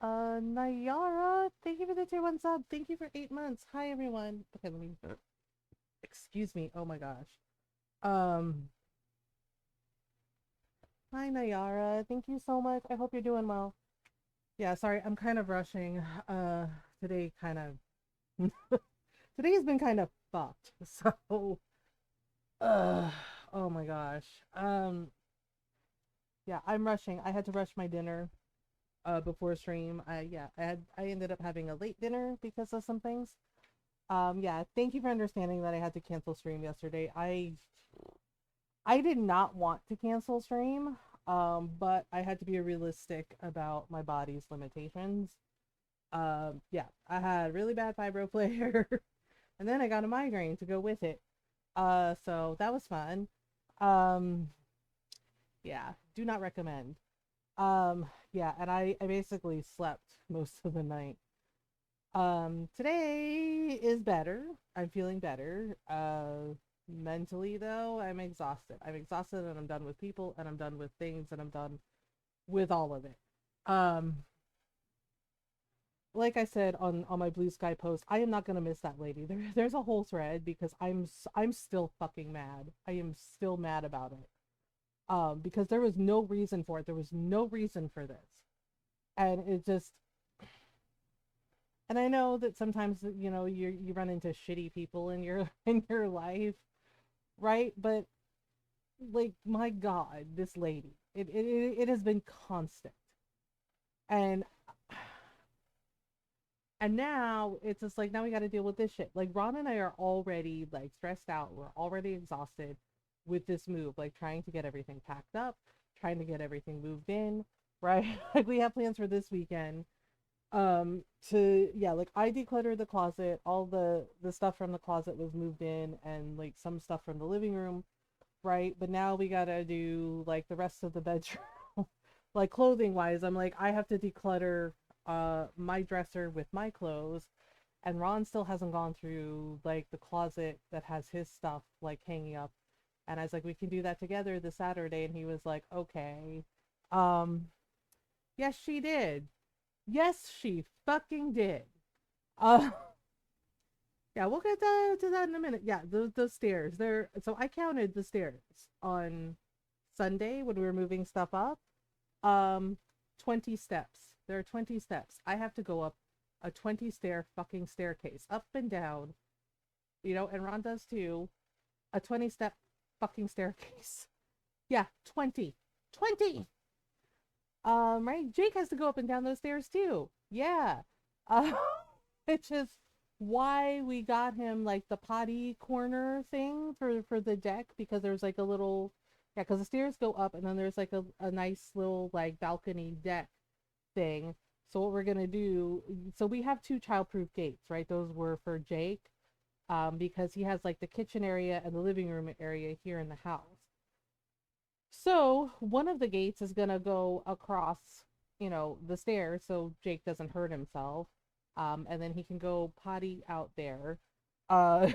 Nayara, thank you for the tier 1 sub. Thank you for 8 months. Hi, everyone. Okay, let me. Excuse me. Oh my gosh. Um, Hi, Nayara. Thank you so much. I hope you're doing well. Yeah, sorry, I'm kind of rushing. Today kind of. Today has been kind of fucked. So, uh, oh my gosh. Yeah, I'm rushing. I had to rush my dinner before stream. I ended up having a late dinner because of some things. Yeah, thank you for understanding that I had to cancel stream yesterday. I did not want to cancel stream, but I had to be realistic about my body's limitations. Yeah, I had really bad fibro flare, and then I got a migraine to go with it. So that was fun. Um, yeah, do not recommend. Yeah, and I basically slept most of the night. Today is better. I'm feeling better. Mentally though, I'm exhausted. I'm exhausted and I'm done with people and I'm done with things and I'm done with all of it. Um, like I said on my Blue Sky post, I am not gonna miss that lady. There's a whole thread because I'm still fucking mad. I am still mad about it. Because there was no reason for it. There was no reason for this, and it just. And I know that sometimes you run into shitty people in your in your life, right? But like my God, this lady, it has been constant, and now it's just like now we got to deal with this shit. Like Ron and I are already like stressed out. We're already exhausted with this move, like trying to get everything packed up, trying to get everything moved in, right? Like we have plans for this weekend. To yeah, like I decluttered the closet. All the stuff from the closet was moved in, and like some stuff from the living room, right? But now we gotta do like the rest of the bedroom. Like clothing wise, I'm like I have to declutter my dresser with my clothes, and Ron still hasn't gone through like the closet that has his stuff like hanging up. And I was like, we can do that together this Saturday, and he was like, okay. um yes, she did. Yes, she fucking did. uh yeah, we'll get to that in a minute. Yeah, the stairs there. So I counted the stairs on Sunday when we were moving stuff up. um 20 steps. There are 20 steps. I have to go up a 20 stair fucking staircase up and down, and Ron does too. A 20 step fucking staircase. Yeah, 20. 20. Right, Jake has to go up and down those stairs too. Yeah. uh which is why we got him like the potty corner thing for the deck, because there's like a little. Yeah, because the stairs go up and then there's like a nice little like balcony deck thing. So what we're gonna do, so we have two childproof gates, right? Those were for Jake, because he has like the kitchen area and the living room area here in the house. So one of the gates is gonna go across, the stairs, so Jake doesn't hurt himself. And then he can go potty out there, uh,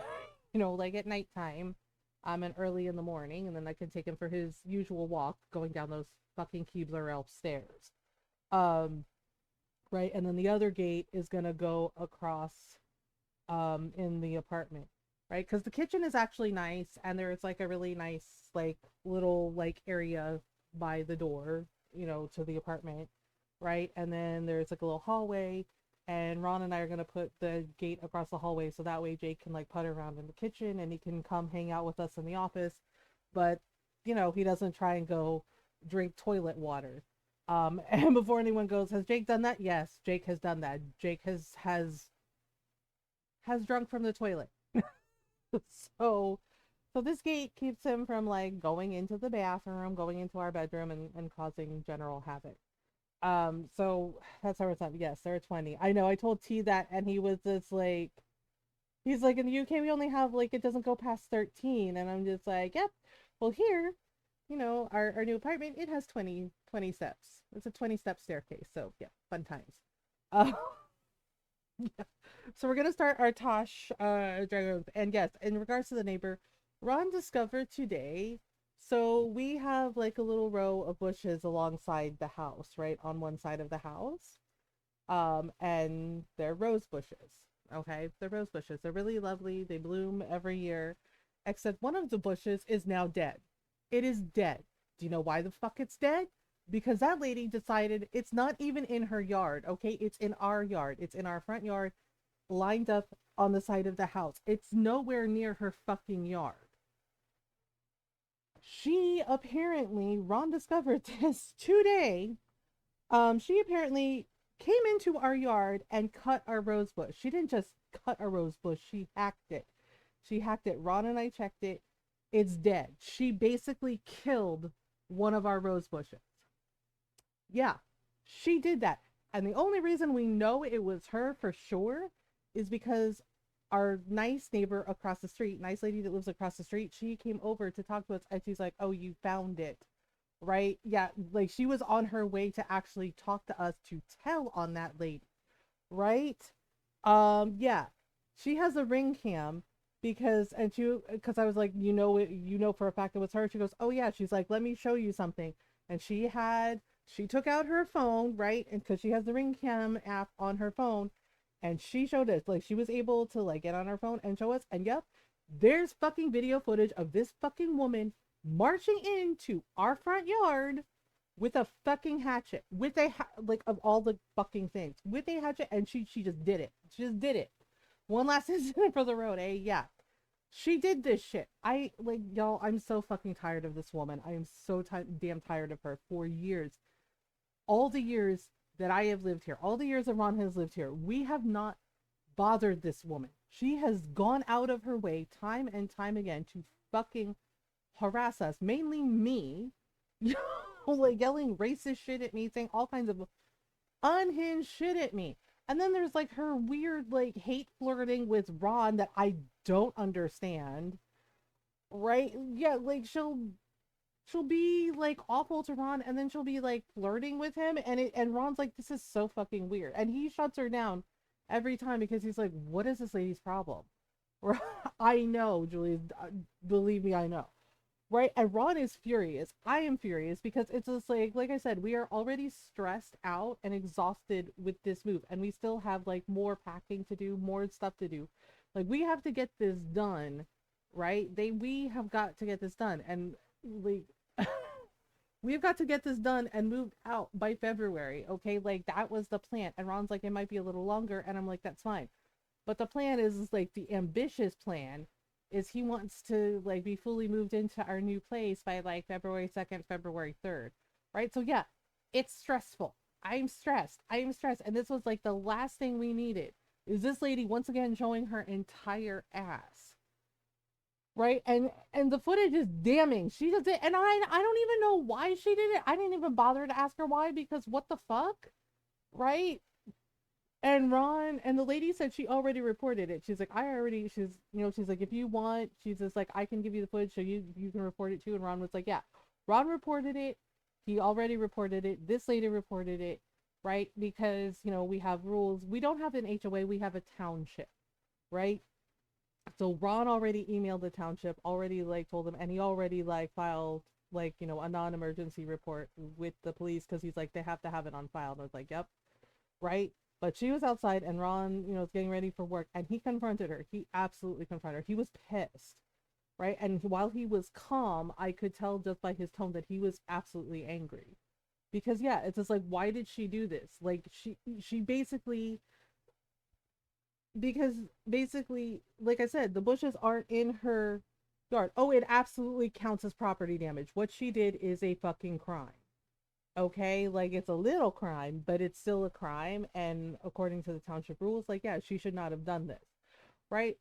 like at nighttime, and early in the morning, and then I can take him for his usual walk going down those fucking Keebler Elf stairs. Um, right, and then the other gate is gonna go across, in the apartment, right? Because the kitchen is actually nice, and there's like a really nice like little like area by the door, to the apartment, right? And then there's like a little hallway, and Ron and I are gonna put the gate across the hallway so that way Jake can like putter around in the kitchen and he can come hang out with us in the office, but he doesn't try and go drink toilet water. And before anyone goes, has Jake done that? Yes, Jake has done that. Jake has drunk from the toilet. so so this gate keeps him from like going into the bathroom, going into our bedroom, and causing general havoc. So that's how it's done. Yes, there are 20. I know I told T that, and he was just like, he's like, in the UK we only have like, it doesn't go past 13. And I'm just like, yep. Well, here, our new apartment, it has 20 steps. It's a 20-step staircase. So yeah, fun times. uh So we're gonna start our Tosh, dragon. And yes, in regards to the neighbor, Ron discovered today So we have like a little row of bushes alongside the house, right? On one side of the house. And they're rose bushes. Okay, they're rose bushes. They're really lovely. They bloom every year, except one of the bushes is now dead. It is dead. Do you know why the fuck it's dead? Because that lady decided it's not even in her yard. Okay, it's in our yard. It's in our front yard, lined up on the side of the house. It's nowhere near her fucking yard. She apparently, Ron discovered this today. She apparently came into our yard and cut our rose bush. She didn't just cut a rose bush, she hacked it. She hacked it. Ron and I checked it. It's dead. She basically killed one of our rose bushes. Yeah, she did that. And the only reason we know it was her for sure is because our nice neighbor across the street, nice lady that lives across the street, she came over to talk to us and she's like, "Oh, you found it." Right? Yeah, like she was on her way to actually talk to us to tell on that lady. Right? Yeah. She has a ring cam because I was like, you know it, you know for a fact it was her. She goes, "Oh yeah." She's like, "Let me show you something." And she took out her phone, right? And because she has the ring cam app on her phone, and she showed us, like, she was able to like get on her phone and show us. And yep, there's fucking video footage of this fucking woman marching into our front yard with a fucking hatchet, with like, of all the fucking things, with a hatchet, and she just did it. She just did it. One last incident for the road, eh? Yeah. She did this shit. I like, y'all, I'm so fucking tired of this woman. I am so damn tired of her for years. All the years that I have lived here, all the years that Ron has lived here, we have not bothered this woman. She has gone out of her way time and time again to fucking harass us, mainly me, like yelling racist shit at me, saying all kinds of unhinged shit at me. And then there's like her weird like hate flirting with Ron that I don't understand. Right? Yeah, like she'll be like awful to Ron and then she'll be like flirting with him and Ron's like, "This is so fucking weird." And he shuts her down every time because he's like, "What is this lady's problem?" I know, Julie, believe me, I know. Right? And Ron is furious. I am furious because it's just like I said, we are already stressed out and exhausted with this move, and we still have like more packing to do, more stuff to do. Like we have to get this done, right? We have got to get this done, and like we've got to get this done and moved out by February. Okay, like that was the plan. And Ron's like, it might be a little longer, and I'm like, that's fine. But the plan is like the ambitious plan is he wants to like be fully moved into our new place by like February 2nd, February 3rd. Right? So yeah, it's stressful. I'm stressed. I am stressed. And this was like the last thing we needed. Is this lady once again showing her entire ass. Right? And the footage is damning. She does it and I don't even know why she did it. I didn't even bother to ask her why because what the fuck? Right? And Ron and the lady said she already reported it. She's like, she's like, if you want, she's just like, I can give you the footage so you can report it too. And Ron was like, yeah. Ron reported it. He already reported it. This lady reported it, right? Because, we have rules. We don't have an HOA, we have a township, right? So Ron already emailed the township, already like told them, and he already like filed like, a non-emergency report with the police because he's like, they have to have it on file. And I was like, yep, right? But she was outside and Ron, was getting ready for work and he confronted her. He absolutely confronted her. He was pissed, right? And while he was calm, I could tell just by his tone that he was absolutely angry. Because yeah, it's just like, why did she do this? Like she basically, because basically, like I said, the bushes aren't in her yard. Oh, it absolutely counts as property damage. What she did is a fucking crime. Okay, like it's a little crime, but it's still a crime, and according to the township rules, like, yeah, she should not have done this, right?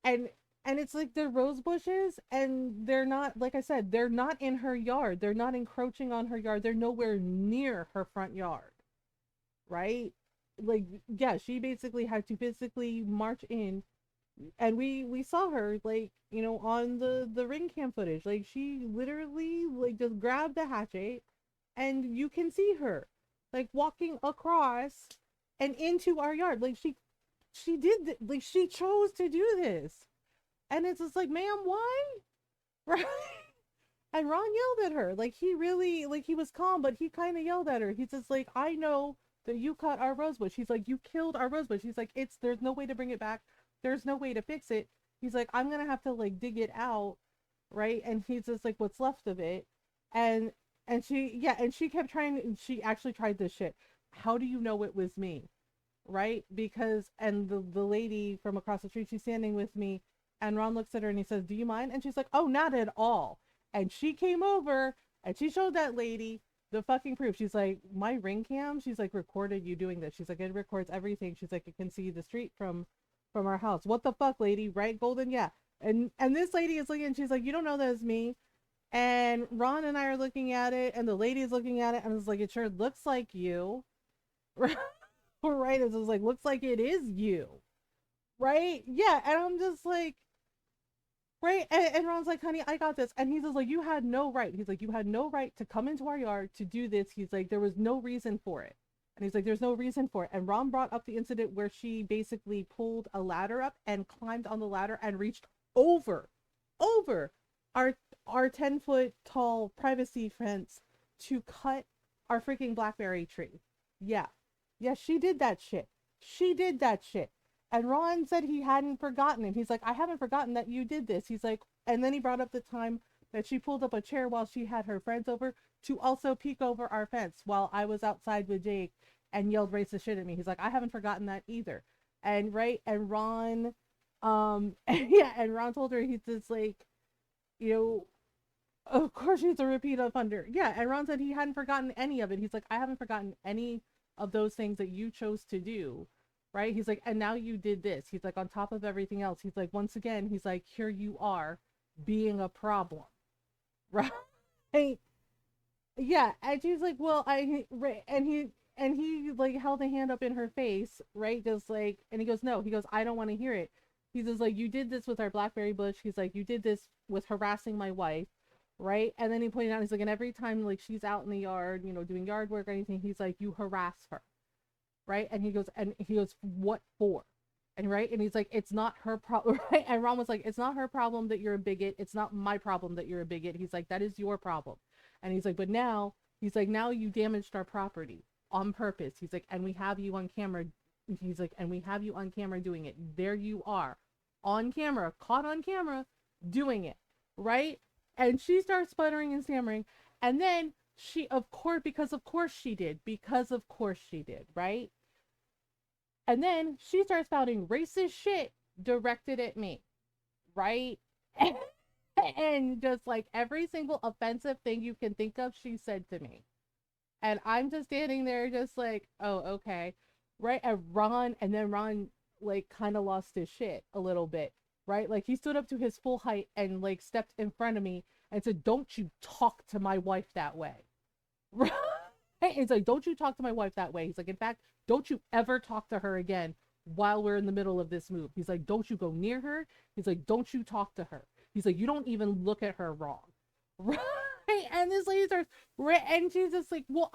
and and it's like they're rose bushes and they're not, like I said, they're not in her yard, they're not encroaching on her yard, they're nowhere near her front yard, right? Like, yeah, she basically had to physically march in, and we saw her, like, on the ring cam footage, like she literally like just grabbed the hatchet and you can see her like walking across and into our yard, like she did like she chose to do this, and it's just like, ma'am, why? Right? And Ron yelled at her. Like, he really, like, he was calm, but he kind of yelled at her. He's just like, I know that you cut our rosebush. He's like, you killed our rosebush. He's like, there's no way to bring it back. There's no way to fix it. He's like, I'm going to have to, like, dig it out. Right. And he's just like, what's left of it. And, and she kept trying, and she actually tried this shit. How do you know it was me? Right? Because, and the lady from across the street, she's standing with me, and Ron looks at her and he says, do you mind? And she's like, oh, not at all. And she came over and she showed that lady the fucking proof. She's like, my ring cam, she's like, recorded you doing this. She's like, it records everything. She's like, it can see the street from our house. What the fuck, lady? Right, Golden? Yeah. And this lady is looking, and she's like, you don't know that it's me. And Ron and I are looking at it, and the lady is looking at it, and it's like, it sure looks like you. Right? It's just like, looks like it is you. Right? Yeah. And I'm just like, right? And Ron's like, honey, I got this. And he's just like, you had no right. He's like, you had no right to come into our yard to do this. He's like, there was no reason for it. And he's like, there's no reason for it. And Ron brought up the incident where she basically pulled a ladder up and climbed on the ladder and reached over our 10-foot tall privacy fence to cut our freaking blackberry tree. Yeah. Yeah, she did that shit. She did that shit. And Ron said he hadn't forgotten it. He's like, I haven't forgotten that you did this. He's like, and then he brought up the time that she pulled up a chair while she had her friends over to also peek over our fence while I was outside with Jake and yelled racist shit at me. He's like, I haven't forgotten that either. And right, and Ron, yeah, and Ron told her, he's just like, you know, of course she's a repeat offender. Yeah, and Ron said he hadn't forgotten any of it. He's like, I haven't forgotten any of those things that you chose to do. Right? He's like, and now you did this. He's like, on top of everything else, he's like, once again, he's like, here you are being a problem. Right? Yeah. And she's like, well, right. And he like held a hand up in her face, right? Just like, and he goes, no, he goes, I don't want to hear it. He's just like, you did this with our blackberry bush. He's like, you did this with harassing my wife. Right. And then he pointed out, he's like, and every time like she's out in the yard, you know, doing yard work or anything, he's like, you harass her. Right. And he goes, what for? And right. And he's like, it's not her problem. Right. And Ron was like, it's not her problem that you're a bigot. It's not my problem that you're a bigot. He's like, that is your problem. And he's like, but now, he's like, now you damaged our property on purpose. He's like, and we have you on camera. He's like, and we have you on camera doing it. There you are on camera, caught on camera doing it. Right. And she starts sputtering and stammering. And then she, of course, because of course she did, right? And then she starts spouting racist shit directed at me, right? And just like every single offensive thing you can think of, she said to me. And I'm just standing there just like, oh, okay. Right? And then Ron like kind of lost his shit a little bit, right? Like he stood up to his full height and like stepped in front of me and said, don't you talk to my wife that way. Right? It's like, don't you talk to my wife that way. He's like, in fact, don't you ever talk to her again while we're in the middle of this move. He's like, don't you go near her. He's like, don't you talk to her. He's like, you don't even look at her wrong. Right? And this lady starts, and she's just like, well,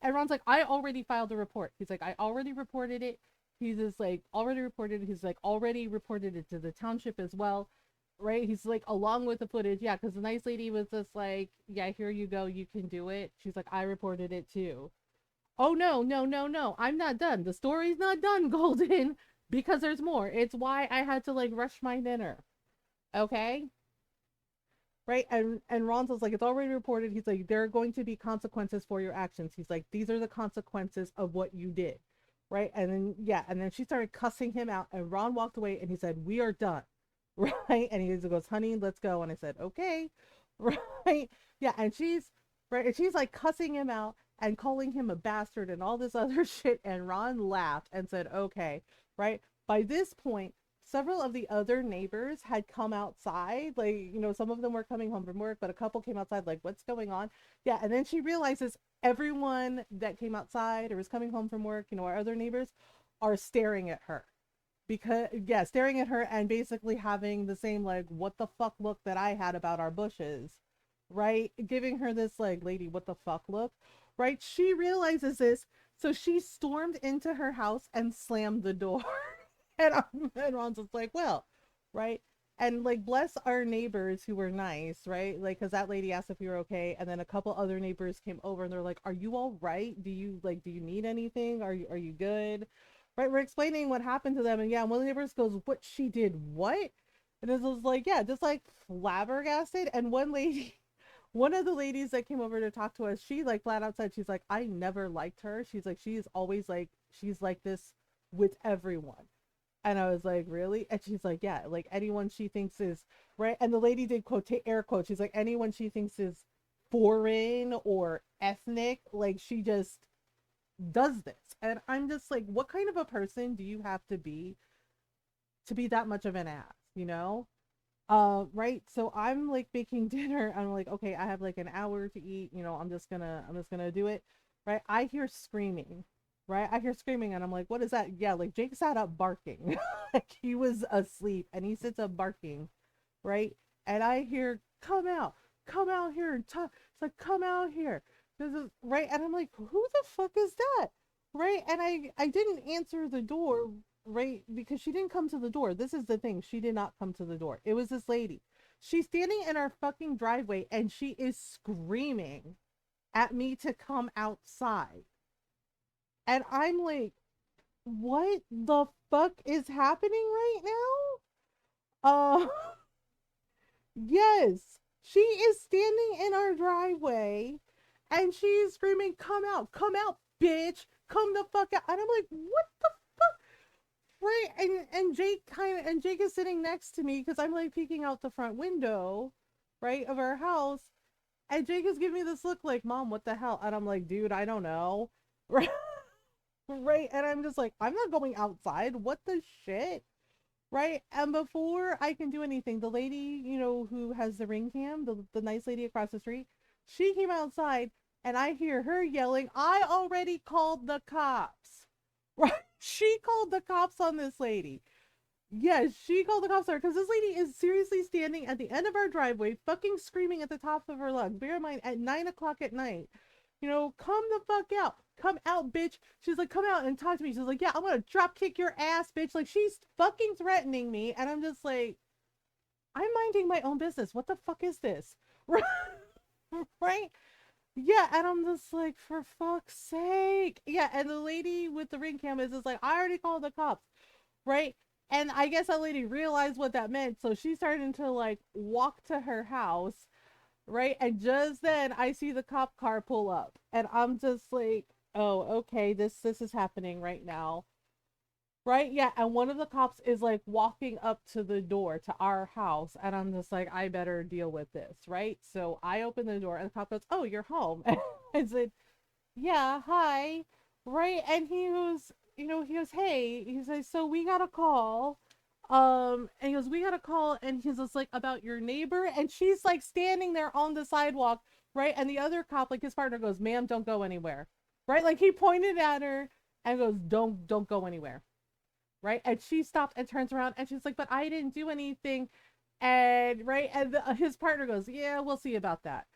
and Ron's like, I already filed a report. He's like, I already reported it. He's just like, already reported it. He's like, already reported it to the township as well. Right? He's like, along with the footage. Yeah, because the nice lady was just like, yeah, here you go. You can do it. She's like, I reported it too. Oh, no. I'm not done. The story's not done, Golden, because there's more. It's why I had to like rush my dinner. Okay? Right? And Ron says like, it's already reported. He's like, there are going to be consequences for your actions. He's like, these are the consequences of what you did. Right? And then, yeah, and then she started cussing him out, and Ron walked away and he said, we are done. Right? And he goes, honey, let's go. And I said, okay. Right? Yeah, and she's right, and she's like cussing him out and calling him a bastard and all this other shit. And Ron laughed and said, okay. Right? By this point, several of the other neighbors had come outside. Like, you know, some of them were coming home from work, but a couple came outside like, what's going on? Yeah, and then she realizes everyone that came outside or was coming home from work, you know, our other neighbors are staring at her. Because, yeah, staring at her and basically having the same, like, what the fuck look that I had about our bushes, right? Giving her this, like, lady, what the fuck look, right? She realizes this, so she stormed into her house and slammed the door. And Ron's just like, well, right? And like, bless our neighbors who were nice, right? Like, because that lady asked if we were okay, and then a couple other neighbors came over and they're like, "Are you all right? Do you need anything? Are you good?" Right? We're explaining what happened to them, and yeah, one of the neighbors goes, "What she did? What?" And it was like, yeah, just like flabbergasted. And one lady, one of the ladies that came over to talk to us, she like flat out said, she's like, "I never liked her. She's like, she's always like, she's like this with everyone." And I was like, really? And she's like, yeah, like anyone she thinks is right. And the lady did quote air quotes. She's like, anyone she thinks is foreign or ethnic, like she just does this. And I'm just like, what kind of a person do you have to be that much of an ass, you know? Right. So I'm like making dinner. I'm like, okay, I have like an hour to eat. You know, I'm just gonna do it. Right. I hear screaming. Right. I hear screaming, and I'm like, what is that? Yeah, like Jake sat up barking, like he was asleep, and he sits up barking. Right. And I hear, come out here and talk. It's like, come out here. This is right. And I'm like, who the fuck is that? Right. And I didn't answer the door, right? Because she didn't come to the door. This is the thing. She did not come to the door. It was this lady. She's standing in our fucking driveway and she is screaming at me to come outside. And I'm like, what the fuck is happening right now? Yes. She is standing in our driveway and she's screaming, come out, bitch. Come the fuck out. And I'm like, what the right? And Jake and Jake is sitting next to me because I'm like peeking out the front window, right, of our house. And Jake is giving me this look like, Mom, what the hell? And I'm like, dude, I don't know. Right. Right. And I'm just like, I'm not going outside. What the shit? Right. And before I can do anything, the lady, who has the ring cam, the nice lady across the street, she came outside and I hear her yelling, I already called the cops. Right. She called the cops on this lady. Yes, she called the cops on her because this lady is seriously standing at the end of our driveway, fucking screaming at the top of her lungs. Bear in mind, at 9 o'clock at night, come the fuck out. Come out, bitch. She's like, come out and talk to me. She's like, yeah, I'm gonna drop kick your ass, bitch. Like, she's fucking threatening me. And I'm just like, I'm minding my own business. What the fuck is this? Right? Yeah, and I'm just like, for fuck's sake. Yeah, and the lady with the ring cam is just like, I already called the cops, right? And I guess that lady realized what that meant, so she started to like walk to her house, right? And just then I see the cop car pull up, and I'm just like, oh, okay, this is happening right now. Right? Yeah, and one of the cops is like walking up to the door to our house, and I'm just like, I better deal with this, right? So I open the door, and the cop goes, "Oh, you're home." I said, "Yeah, hi." Right? And he goes, "Hey," he says, "So we got a call." And he goes, "We got a call," and he's just like, "About your neighbor," and she's like standing there on the sidewalk, right? And the other cop, like his partner, goes, "Ma'am, don't go anywhere," right? Like he pointed at her and goes, "Don't go anywhere." Right? And she stops and turns around and she's like, "But I didn't do anything." And right, and his partner goes, "Yeah, we'll see about that."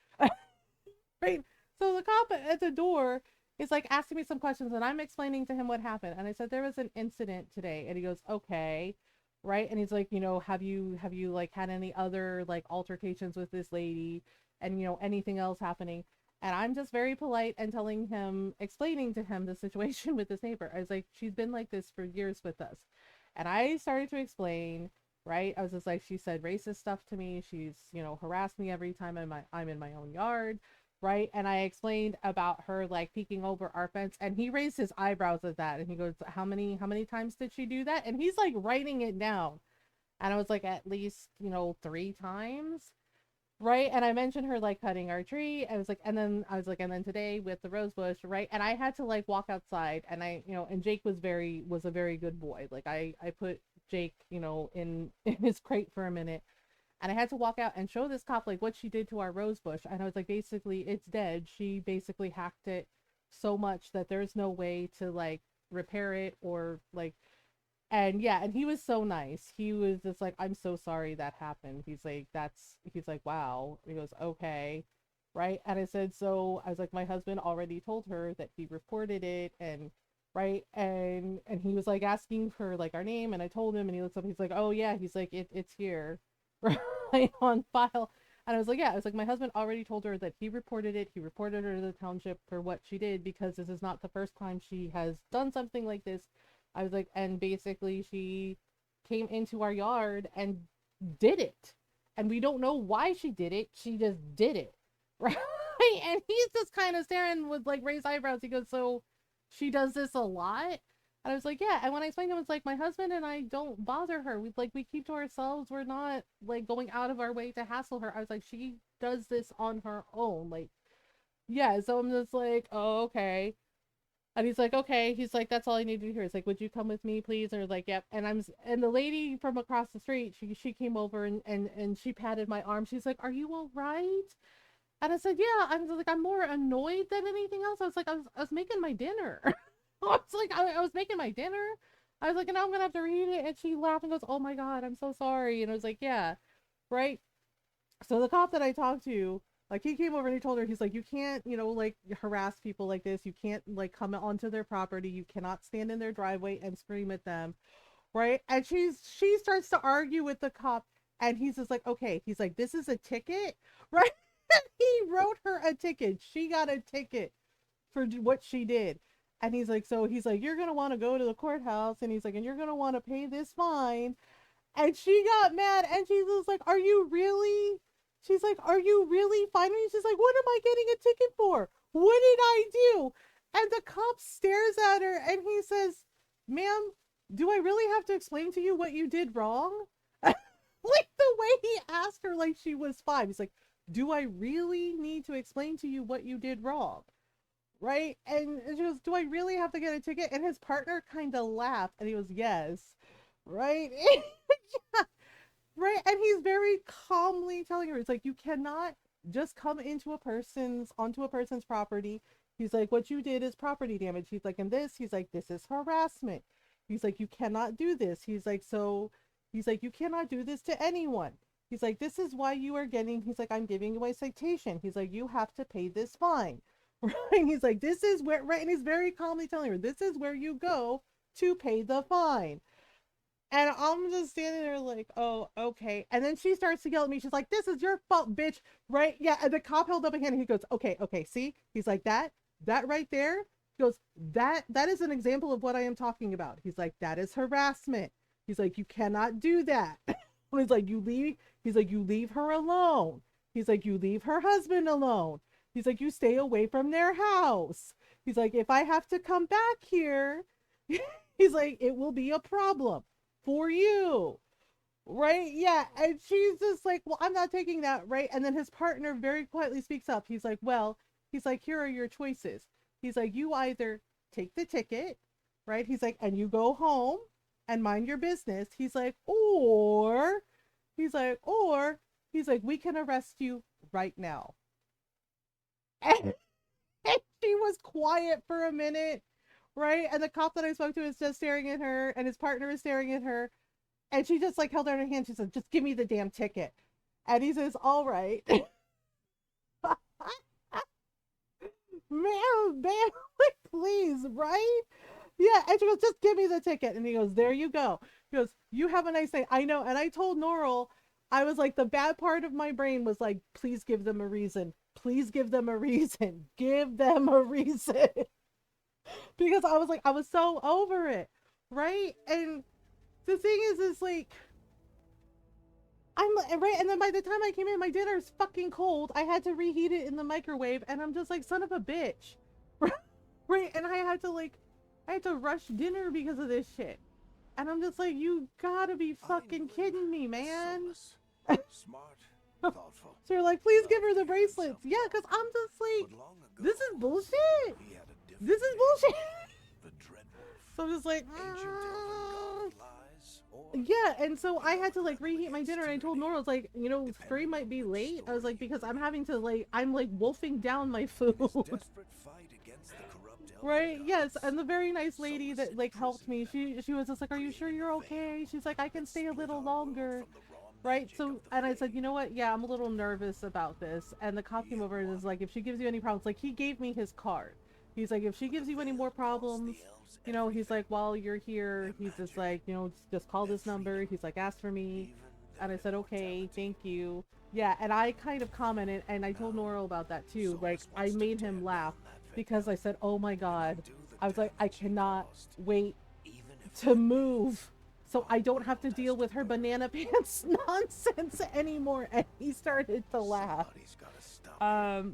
Right? So the cop at the door is like asking me some questions, and I'm explaining to him what happened. And I said there was an incident today, and he goes, "Okay." Right? And he's like, have you like had any other like altercations with this lady, and anything else happening? And I'm just very polite and telling him, explaining to him the situation with this neighbor. I was like, she's been like this for years with us. And I started to explain, right? I was just like, she said racist stuff to me. She's, harassed me every time I'm in my own yard, right? And I explained about her like peeking over our fence, and he raised his eyebrows at that, and he goes, how many times did she do that? And he's like writing it down. And I was like, at least, 3 times. Right. And I mentioned her like cutting our tree. And then today with the rose bush, right? And I had to like walk outside, and and Jake was a very good boy. Like I put Jake, in his crate for a minute, and I had to walk out and show this cop like what she did to our rose bush. And I was like, basically it's dead. She basically hacked it so much that there's no way to like repair it or like. And yeah, and he was so nice. He was just like, I'm so sorry that happened. He's like, wow. He goes, okay. Right. And I was like, my husband already told her that he reported it. And right. And he was like asking for like our name, and I told him, and he looks up, he's like, oh yeah, he's like, it's here. right, on file. And I was like, yeah, I was like, my husband already told her that he reported it. He reported her to the township for what she did because this is not the first time she has done something like this. I was like, and basically she came into our yard and did it. And we don't know why she did it. She just did it. Right? And he's just kind of staring with like raised eyebrows. He goes, so she does this a lot? And I was like, yeah. And when I explained to him, it's like, my husband and I don't bother her. We keep to ourselves. We're not like going out of our way to hassle her. I was like, she does this on her own. Like, yeah. So I'm just like, oh, okay. And he's like, okay. He's like, that's all I need to hear. He's like, would you come with me, please? And I was like, yep. And the lady from across the street, she came over and she patted my arm. She's like, are you all right? And I said, yeah. I was like, I'm more annoyed than anything else. I was like, I was making my dinner. I was like, I was making my dinner. I was like, and now I'm going to have to read it. And she laughed and goes, oh my God, I'm so sorry. And I was like, yeah, right. So the cop that I talked to, like, he came over and he told her, he's like, you can't, like, harass people like this. You can't, like, come onto their property. You cannot stand in their driveway and scream at them, right? And she starts to argue with the cop, and he's just like, okay. He's like, this is a ticket, right? He wrote her a ticket. She got a ticket for what she did. And he's like, so he's like, you're going to want to go to the courthouse. And he's like, and you're going to want to pay this fine. And she got mad and she's just like, are you really? She's like, are you really fining me? She's like, what am I getting a ticket for? What did I do? And the cop stares at her and he says, ma'am, do I really have to explain to you what you did wrong? Like the way he asked her like she was five. He's like, do I really need to explain to you what you did wrong? Right? And she goes, do I really have to get a ticket? And his partner kind of laughed and he goes, yes. Right? Yeah. Right? And he's very calmly telling her, it's like, you cannot just come onto a person's property. He's like, what you did is property damage. He's like, and he's like, this is harassment. He's like, you cannot do this. He's like, you cannot do this to anyone. He's like, this is why you are he's like, I'm giving you a citation. He's like, you have to pay this fine. Right? He's like, this is where, right? And he's very calmly telling her, this is where you go to pay the fine. And I'm just standing there like, oh, okay. And then she starts to yell at me. She's like, this is your fault, bitch. Right? Yeah. And the cop held up a hand and he goes, okay, see? He's like, that right there. He goes, that is an example of what I am talking about. He's like, that is harassment. He's like, you cannot do that. He's like, you leave her alone. He's like, you leave her husband alone. He's like, you stay away from their house. He's like, if I have to come back here, he's like, it will be a problem for you. Right? Yeah. And she's just like, well, I'm not taking that. Right? And then his partner very quietly speaks up. He's like, well, here are your choices. He's like, you either take the ticket, right? He's like, and you go home and mind your business. He's like, or we can arrest you right now. And she was quiet for a minute, right? And the cop that I spoke to is just staring at her, and his partner is staring at her, and she just like held out her hand. She said, just give me the damn ticket. And he says, all right. Man, like, please, right? Yeah. And she goes, just give me the ticket. And he goes, there you go. He goes, you have a nice day. I know. And I told Norrell, I was like, the bad part of my brain was like, please give them a reason. Please give them a reason. Give them a reason. Because I was like, I was so over it. Right? And the thing is like, I'm right. And then by the time I came in, my dinner is fucking cold. I had to reheat it in the microwave. And I'm just like, son of a bitch. Right? And I had to rush dinner because of this shit. And I'm just like, you gotta be fucking kidding me, man. Smart, thoughtful. So you're like, please give her the bracelets. Yeah, because I'm just like, this is bullshit. This is bullshit. So I'm just like, yeah. And so I had to like reheat my dinner. And I told Nora, I was like, stream might be late. I was like, because I'm having to I'm wolfing down my food. Right? Yes. And the very nice lady that helped me, she was just like, are you sure you're okay? She's like, I can stay a little longer. Right? So, and I said, you know what? Yeah, I'm a little nervous about this. And the cop came over and was like, if she gives you any problems, like, he gave me his card. He's like, if she gives you any more problems, he's like, while you're here, he's just like, just call this number. He's like, ask for me. And I said, okay, thank you. Yeah, and I kind of commented, and I told Noro about that too. Like, I made him laugh because I said, oh my god. I was like, I cannot wait to move so I don't have to deal with her banana pants nonsense anymore. And he started to laugh. Somebody's gotta stop her.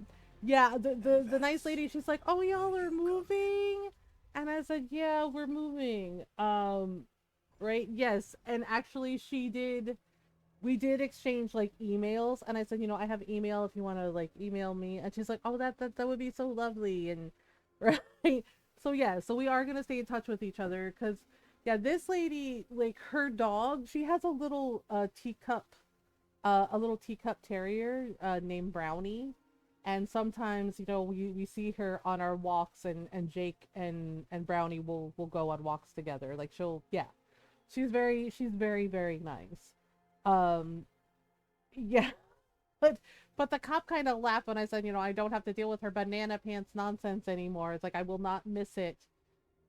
Yeah, the nice lady, she's like, oh, y'all are moving? And I said, yeah, we're moving. Right? Yes. And actually, we did exchange like emails. And I said, I have email if you want to like email me. And she's like, oh, that would be so lovely. And right. So, yeah, so we are going to stay in touch with each other because, yeah, this lady, like her dog, she has a little teacup terrier named Brownie. And sometimes, we see her on our walks, and Jake and Brownie will go on walks together. Like yeah, she's very, very nice. Um, yeah, but the cop kind of laughed when I said, I don't have to deal with her banana pants nonsense anymore. It's like I will not miss it.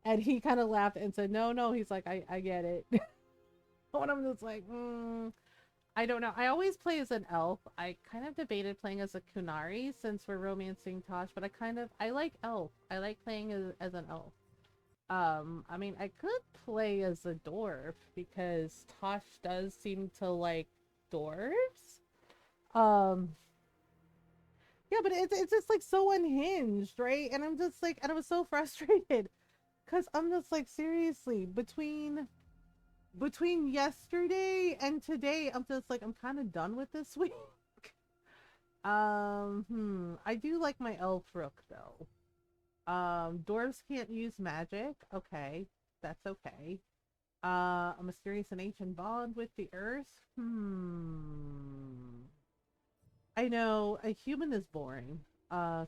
And he kind of laughed and said, no, no. He's like, I get it. And I'm just like, I don't know. I always play as an elf. I kind of debated playing as a Kunari since we're romancing Tosh, but I like elf. I like playing as an elf. I mean, I could play as a dwarf because Tosh does seem to like dwarves. Um, yeah, but it's just like so unhinged, right? And I'm just like, and I was so frustrated because I'm just like, seriously, between yesterday and today, I'm just like, I'm kind of done with this week. I do like my elf rook though. Dwarves can't use magic. Okay, that's okay. A mysterious and ancient bond with the earth. I know a human is boring.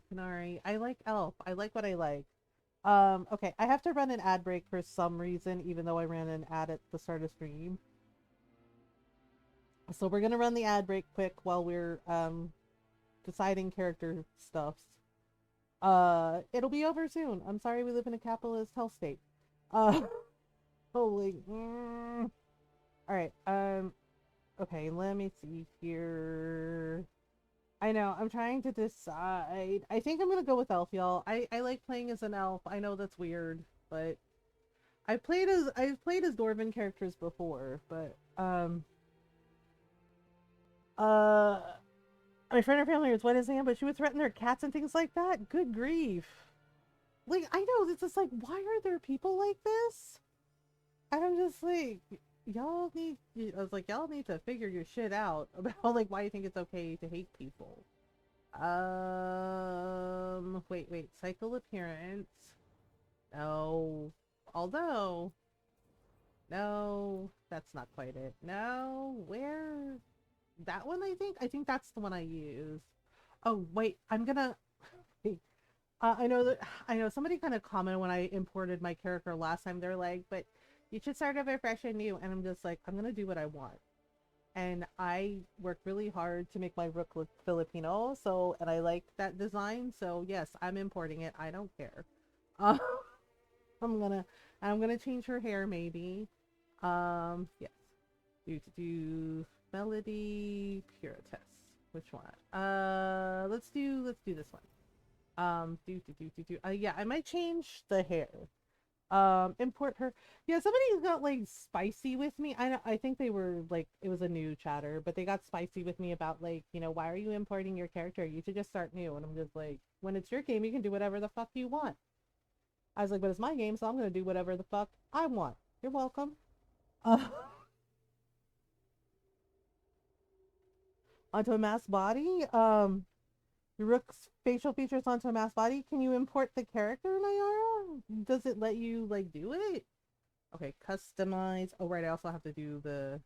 Canary. I like elf. I like what I like. Okay, I have to run an ad break for some reason, even though I ran an ad at the start of stream. So we're gonna run the ad break quick while we're deciding character stuffs. It'll be over soon. I'm sorry we live in a capitalist hell state. Uh, holy. All right. Okay. Let me see here. I know. I'm trying to decide. I think I'm gonna go with elf, y'all. I like playing as an elf. I know that's weird, but I've played as dwarven characters before, but uh my friend or family was white as sand, but she would threaten their cats and things like that. Good grief. Like, I know, it's just like, why are there people like this? And I'm just like, I was like, y'all need to figure your shit out about, like, why you think it's okay to hate people. Wait, cycle appearance. No. Although, no, that's not quite it. No, where? That one, I think that's the one I use. Oh, wait, I'm gonna... I know somebody kind of commented when I imported my character last time. They're like, but you should start over fresh and new. And I'm just like, I'm gonna do what I want. And I worked really hard to make my rook look Filipino. So, and I like that design. So yes, I'm importing it. I don't care. Uh, I'm gonna change her hair maybe. Yes. Do melody pure test. Which one? Let's do this one. Yeah, I might change the hair. Import her. Yeah, somebody got like spicy with me. I think they were like, it was a new chatter, but they got spicy with me about like, why are you importing your character? You should just start new. And I'm just like, when it's your game, you can do whatever the fuck you want. I was like, but it's my game, so I'm gonna do whatever the fuck I want. You're welcome. Uh, onto a mass body. Your rook's facial features onto a mass body. Can you import the character, Nayara? Does it let you like do it? Okay, customize. Oh right, I also have to do the...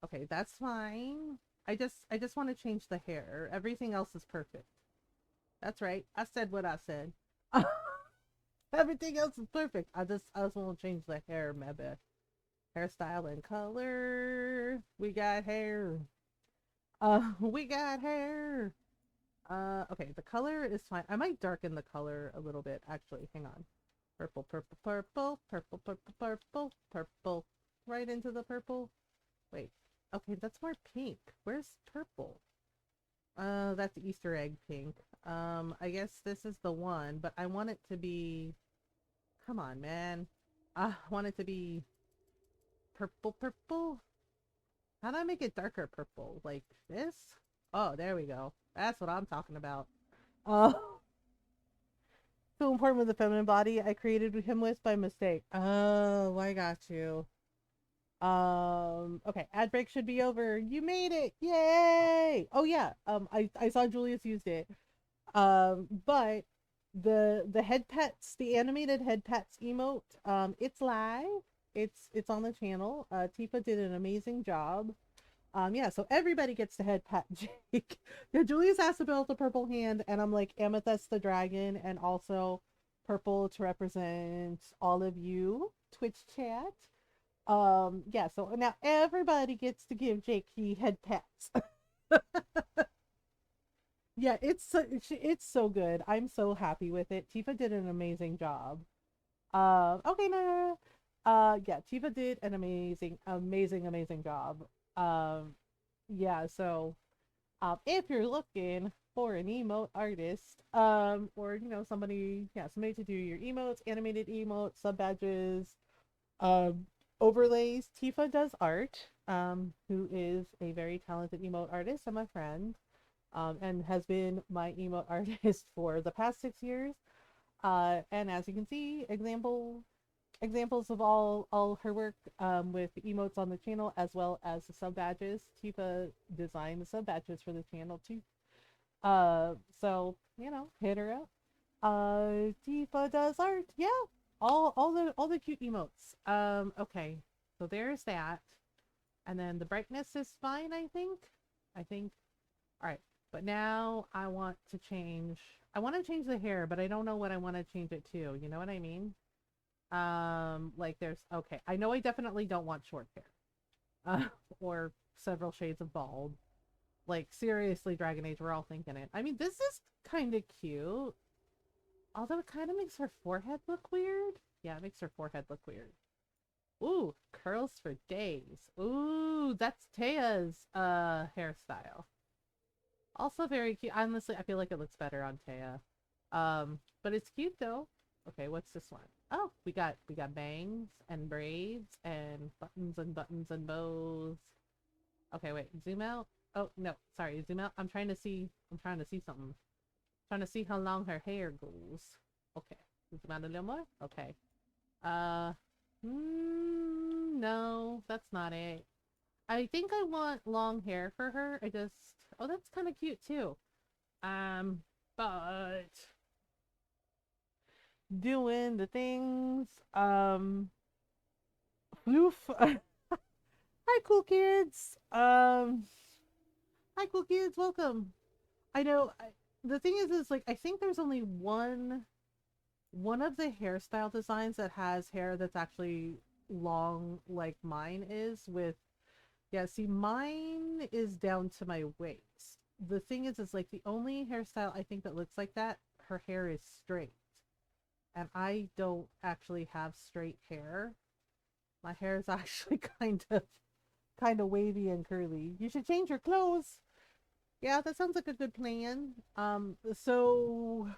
Okay, that's fine. I just want to change the hair. Everything else is perfect. That's right. I said what I said. Everything else is perfect. I just want to change the hair, maybe. Hairstyle and color. We got hair. We got hair. Okay, the color is fine. I might darken the color a little bit, actually. Hang on. Purple, purple, purple, purple, purple, purple, purple. Right into the purple. Wait. Okay, that's more pink. Where's purple? That's Easter egg pink. I guess this is the one, but I want it to be. Come on, man. I want it to be purple, purple. How do I make it darker purple? Like this? Oh, there we go. That's what I'm talking about. Uh, so important with the feminine body I created him with by mistake. Oh, I got you. Okay, ad break should be over. You made it. Yay! Oh yeah. I saw Julius used it. But the head pets, the animated head pets emote, it's live. It's on the channel. Tifa did an amazing job. Yeah, so everybody gets to head pat Jake. Yeah, Julius asked about the purple hand, and I'm like Amethyst the dragon, and also purple to represent all of you, Twitch chat. Yeah, so now everybody gets to give Jake the head pats. Yeah, it's so good. I'm so happy with it. Tifa did an amazing job. Okay, no, no, no. Yeah, Tifa did an amazing job. Um, yeah, so if you're looking for an emote artist, or somebody, yeah, somebody to do your emotes, animated emotes, sub badges, um, overlays, Tifa does art. Who is a very talented emote artist and my friend, and has been my emote artist for the past 6 years. And as you can see, examples of all her work, with the emotes on the channel as well as the sub badges. Tifa designed the sub badges for the channel too. So hit her up. Tifa does art. Yeah, all the cute emotes. Okay, so there's that, and then the brightness is fine. I think. All right, but now I want to change. I want to change the hair, but I don't know what I want to change it to. You know what I mean? Like there's okay. I know I definitely don't want short hair, uh, or several shades of bald. Like seriously, Dragon Age, we're all thinking it. I mean, this is kind of cute, although it kind of makes her forehead look weird. Yeah, it makes her forehead look weird. Ooh, curls for days. Ooh, that's Taya's hairstyle. Also very cute. Honestly, I feel like it looks better on Taya. But it's cute though. Okay, what's this one? Oh, we got bangs and braids and buttons and bows. Okay, wait, zoom out. Oh no, sorry, zoom out. I'm trying to see something. Trying to see how long her hair goes. Okay. Zoom out a little more. Okay. Uh no, that's not it. I think I want long hair for her. Oh, that's kind of cute too. But doing the things. Floof. Hi, cool kids. Hi, cool kids. Welcome. I know. The thing is like I think there's only one of the hairstyle designs that has hair that's actually long, like mine is. With yeah, see, mine is down to my waist. The thing is like the only hairstyle I think that looks like that. Her hair is straight. And I don't actually have straight hair. My hair is actually kind of wavy and curly. You should change your clothes. Yeah, that sounds like a good plan. So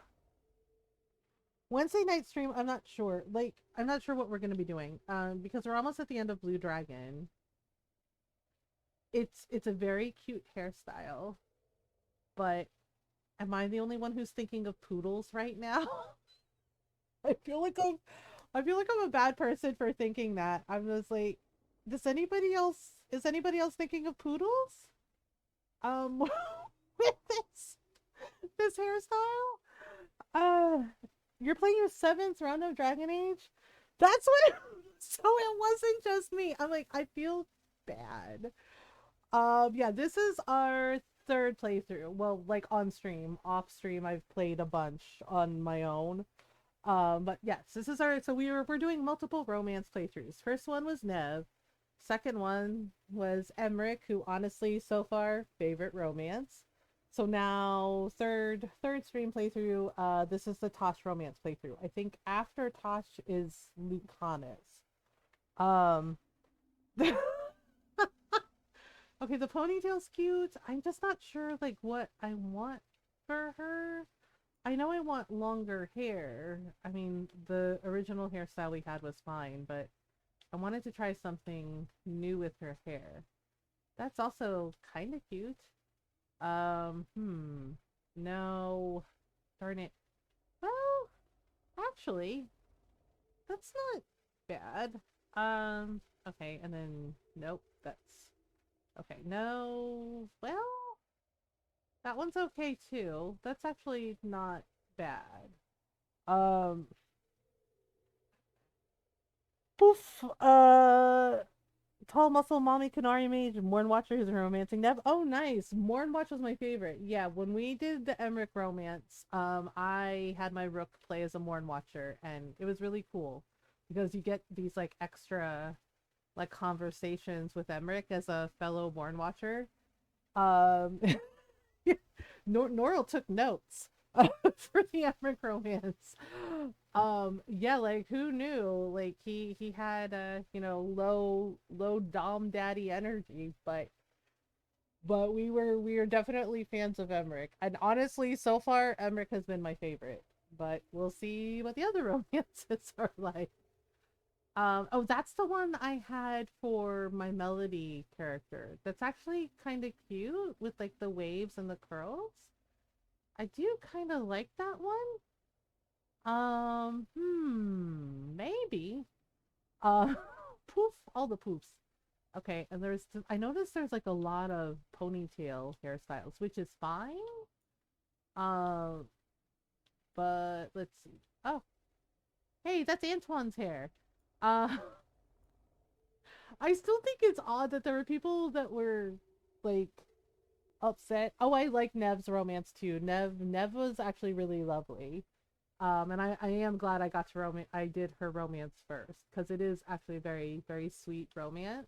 Wednesday night stream, I'm not sure. Like, I'm not sure what we're gonna be doing. Because we're almost at the end of Blue Dragon. It's a very cute hairstyle, but am I the only one who's thinking of poodles right now? I feel like I'm a bad person for thinking that. I'm just like, is anybody else thinking of poodles? With this hairstyle? Uh you're playing your seventh round of Dragon Age? That's what so it wasn't just me. I'm like, I feel bad. Yeah, this is our third playthrough. Well, like on stream. Off stream I've played a bunch on my own. But yes, this is our so we're doing multiple romance playthroughs. First one was Nev. Second one was Emmerich, who honestly so far favorite romance. So now third stream playthrough, this is the Tosh romance playthrough. I think after Tosh is Lucanus. Um Okay, the ponytail's cute. I'm just not sure like what I want for her. I know I want longer hair. I mean, the original hairstyle we had was fine, but I wanted to try something new with her hair. That's also kind of cute. No, darn it. Well, actually, that's not bad. Okay, and then nope, that's okay. No, well, that one's okay too. That's actually not bad. Um, poof. Tall muscle mommy Canary mage Morn Watcher who's romancing Nev. Oh, nice. Morn Watch was my favorite. Yeah, when we did the Emmerich romance, I had my rook play as a Morn Watcher, and it was really cool because you get these like extra like conversations with Emmerich as a fellow Morn Watcher. Um, Norrell took notes for the Emmerich romance. Yeah, like who knew? Like he had low dom daddy energy, but we were definitely fans of Emmerich. And honestly, so far Emmerich has been my favorite. But we'll see what the other romances are like. Oh, that's the one I had for my Melody character. That's actually kind of cute with like the waves and the curls. I do kind of like that one. Maybe. Uh, poof, all the poofs. Okay, and I noticed there's like a lot of ponytail hairstyles, which is fine. Um, but let's see. Oh, hey, that's Antoine's hair. Uh, I still think it's odd that there were people that were like upset. Oh, I like Nev's romance too. Nev was actually really lovely. And I am glad I got to I did her romance first because it is actually a very, very sweet romance.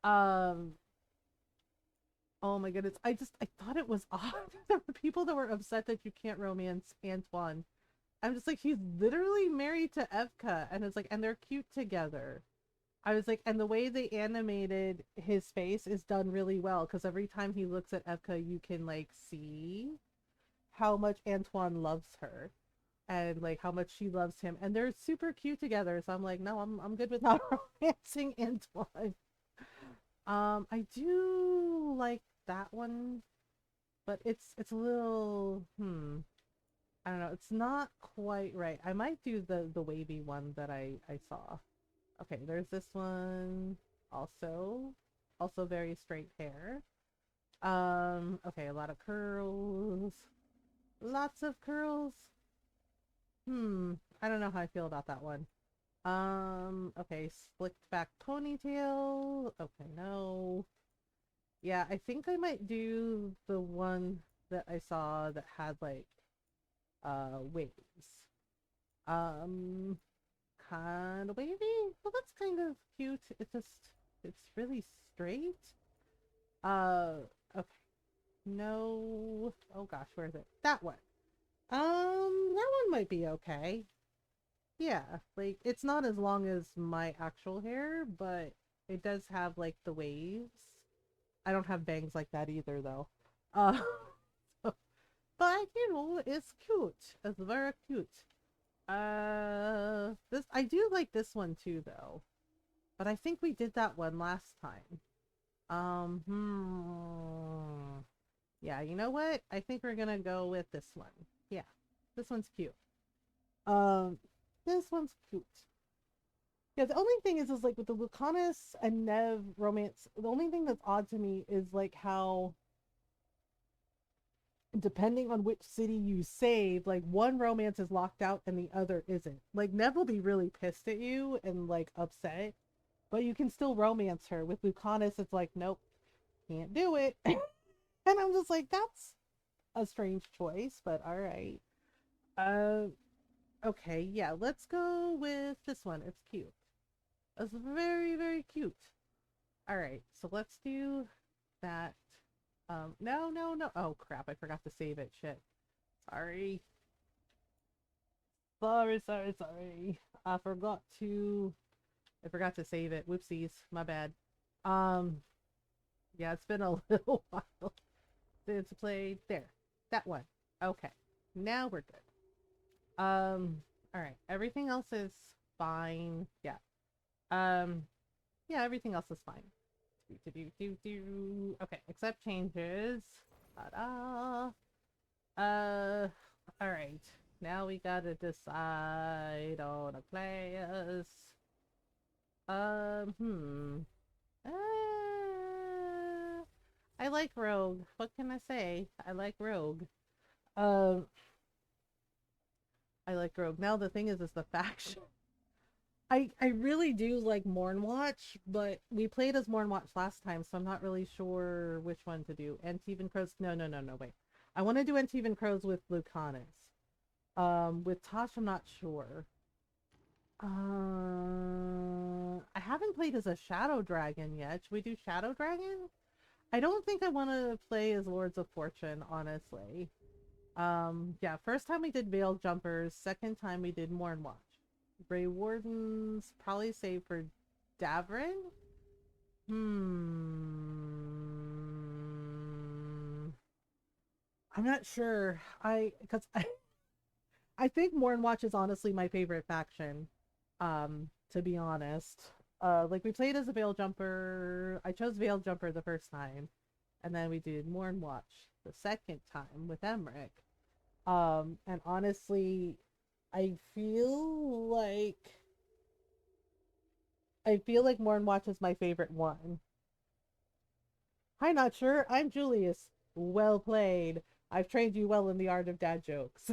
Um, oh my goodness. I thought it was odd. There were people that were upset that you can't romance Antoine. I'm just like, he's literally married to Evka, and it's like, and they're cute together. I was like, and the way they animated his face is done really well because every time he looks at Evka, you can like see how much Antoine loves her and like how much she loves him, and they're super cute together. So I'm like, no, I'm good with not romancing Antoine. I do like that one, but it's a little I don't know. It's not quite right. I might do the wavy one that I saw. Okay, there's this one also very straight hair. Okay, a lot of curls, lots of curls. I don't know how I feel about that one. Okay, slicked back ponytail. Okay, no. Yeah, I think I might do the one that I saw that had like waves. Um kind of wavy. Well, that's kind of cute. It's really straight. Uh okay. No. Oh gosh, where is it? That one. That one might be okay. Yeah, like it's not as long as my actual hair, but it does have like the waves. I don't have bangs like that either though. Uh but it's cute. It's very cute. This I do like this one too though. But I think we did that one last time. Um hmm. Yeah, you know what? I think we're gonna go with this one. Yeah. This one's cute. Um this one's cute. Yeah, the only thing is like with the Lucanus and Nev romance, the only thing that's odd to me is like how depending on which city you save, like one romance is locked out and the other isn't. Like Nev will be really pissed at you and like upset, but you can still romance her. With Lucanus, it's like, nope, can't do it. And I'm just like, that's a strange choice, but all right. Uh, okay, yeah, let's go with this one. It's cute. It's very, very cute. All right, so let's do that. No, no, no. Oh crap! I forgot to save it. Shit. Sorry. Sorry. I forgot to. I forgot to save it. Whoopsies. My bad. Um. Yeah, it's been a little while since I played there. That one. Okay. Now we're good. All right. Everything else is fine. Yeah. Um, yeah, everything else is fine. Okay, accept changes. Ta-da. All right. Now we gotta decide on a class. Hmm. I like Rogue. What can I say? I like Rogue. Um, I like Rogue. Now the thing is the faction. I really do like Mornwatch, but we played as Mornwatch last time, so I'm not really sure which one to do. Antivan Crows. No, wait. I want to do Antivan Crows with Lucanus. With Tosh, I'm not sure. I haven't played as a Shadow Dragon yet. Should we do Shadow Dragon? I don't think I want to play as Lords of Fortune, honestly. Yeah, first time we did Veil Jumpers, second time we did Mornwatch. Grey Wardens, probably save for Davrin? I'm not sure. Because I think Mornwatch is honestly my favorite faction. To be honest. Like we played as a Veil Jumper. I chose Veil Jumper the first time. And then we did Mornwatch the second time with Emmerich. And honestly, I feel like Mornwatch is my favorite one. Hi, not sure. I'm Julius. Well played. I've trained you well in the art of dad jokes.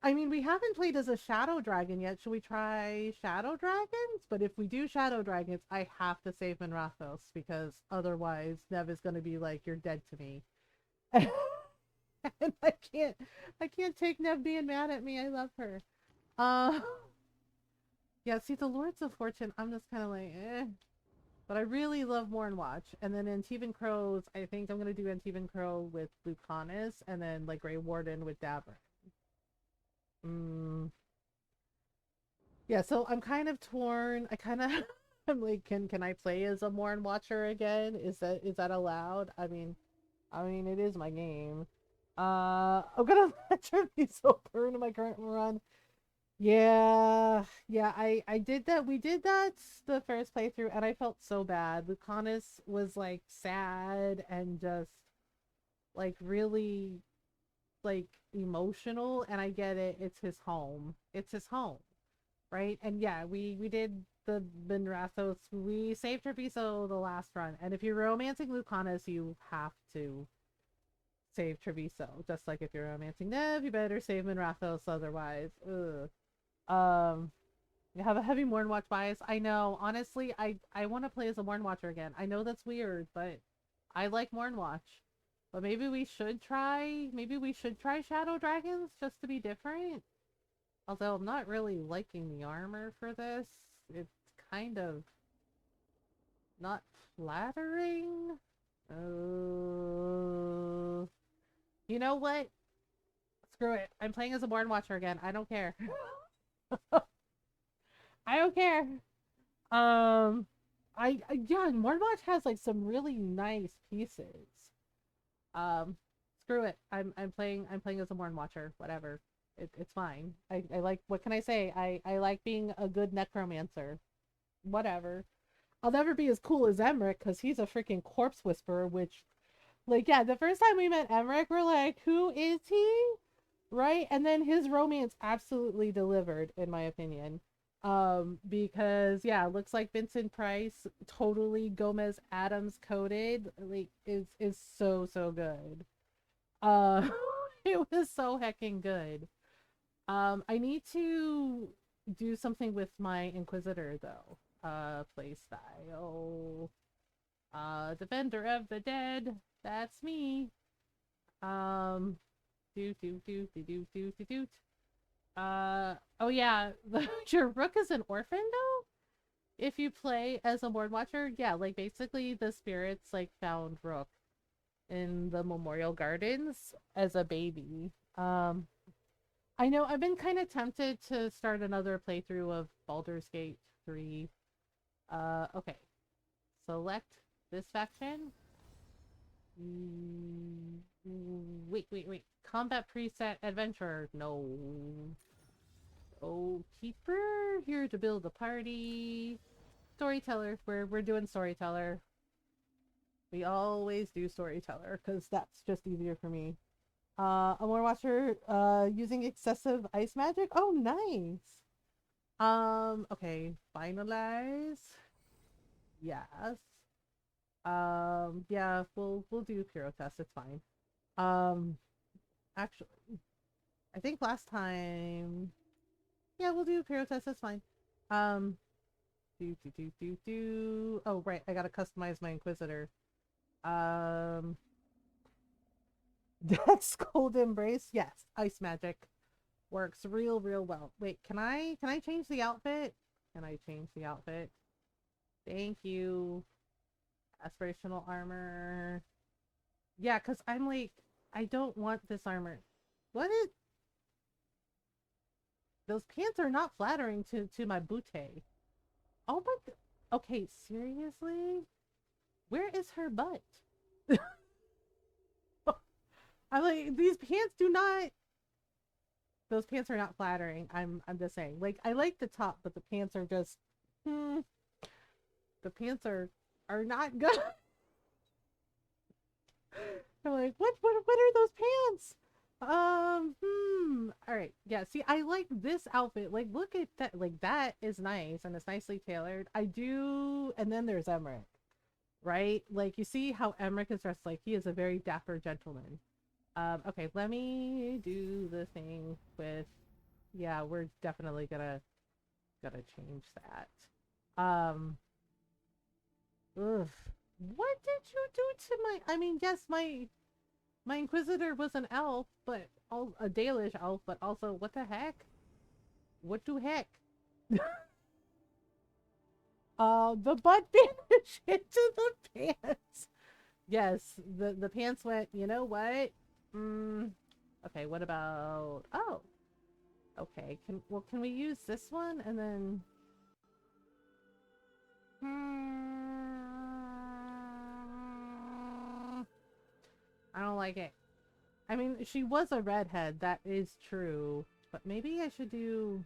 I mean, we haven't played as a Shadow Dragon yet. Should we try Shadow Dragons? But if we do Shadow Dragons, I have to save Minrathos because otherwise Nev is going to be like, you're dead to me. And I can't take Nev being mad at me. I love her. Uh, yeah, see, the Lords of Fortune, I'm just kind of like, eh. But I really love Mornwatch. And then Antivan Crows, I think I'm going to do Antivan Crow with Lucanus and then like Grey Warden with Dabber. Yeah, so I'm kind of torn. I kind of I'm like, can I play as a Morn Watcher again? Is that allowed? I mean it is my game. I'm gonna let her be so burn in my current run. Yeah, I did that. We did that the first playthrough, and I felt so bad. Lucanus was like sad and just like really like emotional, and I get it. It's his home. It's his home, right? And yeah, we did the Benrathos. We saved Treviso the last run, and if you're romancing Lucanus, you have to save Treviso. Just like if you're romancing Nev, you better save Minrathos, otherwise, ugh. Um, you have a heavy Mornwatch bias. I know. Honestly, I want to play as a Mornwatcher again. I know that's weird, but I like Mornwatch. But maybe we should try. Maybe we should try Shadow Dragons just to be different. Although I'm not really liking the armor for this. It's kind of not flattering. You know what? Screw it. I'm playing as a Born Watcher again. I don't care. I don't care. Yeah, Mornwatch has like some really nice pieces. Um, Screw it. I'm playing as a Morn Watcher. Whatever. It's fine. I like, what can I say? I like being a good necromancer. Whatever. I'll never be as cool as Emmerich because he's a freaking corpse whisperer, which, like, yeah, the first time we met Emmerich, we're like, who is he? Right? And then his romance absolutely delivered, in my opinion. Because yeah, looks like Vincent Price, totally Gomez Adams coded, like is so good. Uh it was so hecking good. I need to do something with my Inquisitor though. Play style. Defender of the Dead. That's me. Um do. Oh yeah, your rook is an orphan though? If you play as a board watcher, yeah, like basically the spirits like found Rook in the Memorial Gardens as a baby. I know I've been kind of tempted to start another playthrough of Baldur's Gate 3. Okay. select this faction. Wait. Combat preset adventurer. No. Oh, keeper here to build a party. Storyteller. We're doing storyteller. We always do storyteller because that's just easier for me. I want to watch her using excessive ice magic. Oh, nice. Okay, finalize. Yes. Yeah, we'll do Puro test. It's fine. Um, actually, I think last time, yeah, we'll do Puro test. That's fine. Um, do. Oh, right, I gotta customize my Inquisitor. Um, Dex Cold Embrace. Yes, ice magic works real well. Wait, can I change the outfit? Can I change the outfit? Thank you. Aspirational armor. Yeah, because I'm like, I don't want this armor. What is... Those pants are not flattering to my booty. Oh my... Okay, seriously? Where is her butt? I'm like, these pants do not... Those pants are not flattering. I'm just saying. Like, I like the top, but the pants are just... The pants are not good. I'm like, what are those pants? All right. Yeah, see, I like this outfit. Like, look at that. Like, that is nice and it's nicely tailored. I do. And then there's Emmerich, right? Like, you see how Emmerich is dressed like he is a very dapper gentleman. Okay, let me do the thing with, yeah, we're definitely gonna change that. Ugh. What did you do to my, I mean, yes, my Inquisitor was an elf, but a Dalish elf, but also, what the heck? What the heck? The butt vanished into the pants. Yes, the pants went, you know what? Okay, what about, oh, okay, can we use this one and then, I don't like it. I mean, she was a redhead, that is true. But maybe I should do...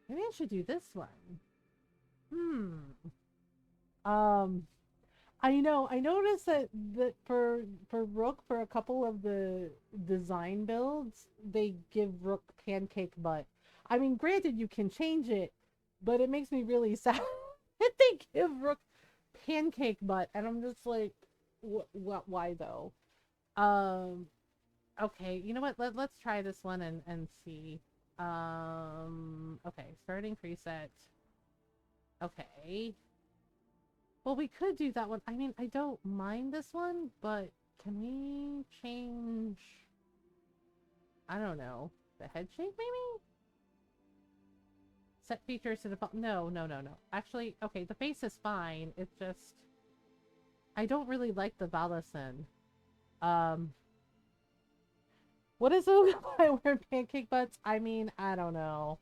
Maybe I should do this one. I know, I noticed that for Rook, for a couple of the design builds, they give Rook pancake butt. I mean, granted, you can change it, but it makes me really sad that they give Rook pancake butt. And I'm just like, why though? Um, Okay, you know what? Let's try this one and see. Okay, starting preset. Okay. Well, we could do that one. I mean, I don't mind this one, but can we change... I don't know. The head shape, maybe? Set features to default. No. Actually, okay, the face is fine. It's just... I don't really like the Valison. What is it by wearing pancake butts? I mean, I don't know.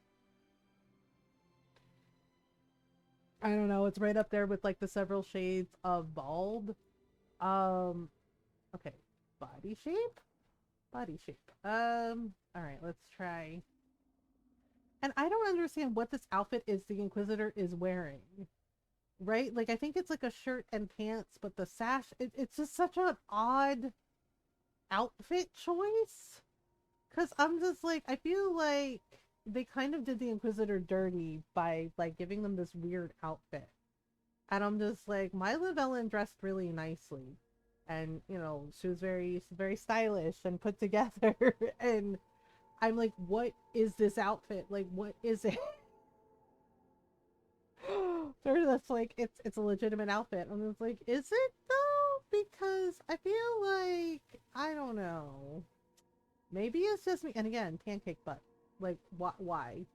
I don't know. It's right up there with like the several shades of bald. Okay. Body shape? Body shape. All right, let's try. And I don't understand what this outfit is the Inquisitor is wearing. Right? Like, I think it's like a shirt and pants, but the sash, it's just such an odd outfit choice. Because I'm just like, I feel like they kind of did the Inquisitor dirty by like giving them this weird outfit. And I'm just like, my Llewellyn dressed really nicely. And, you know, she was very stylish and put together. And I'm like, what is this outfit? Like, what is it? Sort of that's like, it's a legitimate outfit. I'm just like, is it though? Because I feel like, I don't know. Maybe it's just me. And again, pancake butt. Like, why?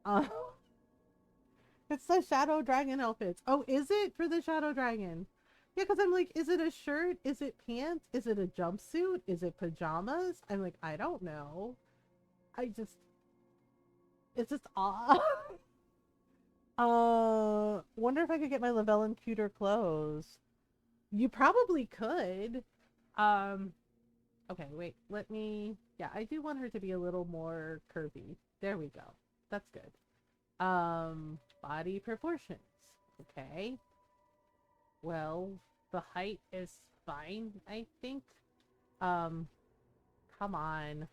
Uh, it's the Shadow Dragon outfits. Oh, is it for the Shadow Dragon? Yeah, because I'm like, is it a shirt? Is it pants? Is it a jumpsuit? Is it pajamas? I'm like, I don't know. It's just odd. Wonder if I could get my Lavelle cuter clothes. You probably could. Um, okay, wait, let me. Yeah, I do want her to be a little more curvy. There we go. That's good. Body proportions. Okay. Well, the height is fine, I think. Um, come on.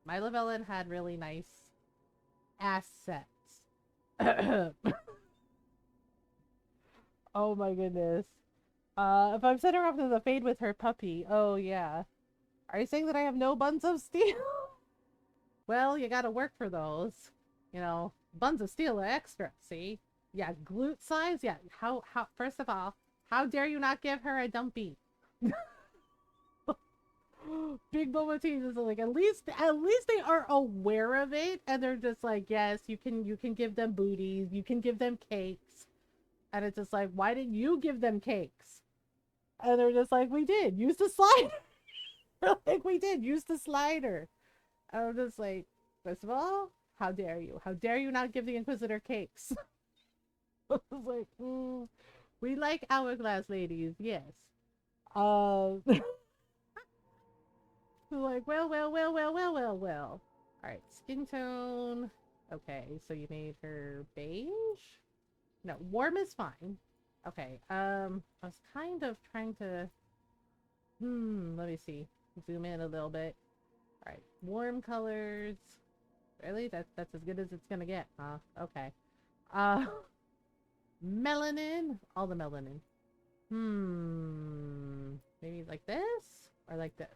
My Lavelle had really nice assets. Oh my goodness. If I'm setting her off to the fade with her puppy, oh yeah. Are you saying that I have no buns of steel? Well, you gotta work for those. You know, buns of steel are extra, see? Yeah, glute size? Yeah, first of all, how dare you not give her a dumpy? Big Boba Tea is like, at least they are aware of it, and they're just like, yes, you can give them booties, you can give them cakes. And it's just like, why didn't you give them cakes? And they're just like, we did. Use the slider. Like, we did. Use the slider. And I'm just like, first of all, how dare you? How dare you not give the Inquisitor cakes? I was like, we like hourglass ladies, yes. Like, well. All right, skin tone. Okay, so you made her beige? No, warm is fine. Okay, I was kind of trying to, let me see. Zoom in a little bit. All right, warm colors. Really? That's as good as it's gonna get, huh? Okay. Uh, melanin. All the melanin. Maybe like this or like this.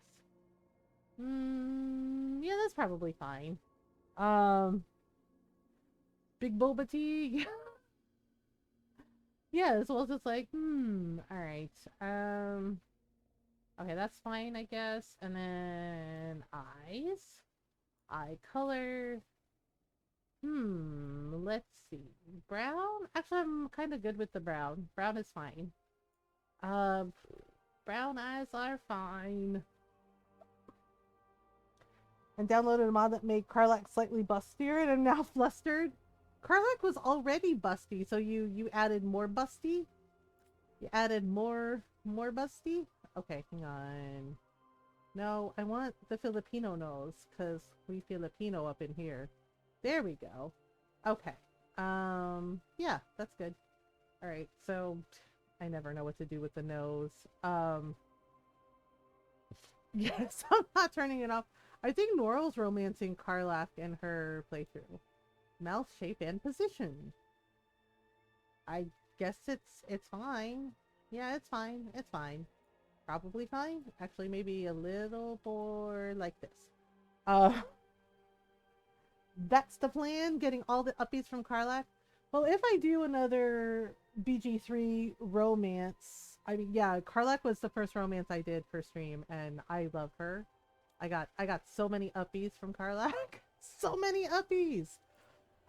Yeah, that's probably fine. Um, big boba tea. Yeah, so it's just like, all right. Okay, that's fine, I guess. And then eyes, eye color. Let's see. Brown? Actually, I'm kind of good with the brown. Brown is fine. Uh, brown eyes are fine. And downloaded a mod that made Karlach slightly bustier and I'm now flustered. Karlach was already busty, so you added more busty? You added more busty? Okay, hang on. No, I want the Filipino nose, because we Filipino up in here. There we go. Okay. Yeah, that's good. Alright, so I never know what to do with the nose. Yes, I'm not turning it off. I think Noral's romancing Karlach in her playthrough. Mouth shape and position. I guess it's fine. Yeah, it's fine. It's fine. Probably fine. Actually, maybe a little more like this. Uh, that's the plan. Getting all the upbeats from Karlach. Well, if I do another BG3 romance, I mean, yeah, Karlach was the first romance I did for stream, and I love her. I got so many upbeats from Karlach. So many upbeats.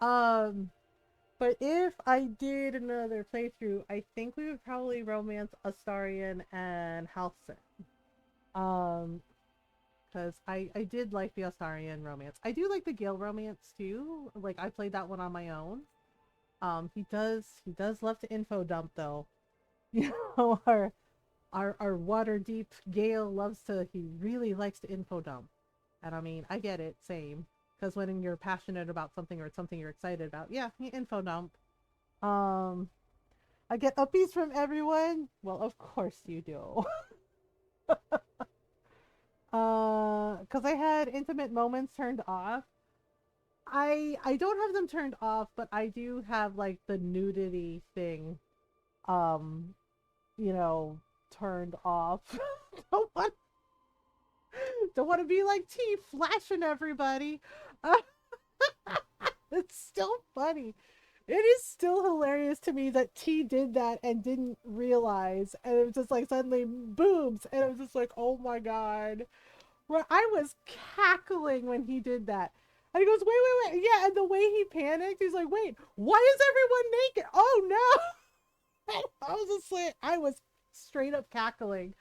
But if I did another playthrough, I think we would probably romance Astarion and Halcyon. Because I did like the Astarion romance. I do like the Gale romance too. Like, I played that one on my own. He does love to info dump though. You know, our water deep Gale he really likes to info dump. And I mean, I get it, same. Because when you're passionate about something or it's something you're excited about, yeah, you info dump. I get upbeats from everyone. Well, of course you do. Because I had intimate moments turned off. I don't have them turned off, but I do have like the nudity thing, um, turned off. don't want don't want to be like T flashing everybody. Uh, it's still funny. It is still hilarious to me that T did that and didn't realize, and it was just like suddenly boobs, and it was just like, oh my god. Well, I was cackling when he did that. And he goes, wait. Yeah, and the way he panicked, he's like, wait, why is everyone naked? Oh no. I was just like, I was straight up cackling.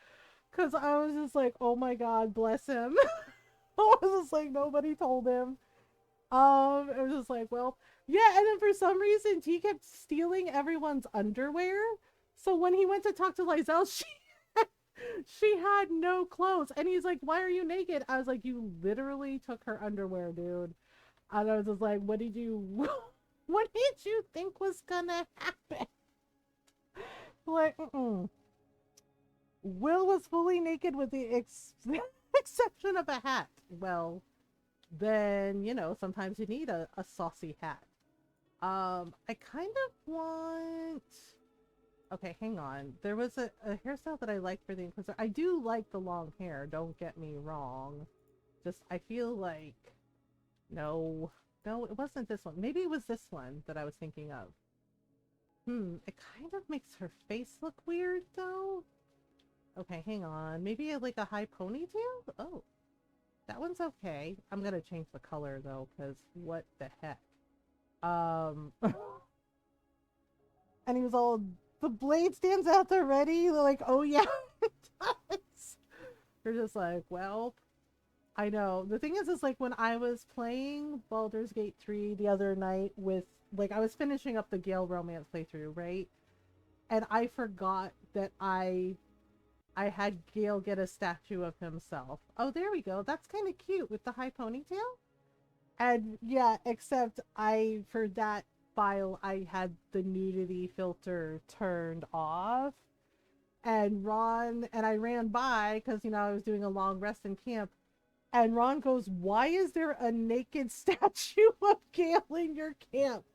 Because I was just like, oh my god, bless him. I was just like, nobody told him. It was just like, well, yeah, and then for some reason T kept stealing everyone's underwear. So when he went to talk to Lizelle, she had no clothes. And he's like, why are you naked? I was like, you literally took her underwear, dude. And I was just like, what did you what did you think was gonna happen? Like, Will was fully naked with the exception of a hat. Well, then, sometimes you need a saucy hat. I kind of want. Okay, hang on. There was a hairstyle that I liked for the Inquisitor. I do like the long hair, don't get me wrong. Just, I feel like. No. No, it wasn't this one. Maybe it was this one that I was thinking of. It kind of makes her face look weird, though. Okay, hang on. Maybe like a high ponytail? Oh, that one's okay. I'm gonna change the color, though, because what the heck? And he was all, the blade stands out there ready. They're like, oh yeah, it does. You're just like, well, I know. The thing is like when I was playing Baldur's Gate 3 the other night with, like, I was finishing up the Gale romance playthrough, right? And I forgot that I had Gale get a statue of himself. Oh, there we go. That's kind of cute with the high ponytail. And yeah, except for that file, I had the nudity filter turned off. And I ran by because, I was doing a long rest in camp. And Ron goes, why is there a naked statue of Gale in your camp?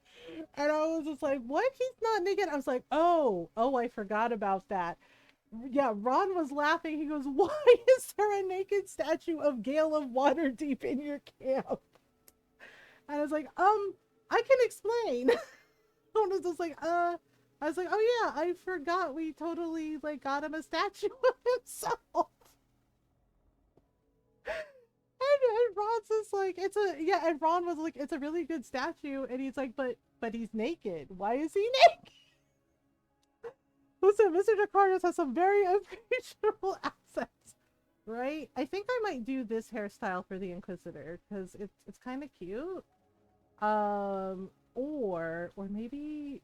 And I was just like, what? He's not naked. I was like, oh, I forgot about that. Yeah, Ron was laughing. He goes, why is there a naked statue of Gale of Waterdeep in your camp? And I was like, I can explain. I was just like, I was like, oh yeah, I forgot we totally, like, got him a statue of himself. And Ron's just like, and Ron was like, it's a really good statue. And he's like, but he's naked. Why is he naked? Listen, Mr. Jakartas has some very appreciable assets, right? I think I might do this hairstyle for the Inquisitor because it's kind of cute. Or maybe,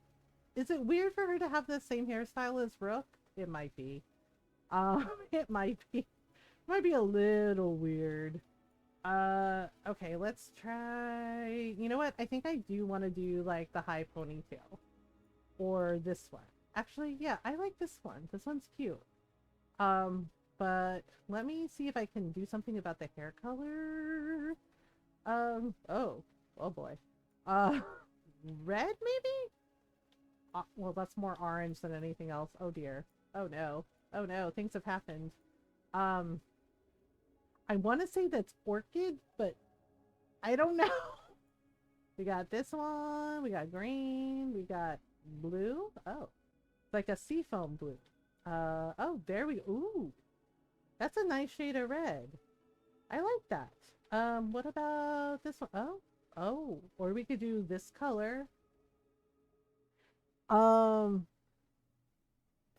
is it weird for her to have the same hairstyle as Rook? It might be. It might be. It might be a little weird. Okay, let's try. You know what? I think I do want to do like the high ponytail, or this one. Actually, yeah, I like this one. This one's cute. But let me see if I can do something about the hair color. Oh boy. Red maybe? Well, that's more orange than anything else. Oh dear. Oh no. Oh no, things have happened. I want to say that's orchid, but I don't know. We got this one, we got green, we got blue. Oh, it's like a seafoam blue. Oh, there we go. Ooh, that's a nice shade of red. I like that. What about this one? Oh, or we could do this color. Um,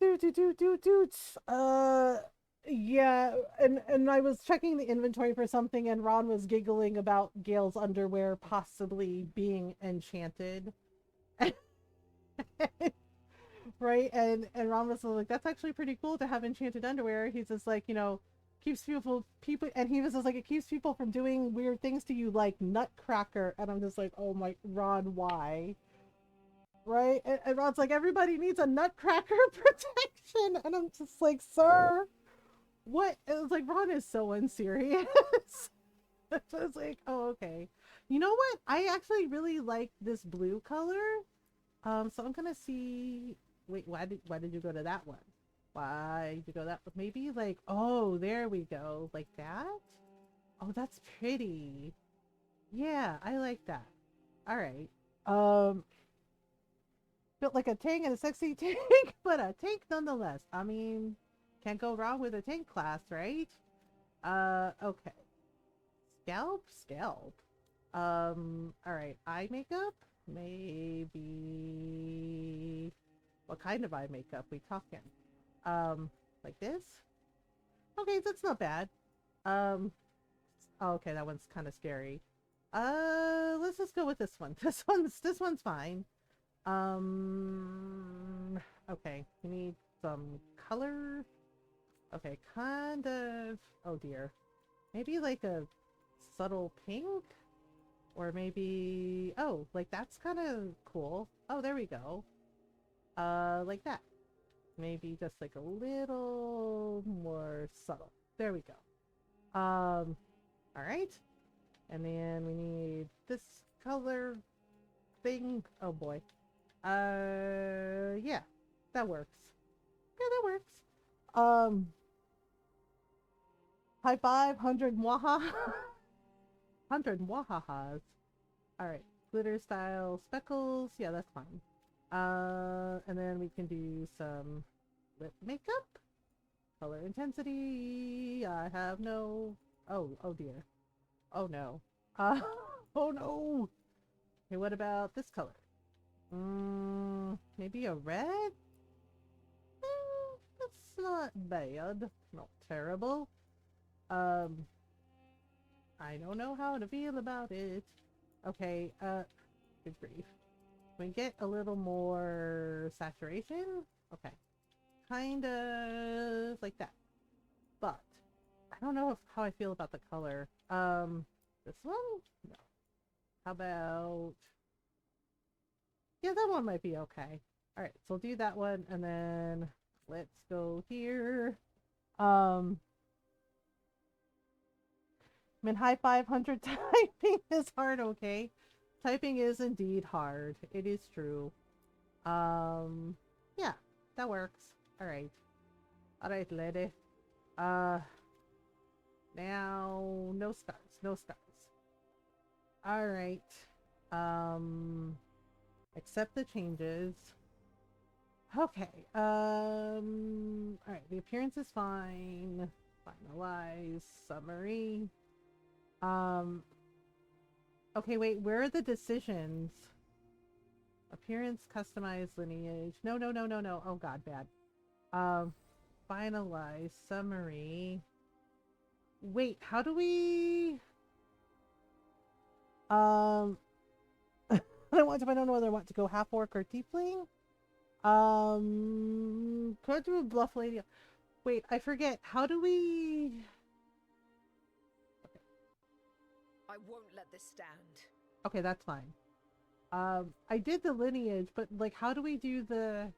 do. Yeah, and I was checking the inventory for something, and Ron was giggling about Gale's underwear possibly being enchanted. Right? And Ron was like, that's actually pretty cool to have enchanted underwear. He's just like, keeps people, and he was just like, it keeps people from doing weird things to you, like Nutcracker. And I'm just like, oh my, Ron, why? Right? And Ron's like, everybody needs a Nutcracker protection. And I'm just like, sir, what? It was like, Ron is so unserious. So it's like, oh, okay. You know what? I actually really like this blue color. So I'm gonna see. Wait, why did you go to that one? Why did you go that one? Maybe like, oh, there we go, like that. Oh, that's pretty. Yeah, I like that. All right. Built like a tank and a sexy tank, but a tank nonetheless. I mean, can't go wrong with a tank class, right? Okay. Scalp. All right. Eye makeup? Maybe. What kind of eye makeup we talking? Like this? Okay, that's not bad. Oh, okay, that one's kind of scary. Let's just go with this one. This one's fine. Okay, we need some color. Okay, kind of. Oh dear. Maybe like a subtle pink? Or maybe. Oh, like that's kind of cool. Oh, there we go. Like that. Maybe just like a little more subtle. There we go. Alright. And then we need this color thing. Oh boy. Yeah. That works. Yeah, that works. High five, 100 mwaha. 100 mwahahas. Alright. Glitter style speckles. Yeah, that's fine. And then we can do some lip makeup. Color intensity. I have no. Oh dear. Oh no. Uh, oh no. Okay, what about this color? Maybe a red? That's not bad. Not terrible. I don't know how to feel about it. Okay, good grief. Can we get a little more saturation? Okay. Kind of like that. But I don't know how I feel about the color. This one? No. How about... Yeah, that one might be okay. Alright, so we'll do that one, and then let's go here. I'm in high 500 typing is hard, okay? Typing is indeed hard. It is true. Yeah, that works. Alright. Alright, lady. Now, no scars. No scars. Alright. Accept the changes. Okay. Alright, the appearance is fine. Finalize. Summary. Okay, wait, where are the decisions? Appearance, customized, lineage. No. Oh god, bad. Finalize, summary. Wait, how do we... I don't know whether I want to go half orc or tiefling. Could I do a bluff lady? Wait, I forget. How do we... I won't let this stand. Okay, that's fine. I did the lineage, but like, how do we do the...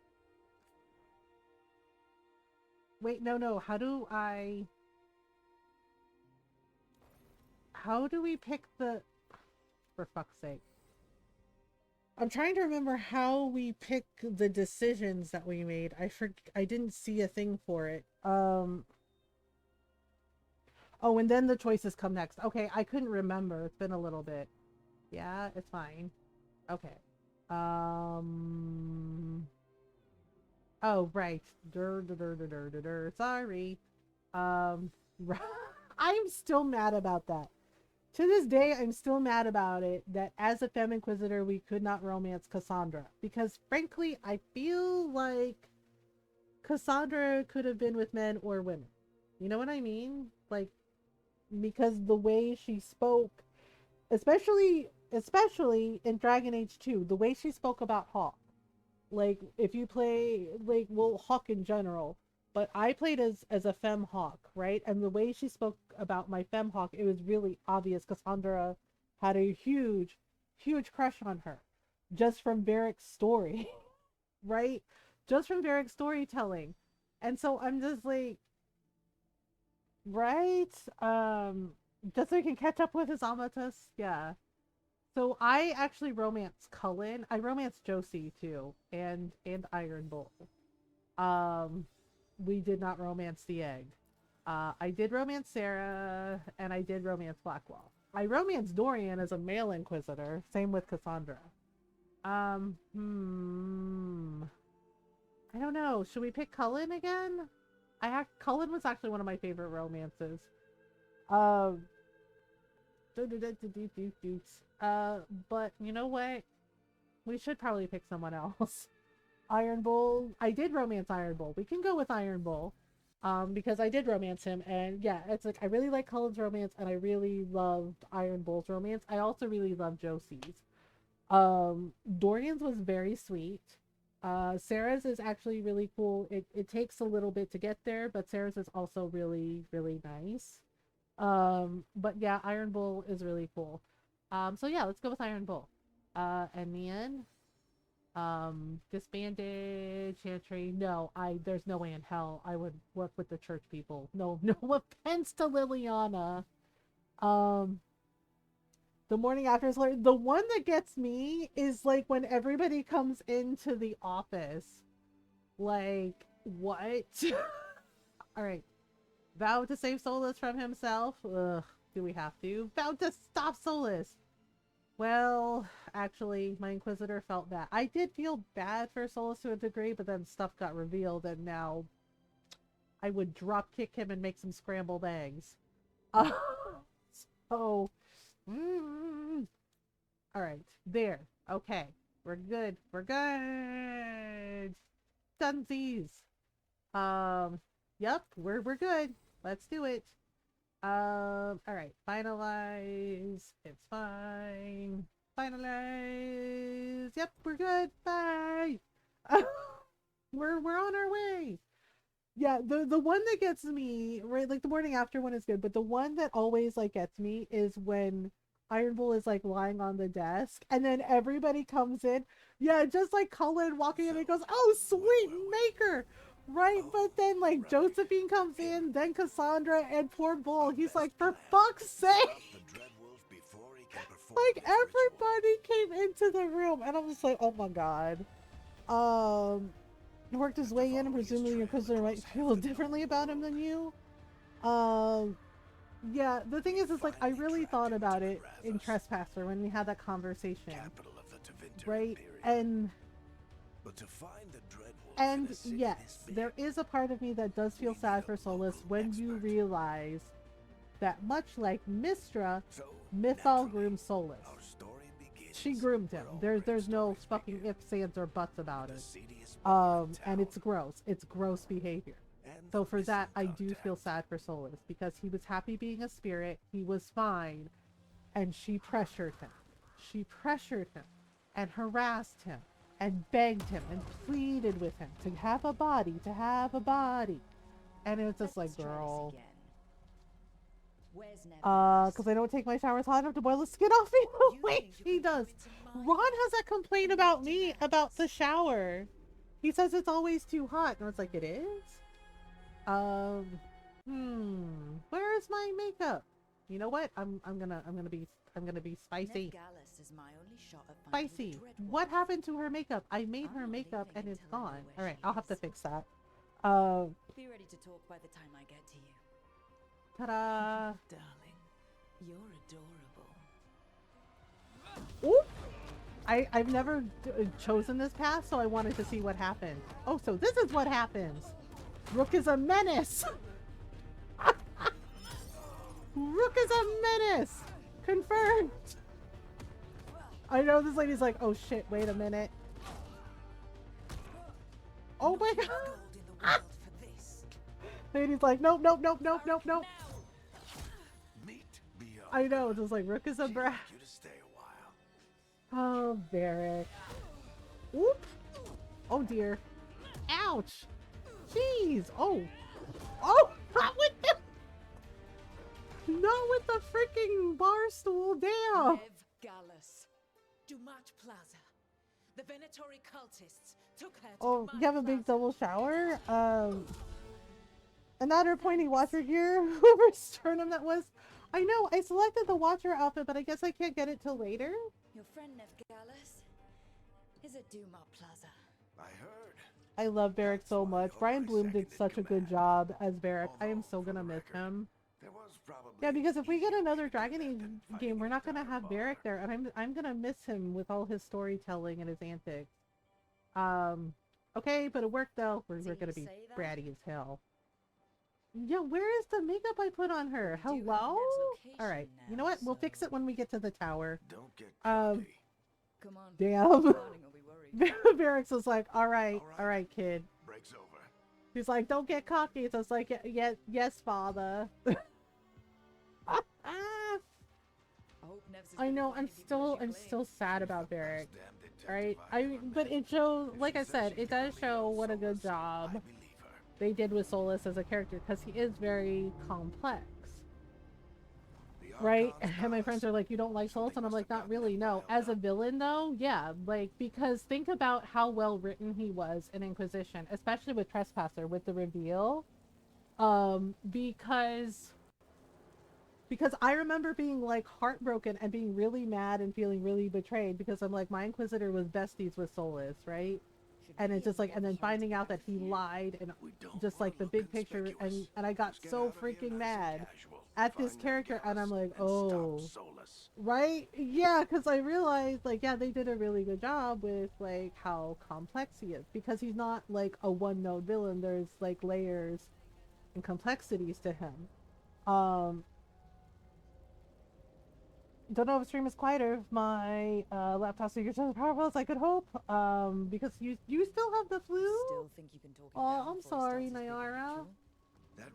Wait, no. How do we pick the... For fuck's sake. I'm trying to remember how we pick the decisions that we made. I didn't see a thing for it. Oh, and then the choices come next. Okay, I couldn't remember. It's been a little bit. Yeah, it's fine. Okay. Oh, right. Sorry. I'm still mad about that. To this day, I'm still mad about it that as a Femme Inquisitor, we could not romance Cassandra. Because frankly, I feel like Cassandra could have been with men or women. You know what I mean? Like, because the way she spoke, especially in Dragon Age 2, the way she spoke about Hawk. Like, if you play, like, well, Hawk in general, but I played as a femme Hawk, right? And the way she spoke about my femme Hawk, it was really obvious Cassandra had a huge crush on her just from Varric's story, right? Just from Varric's storytelling. And so I'm just like, right? Just so he can catch up with his Amatus, yeah. So I actually romance Cullen. I romance Josie too, and Iron Bull. We did not romance the egg. I did romance Sarah, and I did romance Blackwell. I romanced Dorian as a male Inquisitor. Same with Cassandra. I don't know. Should we pick Cullen again? Cullen was actually one of my favorite romances. But you know what? We should probably pick someone else. Iron Bull. I did romance Iron Bull. We can go with Iron Bull. Because I did romance him, and yeah, it's like I really like Cullen's romance, and I really loved Iron Bull's romance. I also really love Josie's. Dorian's was very sweet. Sarah's is actually really cool. It takes a little bit to get there, but Sarah's is also really, really nice. But yeah, Iron Bull is really cool. So yeah, let's go with Iron Bull. And then, disbanded Chantry. No, there's no way in hell I would work with the church people. No, no offense to Liliana. Um, the morning after is the one that gets me is like when everybody comes into the office. Like, what? All right. Vowed to save Solus from himself. Ugh, do we have to? Vowed to stop Solus. Well, actually, my Inquisitor felt bad. I did feel bad for Solus to a degree, but then stuff got revealed, and now I would drop kick him and make some scrambled eggs. Uh, so, all right, there. Okay, we're good. We're good. Dunsies. Yep, we're good. Let's do it. All right, finalize. It's fine. Finalize. Yep, we're good. Bye. we're on our way. Yeah, the one that gets me, right, like the morning after one is good, but the one that always like gets me is when Iron Bull is like lying on the desk and then everybody comes in. Yeah, just like Cullen walking in and goes, "Oh, sweet maker." Right, but then like Josephine comes in, then Cassandra and poor Bull. He's like, "For fuck's sake." Like everybody came into the room and I'm just like, "Oh my god." Worked his way in and presumably your prisoner might feel differently about him than you. Yeah, the thing is like I really thought about it in Trespasser when we had that conversation. Right? And yes, there is a part of me that does feel sad for Solus when you realize that much like Mistra, Mythal groomed Solus. She groomed him. There's no fucking ifs, ands, or buts about it. And it's gross. It's gross behavior. So for that, I do feel sad for Solus because he was happy being a spirit. He was fine. And she pressured him. She pressured him and harassed him and begged him and pleaded with him to have a body, to have a body. And it's just like, girl. Because I don't take my showers hot enough to boil the skin off me. Wait, he does. Ron has that complaint about me about the shower. He says it's always too hot. And I was like, it is? Where is my makeup? You know what? I'm gonna be spicy. Spicy. What happened to her makeup? I made her makeup and it's gone. All right, I'll have to fix that. Be ready to talk by the time I get to you. Ta-da! Darling, you're adorable. Ooh! I've never chosen this path, so I wanted to see what happened. Oh, so this is what happens. Rook is a menace. Rook is a menace. Confirmed. I know this lady's like, oh shit, wait a minute. Oh my god. Lady's like, nope, nope, nope, nope, nope, nope. I know, just like Rook is a brat. Oh, Varric. Oop. Oh dear. Ouch. Jeez. Oh. Oh, not with the... Not with the freaking bar stool. Damn. Rev Gallus. Dumat Plaza. The Venatori cultists took her to Oh, you have a big double shower? Another pointy watcher here. Whoever sternum that was. I know, I selected the watcher outfit, but I guess I can't get it till later. Your friend Nev Gallus is at Dumas Plaza. I heard. I love Varric so much. Brian Bloom did such a good job as Varric. I am so gonna miss him. Yeah, because if we get another Dragon Age game, we're not gonna have Varric there, and I'm gonna miss him with all his storytelling and his antics. Okay, but it worked though. We're gonna be bratty as hell. Yeah, where is the makeup I put on her? Hello? Alright, you know what? We'll fix it when we get to the tower. Don't get Come on. Damn. Varric was like, alright, kid. Breaks over. He's like, don't get cocky. So it's like, yeah, yes, father. I know. I'm still sad about Varric. Right? But it shows, like I said, it does show what a good job they did with Solus as a character, because he is very complex. Right? And my friends are like, you don't like Solus? And I'm like, not really, no. As a villain, though, yeah. Like, because think about how well written he was in Inquisition, especially with Trespasser, with the reveal. Because I remember being, like, heartbroken and being really mad and feeling really betrayed, because I'm like, my Inquisitor was besties with Solus, right? And it's just like, and then finding out that he lied, and just like the big picture, and I got so freaking mad at this character, and I'm like, oh, right? Yeah, because I realized, like, yeah, they did a really good job with, like, how complex he is, because he's not, like, a one-note villain. There's, like, layers and complexities to him. Don't know if stream is quieter if my laptop speakers are as powerful as I could hope. Because you still have the flu? Still think you can talk him Oh, down I'm before he sorry, starts his big Nyara. ritual?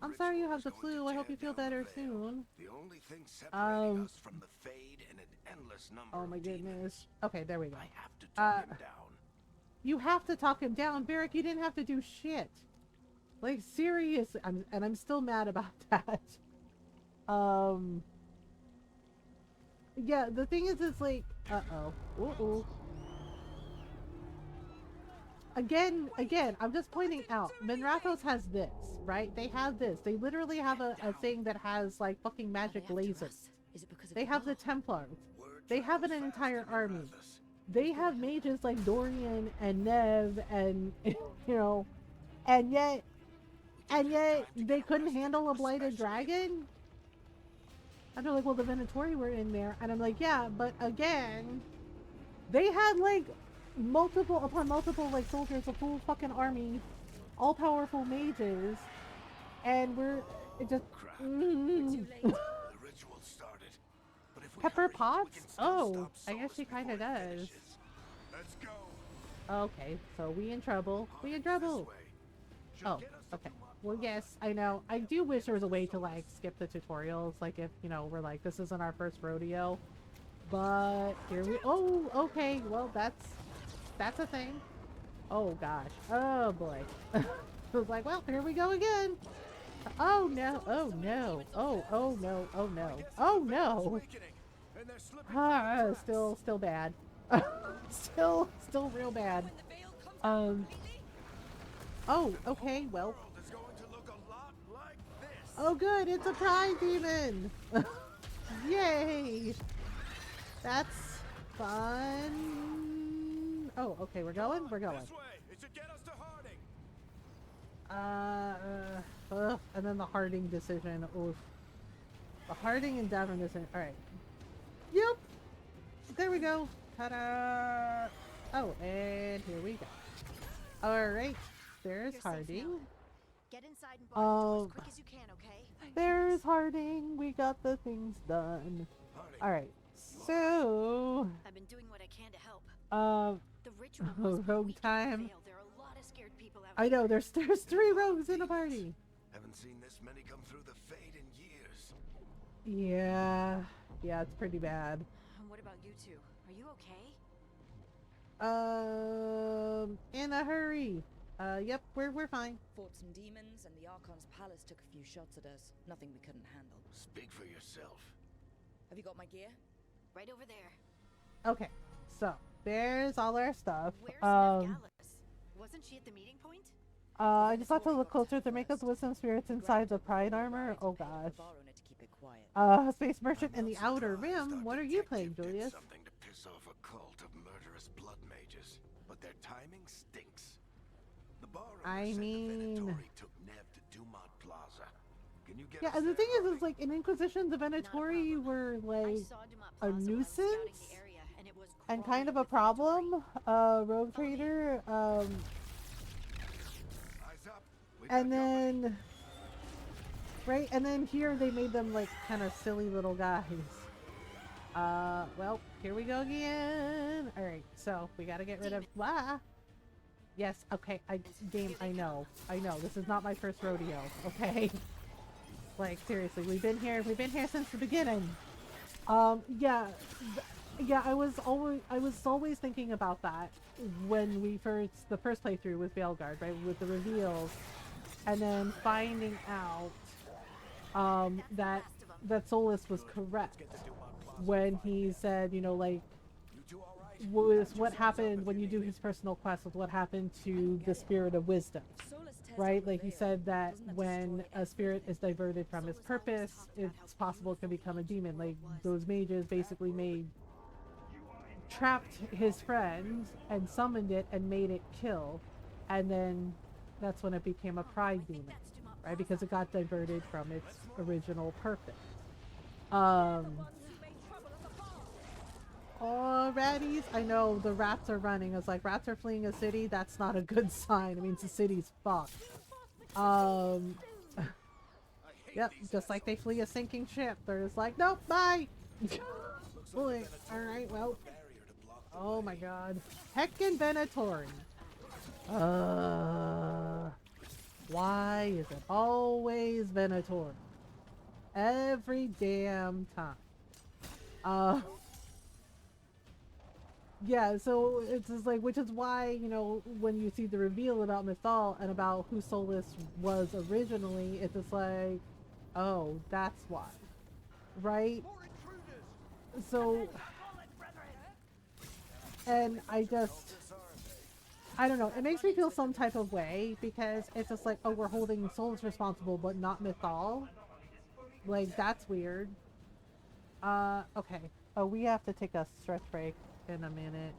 I'm sorry you have the flu. I hope you feel better soon. The only thing separating us from the Fade and an endless number Oh my of goodness. demons. Okay, there we go. I have to talk him down. You have to talk him down, Varric. You didn't have to do shit. Like, serious. I'm still mad about that. Yeah, the thing is, it's like, uh-oh. Again, I'm just pointing out, Minrathos has this, right? They have this. They literally have a thing that has, like, fucking magic lasers. They have the Templars. They have an entire army. They have mages like Dorian and Nev and, you know, and yet they couldn't handle a blighted dragon? And they're like, well, the Venatori were in there. And I'm like, yeah, but again, they had, like, multiple upon multiple, like, soldiers, a full fucking army, all powerful mages, and it just The ritual started. But if we Pepper hurry, we Potts? can still Oh, stop I guess Solus she kind of before he does. finishes. Let's go. Okay, so we in trouble. We in trouble. This way. Should Oh, get us to okay. Dumont Well, yes, I know. I do wish there was a way to, like, skip the tutorials, like, if, you know, we're like, this isn't our first rodeo. But here we... Oh, okay. Well, that's a thing. Oh, gosh. Oh, boy. I was like, well, here we go again. Oh, no. Oh, no. Oh, oh, no. Oh, no. Oh, no. awakening, and they're slipping Ah, still bad. still real bad. Oh, okay, well. world is going to look a lot like this. Oh, good, it's a pride demon. Yay. That's fun. Oh, okay, we're going? We're going. This way. It should get us to Harding. And then the Harding decision. Oof. The Harding and Davin decision. Alright. Yep. There we go. Ta-da. Oh, and here we go. Alright. There's Harding. Get inside and bar as quick as you can, okay? There's Harding. We got the things done. Harding. Alright. So... I've been doing what I can to help. The ritual Oh, must be rogue weak time. and fail. There are a lot of scared people out I know, there's 3 rogues in a party. Haven't seen this many come through the Fade in years. Yeah, it's pretty bad. And what about you two? Are you okay? In a hurry. Yep, we're fine. Fought some demons, and the Archon's palace took a few shots at us. Nothing we couldn't handle. Speak for yourself. Have you got my gear? Right over there. Okay, so there's all our stuff. Where's Gallus? Wasn't she at the meeting point? I just have to look closer to make us wisdom spirits inside the pride armor. Oh gosh. To keep it quiet. Space merchant in the outer rim. What are you playing, Julius? Something to piss off a cult of murderous blood mages, but their timing stinks. The barroom I mean- took Nev to Dumont Plaza. Can you get Yeah, us and the there, thing is Harding? like in Inquisition, the Venatori were I like saw Dumont a Plaza while I was scouting nuisance the area, and it was and crawling kind of a with problem. Rogue trader. Eyes up. We got And company. then, right, and then here they made them like kind of silly little guys. Well, here we go again. All right, so we gotta get rid of. Wah. Yes, okay, game, I know. I know. This is not my first rodeo, okay? Like, seriously, we've been here since the beginning. Yeah, yeah, I was always thinking about that when the first playthrough with Veilguard, right? With the reveals, and then finding out, that, Solus was correct when he said, you know, like, was what happened when you do his personal quest with what happened to the spirit of wisdom, right? Like he said that when a spirit is diverted from its purpose, it's possible it can become a demon. Like those mages basically trapped his friend and summoned it and made it kill, and then that's when it became a pride demon, right? Because it got diverted from its original purpose. Um, Oh, ratties! I know the rats are running. I was like, rats are fleeing a city? That's not a good sign. It means the city's fucked. Um, yep, just like they flee a sinking ship. They're just like, nope, bye! Alright, well. Oh my god. Heckin' Venatori. Why is it always Venatori? Every damn time. Yeah, so it's just like, which is why, you know, when you see the reveal about Mythal and about who Solus was originally, it's just like, oh, that's why. Right? So, and I don't know, it makes me feel some type of way because it's just like, oh, we're holding Solus responsible, but not Mythal. Like, that's weird. Okay. Oh, we have to take a stretch break in a minute.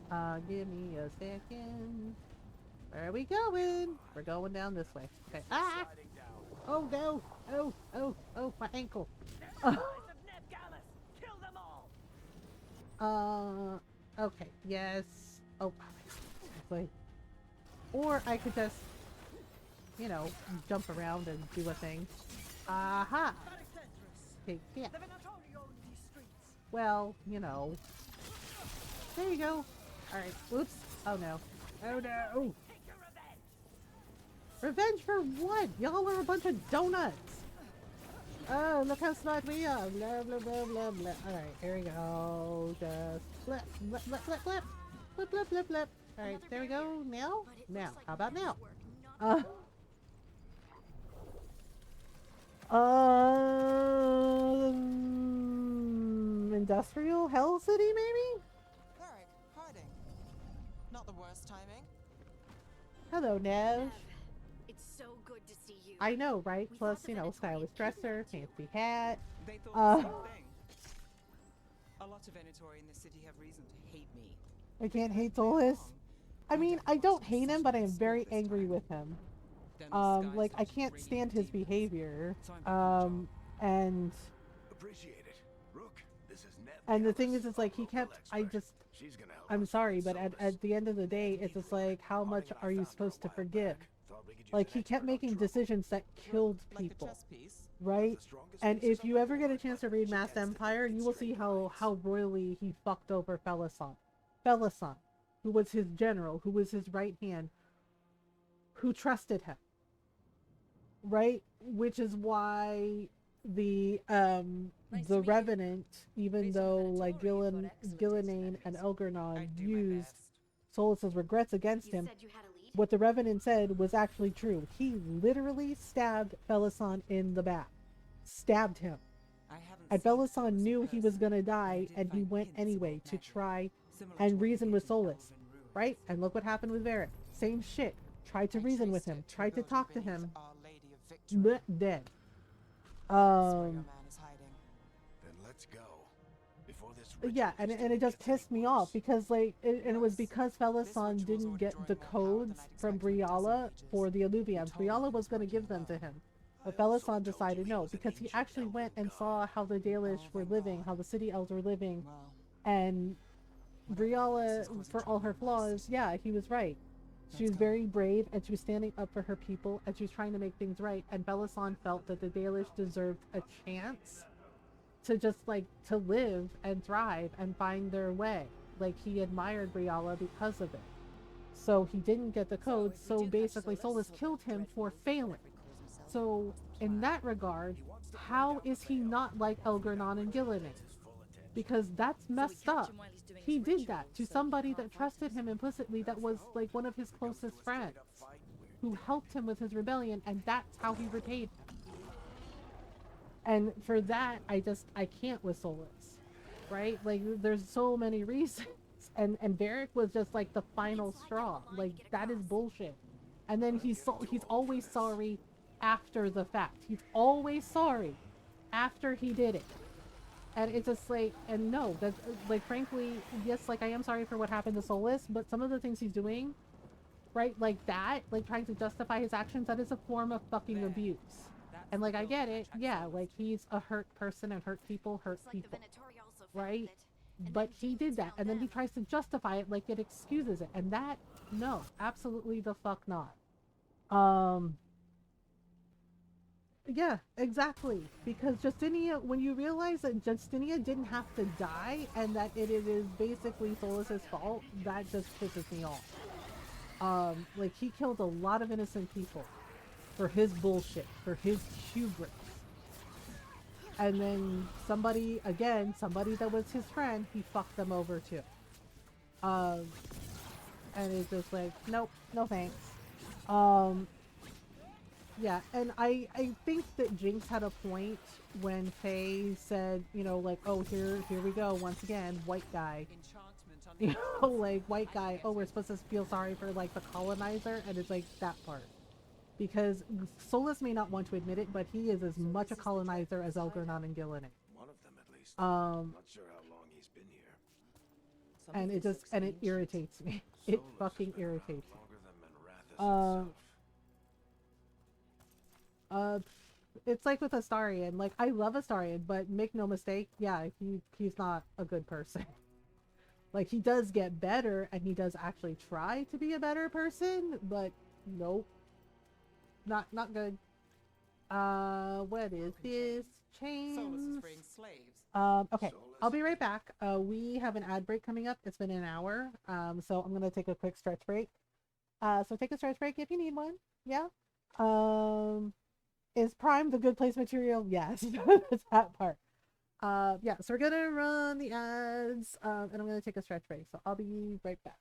Give me a second. Where are we going? We're going down this way. Okay. Ah! Oh no! Oh, my ankle. Okay. Yes. Oh, it's like, or I could just, you know, jump around and do a thing. Aha! Okay, yeah. Well, you know. There you go. Alright, whoops. Oh no. Oh no! Revenge for what? Y'all are a bunch of donuts! Oh, look how smart we are! Blah blah blah blah blah. Alright, here we go. Just blip, blip, blip, blip, blip. Blip, blip, blip, blip. Alright, there we go. Now? Now. How about now? Industrial Hell City, maybe? Not the worst timing. Hello, Nev. It's so good to see you. I know, right? Plus, you know, stylish dresser, fancy hat. They thought the same thing. A lot of Venatori in the city have reason to hate me. I can't hate Solus. I mean, I don't hate him, but I am very angry with him. Like, I can't stand his behavior. And Appreciate it. Rook, this is Nev. and the thing is, it's like, he kept, She's gonna help I'm us sorry, find but Solus. at the end of the day, it's just like, how much are you supposed to forgive? Like, he kept making decisions that killed people, right? And if you ever get a chance to read Mass Empire, you will see how royally he fucked over Felasan. Felasan, who was his general, who was his right hand, who trusted him, right? Which is why the Revenant, even though like Gillenane and Elgernod used Solus's regrets against him, what the Revenant said was actually true. He literally stabbed Felasan in the back. Stabbed him. And Felasan knew he was gonna die, and he went anyway to try and reason with Solus. Right? And look what happened with Varric. Same shit. Tried to reason with him. Tried to talk to him. Blech, dead. Then let's go. Before this Yeah, and it just pissed me off because like, and it was because Felasan didn't get the codes from Briala for the Alluvians. Briala was going to give them to him, but Felasan decided no, because he actually went and saw how the Dalish were living, how the city elves were living, and Briala, for all her flaws, yeah, he was right. She was very brave, and she was standing up for her people, and she was trying to make things right, and Felasan felt that the Dalish deserved a chance to just like to live and thrive and find their way. Like, he admired Briala because of it. So he didn't get the code. if we So do catch basically, Solus, Solus or killed the him for dreadful failing. whatever he calls himself, So in that regard, how is he not like Elgernon and Gillinan? Because that's So we messed catch up. him while he's doing He his did ritual, that to so he somebody can't that fight trusted us. him implicitly, that was like one of his closest friends, who helped him with his rebellion, and that's how he repaid him. And for that, I can't with Solus, right? Like there's so many reasons, and Varric was just like the final straw. Like that is bullshit. And then he's always sorry after the fact. He's always sorry after he did it. And it's just like, and no, that's like, frankly, yes, like I am sorry for what happened to Solus, but some of the things he's doing, right, like that, like trying to justify his actions, that is a form of fucking There. abuse. That's And the like I building get that it, tracks yeah, Solus like to. he's a hurt person and hurt people hurt Looks like the people, Venatori also found right? it. And But then he did demons that, found and then he them. tries to justify it like it excuses it, and that, no, absolutely the fuck not. Um, Yeah, exactly. Because Justinia, when you realize that Justinia didn't have to die and that it is basically Solus's fault, that just pisses me off. Like he killed a lot of innocent people for his bullshit, for his hubris. And then somebody, again, somebody that was his friend, he fucked them over too. Um, and it's just like, nope, no thanks. Um, Yeah, and I think that Jinx had a point when Faye said, you know, like, oh, here we go once again, white guy. Enchantment on You know, houses. like white I guy. guess Oh, we're it supposed to feel sorry for like the colonizer, and it's like that part. Because Solus may not want to admit it, but he is as much a colonizer as Elgernon and Gillinan. One of them, at least. Not sure how long he's been here. Some And of it this just looks and it ancient. irritates me. It Solus has fucking been around irritates me. longer than Manrathus Um, himself. Uh, it's like with Astarion. Like I love Astarion, but make no mistake, yeah, he's not a good person. Like he does get better, and he does actually try to be a better person, but nope, not good. What is this? Solus is Chains. freeing slaves. Okay, Solus I'll be right back. We have an ad break coming up. It's been an hour. So I'm gonna take a quick stretch break. So take a stretch break if you need one. Yeah. Um. Is Prime the good place material? Yes, that's that part. Yeah, so we're gonna run the ads, and I'm gonna take a stretch break. So I'll be right back.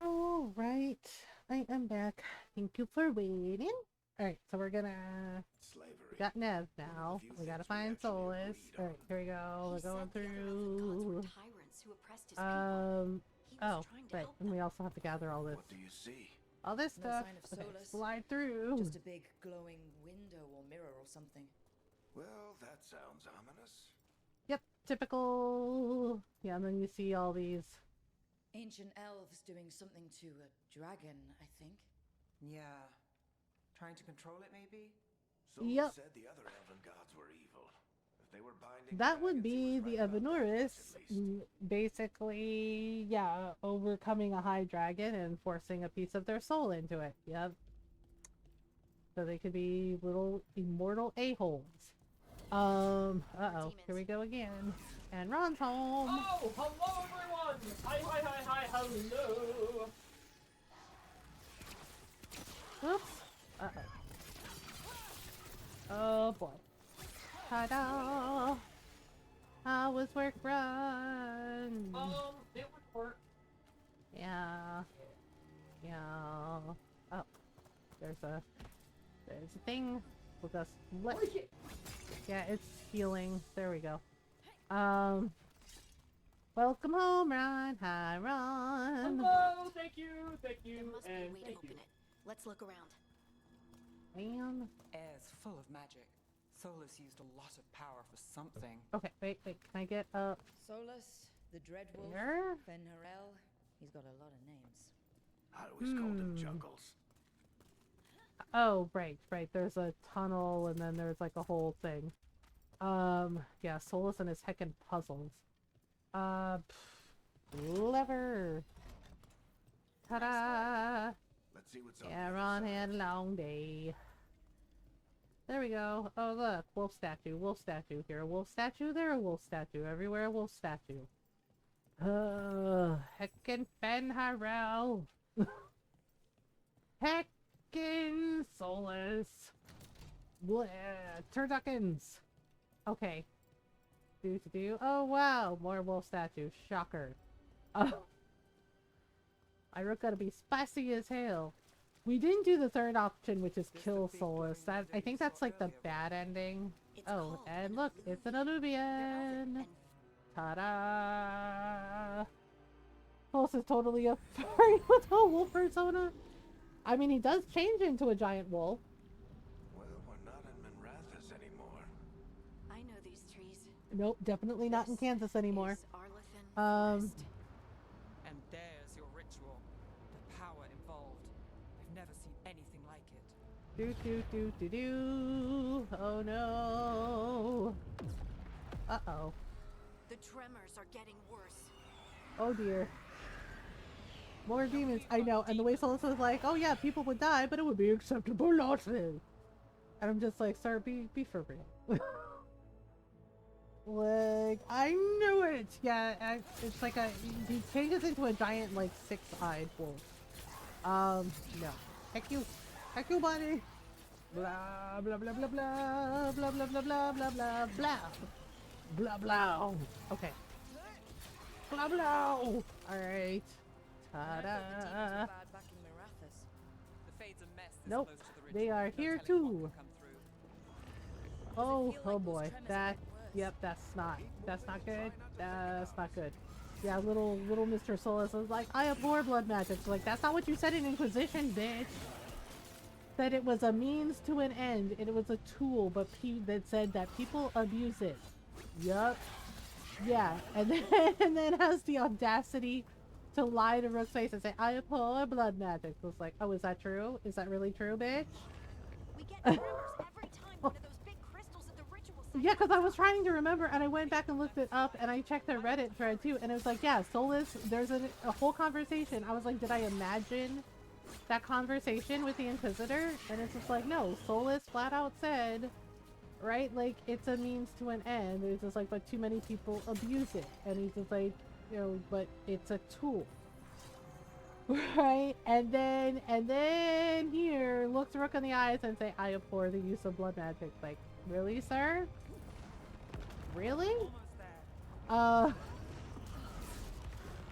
All right, I am back. Thank you for waiting. All right, so we're gonna. Slavery. We got Nev One of now. the few We gotta things we find actually Solus. agreed All right, on. here we go. We're He said going the other elven gods were through. tyrants who oppressed his people. He was Oh, trying to right, help and we them. also have to gather all this, What do you see? all this No stuff. sign of Okay, Solus. slide through. Just a big glowing window or mirror or something. Well, that sounds ominous. Yep, typical. Yeah, and then you see all these. Ancient elves doing something to a dragon, I think. Yeah. Trying to control it, maybe? Someone Yep. said the other elven gods were evil. If they were binding That would dragons, he be was the right about that much, Evanuris, at least. basically, yeah, overcoming a high dragon and forcing a piece of their soul into it. Yep. So they could be little immortal a-holes. Uh-oh, here we go again. And Ron's home. Oh, hello everyone! Hi, hello! Oops. Uh-oh. Oh boy. Ta-da! How was work run? It would work. Yeah. Yeah. Oh. There's a thing. We'll just let. Yeah, it's healing. There we go. Welcome home, Ron. Hi, Ron. Hello, thank you, There must be a and way to thank open you. it. Let's look around. Man. Air's full of magic. Solus used a lot of power for something. Okay, wait. Can I get up Solus, the Dreadwolf, there? Fenharel. He's got a lot of names. I always called them juggles. Oh, right. There's a tunnel, and then there's like a whole thing. Yeah, Solus and his heckin' puzzles. Lever. Ta-da! Let's see what's on Yeah, the Ron other had side. a long day. There we go. Oh, look. Wolf statue. Wolf statue. Here a wolf statue. There a wolf statue. Everywhere a wolf statue. Heckin' Fenharel. Heckin' Solus. Bleh. Turduckins. Okay. Do. Oh, wow. More wolf statue. Shocker. Oh. I gotta be spicy as hell. We didn't do the third option, which is This kill the big Solus. glowing That window I you think saw that's like the earlier, bad ending. It's Oh, called and an look, it's an illusion. They're Illuvian. elven Ta-da! Solus is totally a furry with a wolf persona. I mean, he does change into a giant wolf. Well, we're not in Minrathous anymore. I know these trees. Nope, definitely not in This Kansas anymore. is Arlethan Um, Forest. And there's your ritual. The power involved. I've never seen anything like it. Do. Oh no. Uh-oh. The tremors are getting worse. Oh dear. More demons. I know. And the way Solus was like, oh yeah, people would die, but it would be acceptable not to. And I'm just like, sir, be for real. Like, I knew it. Yeah, it's like he changes into a giant, like, six-eyed wolf. No. Heck you, buddy. Blah blah blah blah blah blah blah blah blah blah blah blah blah blah. Okay. Blah blah. All right. I thought the demons Ta-da. were bad back in Mirathus. The Fade's a mess this Nope, close to the they ritual. are No here telling what too. can come through. Oh, feel oh like those boy. tremors That, get worse? yep, that's not good. That's not good. Yeah, little Mr. Solus was like, I abhor blood magic. Like, that's not what you said in Inquisition, bitch. That it was a means to an end, and it was a tool, but that said that people abuse it. Yup. Yeah, and then has the audacity to lie to Rook's face and say, I abhor blood magic. So it's like, oh, is that true? Is that really true, bitch? We get tremors every time one of those big crystals at the ritual site. Yeah, because I was trying to remember, and I went back and looked it up, and I checked their Reddit thread too, and it was like, yeah, Solus, there's a whole conversation. I was like, did I imagine that conversation with the Inquisitor? And it's just like, no, Solus flat out said, right, like, it's a means to an end. It's just like, but too many people abuse it. And he's just like, you know, but it's a tool. Right? And then here, looks Rook in the eyes and say, I abhor the use of blood magic. Like, really, sir? Really? Almost there.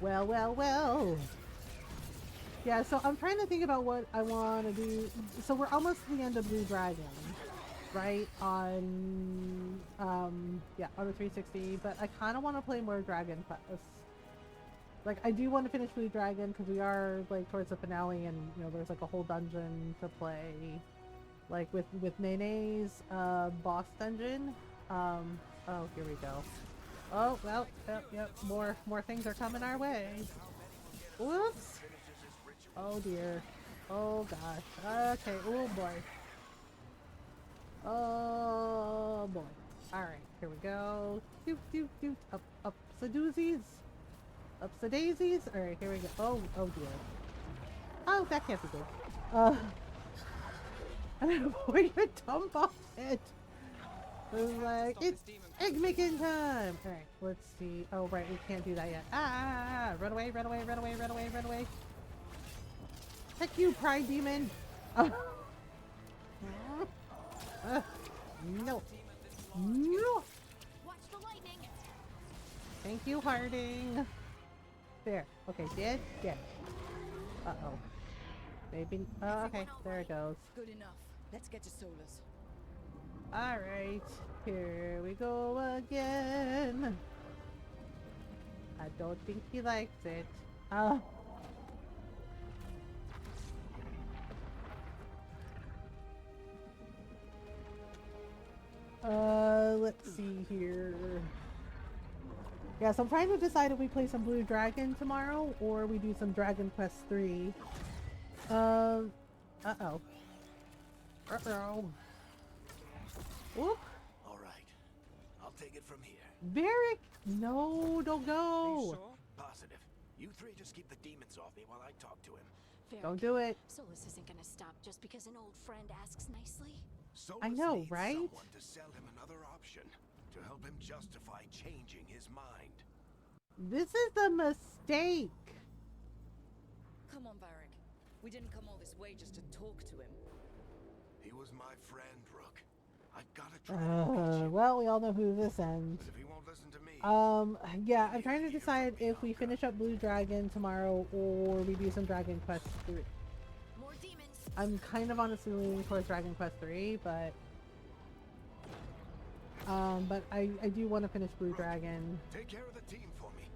Well. Yeah, so I'm trying to think about what I want to do. So we're almost to the end of Blue Dragon, right? Yeah, on the 360. But I kind of want to play more Dragon Quest. Like, I do want to finish Blue Dragon because we are like towards the finale, and you know, there's like a whole dungeon to play, like with Nene's boss dungeon. Oh, here we go. Oh well, yep. More things are coming our way. Whoops. Oh dear. Oh gosh. Okay. Oh boy. Oh boy. Alright, here we go. Doot. Up the doozies. Up the daisies. Alright, here we go. Oh dear. Oh, that can't be good. We're gonna dump off it. Like, it's egg making time! Alright, let's see. Oh, right, we can't do that yet. Run away. Heck you, Pride Demon! No! No! Watch the lightning. Thank you, Harding! There. Okay, dead? Dead. Uh-oh. Maybe. Oh, okay, there it goes. Good enough. Let's get to Solus. Alright, here we go again. I don't think he likes it. Let's see here. Yeah, so I'm trying to decide if we play some Blue Dragon tomorrow or we do some Dragon Quest 3. Uh-oh. Whoop. All right. I'll take it from here. Varric! No, don't go! Sure? Positive. You three just keep the demons off me while I talk to him. Don't do it. Solus isn't gonna stop just because an old friend asks nicely. Solus I know, needs right? someone to sell him another option to help him justify changing his mind. This is a mistake. Come on, Varric. We didn't come all this way just to talk to him. He was my friend, Rook. I've got to try to reach him. Well, we all know who this ends. But if he won't listen to me, Yeah, I'm trying to decide if we finish up Blue Dragon tomorrow or we do some Dragon Quest 3. More demons. I'm kind of honestly leaning towards Dragon Quest 3, but I do want to finish Blue Dragon. take care of the team for me.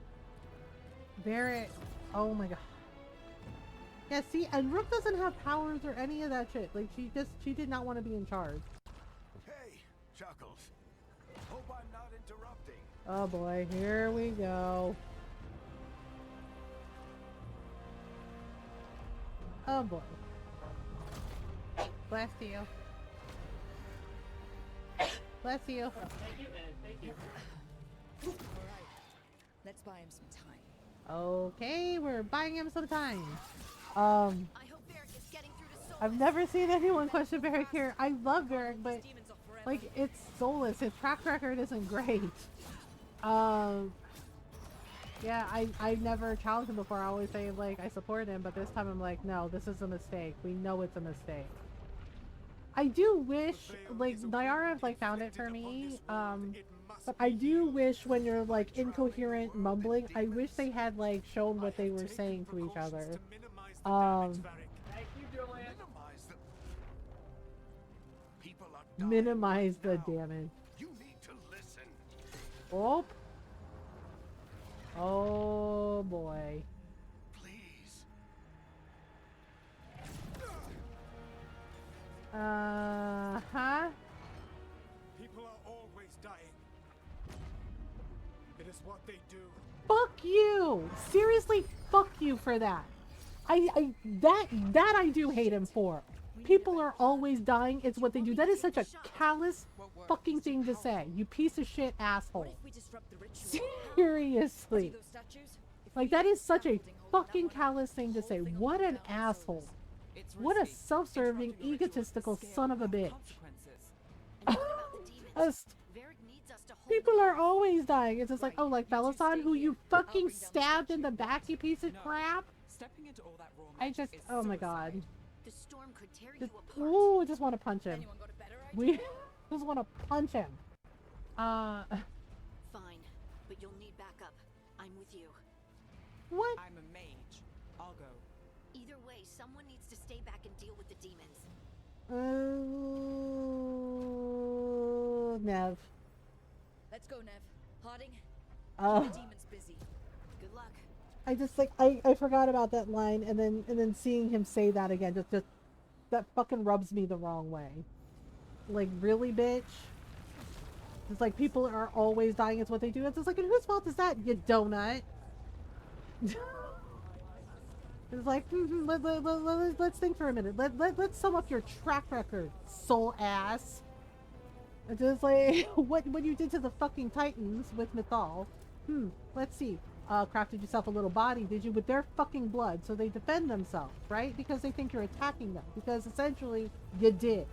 Barrett, oh my god. Yeah, see, and Rook doesn't have powers or any of that shit. Like, she did not want to be in charge. Hey, Chuckles. Hope I'm not interrupting. Oh boy, here we go. Oh boy. Bless you. Bless you. Thank you, and thank you. All right. Let's buy him some time. Okay, we're buying him some time. I hope Varric is getting through to Solus. I've never seen anyone question Varric here. I love Varric, but Demons off forever. like, it's Solus. His track record isn't great. Yeah, I never challenged him before. I always say, like, I support him, but this time I'm like, no, this is a mistake. We know it's a mistake. I do wish, like, Nyara, like, found it for me, but I do wish when you're, like, incoherent mumbling, I wish they had, like, shown what they were saying to each other. Thank you, Julian. People are dying Minimize the right now. damage. You need to listen. Oh. Oh, boy. Please. Huh? People are always dying. It is what they do. Fuck you! Seriously, fuck you for that. That I do hate him for. People are always dying. It's what they do. That is such a callous fucking thing to say. You piece of shit asshole. What if we disrupt the ritual? Seriously. Those statues? If Like, we that get is such a something holding fucking that one up, callous thing to the say. whole thing will What come an down on asshole. Solus. It's What a risky. self-serving, Interrupting the ritual egotistical scale son of a has bitch. consequences. And what about the demons? Us- Varric needs us to hold People them are off. always dying. It's just like, Right. oh, like You two Bellasan, stay who you here. I'll fucking bring down the stabbed in statue. the back, you piece of No. crap. Stepping into all that raw I magic just, is oh my suicide. god. The storm could tear Just, you apart. ooh, I just want to punch him. Anyone got a better idea? We just want to punch him. Fine, but you'll need backup. I'm with you. What? I'm a mage. I'll go. Either Someone needs to stay back and deal with the demons. Nev. Let's go, Nev. Harding, Oh. keep the demons busy. Good luck. I just like I forgot about that line, and then seeing him say that again just that fucking rubs me the wrong way. Like, really, bitch? It's like people are always dying. It's what they do. It's just like, and whose fault is that, you donut? It's like, let's think for a minute. Let's sum up your track record, soul ass. It's just like what you did to the fucking Titans with Mythal. Let's see. Crafted yourself a little body, did you? With their fucking blood, so they defend themselves, right? Because they think you're attacking them. Because essentially, you did.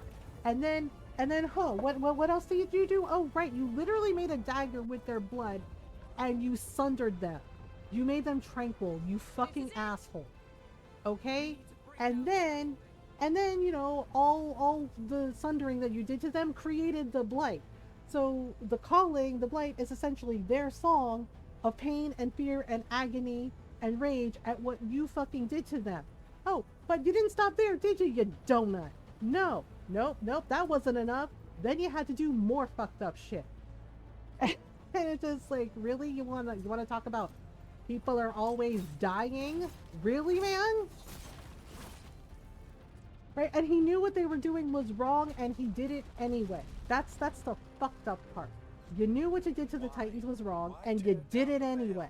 And then, what else did you do? Oh, right, you literally made a dagger with their blood, and you sundered them. You made them tranquil, you fucking asshole. Okay? And then, you know, all the sundering that you did to them created the blight. So the calling, the blight, is essentially their song of pain and fear and agony and rage at what you fucking did to them. Oh, but you didn't stop there, did you, you donut? No, nope, that wasn't enough. Then you had to do more fucked up shit. And it's just like, really? You wanna talk about people are always dying? Really, man? Right? And he knew what they were doing was wrong, and he did it anyway. That's the fucked up part. You knew what you did to the Titans was wrong, and you did it anyway.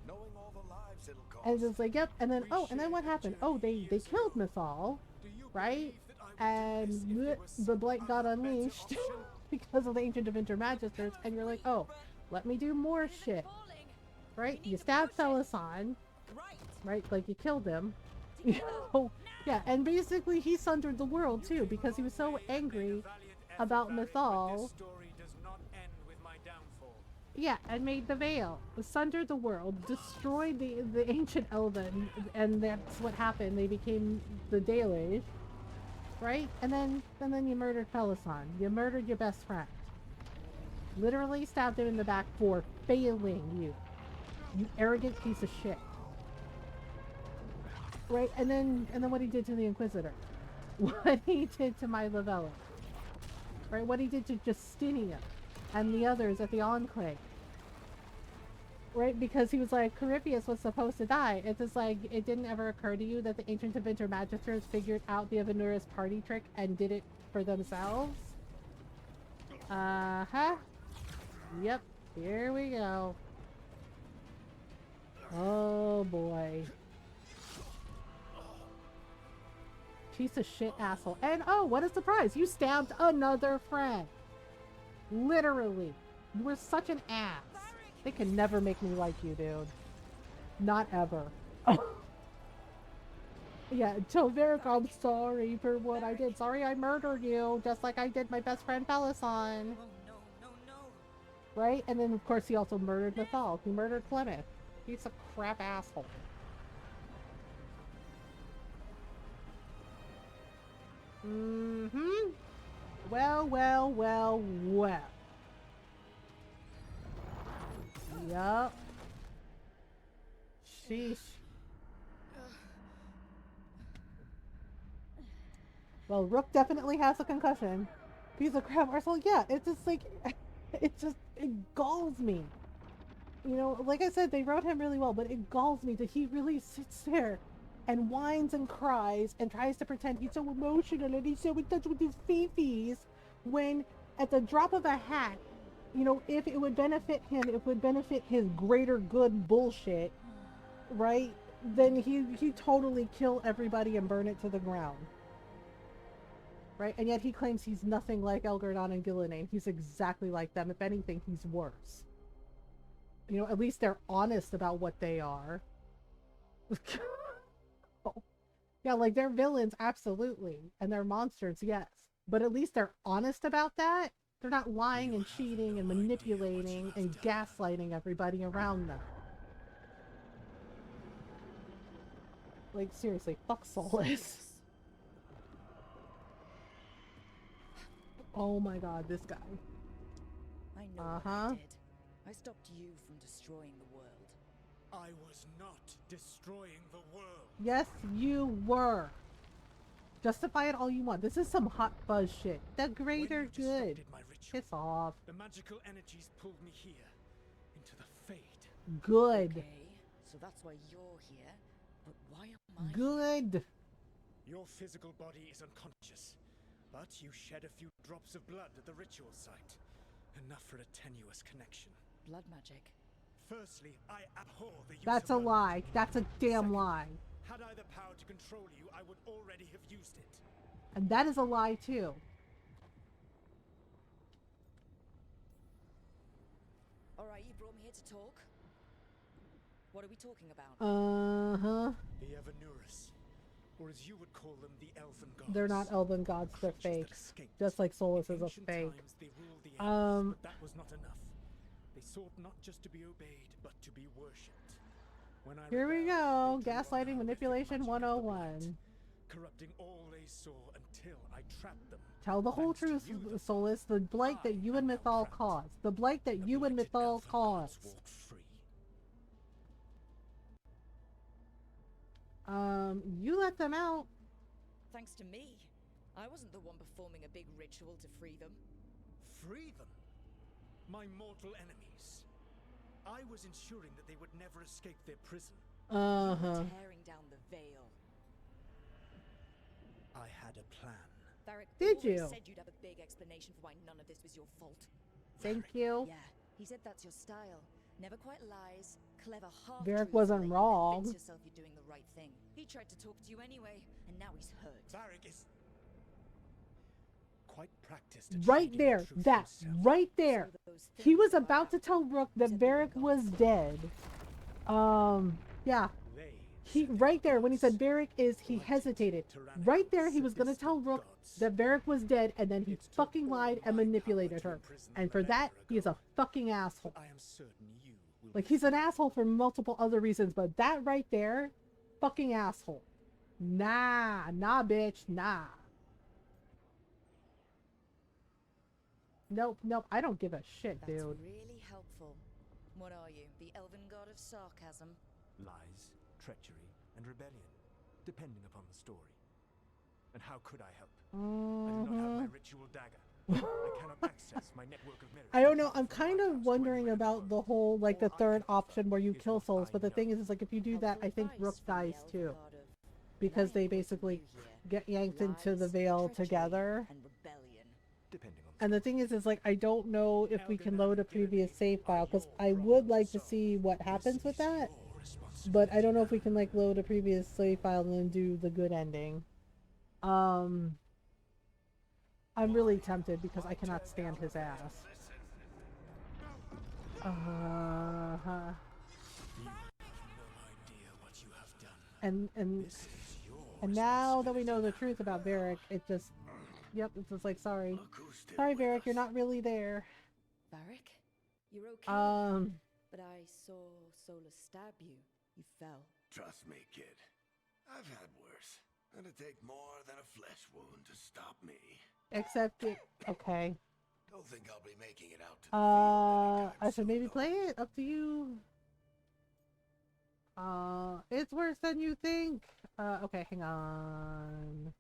Knowing all the lives it'll cost. And it's like, yep. And then, and then what happened? Oh, they killed Mythal, right? And the blight got unleashed because of the Ancient of Intermagisters, and you're like, oh, let me do more shit. Right? You stabbed Felisan, right? Like, you killed him. You know? Yeah, and basically he sundered the world too, because he was so angry about Mythal. Yeah, and made the veil, sundered the world, destroyed the ancient Elven, and that's what happened. They became the Dalish, right? And then you murdered Felisan. You murdered your best friend. Literally stabbed him in the back for failing you. You arrogant piece of shit. Right? And then what he did to the Inquisitor. What he did to my Lavella. Right? What he did to Justinian and the others at the Enclave. Right? Because he was like, Corypheus was supposed to die. It's just like, it didn't ever occur to you that the Ancient of Intermagisters figured out the Avenurus party trick and did it for themselves? Uh-huh. Yep. Here we go. Oh boy. Piece of shit asshole. And oh, what a surprise! You stabbed another friend! Literally. You were such an ass. They can never make me like you, dude. Not ever. Yeah, tell Varric I'm sorry for what I did. Sorry I murdered you, just like I did my best friend Felisan. No. Right? And then of course he also murdered Mythal. He murdered Plymouth. He's a crap asshole. Mm-hmm. Well. Yup. Sheesh. Well, Rook definitely has a concussion. Piece of crap arsehole. Yeah, it's just like, it galls me. You know, like I said, they wrote him really well, but it galls me that he really sits there and whines and cries and tries to pretend he's so emotional and he's so in touch with his fifis, when at the drop of a hat, you know, if it would benefit him, it would benefit his greater good bullshit, right? Then he totally kill everybody and burn it to the ground. Right? And yet he claims he's nothing like Elgardon and Gillenane. He's exactly like them. If anything, he's worse. You know, at least they're honest about what they are. Yeah, like, they're villains, absolutely. And they're monsters, yes. But at least they're honest about that. They're not lying and cheating and manipulating and gaslighting everybody around them. Like, seriously, fuck Solus. Oh my god, this guy. I know what I did. I stopped you from destroying the world. I was not destroying the world. Yes, you were. Justify it all you want. This is some hot fuzz shit. The When greater you good. disrupted my ritual, Piss off. the magical energies pulled me here, into the Fade. Good. Okay, so that's why you're here. But why am I? Good. Your physical body is unconscious, but you shed a few drops of blood at the ritual site. Enough for a tenuous connection. Blood magic. Firstly, I abhor the use That's a of blood lie. magic. That's a damn Second, lie. had I the power to control you, I would already have used it. And that is a lie too. Alright, you brought me here to talk. What are we talking about? Uh-huh. The Evanurus, or as you would call them, the Elven Gods. They're not elven gods, they're Creatures that fakes. escaped. Just like Solus In is a ancient fake. times, they ruled the elves, but that was not enough. They sought not just to be obeyed, but to be worshipped. When I Here we rebelled, go. they drew on Gaslighting horrific manipulation magic of the 101. light, corrupting all they saw until I trapped them. Tell the whole Thanks to truth, you, the Solus. The blight that you and am now Mythal trapped. caused. The blight that The you and blighted Mythal elven gods caused. walked free. You let them out. Thanks to me. I wasn't the one performing a big ritual to free them. Free them, my mortal enemies. I was ensuring that they would never escape their prison. Uh-huh. Tearing down the veil. I had a plan. Varric Did always you? said you'd have a big explanation for why none of this was your fault. Thank you. Yeah, he said that's your style. Never quite lies, clever half Varric wasn't wrong. Convince yourself you're doing the right thing. He tried to talk to you anyway, and now he's hurt. Varric is quite practiced at Right shading there. the truth That. himself. Right there. So those He things was that about to tell Rook that Varric was dead. Yeah. They He said right there when he said gods. Varric is, he hesitated. Right there, he was gonna tell Rook that Varric was dead, and then he fucking lied and manipulated her. And for that, he is a fucking asshole. I am certain you will Like, be he's an asshole for multiple other reasons, but that right there, fucking asshole. Nah, bitch, nah. Nope, I don't give a shit, That's dude. really helpful. What are you, the elven god of sarcasm? Lies, treachery, and rebellion, depending upon the story. And how could I help? I do not have my ritual dagger. I cannot access my network of mirrors. I don't know, I'm kind of wondering about the whole, like, the third option where you kill souls, but the thing is like, if you do that, I think Rook dies too. Because they basically get yanked into the veil together. And rebellion. Depending on And the thing is like, I don't know if we can load a previous save file, because I would like to see what happens with that. But I don't know if we can, like, load a previous save file and then do the good ending. I'm really tempted because I cannot stand his ass. You have no idea what you have done. And This is your and now that we know the truth about Varric, it just, yep, it's just like, sorry. Look who's still Sorry, with Varric, you're us. not really there. Varric, you're okay. But I saw Solus stab you. You fell. Trust me, kid. I've had worse. It'd take more than a flesh wound to stop me. Except it, okay. Don't think I'll be making it out to the field I anytime should maybe soon, play it. Up to you. It's worse than you think. Okay, hang on.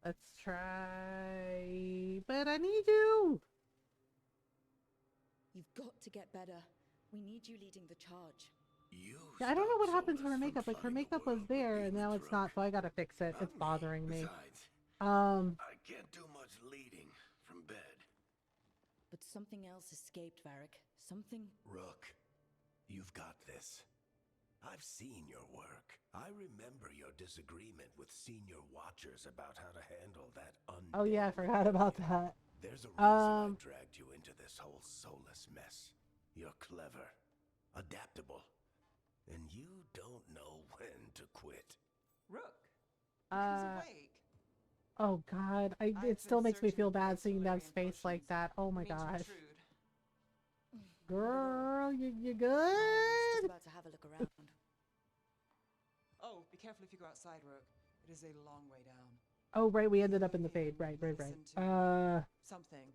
Let's try. But I need you. You've got to get better. We need you leading the charge. You Yeah, I don't know what stopped happened to her Solus from makeup. Like, her flooding the makeup was world there, with and now youth, it's not, Rook. so I gotta fix it. Not It's bothering me. Besides, I can't do much leading from bed. But something else escaped, Varric. Something. Rook, you've got this. I've seen your work. I remember your disagreement with senior watchers about how to handle that undead. Oh yeah, I forgot about that. There's a reason I Um, dragged you into this whole soulless mess. You're clever, adaptable, and you don't know when to quit. Rook, Uh, he's awake. Oh god, I've it been still makes me searching feel for bad seeing Solarian Dev's face like potions. that. Oh my Mean to gosh. intrude. Girl, you I was good? just about to have a look around. Oh, be careful if you go outside, Rook. It is a long way down. Oh right, we ended up in the fade. Right. Listen to something,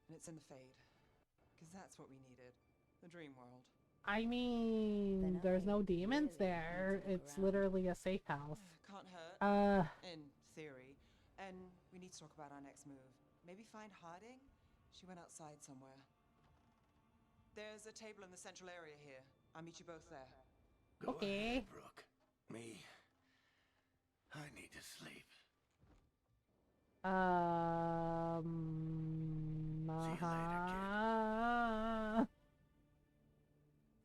and it's in the fade. Because that's what we needed. The dream world. I mean, Then there's no I demons really need there. to look It's around. literally a safe house. Can't hurt. Uh, In theory. And we need to talk about our next move. Maybe find Harding? She went outside somewhere. There's a table in the central area here. I'll meet you both there. Go Okay. ahead, Brooke. Me, I need to sleep. See you later, kid.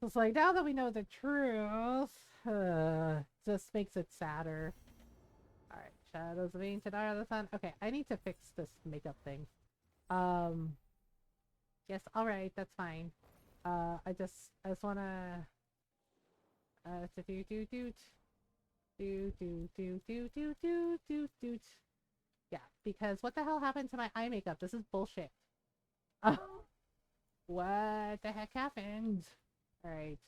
It's like, now that we know the truth, just makes it sadder. Alright, shadows of ancient art of the sun. Okay, I need to fix this makeup thing. Yes, alright, that's fine. I just wanna yeah, because what the hell happened to my eye makeup? This is bullshit. What the heck happened? Alright.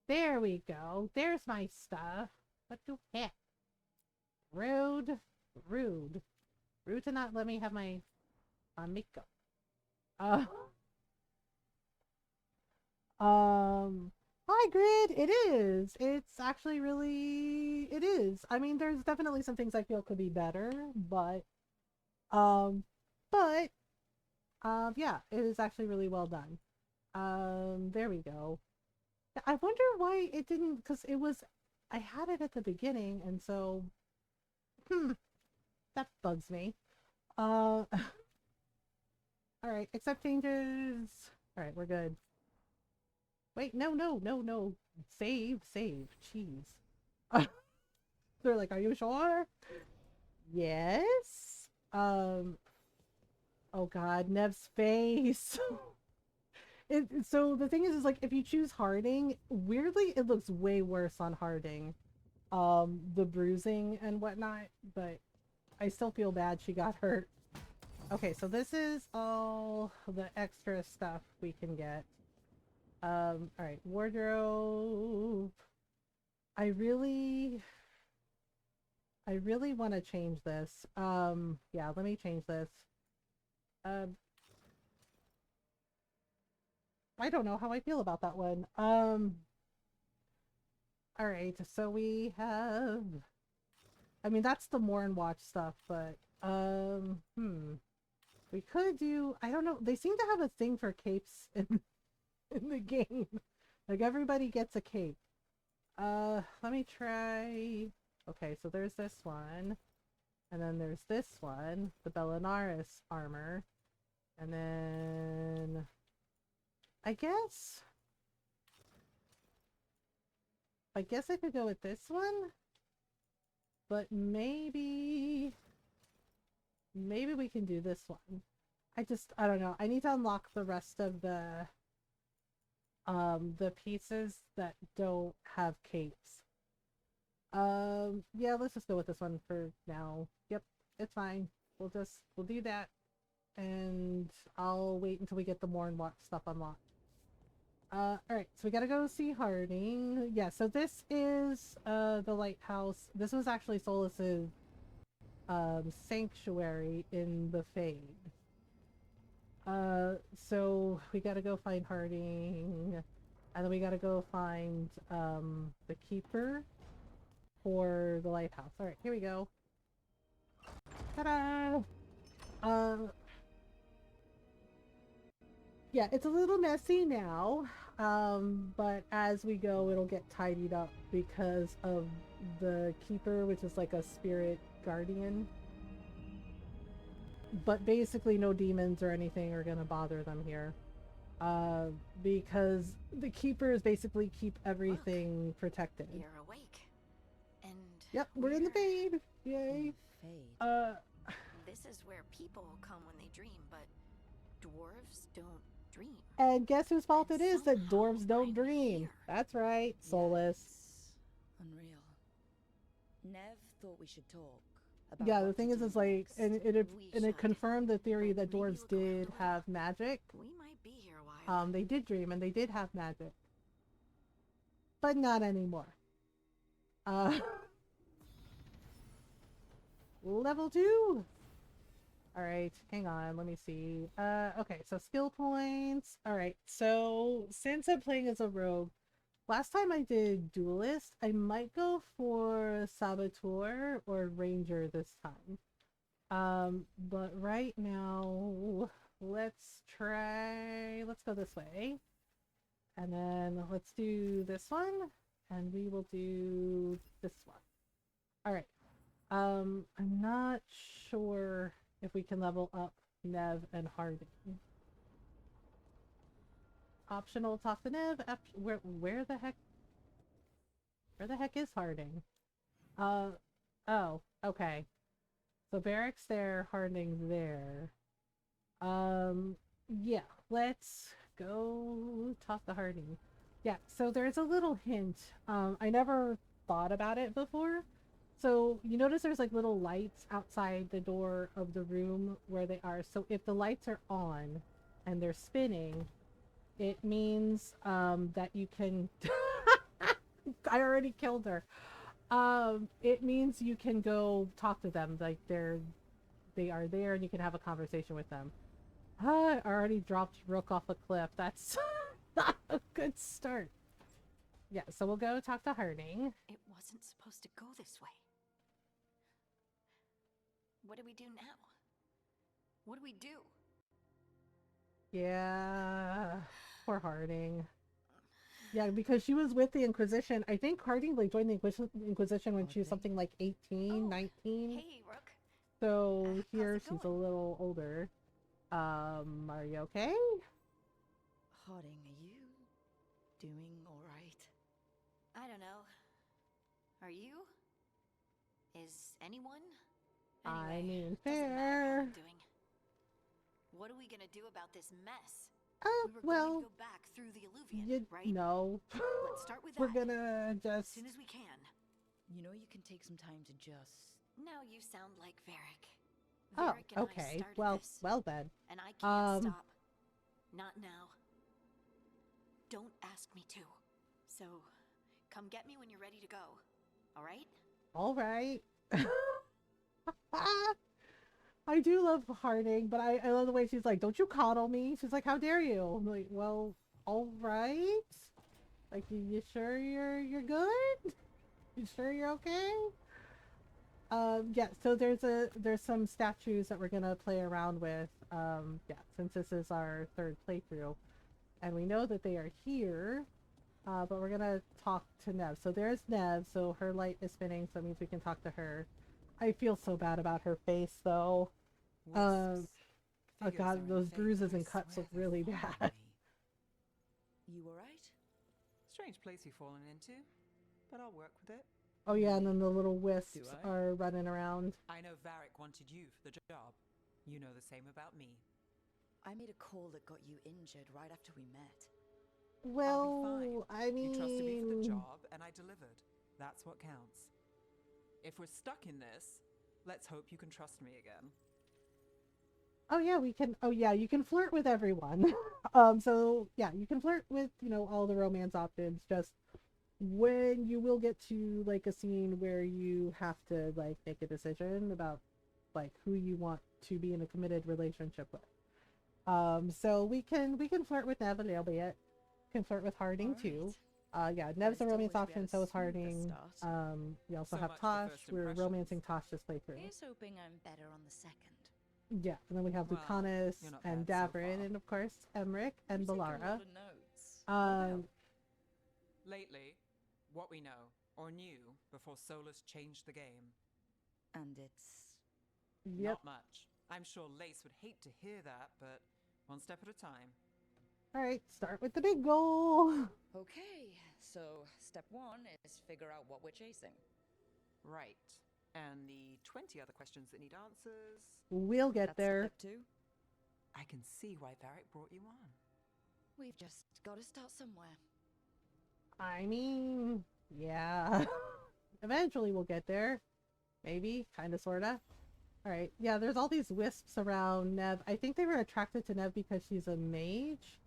There we go. There's my stuff. What the heck? Rude. Rude. Rude to not let me have my makeup. Hi, Grid. It is. It's actually really. It is. I mean, there's definitely some things I feel could be better, but, yeah, it is actually really well done. There we go. I wonder why it didn't, because it was, I had it at the beginning, and so, that bugs me. Alright, accept changes. Alright, we're good. Wait, no. Save. Jeez. They're like, are you sure? Yes. Oh god, Nev's face. So the thing is like, if you choose Harding, weirdly, it looks way worse on Harding. The bruising and whatnot, but I still feel bad she got hurt. Okay, so this is all the extra stuff we can get. Alright, wardrobe. I really want to change this. Yeah, let me change this. I don't know how I feel about that one. Alright, so we have, I mean, that's the Mourn Watch stuff, but, we could do, I don't know, they seem to have a thing for capes in the game. Like, everybody gets a cape. Let me try, okay, so there's this one, and then there's this one, the Belinaris armor, and then I guess I could go with this one, but maybe we can do this one. I don't know. I need to unlock the rest of the pieces that don't have capes. Yeah, let's just go with this one for now. Yep, it's fine. We'll do that, and I'll wait until we get the Mourn Watch stuff unlocked. Alright, so we gotta go see Harding. Yeah, so this is, the lighthouse. This was actually Solus's, sanctuary in the Fade. So we gotta go find Harding, and then we gotta go find, the Keeper for the lighthouse. Alright, here we go. Ta-da! Yeah, it's a little messy now, but as we go, it'll get tidied up because of the Keeper, which is like a spirit guardian. But basically no demons or anything are gonna bother them here. Because the Keepers basically keep everything protected. You're awake. And yep, we're in the Fade! Yay! Fade. This is where people come when they dream, but dwarves don't dream. And guess whose fault it is that Somehow dwarves don't I'm dream? here. That's right, Solus. Yes. Unreal. Nev thought we should talk about Yeah, the what thing to is, do it's like, next. and We it should, confirmed the theory that but maybe dwarves we'll go did alone. have magic. We might be here a while. They did dream and they did have magic, but not anymore. Level 2. All right, hang on, let me see. Okay, so skill points. All right, so since I'm playing as a rogue, last time I did duelist, I might go for saboteur or ranger this time. But right now, let's go this way. And then let's do this one. And we will do this one. Alright. I'm not sure if we can level up Nev and Harding. Optional talk to Nev. Where the heck is Harding? Oh, okay. So Barrack's there, Harding's there. Yeah, let's go talk to Harding. Yeah, so there's a little hint. I never thought about it before. So you notice there's like little lights outside the door of the room where they are. So if the lights are on and they're spinning, it means that you can I already killed her. It means you can go talk to them, like they are there and you can have a conversation with them. I already dropped Rook off a cliff. That's not a good start. Yeah, so we'll go talk to Harding. It wasn't supposed to go this way. What do we do now? What do we do? Yeah, poor Harding. Yeah, because she was with the Inquisition. I think Harding like joined the Inquisition when she was something like 18, 19. Hey, Rook. So here it she's a going? little older. Are you okay? Harding, are you doing alright? I don't know. Are you? Is anyone? I Anyway, mean, doesn't matter how fair. I'm doing. What are we gonna do about this mess? We were Well, going to go back through the Illuvian, you right? know. Let's start with that. We're gonna as just... soon as we can. You know you can take some time to just... Now you sound like Varric. Oh, Varric and I okay. started Well, this, well then. and I can't stop. Not now. Don't ask me to. So, come get me when you're ready to go. All right? All right. I do love Harding, but I love the way she's like, don't you coddle me? She's like, how dare you? I'm like, well, all right. Like, you sure you're good? You sure you're okay? Yeah, so there's some statues that we're gonna play around with. Yeah, since this is our third playthrough. And we know that they are here. But we're gonna talk to Nev. So there's Nev, so her light is spinning, so it means we can talk to her. I feel so bad about her face, though. Oh god, those bruises and cuts look really bad. You alright? Strange place you've fallen into, but I'll work with it. Oh yeah, and then the little wisps Do I? are running around. I know Varric wanted you for the job. You know the same about me. I made a call that got you injured right after we met. Well, I'll be fine. I mean... You trusted me for the job, and I delivered. That's what counts. If we're stuck in this, let's hope you can trust me again. Oh yeah, we can... Oh yeah, you can flirt with everyone. So yeah, you can flirt with, you know, all the romance options, just when you will get to, like, a scene where you have to, like, make a decision about, like, who you want to be in a committed relationship with. So we can flirt with Nev a little bit. Can flirt with Harding too. Yeah, Nev's a romance option, so is Harding. We also So have much for Tosh. first We're impressions. romancing Tosh this playthrough. Here's hoping I'm better on the second. Yeah, and then we have Well, Lucanus you're not and bad so Davrin, far. and of course Emmerich and You take a Balara. lot of notes. Lately, what we know, or knew, before Solus changed the game. And it's... Yep. Not much. I'm sure Lace would hate to hear that, but one step at a time. Alright, start with the big goal. Okay, so step one is figure out what we're chasing. Right. And the 20 other questions that need answers. We'll get That's there. step two. I can see why Varric brought you on. We've just got to start somewhere. I mean, yeah. Eventually we'll get there. Maybe, kinda, sorta. Alright, yeah, there's all these wisps around Nev. I think they were attracted to Nev because she's a mage.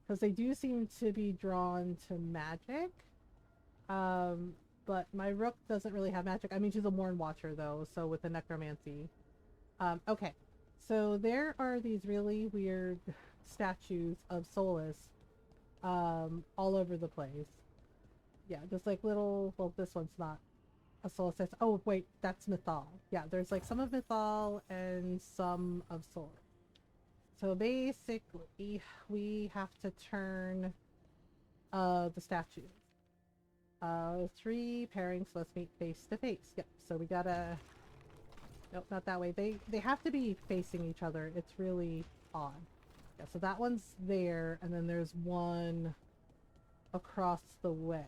Because they do seem to be drawn to magic. But my Rook doesn't really have magic. I mean, she's a Morn Watcher, though, so with the necromancy. Okay, so there are these really weird statues of Solus all over the place. Yeah, just like little... Well, this one's not a Soul says, oh wait, that's Mythal. Yeah, there's like some of Mythal and some of Soul. So basically, we have to turn the statues. 3 pairings must meet face to face. Yep. So we gotta. Nope, not that way. They have to be facing each other. It's really odd. Yeah. So that one's there, and then there's one across the way.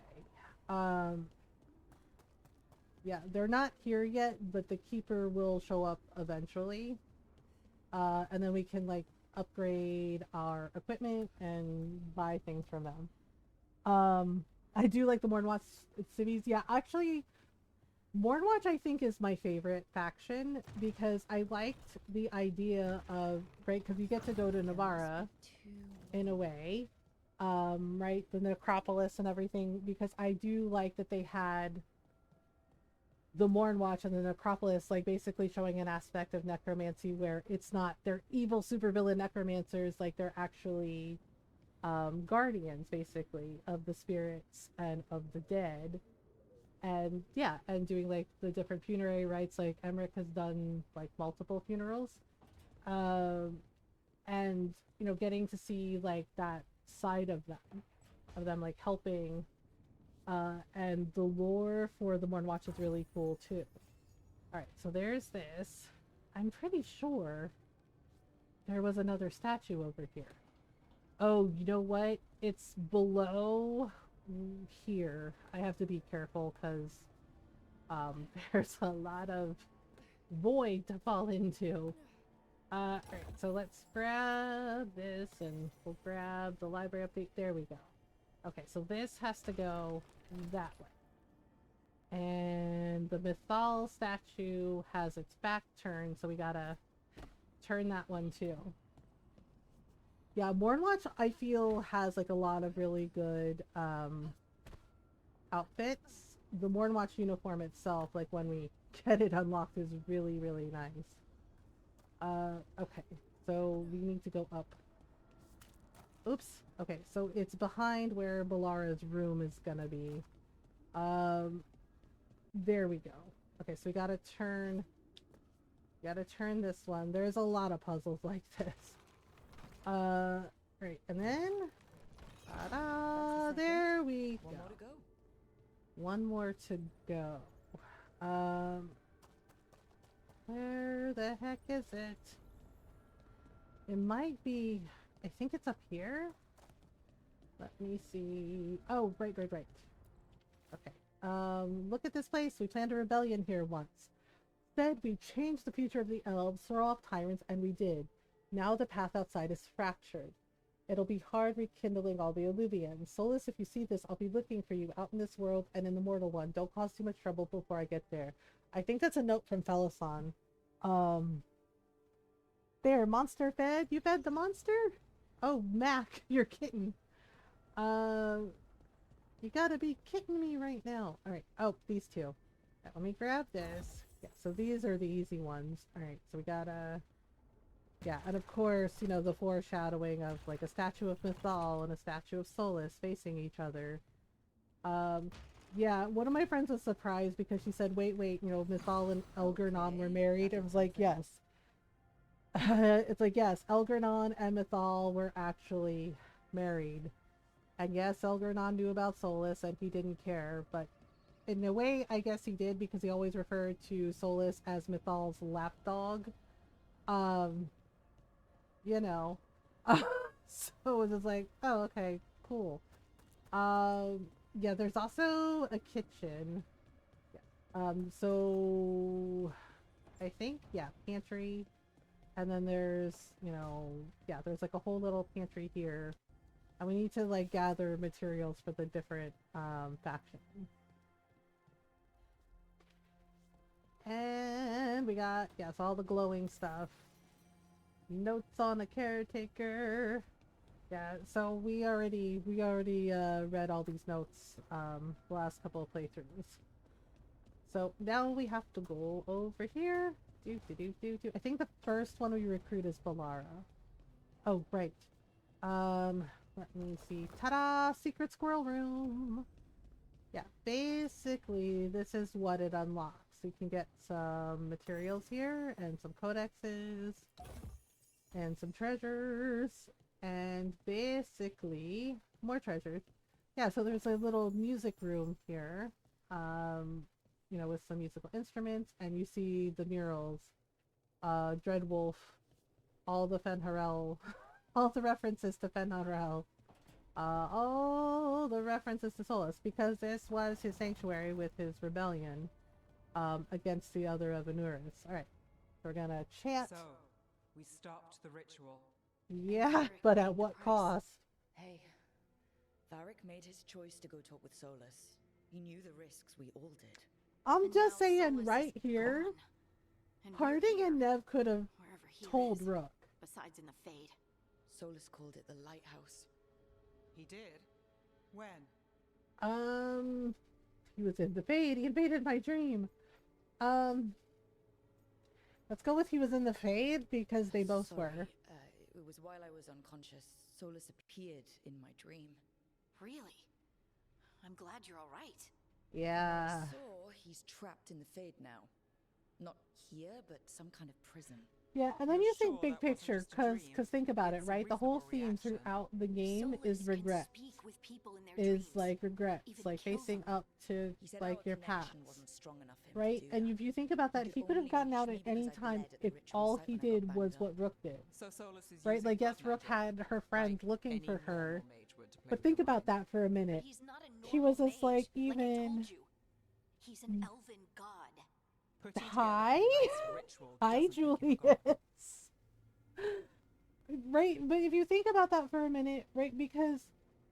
Yeah, they're not here yet, but the keeper will show up eventually. And then we can like upgrade our equipment and buy things from them. I do like the Mornwatch cities. Yeah, actually, Mornwatch I think is my favorite faction because I liked the idea of, right, because you get to go to Navarra in a way, right, the necropolis and everything, because I do like that they had the Mornwatch and the necropolis like basically showing an aspect of necromancy where it's not they're evil supervillain necromancers, like they're actually guardians basically of the spirits and of the dead. And yeah, and doing like the different funerary rites, like Emmerich has done like multiple funerals, and you know, getting to see like that side of them like helping, and the lore for the Mornwatch is really cool too. Alright, so there's this. I'm pretty sure there was another statue over here. Oh, you know what? It's below here. I have to be careful because there's a lot of void to fall into. Alright, so let's grab this and we'll grab the library update. There we go. Okay, so this has to go that way. And the Mythal statue has its back turned, so we gotta turn that one too. Yeah, Mornwatch I feel has like a lot of really good outfits. The Mornwatch uniform itself, like when we get it unlocked, is really, really nice. Okay, so we need to go up. Oops. Okay, so it's behind where Balara's room is gonna be. There we go. Okay, so we gotta turn this one. There's a lot of puzzles like this. Right, and then ta-da! There we go. One more to go. Where the heck is it? It might be, I think it's up here. Let me see. Oh, right. Okay. Look at this place. We planned a rebellion here once. Said we'd change the future of the elves, throw off tyrants, and we did. Now the path outside is fractured. It'll be hard rekindling all the Illuvians. Solus, if you see this, I'll be looking for you out in this world and in the mortal one. Don't cause too much trouble before I get there. I think that's a note from Felasan. There, monster fed? You fed the monster? Oh, Mac, your kitten. You gotta be kidding me right now. Alright, oh, these two. Right, let me grab this. Yeah, so these are the easy ones. Alright, so we gotta... Yeah, and of course, you know, the foreshadowing of, like, a statue of Mythal and a statue of Solus facing each other. Yeah, one of my friends was surprised because she said, wait, you know, Mythal and Elgernon were married. It was like, yes. It's like, yes, Elgernon and Mythal were actually married. And yes, Elgernon knew about Solus and he didn't care, but in a way, I guess he did because he always referred to Solus as Mythal's lapdog. You know. So it was just like, oh, okay, cool. Yeah, there's also a kitchen. Yeah. So I think, yeah, pantry. And then there's, you know, yeah, there's like a whole little pantry here. And we need to like gather materials for the different factions. And we got, yes, all the glowing stuff. Notes on the caretaker. Yeah, so we already read all these notes the last couple of playthroughs. So now we have to go over here. I think the first one we recruit is Balara. Oh, right. Let me see. Ta-da! Secret squirrel room. Yeah, basically, this is what it unlocks. You can get some materials here, and some codexes, and some treasures, and basically, more treasures. Yeah, so there's a little music room here, you know, with some musical instruments, and you see the murals, Dreadwolf, all the Fenharel, all the references to Fenharel, all the references to Solus, because this was his sanctuary with his rebellion against the other of Anuris. Alright, we're gonna chant. So, we stopped the ritual. Yeah, but at what cost? Hey, Varric made his choice to go talk with Solus. He knew the risks, we all did. I'm And just now saying Solus right is here, gone. And we're Harding here, and Nev could have wherever he told is, Rook. besides in the Fade. Solus called it the lighthouse. He did? When? He was in the Fade. He invaded my dream. Let's go with he was in the Fade because they both Sorry, were. It was while I was unconscious. Solus appeared in my dream. Really? I'm glad you're all right. Yeah. So he's trapped in the Fade now. Not here, but some kind of prison. Yeah, and then You're you sure think big that wasn't picture, just a dream? cause think about it, It's a right? The whole reasonable theme reaction. throughout the game Solus is can regret. speak with people in their Is dreams. like regrets, Even like kill facing them. up to He said like our your connection past, wasn't strong enough for him to right? do And that. if you think about that, he could have only gotten out reach at me any because I time bled at the if ritual all site he when I did got was banged what up. Rook did, So Solus is right? using Like yes, blood Rook magic, had her friend like looking any for her, normal mage would to play but with think your about mind. that for a But minute. he's not a He normal was just mage, like I even. told you. He's an elven god. Putting Hi? together a nice ritual Hi, doesn't make him Julius. God. Right, but if you think about that for a minute, right, because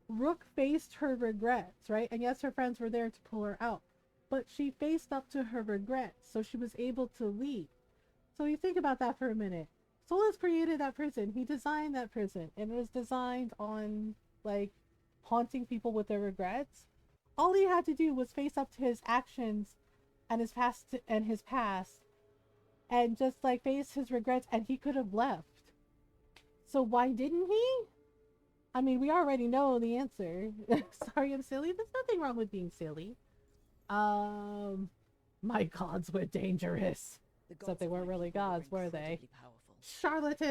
Rook faced her regrets, right? And yes, her friends were there to pull her out, but she faced up to her regrets, so she was able to leave. So you think about that for a minute. Solus created that prison. He designed that prison, and it was designed on, like, haunting people with their regrets. All he had to do was face up to his actions and his past, and just, like, face his regrets, and he could have left. So why didn't he? I mean, we already know the answer. Sorry, I'm silly. There's nothing wrong with being silly. My gods were dangerous. The Except they gods of weren't my really people were gods, were they? incredibly powerful.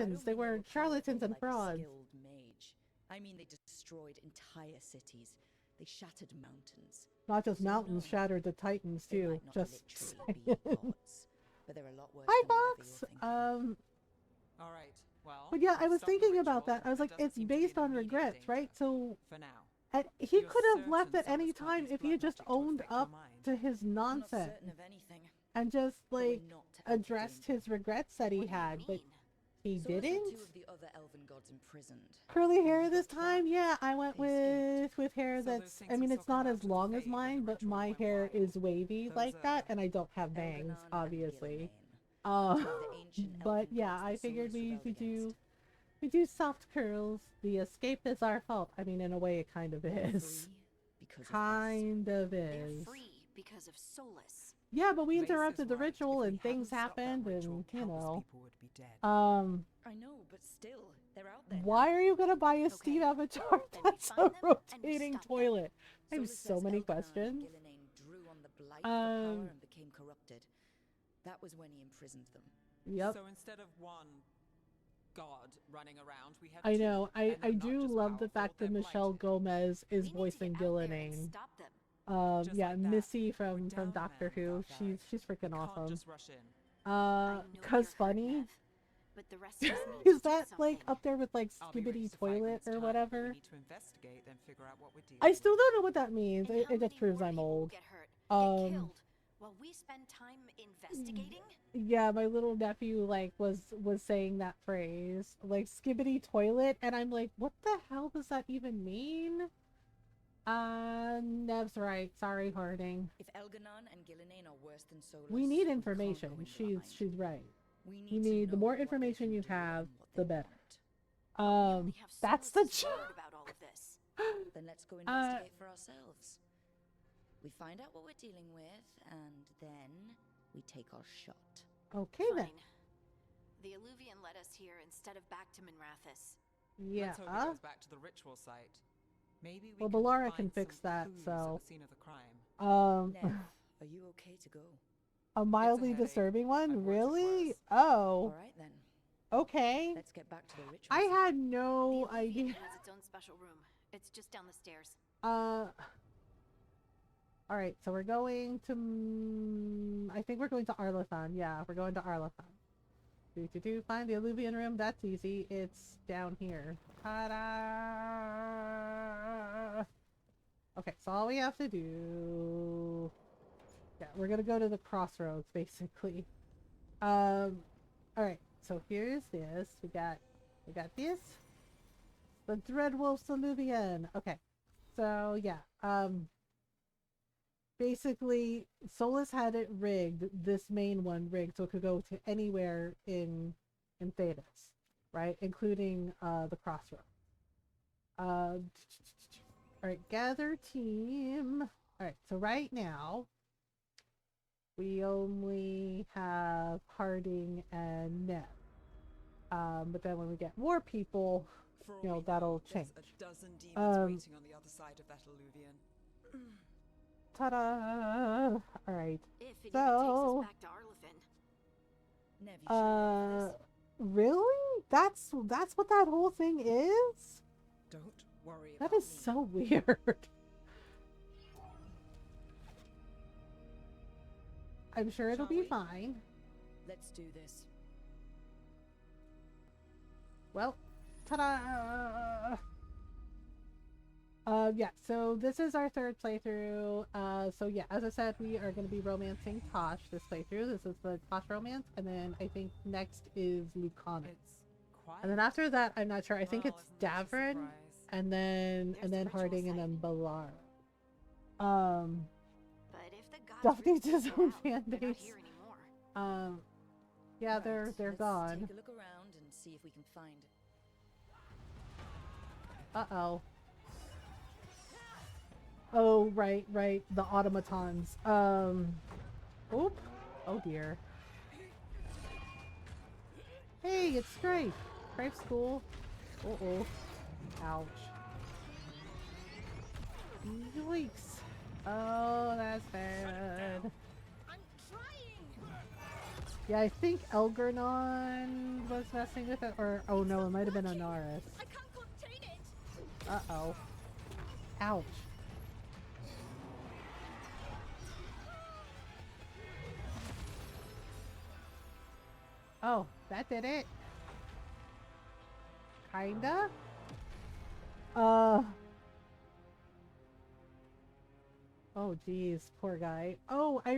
I Charlatans. don't They mean were powerful charlatans and like a frauds. skilled mage. I mean they destroyed entire cities. They shattered mountains. Not just So mountains, no, shattered the titans They too. might not Just literally be saying. gods, but they're a lot worse Hi, than whatever Fox. you're thinking. All right. Well, But yeah, I we've was stopped the thinking about ritual. that. I was There like, doesn't it's seem to be based an on immediate regrets, danger, right? So for now. he You're could have left certain at any Solus can't time use if he blood had just magic to owned affect your up mind. to his I'm not nonsense certain of anything. and just But we're like not out of addressed danger. his regrets that he What do you had, but mean? he Solus had didn't. two of the other elven gods imprisoned. Curly And hair he this got time, trapped. yeah. I went They escaped. with hair So those that's. things I who mean, saw it's not come as out of the long as Fade when mine, the but ritual my went hair wild. is wavy Those, like that, and I don't have bangs, Elganon and obviously. Gillimain, two of the ancient But elven yeah, gods I that figured Solus we rebelled could do against. we do soft curls. The escape is our fault. I mean, in a way, it kind of They're is. free because of us. Kind of They're is. free because of Solus. Yeah, but we Race is interrupted the right. If ritual we and things hadn't stopped that happened, ritual, and you countless know. people would be dead. I know, but still, they're out there. Why are you gonna buy a Okay, Steve Avatar then we that's a find them and we rotating stop them. toilet? I have Solus so says many Elganon and questions. Gillimain drew on the blight for power Um, and became corrupted. That was when he imprisoned them. Yep. So instead of one god running around, we had I two, know. I and they're not do just love the powerful, fact that they're Michelle blighted. Gomez is We need to voicing get out there and Gillian. stop them. Just Yeah, like that. Missy We're from down a Doctor man Who. without Varric. She's freaking We can't awesome. just rush in. I know Cause you're hurt, funny. Nev, but the rest of us need to Is do that like something. up there with like I'll be ready Skibbity to fight when Toilet it's or time, but whatever? We need to investigate, then figure out what we're dealing I with. still don't know what that means. And It how just many proves more I'm people will old. get hurt, get Um, killed, while we spend time investigating? Yeah, my little nephew like was saying that phrase, like Skibbity Toilet, and I'm like, what the hell does that even mean? Nev's right. Sorry, Harding. If Elganon and Gillimain are worse than Solus, We need can't information. go in She's blind. right. We You to need the know more what they information can you do have, and what the they better. won't. We only have That's the Solus's joke. word about all of this. Then let's go investigate for ourselves. We find out what we're dealing with, and then we take our shot. Okay then. Fine. The Illuvian led us here instead of back to Minrathis. Yeah. Let's hope it goes back to the ritual site. Maybe we Well, can Balara find can fix some that, clues so- at the scene of the crime. Nev, are you okay to go? A mildly headache. disturbing I've one? worked it Really? worse. Oh, All right then. okay. Let's get back to the ritual. I site. had no The idea. Olympian has its own special room. It's just down the stairs. Alright, so we're going to... I think we're going to Arlathan. Yeah, we're going to Arlathan. Find the Alluvian room. That's easy. It's down here. Ta-da! Okay, so all we have to do... Yeah, we're gonna go to the crossroads, basically. Alright, so here's this. We got this. The Dreadwolf Alluvian. Okay. So yeah, basically Solus had it rigged, this main one rigged, so it could go to anywhere in Thedas, right? Including the crossroads. Alright, gather team. Alright, so right now we only have Harding and Ned. But then when we get more people, For all you know, we that'll there's change. a dozen demons waiting on the other side of that alluvian. Ta-da! Alright. If it So- even takes us back to Arlathan. Nev, you sure about this? Really? That's what that whole thing is? Don't worry That about is me. so weird. I'm sure it'll Shall be we? fine. Let's do this. Well, ta-da! Yeah, so this is our third playthrough. So yeah, as I said, we are going to be romancing Tosh this playthrough. This is the Tosh romance, and then I think next is Lucana. It's quiet. And then after that, I'm not sure. I think Well, it's isn't that a Davrin, surprise? and then There's the ritual Harding, and site. then Balar. But if the gods Duff really needs his figured own out, fan they're not base. here anymore. Yeah, Right, they're let's gone. Take a look around and see if we can find. Uh-oh. Oh, right, the automatons. Oop. Oh dear. Hey, it's Strife. Strife's cool. Uh-oh. Ouch. Yikes. Oh, that's bad. I'm trying. Yeah, I think Elgernon was messing with it, or oh no, it might have been Anaris. I can't contain it. Uh-oh. Ouch. Oh, that did it. Kinda? Oh geez, poor guy. Oh, I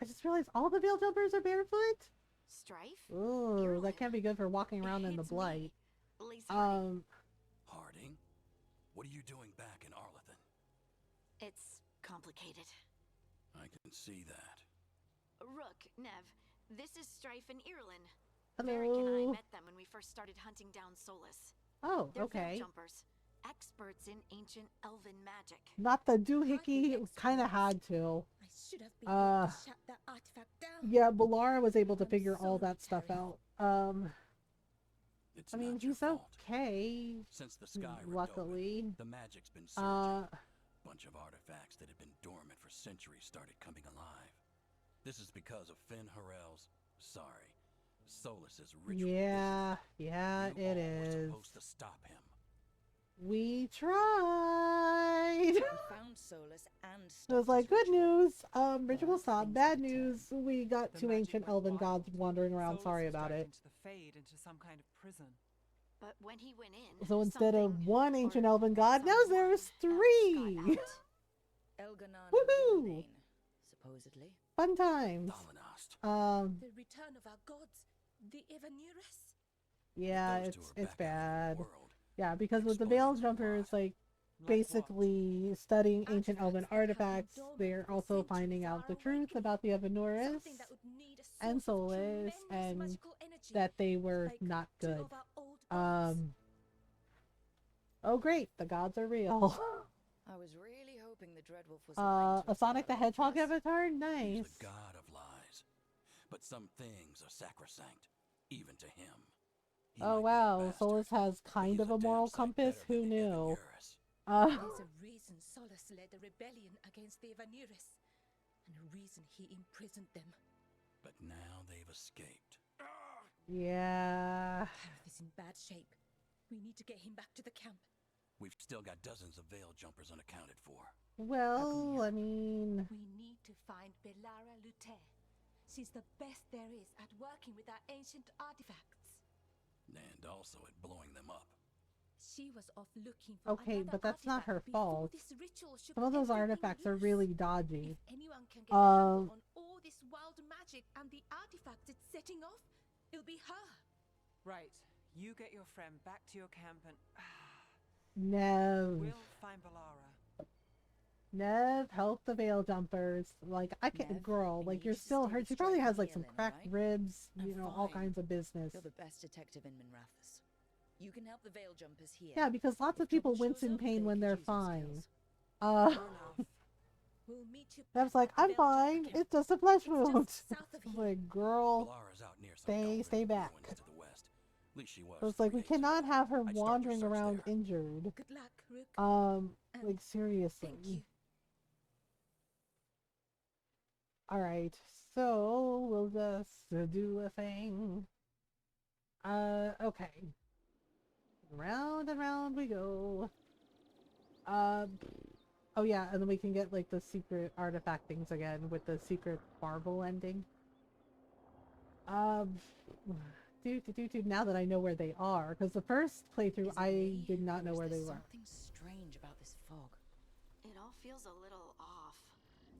just realized all the veil jumpers are barefoot? Strife? Ooh, that can't be good for walking around in the It's me, blight. Lisa Harding. Harding? What are you doing back in Arlathan? It's complicated. I can see that. Rook, Nev, this is Strife and Irlin. Varric and I Hello. met them when we first started hunting down Solus. Oh, They're okay. veil jumpers, experts in ancient elven magic. Not the doohickey, kinda had to. I should have been able Uh, to shut that artifact down. Yeah, Balara was able to I'm figure all that stuff solitary. out. It's I mean, not your he's fault. okay, Since the sky ripped luckily. open, the magic's been surging. Uh, Bunch of artifacts that had been dormant for centuries started coming alive. This is because of Finn Harel's, Solus's ritual. yeah, You it all were is. supposed to stop him. We tried. We found Solus and It was stopped like, his good ritual. news, ritual But stop. things Bad took a turn. news, we got The two magic ancient went elven wild. gods wandering around. Solus Sorry was about dragged it. into the Fade, into some kind of prison. But when he went in, So instead of something- one ancient or elven god, now there's someone three. else got out. Elganon Woohoo! Gilbane, supposedly. Fun times. Thalanost. The return of our gods, the Evanurus. Yeah, Those two it's are back out in bad. the world. Yeah, because with the Explains veil a jumpers, lot. like Like basically studying ancient elven Artifacts that have been artifacts, dormant they're for also finding centuries out the are truth about the Evanurus Something that would need a and source of Solus tremendous and magical energy, that they were like not two good. of our old gods. Oh great, the gods are real. I was really hoping the Dreadwolf was lying to A us Sonic the about Hedgehog this. avatar? He's Nice. the god of lies. But some things are sacrosanct, even to him. He Oh might be a wow, bastard, Solus has but kind he's of a a damn moral sight compass, better who than the knew? Evanurus. There's a reason Solus led a rebellion against the Evaneris, and a reason he imprisoned them. But now they've escaped. Yeah. Gareth is in bad shape. We need to get him back to the camp. We've still got dozens of veil jumpers unaccounted for. Well, I mean... We need to find Belara Luther. She's the best there is at working with our ancient artifacts. And also at blowing them up. She was off looking for Okay, another but that's not her artifact before fault. this ritual should Some of put those everything artifacts are loose. really dodgy. If anyone can get a handle on all this wild magic and the artifacts it's setting off, it'll be her. Right. You get your friend back to your camp and... Nev. We'll find Belara. Nev, help the veil jumpers. Like, I can't, Nev, girl, you like, need you're to still stay hurt. with She probably Strife has, and like, some Yelena, cracked right? ribs, I'm you know, all fine. kinds of business. You're the best detective in Minrathous. You can help the veil jumpers here. Yeah, because lots If of people trouble wince shows in up, pain they when could they're use your fine. skills. We'll meet you Nev's back like, at the I'm Veil Jumper fine. camp. It's just a flesh It's wound. just south of I'm here. like, girl, Belara's out near some stay Elven back. ruins to the west. At least she was. So it's like, 3 we days cannot ago. have her I'd start your wandering search around there. injured. Good luck, Rook. Like, Thank seriously. you. Alright, so we'll just do a thing. Okay. Round and round we go. Oh yeah, and then we can get like the secret artifact things again with the secret marble ending. Now that I know where they are, because the first playthrough Is it I me, did not or know is where there they were. Something strange about this fog. It all feels a little off.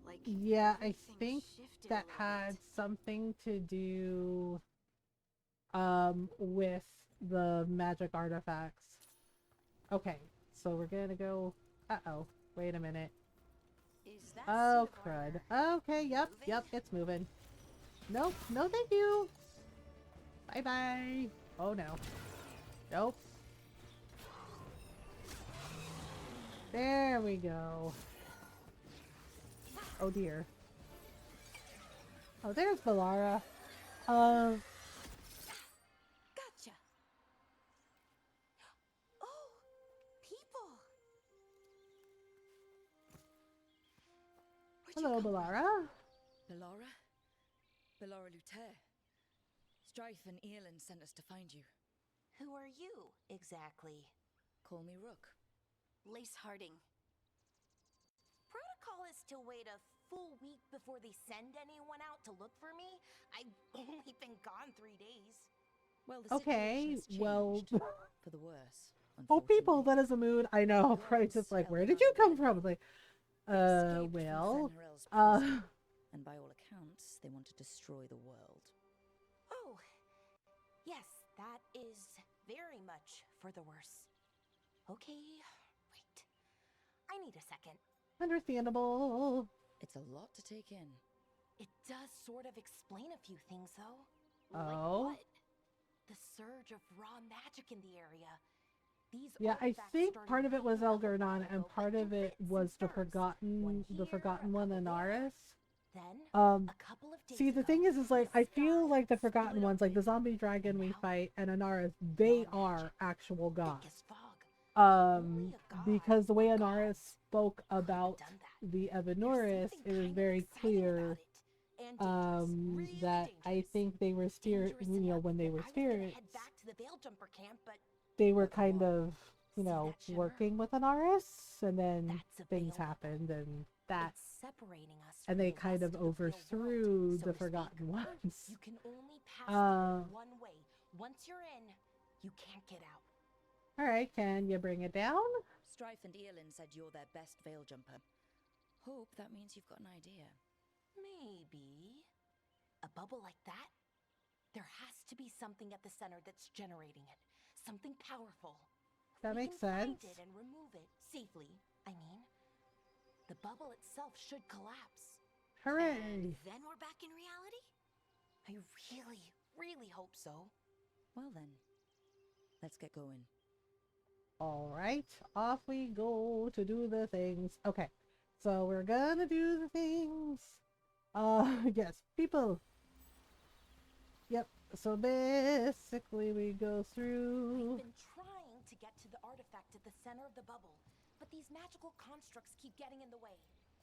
Like Yeah, I everything think shifted a that little had bit. something to do with the magic artifacts. Okay, so we're gonna go. Uh-oh, wait a minute. Is that Oh suit of crud. armor Okay, yep, moving? it's moving. Nope, no thank you. Bye bye. Oh no. Nope. There we go. Oh dear. Oh, there's Belara. Gotcha. Oh, people. Where'd you Hello, come from? Belara. Belara? Belara Luther. Strife and Eolin sent us to find you. Who are you, exactly? Call me Rook. Lace Harding. Protocol is to wait a full week before they send anyone out to look for me? I've only been gone 3 days. Well, the Okay, situation has well... changed. For the worse. Oh, people, unfortunately. that is a mood. I know, right? Just like, where did you come from? It's like, Escaped from well, Fenrirel's prison, and by all accounts, they want to destroy the world. Oh, yes, that is very much for the worse. Okay, wait. I need a second. understandable. It's a lot to take in. It does sort of explain a few things, though. Oh? Like what? The surge of raw magic in the area. These Yeah, I artifacts think started part of it was popping up a Elgarnon, while and ago, part but of it in was fits the and starts. One Forgotten here, One, a couple there. Anaris. Then, Um, a couple of days See, the ago, thing is like, I feel like the sky Forgotten split ones, like the open, zombie dragon we now fight, and Anaris, they raw are magic, actual thick gods. as fog. Only a god Because the way or Anaris gods spoke could have about done that. the There's Evaneris, something it was kind very of exciting clear, about it. And dangerous, really that I dangerous. think they were spirit, Dangerous you know, enough when they that were I was gonna spirits, head back to the Veil Jumper camp, but they were But kind what? of, you See know, that shimmer? working with Anaris, and then That's a things veil happened, and that, it's separating us and from they the kind of rest of the real overthrew world, so the to Forgotten speak. Ones. You can only pass Uh, through one way. Once you're in, you can't get out. Alright, can you bring it down? Strife and Eolin said you're their best veil jumper. Hope that means you've got an idea. Maybe a bubble like that? There has to be something at the center that's generating it. Something powerful. That We makes can sense. find it and remove it safely. I mean, the bubble itself should collapse. Hooray! Then we're back in reality? I really, really hope so. Well then, let's get going. Alright, off we go to do the things. Okay, so we're gonna do the things. Yes, people. Yep, so basically we go I've through... been trying to get to the artifact at the center of the bubble, but these magical constructs keep getting in the way.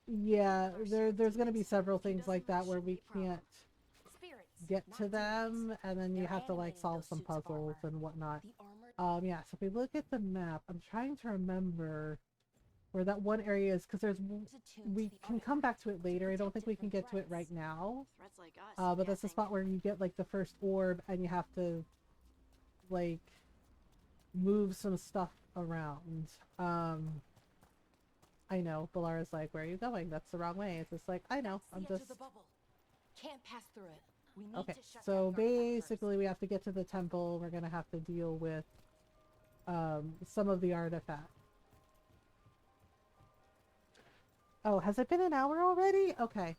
Yeah, there's gonna be several things like that where we can't Spirits, get not to them, demons. and then you They're have to like animating solve those some suits of puzzles armor. and whatnot. The armored Yeah, so if we look at the map, I'm trying to remember where that one area is, because we can come back to it later. I don't think we can get to it right now. Threats like us, I'm But that's the guessing. spot where you get like the first orb and you have to like move some stuff around. I know, Balara's like, where are you going? That's the wrong way. It's just like, I know, I'm That's the edge just... of the bubble. Can't pass through it. We need Okay, to shut so down the artifact basically we have to get to the temple. We're gonna have to deal with some of the artifacts. Oh, has it been an hour already? Okay.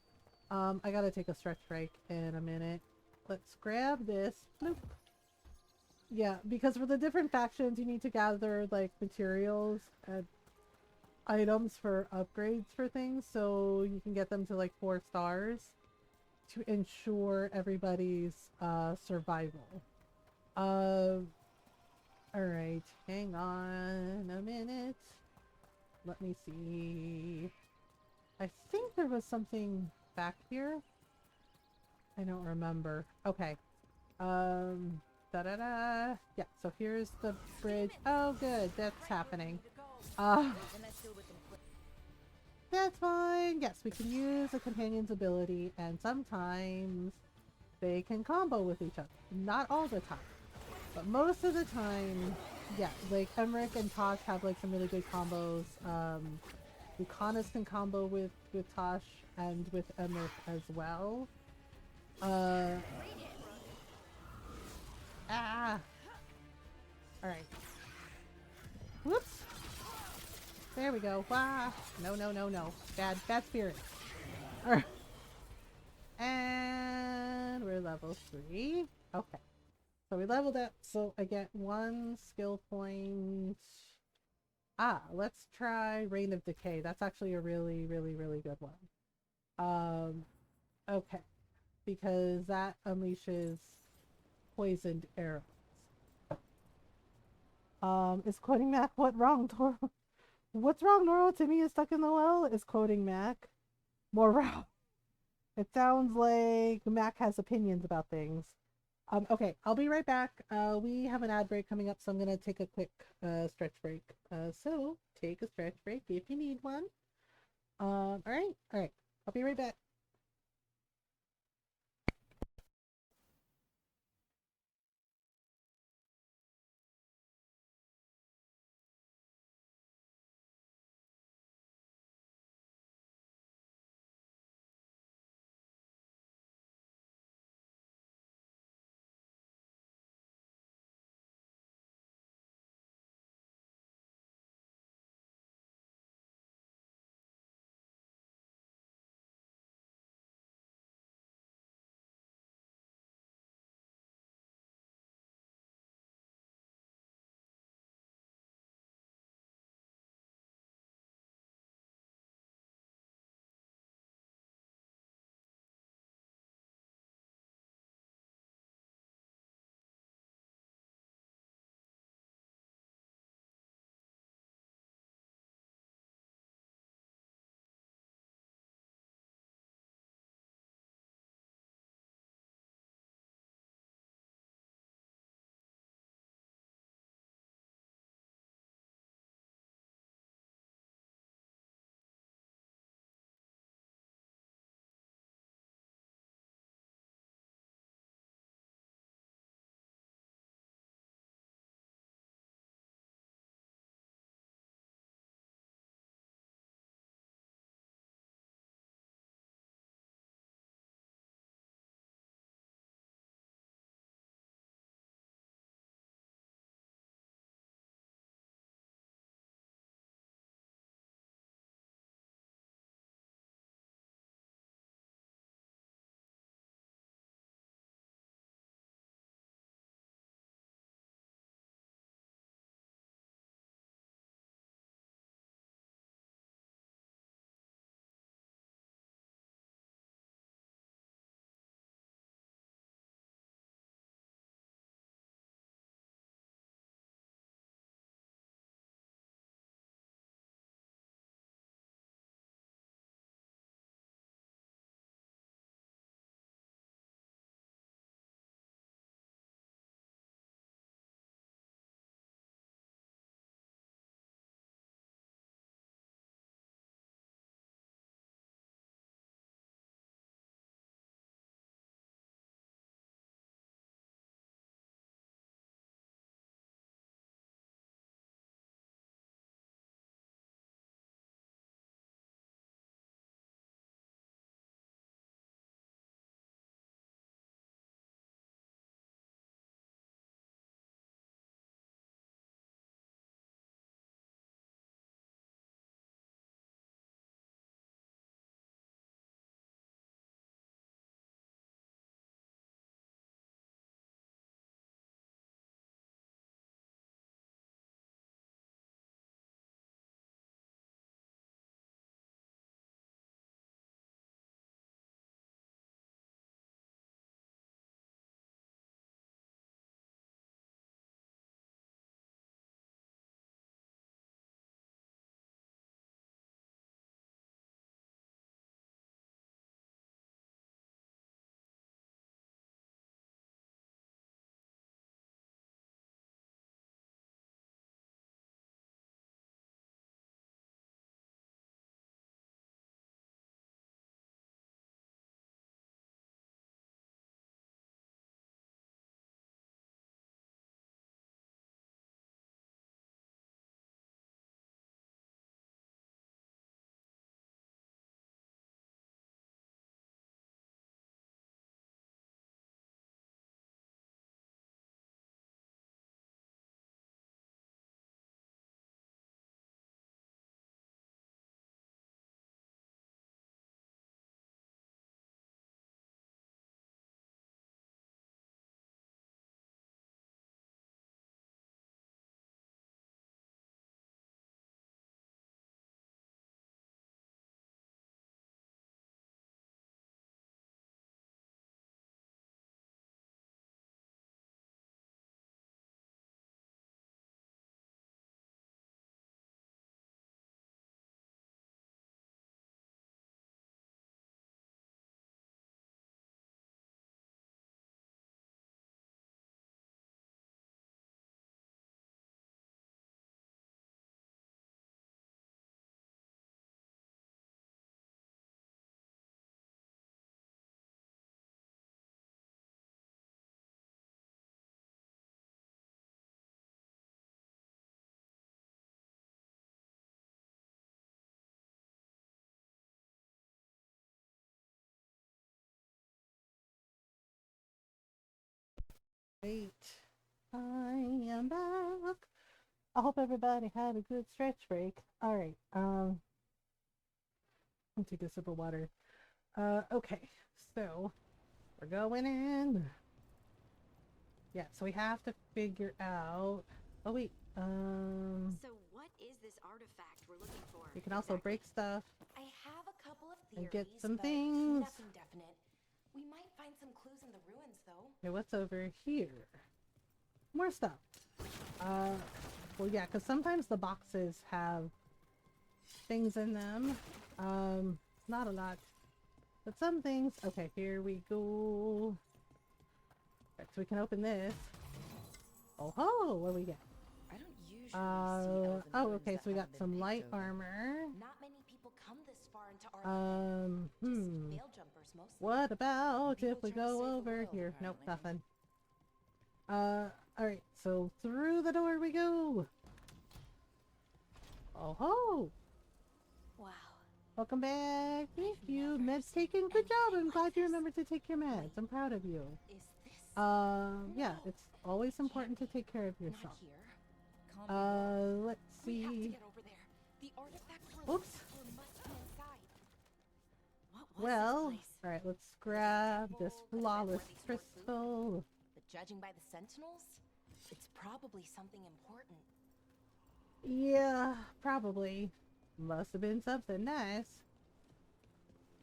I gotta take a stretch break in a minute. Let's grab this. Bloop. Yeah, because for the different factions you need to gather like materials and items for upgrades for things, so you can get them to like 4 stars to ensure everybody's survival. Alright, hang on a minute. Let me see. I think there was something back here. I don't remember. Okay. Da-da-da. Yeah, so here's the bridge. Oh, good. That's happening. That's fine. Yes, we can use a companion's ability, and sometimes they can combo with each other. Not all the time, but most of the time, yeah. Like Emmerich and Tosh have like some really good combos. Lucanus can combo with Tosh and with Emmerich as well. Alright. Whoops! There we go. Wah! No, no, no, no. Bad spirit. Alright. And we're level 3. Okay. So we leveled up, so I get 1 skill point. Let's try Reign of Decay. That's actually a really, really, really good one. Okay. Because that unleashes poisoned arrows. Is quoting Mac what wrong, Toro? What's wrong, Noro? Timmy is stuck in the well? Is quoting Mac more wrong? It sounds like Mac has opinions about things. Okay, I'll be right back. We have an ad break coming up, so I'm gonna take a quick stretch break. So take a stretch break if you need one. All right. I'll be right back. Wait. I am back. I hope everybody had a good stretch break. Alright, let me take a sip of water. Okay, so we're going in. Yeah, so we have to figure out. Oh wait, So what is this artifact we're looking for? you can also break stuff I have a couple of and theories, get some but things. nothing definite. We might find some clues in the ruins, though. Okay, what's over here? More stuff. Well, yeah, because sometimes the boxes have things in them. Not a lot, but some things. Okay, here we go. Right, so we can open this. Oh ho! What do we get? I don't usually see elven Oh, ruins okay, that so we got haven't been some picked light over. armor. Not many people come this far into our Just veil jumpers mostly. What about People if we trying to go save the over world, here? Nope, apparently. nothing. Alright, so through the door we go. Oh ho! Wow. Welcome back. Thank you. Meds taken. Good job. I'm glad you remembered to take your meds. I'm proud of you. Is this? Yeah, it's always important to take care of yourself. Not here. Let's We have to see. get over there. The artifact we're Oops. looking for must be inside. What was Well, this place? alright, let's grab this Temple, could've been flawless where they stored food. crystal. But judging by the sentinels, it's probably something important. Yeah, probably. Must have been something nice.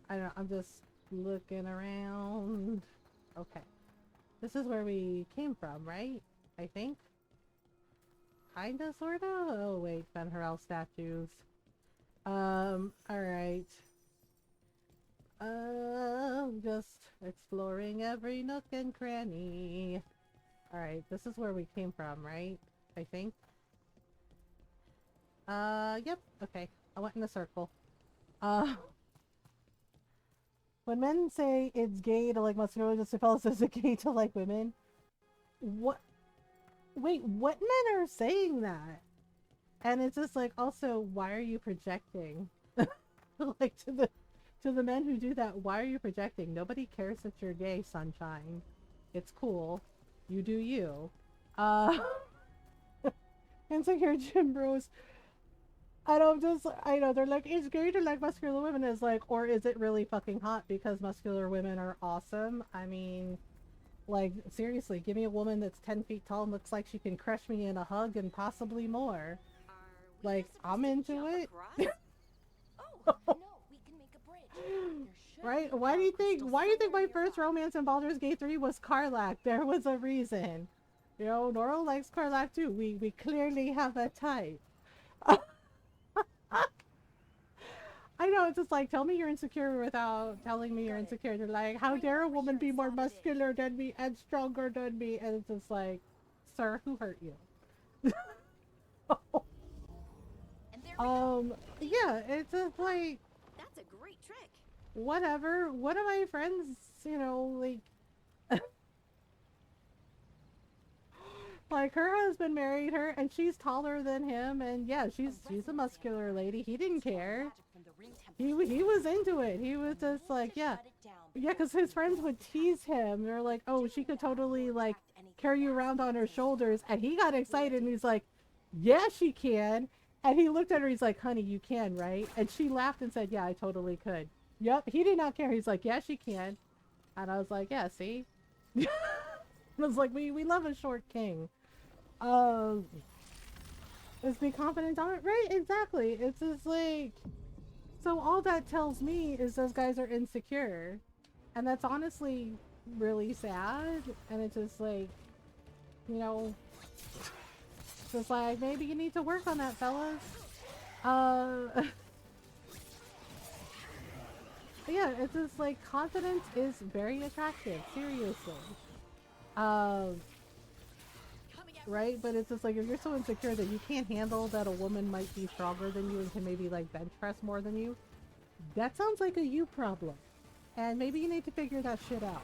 I don't know, I'm just looking around. Okay. This is where we came from, right? I think? Kinda, sorta? Oh wait, Ben Harrell statues. Alright. Just exploring every nook and cranny. Alright, this is where we came from, right? I think? Yep, okay. I went in a circle. When men say it's gay to like muscular, just a fellow says it's gay to like women. What? Wait, what men are saying that? And it's just like, also, why are you projecting? Like to the men who do that, why are you projecting? Nobody cares that you're gay, sunshine. It's cool. You do you. Insecure gym bros. I know, they're like, it's gay to like muscular women. Is like, or is it really fucking hot because muscular women are awesome? I mean, like, seriously, give me a woman that's 10 feet tall and looks like she can crush me in a hug and possibly more. Like, I'm into it. Oh, no, we can make a bridge. There should Right? be Why do you think crystal my somewhere first nearby. romance in Baldur's Gate 3 was Karlach? There was a reason. You know, Nora likes Karlach too. We clearly have a type. I know, it's just like, tell me you're insecure without telling me you're insecure. They're like, how dare a woman be more muscular than me and stronger than me? And it's just like, sir, who hurt you? And there we go. Yeah, it's just like, That's a great trick. whatever. One of my friends, you know, like, like her husband married her and she's taller than him, and yeah, she's a muscular lady. He didn't care. Magic from the ring temple. He was into it. He was just like, yeah. Shut it down. Yeah, because his friends would tease him. They're like, oh, she could totally, like, carry you around on her shoulders. And he got excited and he's like, yeah, she can. And he looked at her, he's like, honey, you can, right? And she laughed and said, yeah, I totally could. Yep, he did not care. He's like, yeah, she can. And I was like, yeah, see? I was like, we love a short king. Let's be confident on it. Right, exactly. It's just like, so all that tells me is those guys are insecure. And that's honestly really sad. And it's just like, you know, just like, maybe you need to work on that, fellas. Yeah, it's just like, confidence is very attractive, seriously. Right? But it's just like, if you're so insecure that you can't handle that a woman might be stronger than you and can maybe like bench press more than you, that sounds like a you problem. And maybe you need to figure that shit out.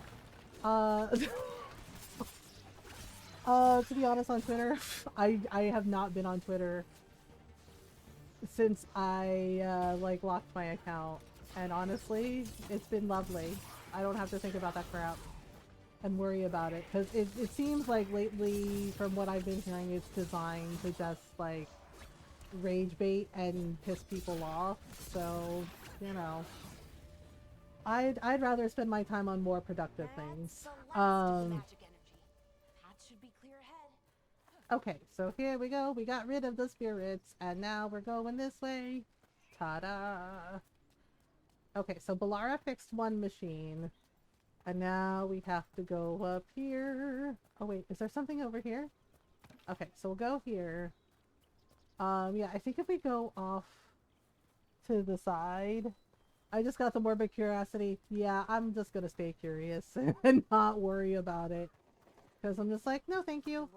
To be honest, on Twitter, I have not been on Twitter since I like locked my account. And honestly, it's been lovely. I don't have to think about that crap. and worry about it, because it seems like lately, from what I've been hearing, it's designed to just like rage bait and piss people off. So, you know, I'd rather spend my time on more productive things. Okay, so here we go. We got rid of the spirits, and now we're going this way. Ta-da! Okay, so Balara fixed one machine, and now we have to go up here. Oh wait, is there something over here? Okay, so we'll go here. Yeah, I think if we go off to the side, I just got the morbid curiosity. Yeah, I'm just gonna stay curious and not worry about it, because I'm just like, no, thank you.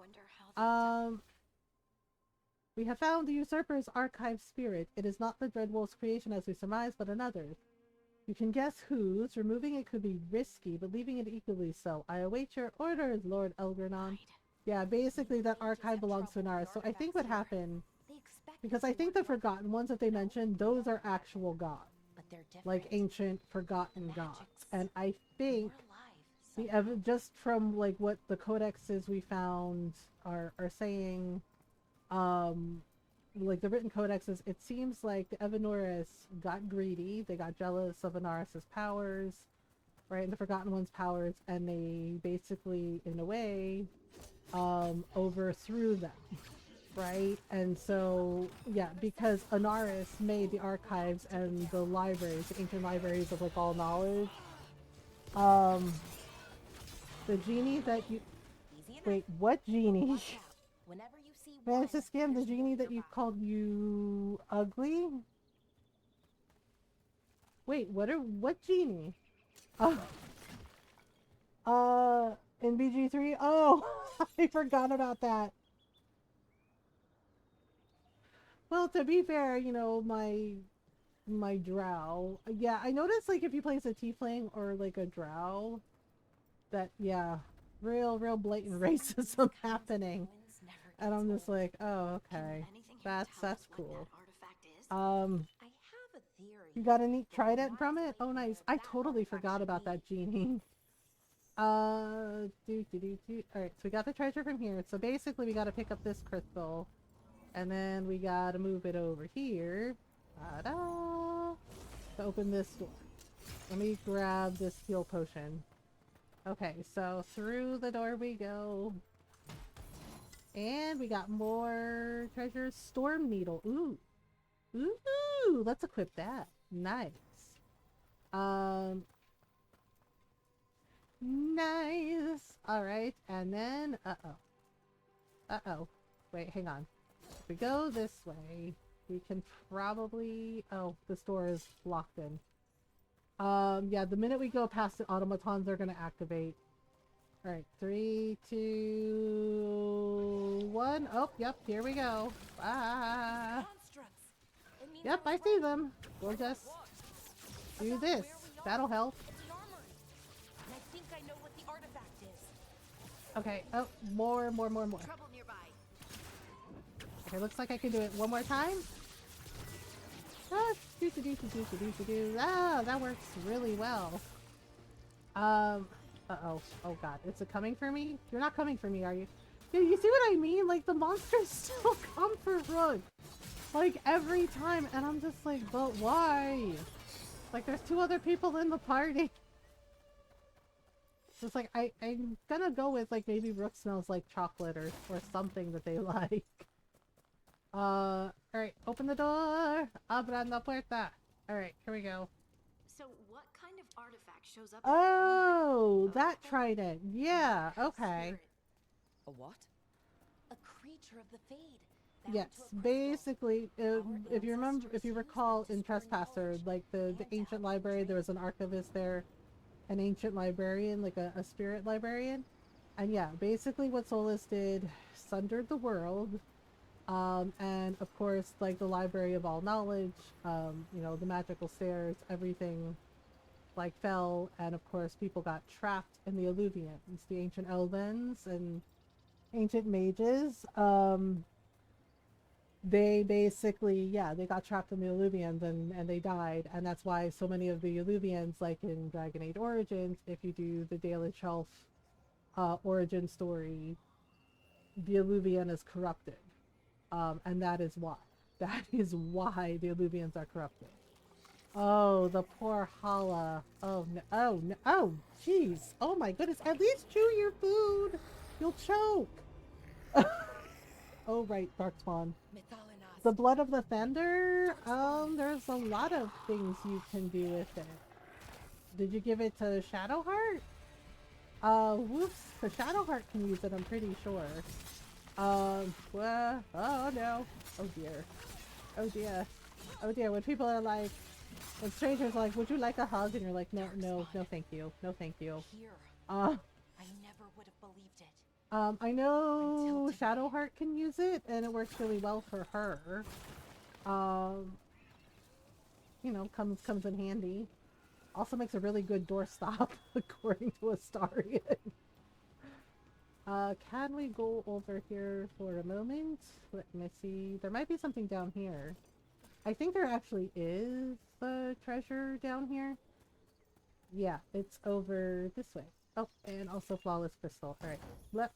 We have found the usurper's archive spirit. It is not the Dreadwolf's creation as we surmise, but another. You can guess whose. Removing it could be risky, but leaving it equally so. I await your orders, Lord Elgranon. Yeah, basically that archive belongs to Anara. So I think what happened, because I think the Forgotten ones that they mentioned, those are actual gods. Like ancient forgotten gods. And I think just from like what the codexes we found are saying, like the written codexes, it seems like the Evanoris got greedy. They got jealous of Anaris's powers, right, and the Forgotten One's powers, and they basically, in a way, overthrew them, right? And so, yeah, because Anaris made the archives and the libraries, the ancient libraries of like all knowledge, the genie that you... Wait, what genie? Managed to scam the genie that you called you ugly? Wait, what genie? In BG3? Oh, I forgot about that. Well, to be fair, you know, my drow. Yeah, I noticed like if you place a tiefling or like a drow, that, yeah, real blatant racism happening. And I'm just like, oh, okay. That's cool. You got a neat trident from it? Oh, nice. I totally forgot about that genie. Alright, so we got the treasure from here. So basically we gotta pick up this crystal. And then we gotta move it over here. Ta-da! To open this door. Let me grab this heal potion. Okay, so through the door we go. And we got more treasures. Storm needle. Ooh. Ooh, let's equip that. Nice. Nice. Alright, and then, wait, hang on. If we go this way, we can probably... Oh, this door is locked in. Yeah, the minute we go past the automatons, they're gonna activate. Alright, 3, 2, 1. Oh, yep, here we go. Ah. Yep, I see them. We'll just do this. That'll help. Okay, oh, more. Okay, looks like I can do it one more time. Ah, ah, that works really well. Uh-oh. Oh god, is it coming for me? You're not coming for me, are you? Dude, you see what I mean? Like, the monsters still come for Rook. Like, every time. And I'm just like, but why? Like, there's 2 other people in the party. It's like, I'm gonna go with, like, maybe Rook smells like chocolate or something that they like. Alright, open the door. Abran la puerta. Alright, here we go. So what kind of artifact shows up? Oh, that trident. Yeah, okay. A what? A creature of the Fade. Yes, basically, if you remember, if you recall in Trespasser, like the ancient library, there was an archivist there, an ancient librarian, like a spirit librarian. And yeah, basically what Solus did, sundered the world, and of course, like the Library of All Knowledge, you know, the magical stairs, everything, like, fell, and of course people got trapped in the Alluvians, the ancient Elvens and ancient mages. They basically, yeah, they got trapped in the Alluvians and they died, and that's why so many of the Alluvians, like in Dragon Age Origins, if you do the Daily Shelf origin story, the Illuvian is corrupted. And that is why. That is why the Illuvians are corrupted. Oh, the poor Hala. Oh, no. Oh, no. Oh, jeez. Oh, my goodness. At least chew your food. You'll choke. Oh, right. Darkspawn. The Blood of the Thunder? There's a lot of things you can do with it. Did you give it to Shadowheart? Whoops. The Shadowheart can use it, I'm pretty sure. Well, oh no. Oh dear. Oh dear. Oh dear. When people are like, when strangers are like, would you like a hug? And you're like, no, no, no thank you. No thank you. I never would have believed it. I know Shadowheart can use it, and it works really well for her. You know, comes in handy. Also makes a really good doorstop, according to Astarion. Can we go over here for a moment? Let me see. There might be something down here. I think there actually is a treasure down here. Yeah, it's over this way. Oh, and also Flawless Crystal. Alright, let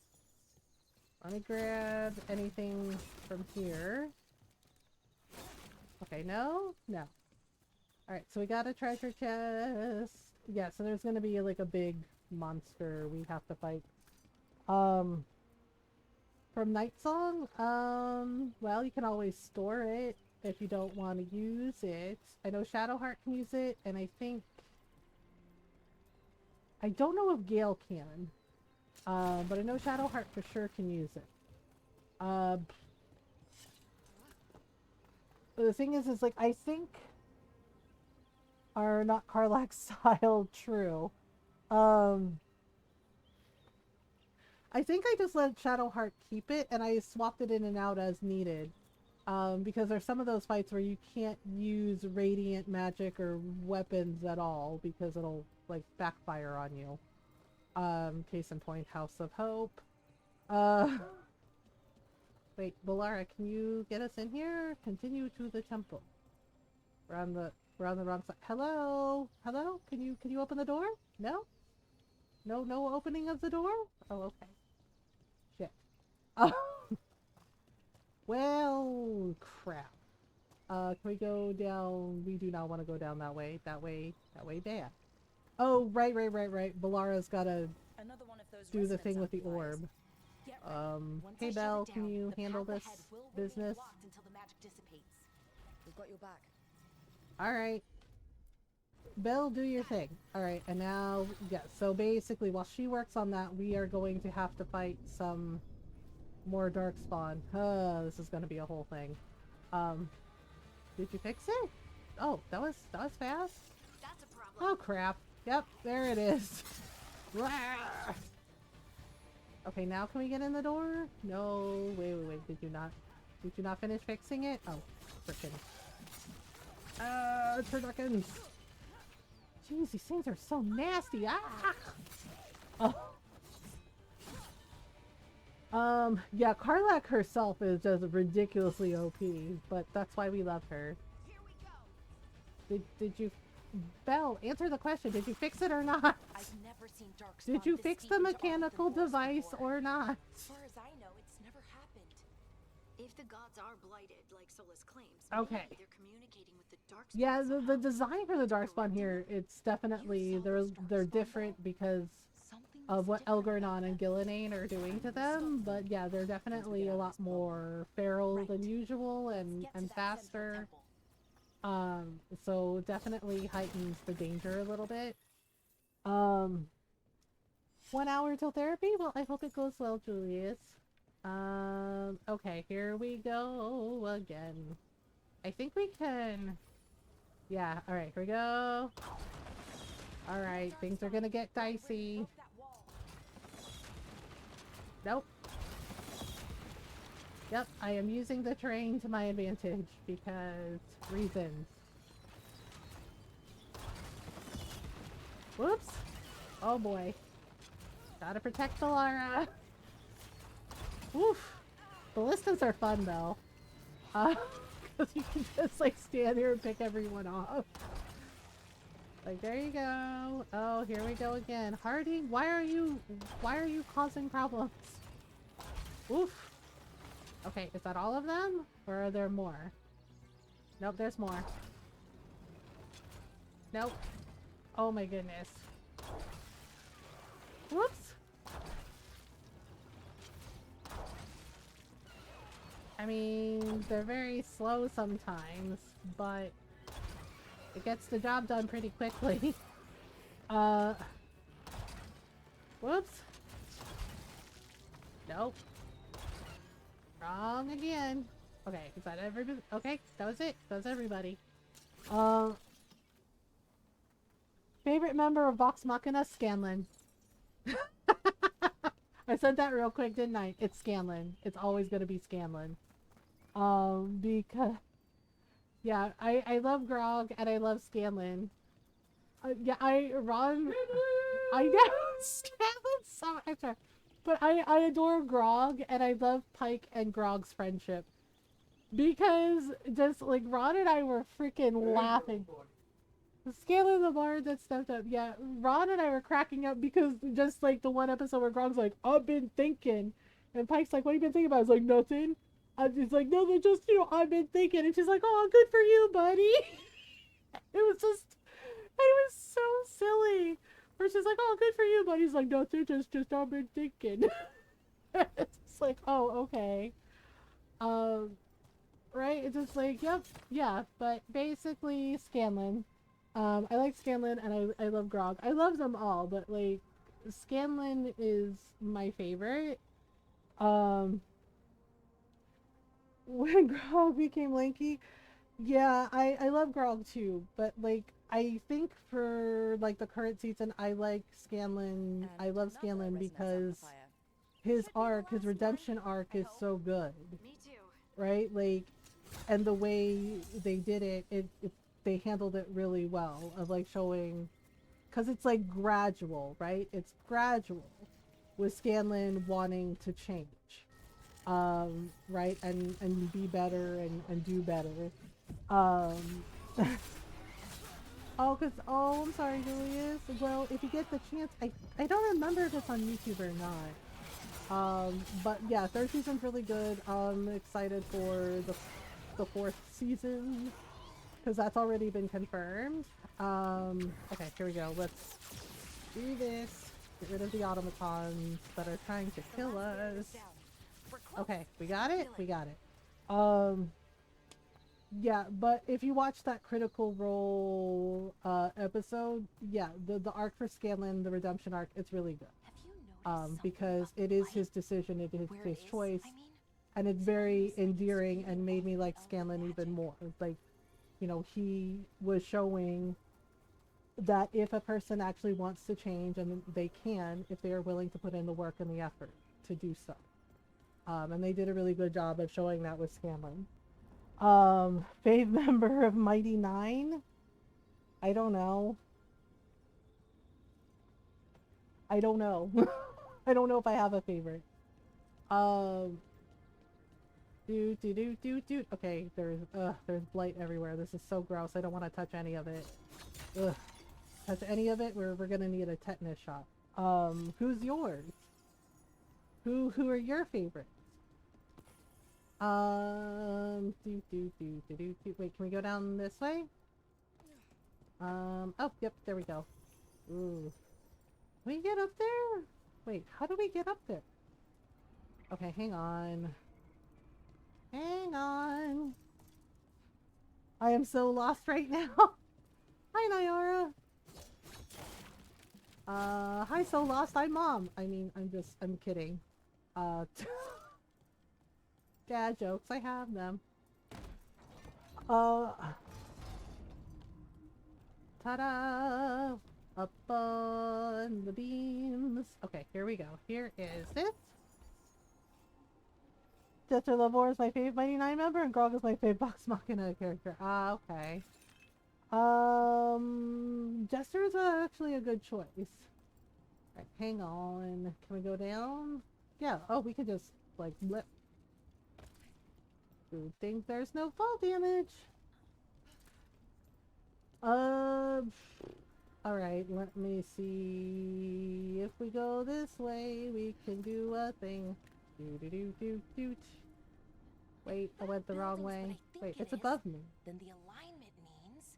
me grab anything from here. Okay, no? No. Alright, so we got a treasure chest. Yeah, so there's gonna be like a big monster we have to fight. From Night Song, well, you can always store it if you don't want to use it. I know Shadowheart can use it, and I think... I don't know if Gale can. But I know Shadowheart for sure can use it. The thing is like, I think... are not Karlach's style true. I think I just let Shadowheart keep it, and I swapped it in and out as needed. Because there's some of those fights where you can't use radiant magic or weapons at all, because it'll, like, backfire on you. Case in point, House of Hope. Wait, Balara, can you get us in here? Continue to the temple. We're on the wrong side. Hello? Hello? Can you open the door? No? No opening of the door? Oh, okay. Shit. Well, crap. Can we go down? We do not want to go down that way. That way bad. Oh, right. Balara's gotta do the thing with the orb. Hey Belle, can you handle this business? We've got your back. Alright. Belle, do your thing. Alright, and now, yeah, so basically while she works on that, we are going to have to fight some more Darkspawn. This is gonna be a whole thing. Did you fix it? Oh, that was fast? That's a problem. Oh crap. Yep, there it is. Okay, now can we get in the door? No, wait. Did you not finish fixing it? Oh, frickin'. Turduckins. Jeez, these things are so nasty. Oh. Yeah, Karlach herself is just ridiculously OP, but that's why we love her. Did you... Belle, answer the question. Did you fix it or not? I've never seen Darkspawn Did you this fix deep the into all of mechanical the wars device before. or not? As far as I know, it's never happened. If the gods are blighted, like Solus claims, Okay. maybe they're communicating with the dark. Yeah, the design for the Darkspawn here, it's definitely, they're different because of what Elgar'nan and Gillenane are doing to them, but yeah, they're definitely a lot more feral than usual and faster. So definitely heightens the danger a little bit. 1 hour till therapy? Well, I hope it goes well, Julius. Okay, here we go again. I think we can... Yeah, alright, here we go. Alright, things are gonna get dicey. Nope. Yep, I am using the terrain to my advantage because reasons. Whoops. Oh boy. Gotta protect Balara. Woof. Ballistas are fun though. Because you can just like stand here and pick everyone off. Like, there you go. Oh, here we go again. Hardy, why are you causing problems? Oof. Okay, is that all of them? Or are there more? Nope, there's more. Nope. Oh my goodness. Whoops. I mean, they're very slow sometimes, but it gets the job done pretty quickly. Whoops. Nope. Wrong again. Okay, is that everybody? Okay, that was it. That was everybody. Favorite member of Vox Machina? Scanlan. I said that real quick, didn't I? It's Scanlan. It's always gonna be Scanlan. Because... Yeah, I love Grog and I love Scanlan. Yeah, Ron... I know! Scanlan's so extra. But I adore Grog and I love Pike and Grog's friendship. Because just, like, Ron and I were freaking laughing. Scanlan the Bard that stepped up. Yeah, Ron and I were cracking up because just, like, the one episode where Grog's like, I've been thinking. And Pike's like, what have you been thinking about? I was like, nothing. It's like, no, they're just, you know, I've been thinking. And she's like, oh, good for you, buddy. It was so silly. Where she's like, oh, good for you, buddy. He's like, nothing, just I've been thinking. It's like, oh, okay. Right? It's just like, yep, yeah, but basically Scanlan. I like Scanlan and I love Grog. I love them all, but like Scanlan is my favorite. When Grog became lanky, yeah, I love Grog too, but like I think for like the current season I like Scanlan. I love Scanlan because his arc, his redemption arc is so good. Me too. Right? Like, and the way they did it, they handled it really well of like showing, because it's like gradual, right? It's gradual with Scanlan wanting to change, right? And be better and do better. Oh, I'm sorry, Julius. Well, if you get the chance, I don't remember if it's on YouTube or not. But yeah, third season's really good. I'm excited for the fourth season because that's already been confirmed. Okay, here we go. Let's do this. Get rid of the automatons that are trying to kill us. Okay, we got it. We got it. Yeah, but if you watch that Critical Role episode, yeah, the arc for Scanlan, the redemption arc, it's really good. Because it is his decision, it is his choice, and it's very endearing and made me like Scanlan even more. Like, you know, he was showing that if a person actually wants to change, and they can, if they are willing to put in the work and the effort to do so. And they did a really good job of showing that with Scanlan. Fave member of Mighty Nine? I don't know. I don't know. I don't know if I have a favorite. Okay, there's blight everywhere. This is so gross. I don't want to touch any of it. Ugh. Touch any of it, we're gonna need a tetanus shot. Who's yours? Who are your favorites? Wait, can we go down this way? Oh, yep, there we go. Ooh. Can we get up there? Wait, how do we get up there? Okay, hang on. Hang on. I am so lost right now. Hi, Nyara. Hi, so lost. I'm mom. I mean, I'm kidding. Dad jokes, I have them. Ta-da! Up on the beams. Okay, here we go. Here is it. Jester Lavore is my favorite Mighty Nine member, and Grog is my favorite Vox Machina character. Ah, okay. Jester is actually a good choice. Right, hang on. Can we go down? Yeah. Oh, we can just, like, blip. Good thing there's no fall damage. Alright, let me see. If we go this way, we can do a thing. Do. Wait, I went the wrong way. Wait, it's above me. Then the alignment means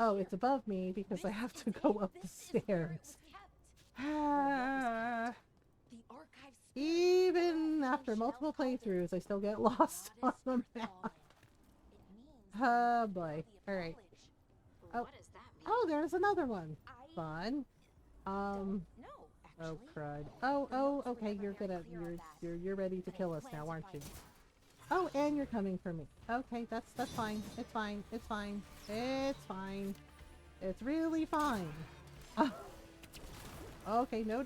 Oh, it's above me because I have to go up the stairs. Even after multiple playthroughs, I still get lost on the map. Oh boy. Alright. Oh, there's another one. Fun. Oh crud. Oh, okay, you're ready to kill us now, aren't you? Oh, and you're coming for me. Okay, that's fine. It's fine. It's fine. It's fine. It's really fine. Okay, no.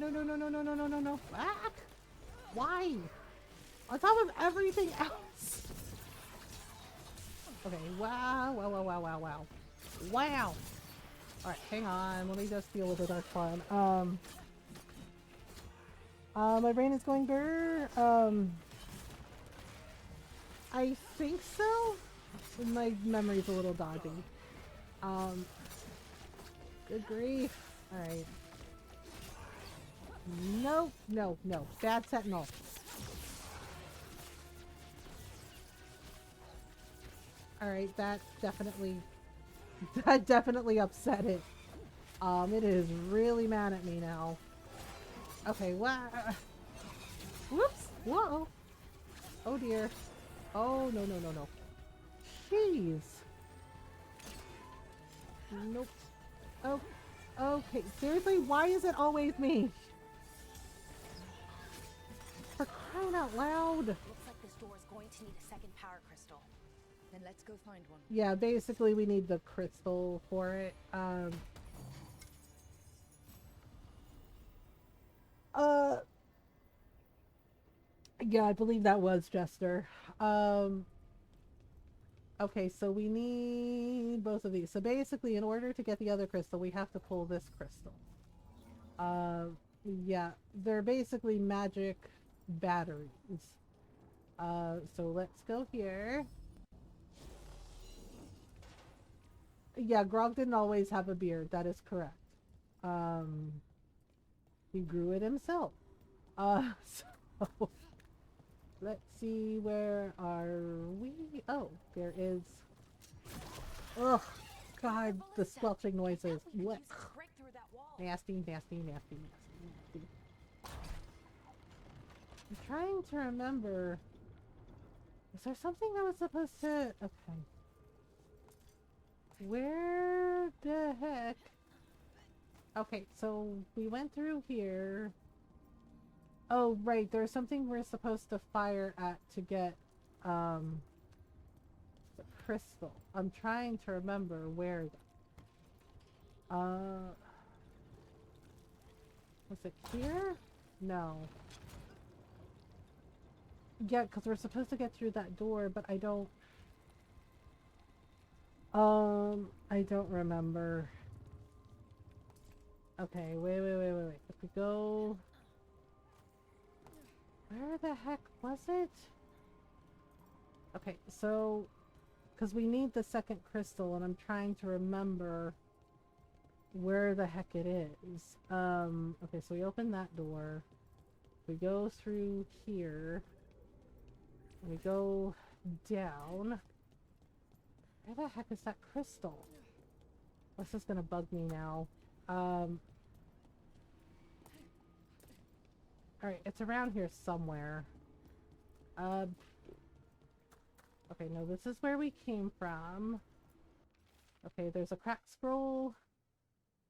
Back! Why? On top of everything else. Okay, wow. Wow. Alright, hang on. Let me just deal with the dark fun. My brain is going grrr. I think so? My memory's a little dodgy. Good grief. Alright. No. Bad sentinel. Alright, that definitely upset it. It is really mad at me now. Okay, wow. Whoops. Whoa. Oh dear. Oh, no. Jeez. Nope. Oh, okay. Seriously, why is it always me? For crying out loud. Looks like this door is going to need a second power crystal. Then let's go find one. Yeah, basically we need the crystal for it. Yeah, I believe that was Jester. Okay, so we need both of these. So basically, in order to get the other crystal, we have to pull this crystal. Yeah, they're basically magic batteries. So let's go here. Yeah, Grog didn't always have a beard. That is correct. He grew it himself. So let's see, where are we? Oh, there is. Ugh, God, the squelching noises. What? Nasty. I'm trying to remember. Is there something that was supposed to? Okay. Where the heck? Okay, so we went through here. Oh, right, there's something we're supposed to fire at to get, the crystal. I'm trying to remember where was it here? No. Yeah, because we're supposed to get through that door, but I don't remember. Okay, wait. If we go... Where the heck was it? Okay, so... Because we need the second crystal, and I'm trying to remember where the heck it is. Okay, so we open that door. We go through here. We go down. Where the heck is that crystal? This is gonna bug me now. Alright, it's around here somewhere. Okay, no, this is where we came from. Okay, there's a cracked scroll.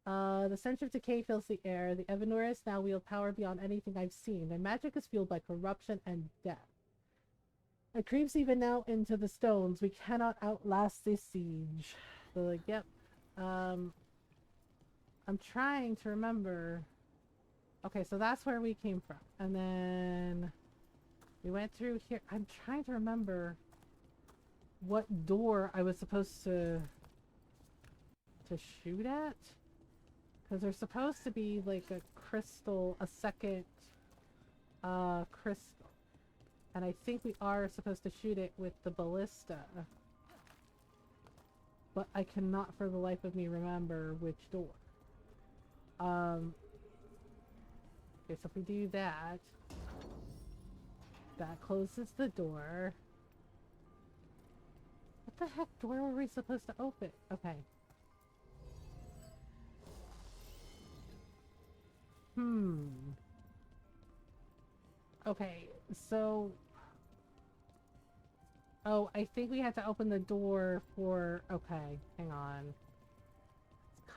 The stench of decay fills the air. The Evanorists now wield power beyond anything I've seen. Their magic is fueled by corruption and death. It creeps even now into the stones. We cannot outlast this siege. So, like, yep. I'm trying to remember. Okay, so that's where we came from. And then we went through here. I'm trying to remember what door I was supposed to shoot at. Because there's supposed to be like a crystal, a second crystal. And I think we are supposed to shoot it with the ballista. But I cannot for the life of me remember which door. Okay, so if we do that, that closes the door. What the heck door were we supposed to open? Okay. Okay, so... Oh, I think we had to open the door for... Okay, hang on. It's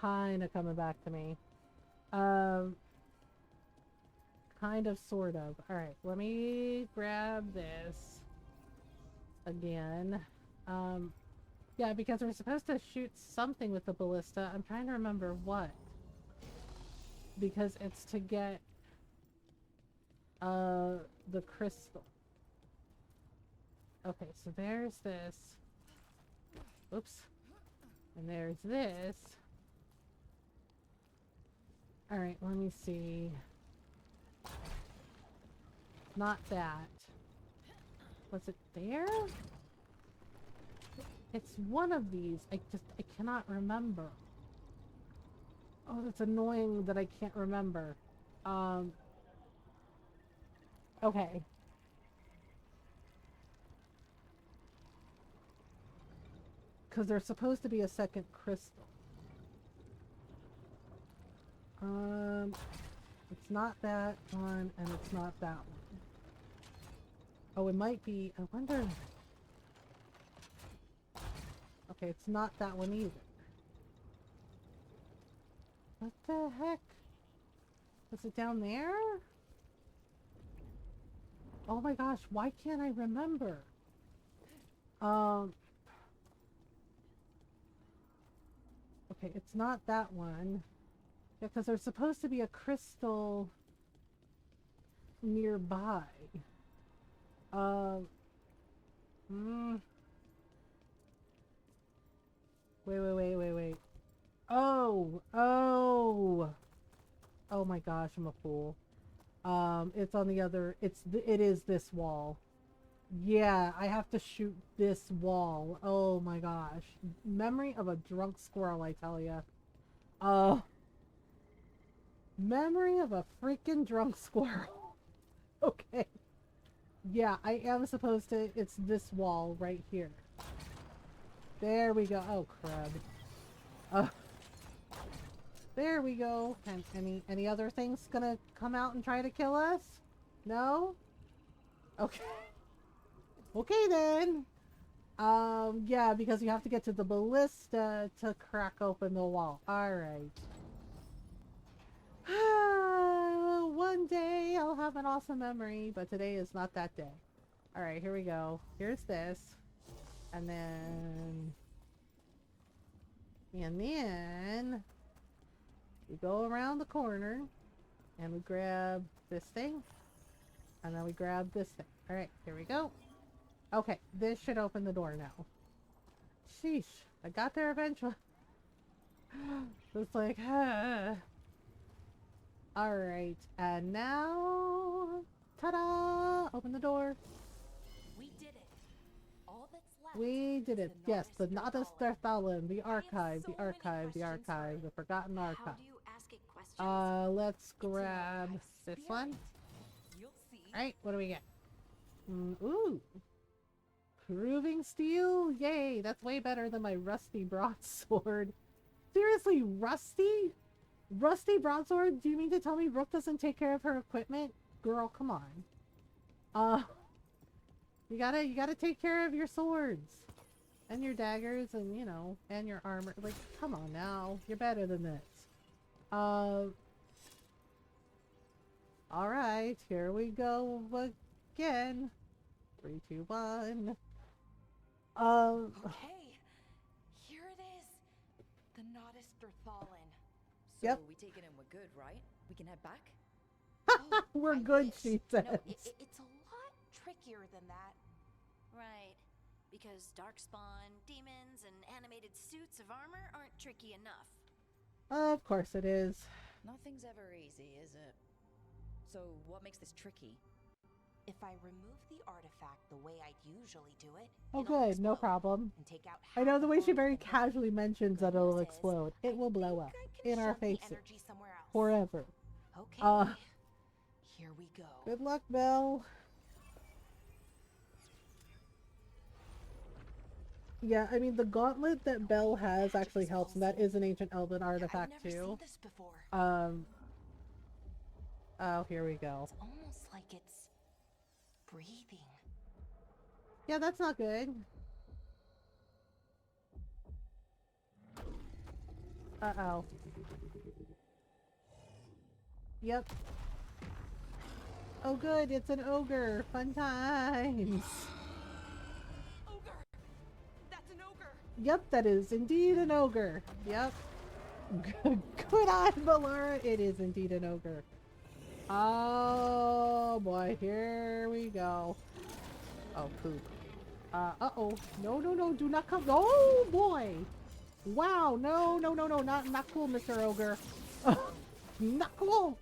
kind of coming back to me. Kind of, sort of. Alright, let me grab this again. Yeah, because we're supposed to shoot something with the ballista. I'm trying to remember what. Because it's to get the crystal. Okay, so there's this. Oops. And there's this. Alright, let me see. Not that. Was it there? It's one of these. I cannot remember. Oh, that's annoying that I can't remember. Okay. Because there's supposed to be a second crystal. It's not that one, and it's not that one. Oh, it might be. I wonder. Okay, it's not that one either. What the heck? Was it down there? Oh my gosh, why can't I remember? Okay, it's not that one. Yeah, because there's supposed to be a crystal nearby. Wait. Oh my gosh, I'm a fool. It's on the other, it is this wall. Yeah, I have to shoot this wall. Oh my gosh. Memory of a drunk squirrel, I tell ya. Memory of a freaking drunk squirrel. Okay. Yeah, I am supposed to, it's this wall right here. There we go. Oh, crud. There we go. And any other things gonna come out and try to kill us? No? Okay. Okay then. Yeah, because you have to get to the ballista to crack open the wall. Alright. One day I'll have an awesome memory, but today is not that day. Alright, here we go. Here's this. And then we go around the corner and we grab this thing. And then we grab this thing. Alright, here we go. Okay, this should open the door now. Sheesh, I got there eventually. It's like, Alright, and now... Ta-da! Open the door. We did it. All that's left. We did it. Yes, the Nadas Darthalan, the archive, so the forgotten archive. How do you ask it questions? Let's grab this one. You'll see. Alright, what do we get? Ooh. Proving steel? Yay, that's way better than my rusty broadsword. Seriously, rusty? Rusty broadsword? Do you mean to tell me Rook doesn't take care of her equipment? Girl, come on. You gotta take care of your swords. And your daggers and, you know, and your armor. Like, come on now. You're better than this. Alright, here we go again. 3, 2, 1. Okay, here it is. The Nadas Darthalan. So Yep. we take it and we're good, right? We can head back? We're I good, wish. she says. No, it's a lot trickier than that. Right. Because darkspawn, demons, and animated suits of armor aren't tricky enough. Of course it is. Nothing's ever easy, is it? So what makes this tricky? If I remove the artifact the way I'd usually do it, Oh, it'll good, no explode problem. and take out I know half the of way she Lori's very invention. casually mentions that Good it'll news is, explode. It will blow up I can in our shove the faces energy somewhere else. forever. Okay. Here we go. Good luck, Belle. Yeah, I mean, the gauntlet that Belle has actually helps, and that is an ancient elven artifact I've never too. seen this before. Oh, here we go. It's almost like it's breathing. Yeah, that's not good. Uh-oh. Yep. Oh good, it's an ogre. Fun times. Ogre! That's an ogre! Yep, that is indeed an ogre. Yep. Good on, Valara. It is indeed an ogre. Oh boy, here we go. Oh, poop. Uh-oh. No, no, no, do not come. Oh boy! Wow, no, no, no, no, not cool, Mr. Ogre. Not cool!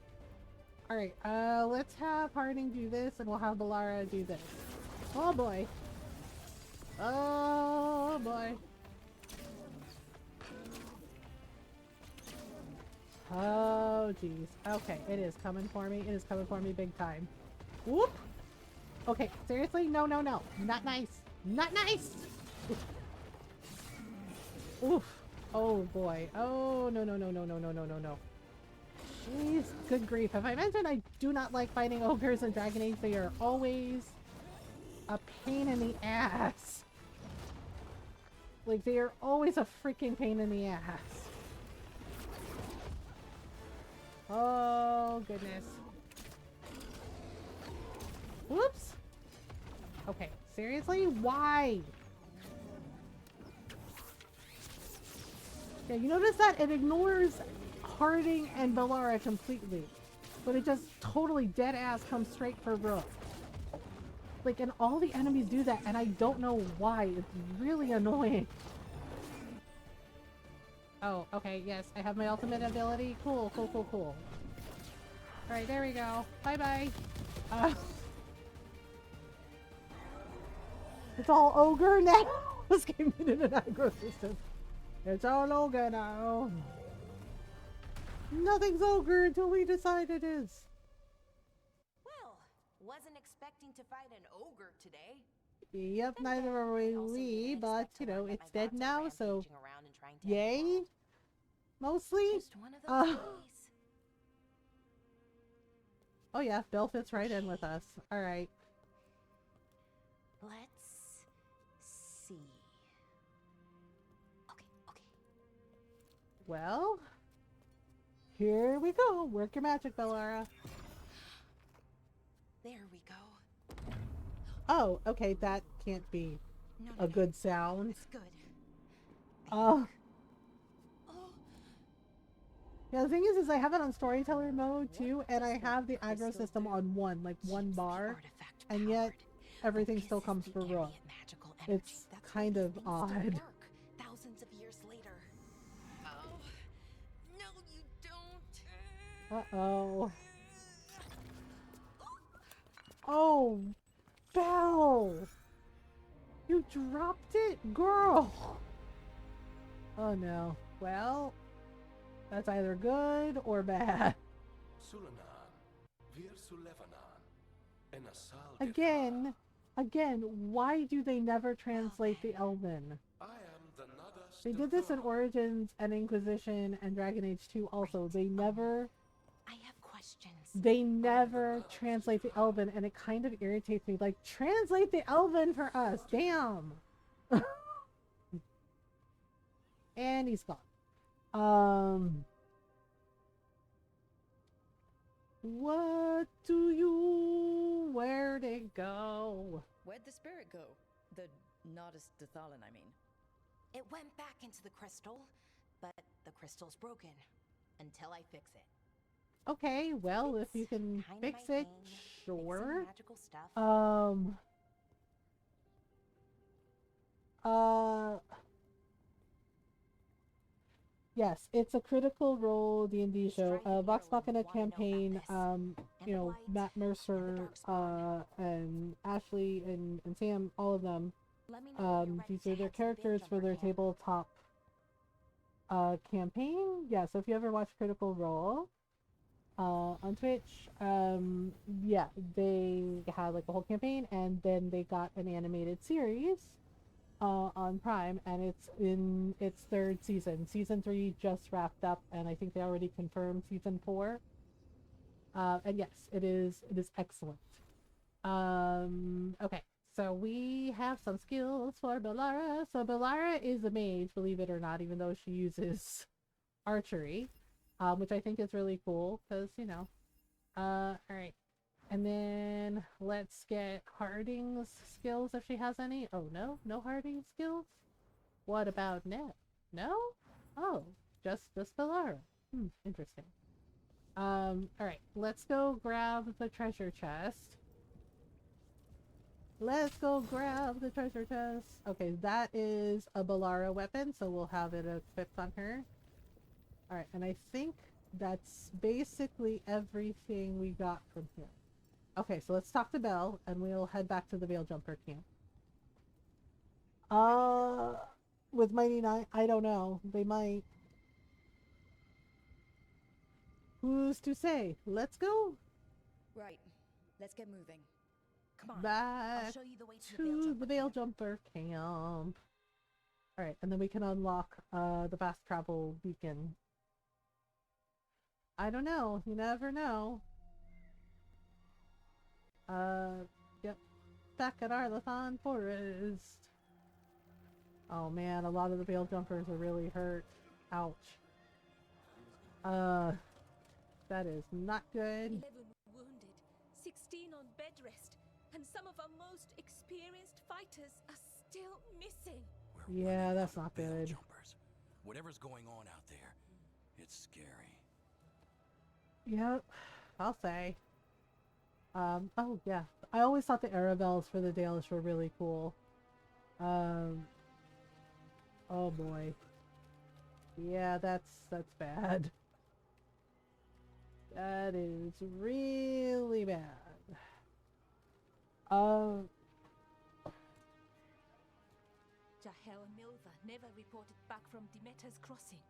Alright, let's have Harding do this, and we'll have Valara do this. Oh boy. Oh boy. Oh jeez. Okay, it is coming for me. It is coming for me big time. Whoop! Okay, seriously? No, no, no. Not nice. Not nice! Oof. Oh boy. Oh, no, no, no, no, no, no, no, no, no. Jeez, good grief. Have I mentioned I do not like fighting ogres in Dragon Age? They are always a pain in the ass. Like, they are always a freaking pain in the ass. Oh, goodness. Whoops. Okay, seriously? Why? Yeah, you notice that it ignores Harding and Valara completely, but it just totally dead ass comes straight for Brooke. Like, and all the enemies do that, and I don't know why. It's really annoying. Oh, okay, yes, I have my ultimate ability. Cool, cool, cool, cool. Alright, there we go. Bye-bye. It's all ogre now. This game in an aggro system. It's all ogre now. Nothing's ogre until we decide it is. Well, wasn't expecting to fight an ogre today. Yep, neither are we, but, you know, it's dead now, so yay? Mostly? Just one of those days. Oh yeah, Bill fits right in with us. Alright. Let's see. Okay. Well, here we go. Work your magic, Valara. There we go. Oh, okay, that can't be a good sound. It's good. Oh. Yeah, the thing is I have it on storyteller mode too, and I have the aggro system on one bar, and yet everything still comes for Rook. It's kind of odd. Thousands of years later. Oh, no, you don't. Uh-oh. Oh, Belle! You dropped it? Girl! Oh no. Well, that's either good or bad. Again, why do they never translate the Elven? They did this in Origins and Inquisition and Dragon Age 2 also. They never... I have questions. They never translate the Elven, and it kind of irritates me. Like, translate the Elven for us! Damn! And he's gone. What do you... Where'd it go? Where'd the spirit go? The Nardis Dathalon, I mean. It went back into the crystal, but the crystal's broken. Until I fix it. Okay, well, if you can fix it, sure. Magical stuff. Yes, it's a Critical Role D&D show. Vox Machina campaign. Matt Mercer, and Ashley and Sam, all of them. These are their characters for their tabletop campaign. Yeah, so if you ever watch Critical Role on Twitch, yeah, they had like a whole campaign, and then they got an animated series on Prime, and it's in its third season. Season 3 just wrapped up, and I think they already confirmed season 4. And yes, it is excellent. Okay, so we have some skills for Belara. So Belara is a mage, believe it or not, even though she uses archery, which I think is really cool because, all right. And then let's get Harding's skills if she has any. Oh, no Harding skills? What about Ned? No? Oh, just Belara. Interesting. All right, let's go grab the treasure chest. Let's go grab the treasure chest. Okay, that is a Belara weapon, so we'll have it equipped on her. All right, and I think that's basically everything we got from here. Okay, so let's talk to Belle, and we'll head back to the Veil Jumper camp. With Mighty Nine, I don't know. They might. Who's to say? Let's go. Right. Let's get moving. Come on. Back I'll show you the way to the Veil Jumper camp. Alright, and then we can unlock the fast travel beacon. I don't know. You never know. Yep. Back at Arlathon Forest. Oh man, a lot of the Veil Jumpers are really hurt. Ouch. That is not good. 11 wounded, 16 on bed rest, and some of our most experienced fighters are still missing. Yeah, that's not good. Jumpers. Whatever's going on out there, it's scary. Yep, I'll say. Oh yeah, I always thought the Arabelles for the Dalish were really cool. Oh boy. Yeah, that's bad. That is really bad. Jahel and Milva never reported back from Demeter's crossing.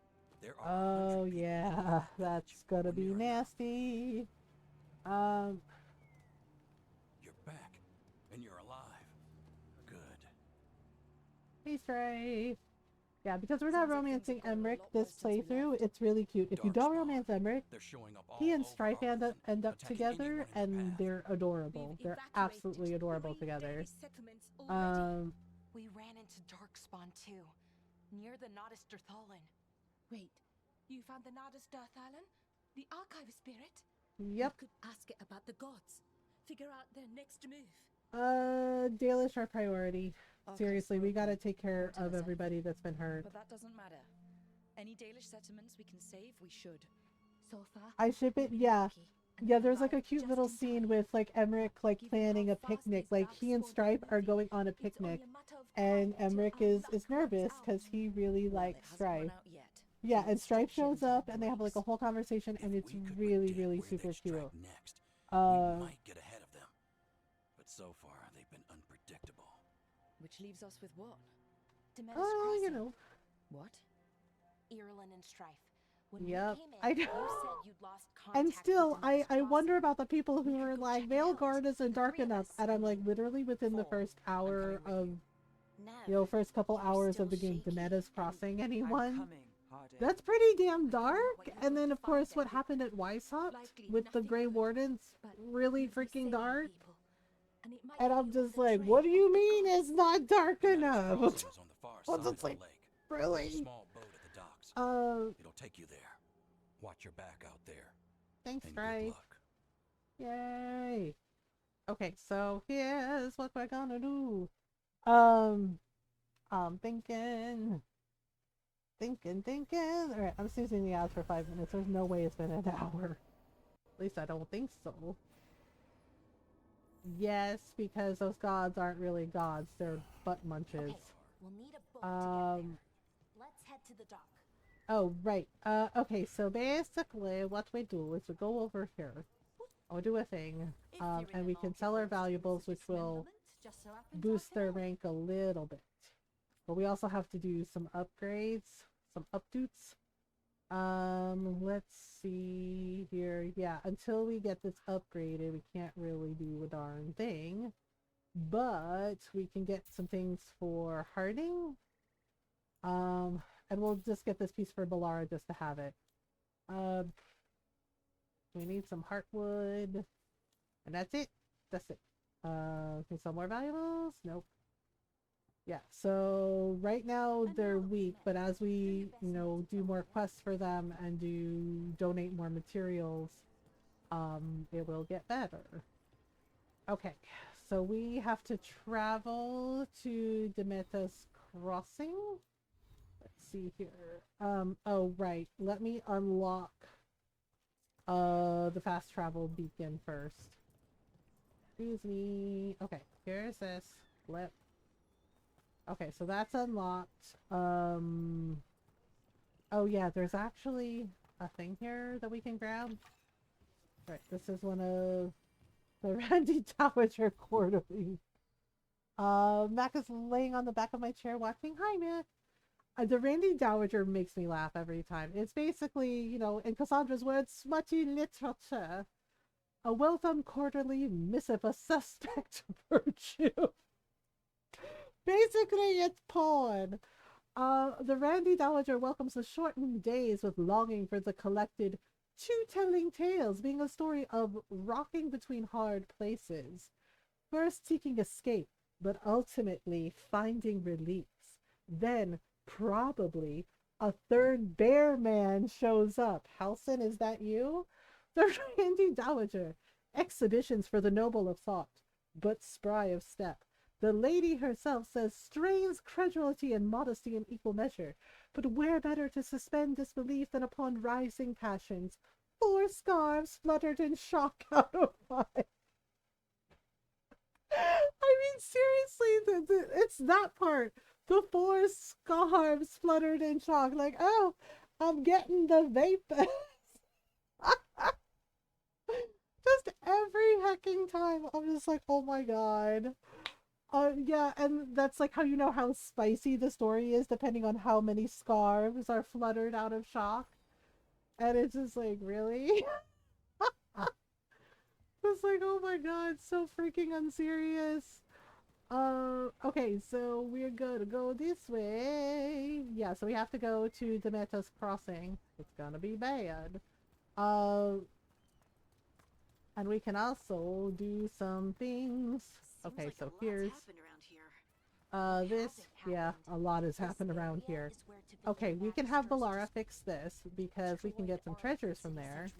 Oh yeah, that's gonna be nasty. You're back, and you're alive. Good. Hey, Strafe. Yeah, because we're not romancing Emmerich this playthrough, it's really cute. If you don't romance Emmerich, he and Strife end up together, and they're adorable. They're absolutely adorable together. We ran into Darkspawn too, near the Nodus Dirthalin. Wait, you found the Nodus Dirthalin? The archive spirit? Yep. You could ask it about the gods. Figure out their next move. Dalish our priority. Seriously, we gotta take care of everybody that's been hurt. But that doesn't matter. Any Dalish settlements we can save, we should. So far, I ship it, yeah. Yeah, there's like a cute little scene with like Emmerich like planning a picnic. Like he and Stripe are going on a picnic, and Emmerich is nervous because he really likes Stripe. Yeah, and Stripe shows up and they have like a whole conversation, and it's really super cute. Next, we might get ahead of them, but so far they've been unpredictable. Which leaves us with what? Demeter's crossing. You know. What? Irlin and Strife. When Yep, we came in, I know. you said you'd lost contact And still, with Demeter's I wonder crossing. about the people who We are could go like, check it out. Veilguard isn't dark enough, and I'm like, literally within the first hour of, first couple hours of the game, Demeter's crossing anyone. That's pretty damn dark. And then, of course, what happened at Weishaupt with the Grey Wardens, really freaking dark. And I'm just like, what do you mean it's not dark enough? What's it like? Really? Small boat at the docks. It'll take you there. Watch your back out there. Thanks, And Strife. good luck. Yay. Okay, so here's what we're gonna do. I'm thinking. Alright, I'm snoozing the ads for 5 minutes. There's no way it's been an hour. At least I don't think so. Yes, because those gods aren't really gods. They're butt munches. Okay, we'll need a boat to get there. Let's head to the dock. Oh, right. Okay, so basically what we do is we go over here. And we do a thing. And we can sell our valuables, which will boost their rank a little bit. But we also have to do some upgrades, some updates. Let's see here. Yeah, until we get this upgraded, we can't really do a darn thing. But we can get some things for harding. And we'll just get this piece for Balara just to have it. We need some heartwood. And that's it. That's it. Can we sell more valuables? Nope. Yeah, so right now they're weak, but as we, you know, do more quests for them and donate more materials, it will get better. Okay, so we have to travel to Demeter's Crossing. Let's see here. Oh right, let me unlock the fast travel beacon first. Excuse me. Okay, here's this. Flip. Okay, so that's unlocked. Oh yeah, there's actually a thing here that we can grab. Right, this is one of the Randy Dowager quarterly. Mac is laying on the back of my chair watching. Hi, Mac. The Randy Dowager makes me laugh every time. It's basically, you know, in Cassandra's words, smutty literature. A well-done quarterly missive of suspect virtue. Basically, it's porn. The Randy Dowager welcomes the shortened days with longing for the collected two-telling tales, being a story of rocking between hard places. First seeking escape, but ultimately finding release. Then, probably, a third bear man shows up. Halson, is that you? The Randy Dowager. Exhibitions for the noble of thought, but spry of step. The lady herself says strains credulity and modesty in equal measure, but where better to suspend disbelief than upon rising passions? 4 scarves fluttered in shock out of 5. I mean, seriously, it's that part. The 4 scarves fluttered in shock. Like, oh, I'm getting the vapors. Just every hecking time, I'm just like, oh my god. Yeah, and that's like how you know how spicy the story is, depending on how many scarves are fluttered out of shock. And it's just like, really? It's like, oh my god, so freaking unserious. Okay, so we're gonna go this way. Yeah, so we have to go to Demeter's Crossing. It's gonna be bad. And we can also do some things. Okay, so here's this. Yeah, a lot has happened around here. Okay, we can have Balara fix this because we can get some treasures from there.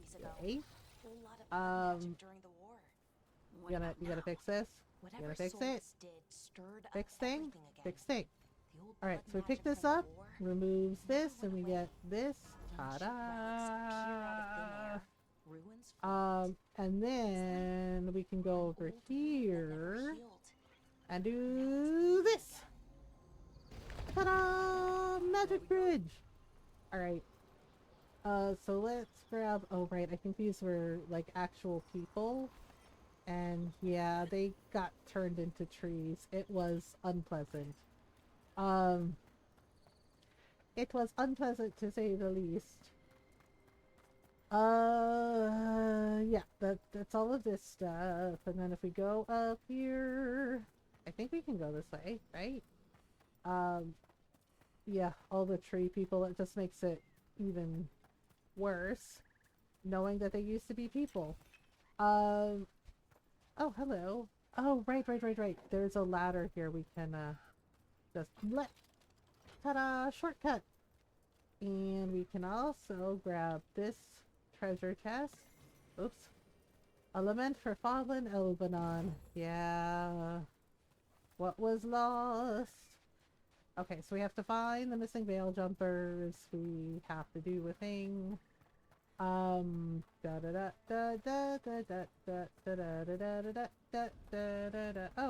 Yay. You gonna fix this? You gonna fix it? Fix thing? Fix thing. Alright, so we pick this up, removes this, and we get this. Ta-da! And then we can go over here and do this. Ta-da! Magic bridge! Alright. So let's grab, oh right, I think these were like actual people. And yeah, they got turned into trees. It was unpleasant. It was unpleasant to say the least. Yeah, that's all of this stuff. And then if we go up here, I think we can go this way, right? Yeah, all the tree people, it just makes it even worse, knowing that they used to be people. Oh, hello. Oh, right. There's a ladder here we can, just let, ta-da, shortcut. And we can also grab this treasure chest. Oops. A lament for fallen Elbanon. Yeah. What was lost? Okay, so we have to find the missing veil jumpers. We have to do a thing. Oh,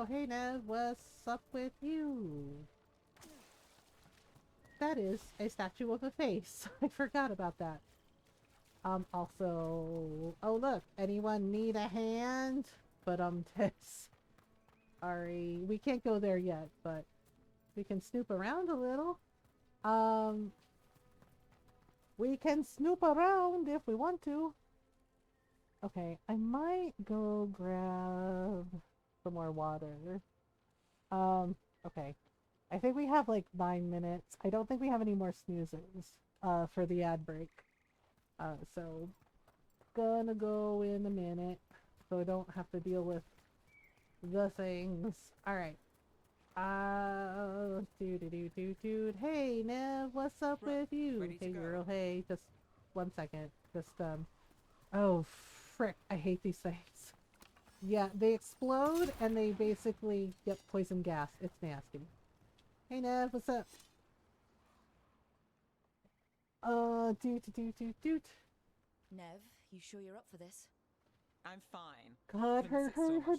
hey Nev, what's up with you? that is a statue of a face. I forgot about that. Also, oh look, anyone need a hand? But this. Sorry, we can't go there yet, but we can snoop around a little. We can snoop around if we want to. Okay, I might go grab some more water. Okay. I think we have like 9 minutes. I don't think we have any more snoozes, for the ad break. So gonna go in a minute so I don't have to deal with the things. Alright. Dude. Hey, Nev, what's up with you? Hey, girl, hey, just 1 second. Just, oh, frick, I hate these things. Yeah, they explode and they basically get poison gas. It's nasty. Hey, Nev, what's up? Doot. Nev, you sure you're up for this? I'm fine. God, her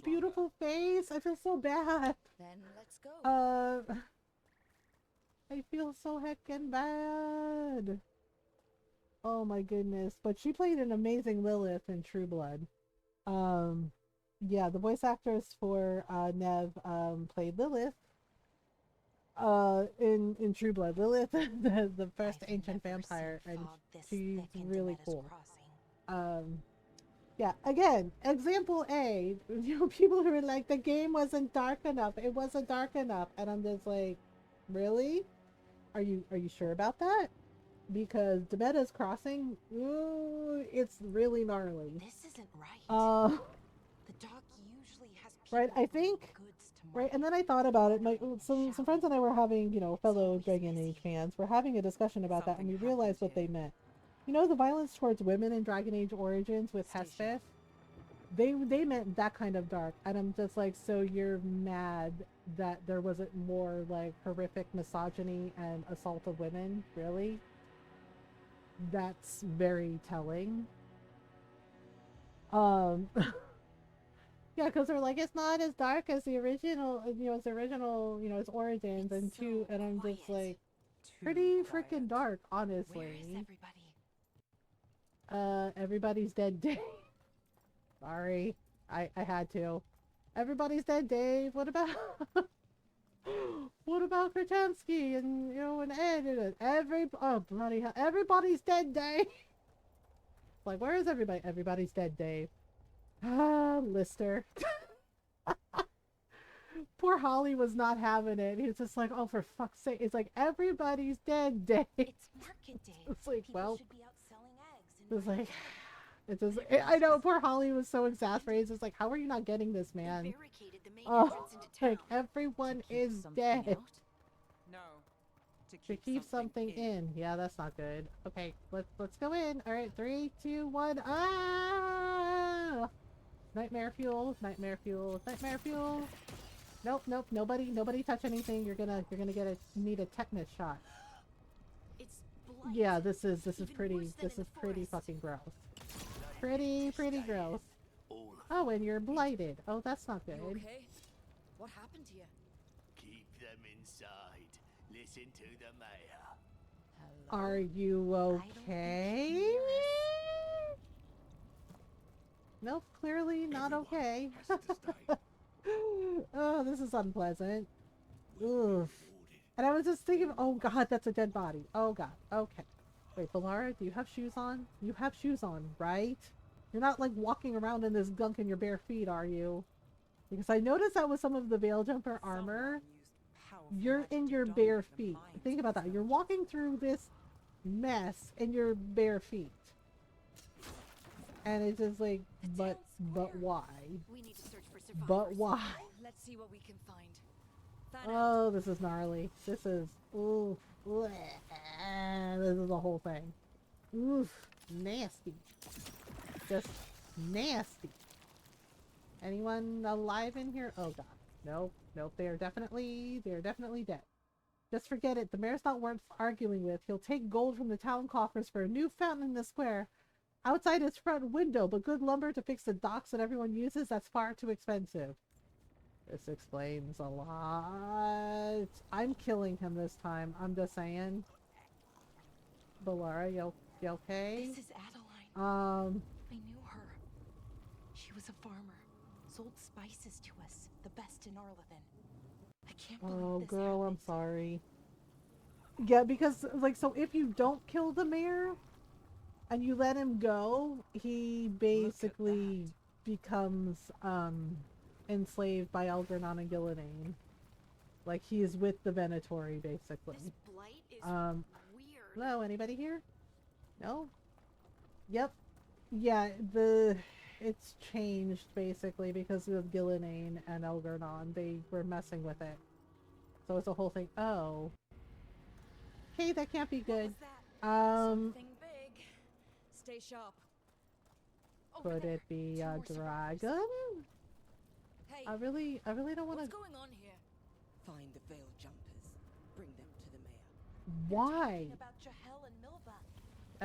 beautiful face. I feel so bad. Then let's go. I feel so heckin' bad. Oh my goodness. But she played an amazing Lilith in True Blood. Yeah, the voice actress for Nev played Lilith in True Blood. Lilith, the first ancient vampire, and she's really cool. Yeah, again, example A, you know, people who are like, the game wasn't dark enough. It wasn't dark enough. And I'm just like, really? Are you sure about that? Because Demeda's Crossing, ooh, it's really gnarly. This isn't right. The dock usually has right, I think, right, and then I thought about it. Some friends and I were having, you know, fellow Dragon Age fans, were having a discussion about that, and we realized what they meant. You know, the violence towards women in Dragon Age Origins with Hespeth? They meant that kind of dark, and I'm just like, so you're mad that there wasn't more, like, horrific misogyny and assault of women? Really? That's very telling. Yeah, because they're like, it's not as dark as the original, you know, its Origins, and two, and I'm just like, pretty freaking dark, honestly. Where is everybody? Everybody's dead, Dave. Sorry, I had to. Everybody's dead, Dave. What about what about Kratansky and, you know, and Ed and oh bloody hell, everybody's dead, Dave. Like, where is everybody? Everybody's dead, Dave. Lister. Poor Holly was not having it. He was just like, oh, for fuck's sake. It's like, everybody's dead, Dave. It's market day. It's like, People well, should be out selling eggs. it's like, it's just, I know, poor Holly was so exasperated. It's like, how are you not getting this, man? Oh, like, everyone is dead. No. To keep something in. Yeah, that's not good. Okay, let's go in. All right, 3, 2, 1. Ah! Nightmare fuel. Nightmare fuel. Nightmare fuel. Nope. Nobody touch anything. You're gonna need a tetanus shot. Yeah, this is pretty fucking gross. Pretty gross. Oh, and you're blighted. Oh, that's not good. You okay? What happened to you? Keep them inside. Listen to the mayor. Are you okay? Nope, clearly not okay. Oh, this is unpleasant. Oof. And I was just thinking, oh god, that's a dead body. Oh god. Okay. Wait, Valara, do you have shoes on? You have shoes on, right? You're not like walking around in this gunk in your bare feet, are you? Because I noticed that with some of the Veil Jumper armor, you're in your bare feet. Think about that. You're walking through this mess in your bare feet. And it's just like, but why? We need to search for survivors. But why? Let's see what we can find. Oh, this is gnarly. This is, oof. Bleh. This is the whole thing. Oof. Nasty. Just nasty. Anyone alive in here? Oh god. Nope. They're definitely dead. Just forget it. The mayor's not worth arguing with. He'll take gold from the town coffers for a new fountain in the square outside his front window, but good lumber to fix the docks that everyone uses, that's far too expensive. This explains a lot. I'm killing him this time. I'm just saying. Balara, you okay? This is Adeline. Um. I knew her. She was a farmer. Sold spices to us. The best in Arlithen. I can't believe Oh, this girl, I'm happened. sorry. Yeah, because, like, so if you don't kill the mayor and you let him go, he basically becomes, enslaved by Algernon and Gillidan. Like, he is with the Venatori, basically. This blight is weird. Hello, anybody here? No? Yep. Yeah, it's changed, basically, because of Gillidan and Algernon. They were messing with it. So it's a whole thing. Oh. Hey, that can't be good. Something big. Stay sharp. Could it be a dragon? Hey, I really don't want to. what's going on here? Find the veiled jumpers. Bring them to the mayor. Why? About Jahel and Milva.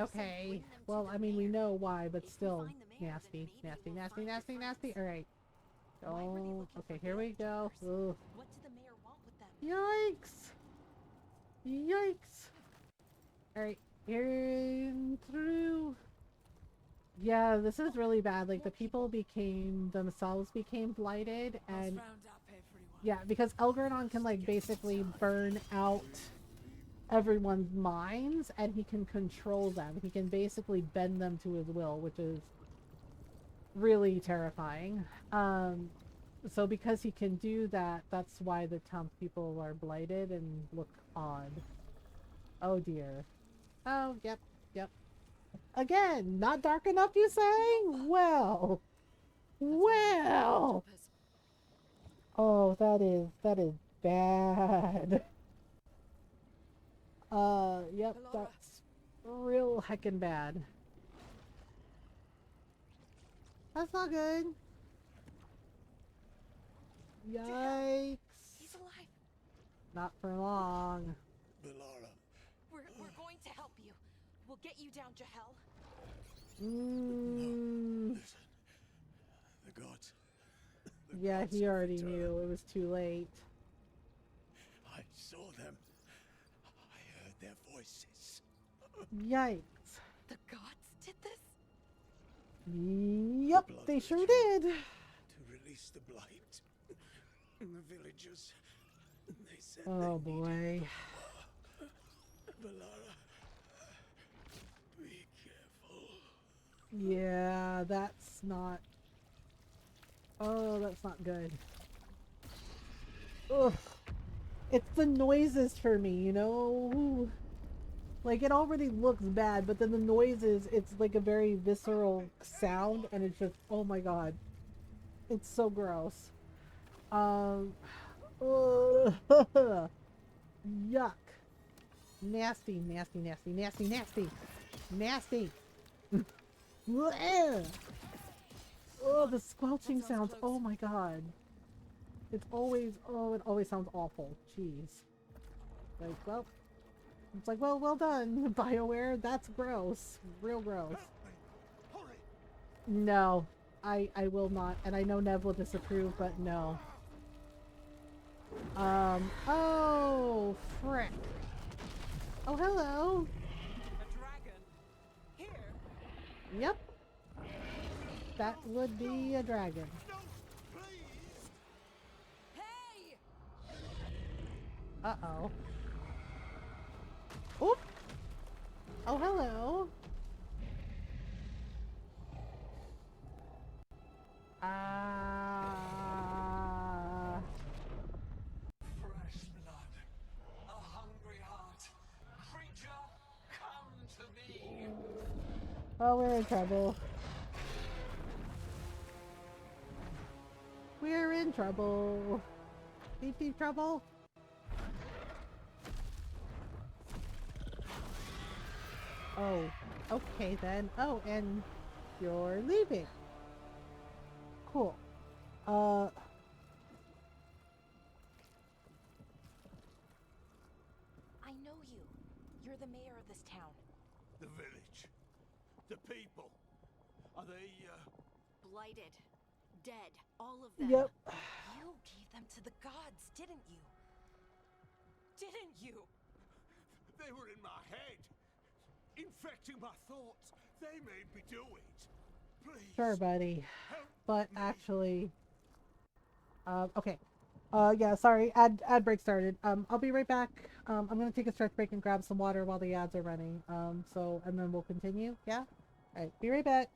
Okay. Well, I mean, we know why, but still, nasty, nasty, nasty, nasty, nasty. All right. Oh, okay. Here we go. Ugh. What did the mayor want with them? Yikes! Yikes! Alright, here and through. Yeah, this is really bad. Like, the people themselves became blighted, and yeah, because Algernon can, like, basically burn out everyone's minds, and he can control them. He can basically bend them to his will, which is really terrifying. So because he can do that, that's why the townspeople are blighted and look odd. Oh dear. Oh, yep. Again, not dark enough, you say? Well. Oh, that is bad. Yep, that's real heckin' bad. That's not good. Yikes. He's alive. Not for long. Balara. We're going to help you. We'll get you down, Jahel. No, listen. The gods. Yeah, he already knew. It was too late. I saw them. I heard their voices. Yikes. The gods did this? Yep, they sure did. To release the blight. The villagers. They said Oh boy. Balara. Be careful. Yeah, that's not... Oh, that's not good. Ugh. It's the noises for me, you know? Like, it already looks bad, but then the noises, it's like a very visceral sound, and it's just, oh my god. It's so gross. Yuck. Nasty, nasty, nasty, nasty, nasty. Nasty. Oh, the squelching sounds. Oh my god. It's always, it always sounds awful. Jeez. Like, well, it's like, well done, BioWare. That's gross. Real gross. No, I will not. And I know Nev will disapprove, but no. Oh, frick. Oh, hello. A dragon? Here? Yep. That would be a dragon. Hey! Uh-oh. Oop. Oh, hello. Fresh blood. A hungry heart. Creature, come to me. Oh, we're in trouble. We're in trouble. Deep, deep trouble. Oh, okay then. Oh, and you're leaving. Cool. I know you. You're the mayor of this town. The village. The people. Are they, Blighted. Dead. All of them. Yep. You gave them didn't you? Didn't you? They were in my head, infecting my thoughts. They made me do it. Please. Sure, buddy. Help But me. actually, okay. Yeah, sorry. Ad break started. I'll be right back. I'm gonna take a stretch break and grab some water while the ads are running. And then we'll continue. Yeah. All right. Be right back.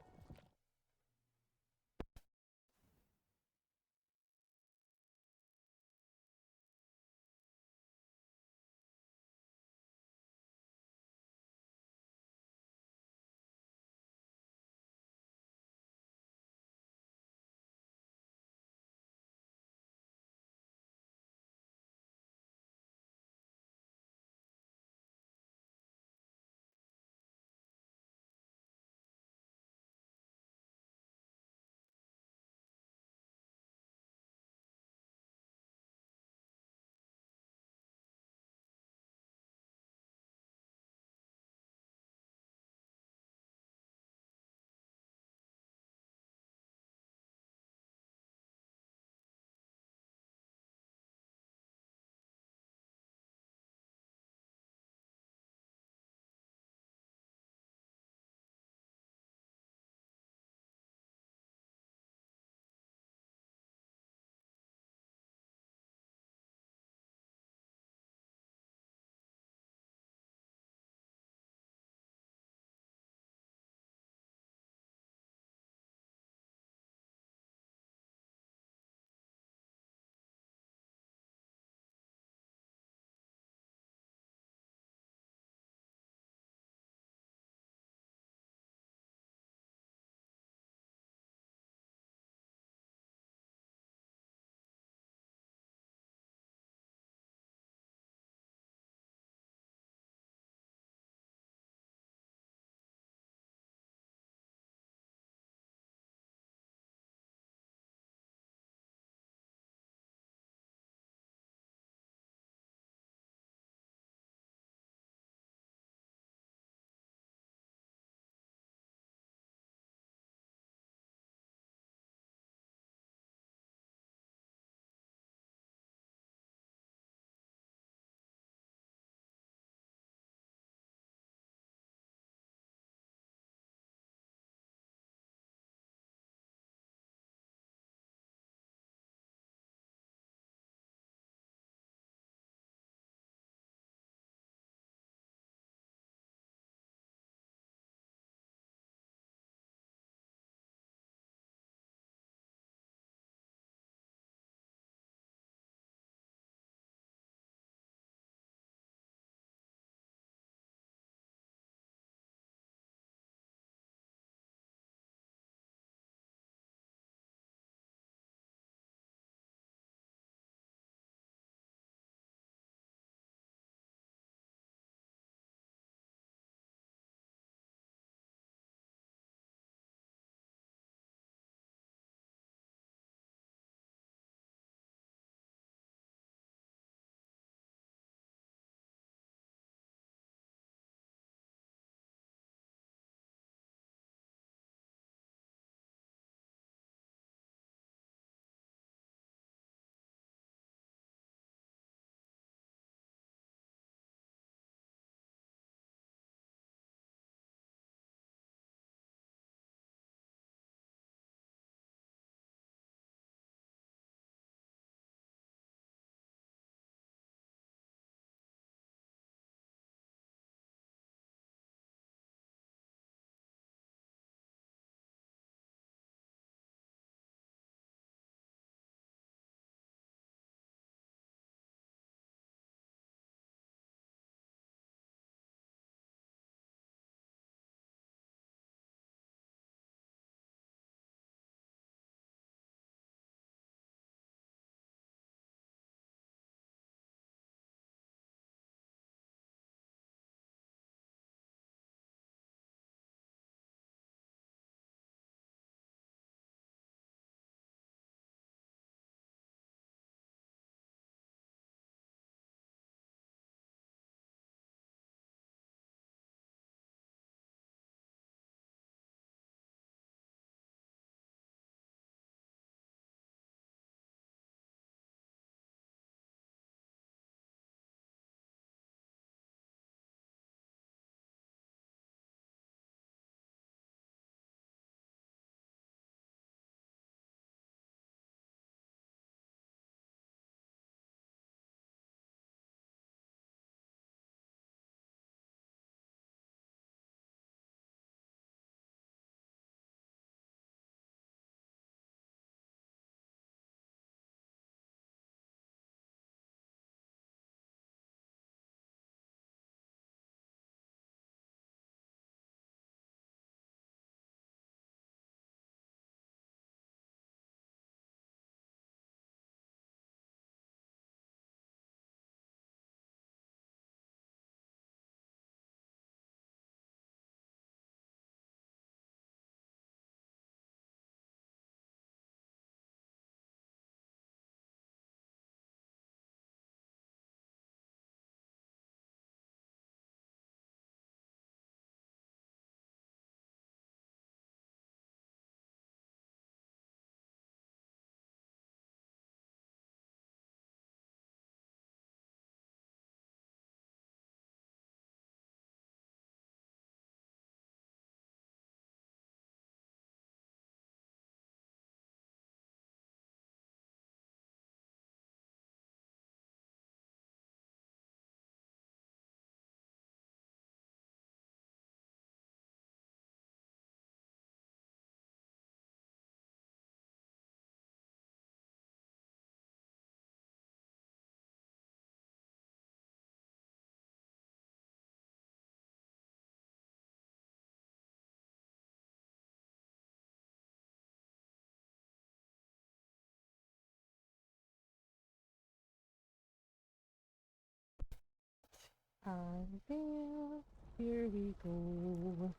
Idea. Here we go.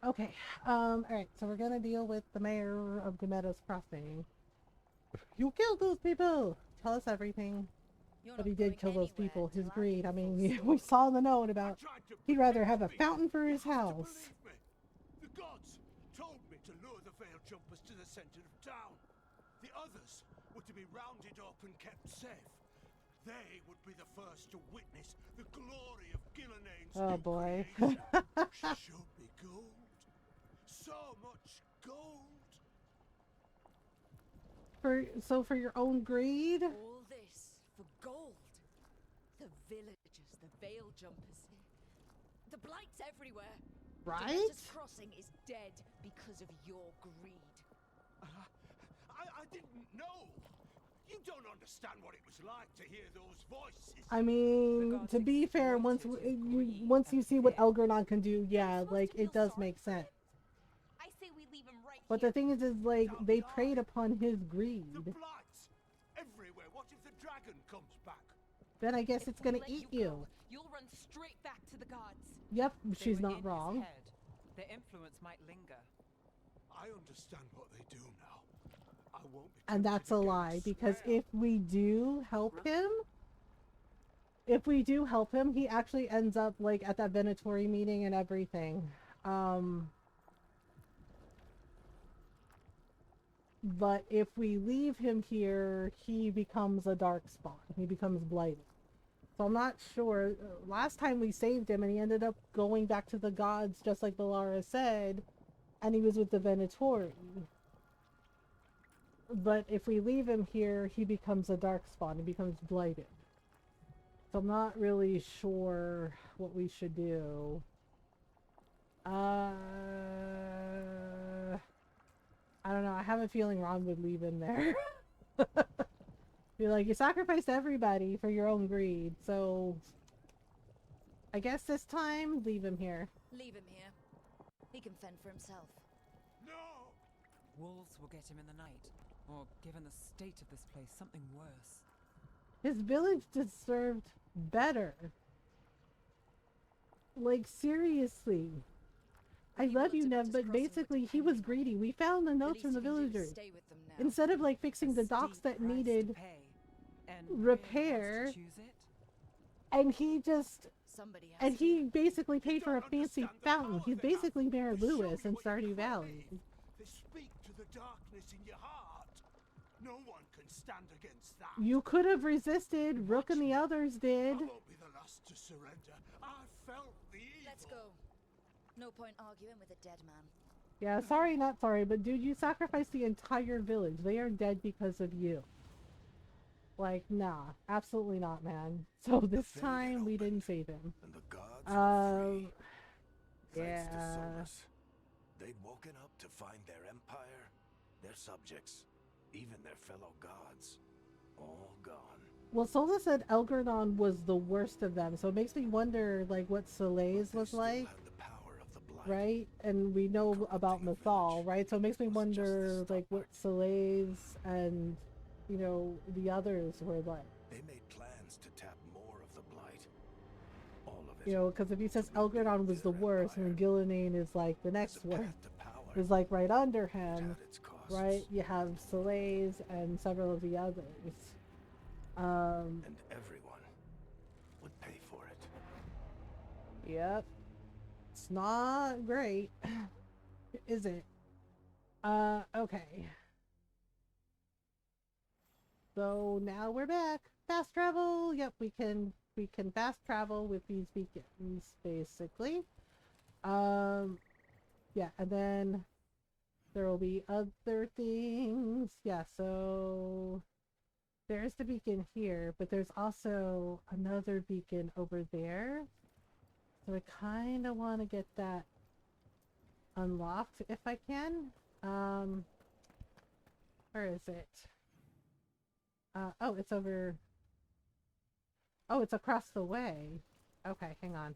Okay. Alright, so we're gonna deal with the mayor of Demetta's Crossing. You killed those people! Tell us everything. But he did kill those people. His greed. I mean, we saw in the note about he'd rather have a fountain for his house. The gods told me to lure the veil jumpers to the center of town. The others were to be rounded up and kept safe. They would be the first to witness the glory of Gillenaine's oh boy. She showed me gold. So much gold. For your own greed? All this for gold. The villagers, the veil jumpers. The blight's everywhere. Right? Demeter's Crossing is dead because of your greed. I didn't know. You don't understand what it was like to hear those voices. I mean, to be fair, once you see what Elgernon can do, yeah, like it does make sense. I say we leave him right But the thing is like they preyed upon his greed. The blights everywhere. What if the dragon comes back? Then I guess it's gonna eat you. You'll run straight back to the guards. Yep, They she's were not in his wrong. head. Their influence might linger. I understand what they do now. I won't be. And that's a lie, because if we do help him, he actually ends up like at that Venatori meeting and everything. But if we leave him here, he becomes a dark spawn. He becomes blighted. So I'm not sure. Last time we saved him and he ended up going back to the gods just like Belara said, and he was with the Venatori. But if we leave him here, he becomes a dark spawn. He becomes blighted. So I'm not really sure what we should do. I don't know. I have a feeling Ron would leave him there. Be like, you sacrificed everybody for your own greed, so I guess this time, leave him here. Leave him here. He can fend for himself. No! Wolves will get him in the night. Or, given the state of this place, something worse. His village deserved better. Like, seriously. I love you, Nev, but basically he was greedy. We found the notes from the villagers. Instead of like fixing the docks that needed repair, and he basically paid for a fancy fountain. He's basically Mayor Lewis in Stardew Valley. They speak to the darkness in your heart. No one can stand against that. You could have resisted. Rook and the others did. I won't be the last to surrender. I felt the evil. Let's go. No point arguing with a dead man. Yeah, sorry, not sorry, but dude, you sacrificed the entire village. They are dead because of you. Like, nah, absolutely not, man. So this time we didn't save him. And the gods were free. Yeah. Thanks to Solus. They'd woken up to find their empire, their subjects, even their fellow gods, all gone. Well, Sola said Elgernon was the worst of them, so it makes me wonder, like, what Soleil's was like, right? And we know about Mythal, right? So it makes me wonder, like, what Soleil's and, you know, the others were like. They made plans to tap more of the blight. All of it. You know, because if he says Elgernon was the worst, and Gillenane is, like, the next worst, is, like, right under him, right? You have Soleil's and several of the others. And everyone would pay for it. Yep. It's not great, is it? Okay. So now we're back. Fast travel. Yep, we can fast travel with these beacons, basically. Yeah, and then there will be other things. Yeah, so there's the beacon here, but there's also another beacon over there. So I kind of want to get that unlocked if I can. Where is it? Oh, it's over. Oh, it's across the way. Okay, hang on.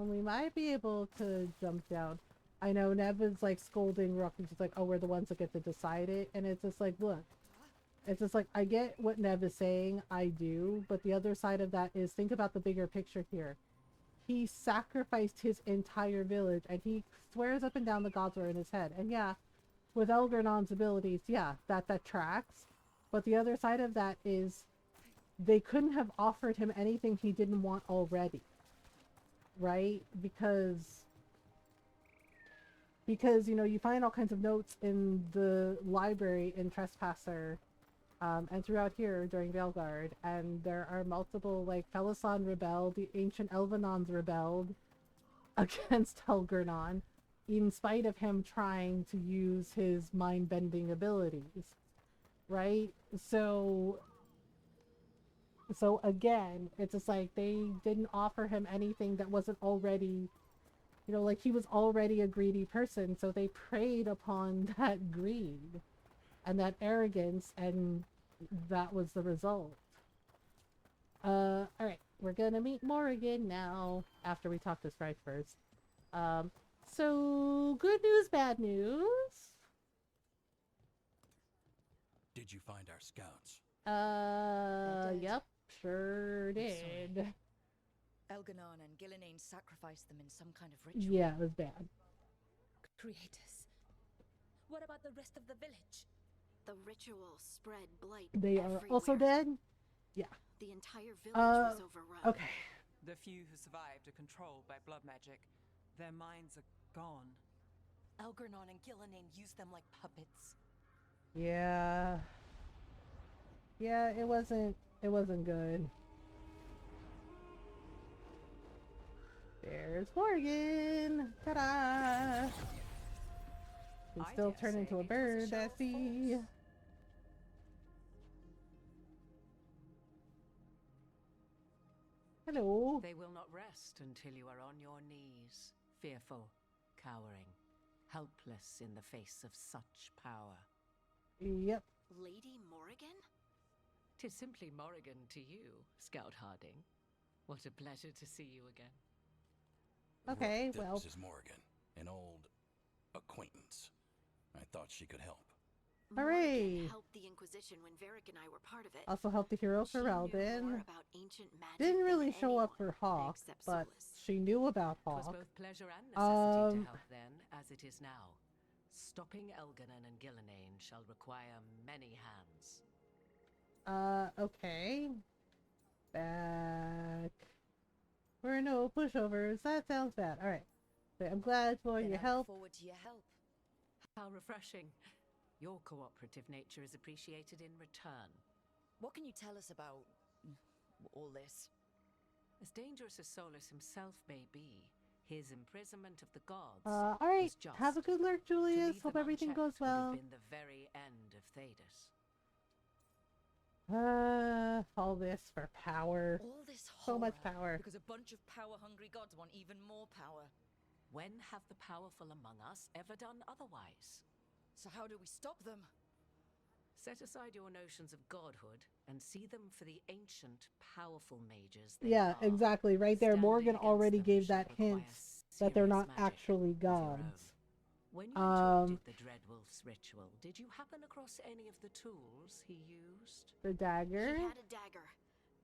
We might be able to jump down. I know Nev is like scolding Rook and she's like, oh, we're the ones that get to decide it. And it's just like, look, It's just like, I get what Nev is saying, I do, but the other side of that is, think about the bigger picture here. He sacrificed his entire village, and he swears up and down the gods were in his head. And yeah, with Elgernon's abilities, yeah, that tracks. But the other side of that is, they couldn't have offered him anything he didn't want already. Right? Because, you know, you find all kinds of notes in the library in Trespasser, and throughout here during Veilguard, and there are multiple, like, Felisan rebelled, the ancient Elvenons rebelled against Elgernon, in spite of him trying to use his mind-bending abilities, right? So again, it's just like, they didn't offer him anything that wasn't already, you know, like, he was already a greedy person, so they preyed upon that greed and that arrogance, and that was the result. Alright, we're gonna meet Morrigan now, after we talk to Strife first. So, good news, bad news? Did you find our scouts? Yep, sure did. Elganon and Gillenane sacrificed them in some kind of ritual. Yeah, it was bad. Creators. What about the rest of the village? The ritual spread blight They everywhere. are also dead? Yeah. The entire village was overrun. Okay. The few who survived are controlled by blood magic. Their minds are gone. Elgernon and Gillenane used them like puppets. Yeah. Yeah, it wasn't good. There's Morgan! Ta-da! Can still turn into a bird, I see. Hello. They will not rest until you are on your knees, fearful, cowering, helpless in the face of such power. Yep. Lady Morrigan? 'Tis simply Morrigan to you, Scout Harding. What a pleasure to see you again. Okay, well. This is Morrigan, an old acquaintance. I thought she could help. Hooray! Morrigan helped the Inquisition when Varric and I were part of it. Also helped the hero She knew Ferelden. more about ancient magic Didn't really than show up anyone for Hawk, except but Solus. she knew about 'Twas Hawk. both pleasure and necessity to help then, as it is now. Stopping Elganon and Gillenane shall require many hands. Okay. Back. We're no pushovers. That sounds bad. Alright. I'm glad for your help. Forward to your help. How refreshing. Your cooperative nature is appreciated in return. What can you tell us about all this? As dangerous as Solus himself may be, his imprisonment of the gods alright. was just. Have a good lurk, To Julius. leave Hope them everything goes unchecked would have well. been the very end of Thedas. All this for power. All this So much horror power. because a bunch of power-hungry gods want even more power. When have the powerful among us ever done otherwise? So how do we stop them? Set aside your notions of godhood and see them for the ancient, powerful mages they Yeah, are. exactly. Right there, Standing Morgan against already them gave shall that require hint that they're serious not magic actually of your own. gods. When you interrupted the Dreadwolf's ritual, did you happen across any of the tools he used? The dagger? He had a dagger,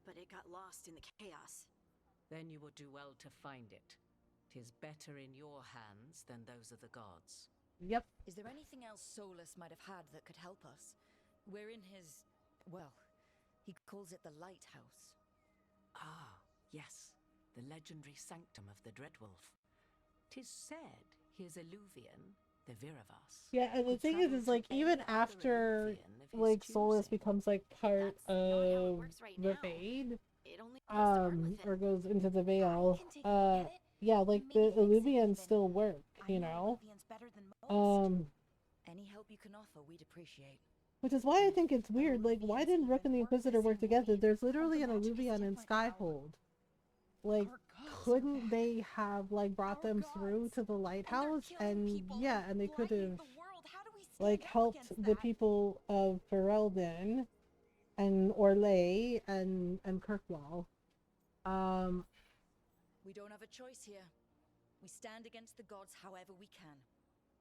but it got lost in the chaos. Then you would do well to find it. 'Tis better in your hands than those of the gods. Yep. Is there anything else Solus might have had that could help us? We're in his... well, he calls it the Lighthouse. Ah, yes, the legendary sanctum of the Dreadwolf. 'Tis said his Illuvian, the Viravas. Yeah, and the thing is like, even after, like, Solus becomes, like, part of the Fade, or goes into the Veil, yeah, like, the Illuvians still work, you know? Any help you can offer, we'd appreciate. Which is why I think it's weird, like, why didn't Rook and the Inquisitor work together? There's literally an Illuvian in Skyhold. Like, couldn't they have, like, brought them through to the lighthouse? And, yeah, and they could have, like, helped the people of Ferelden and Orlais and Kirkwall. We don't have a choice here. We stand against the gods however we can.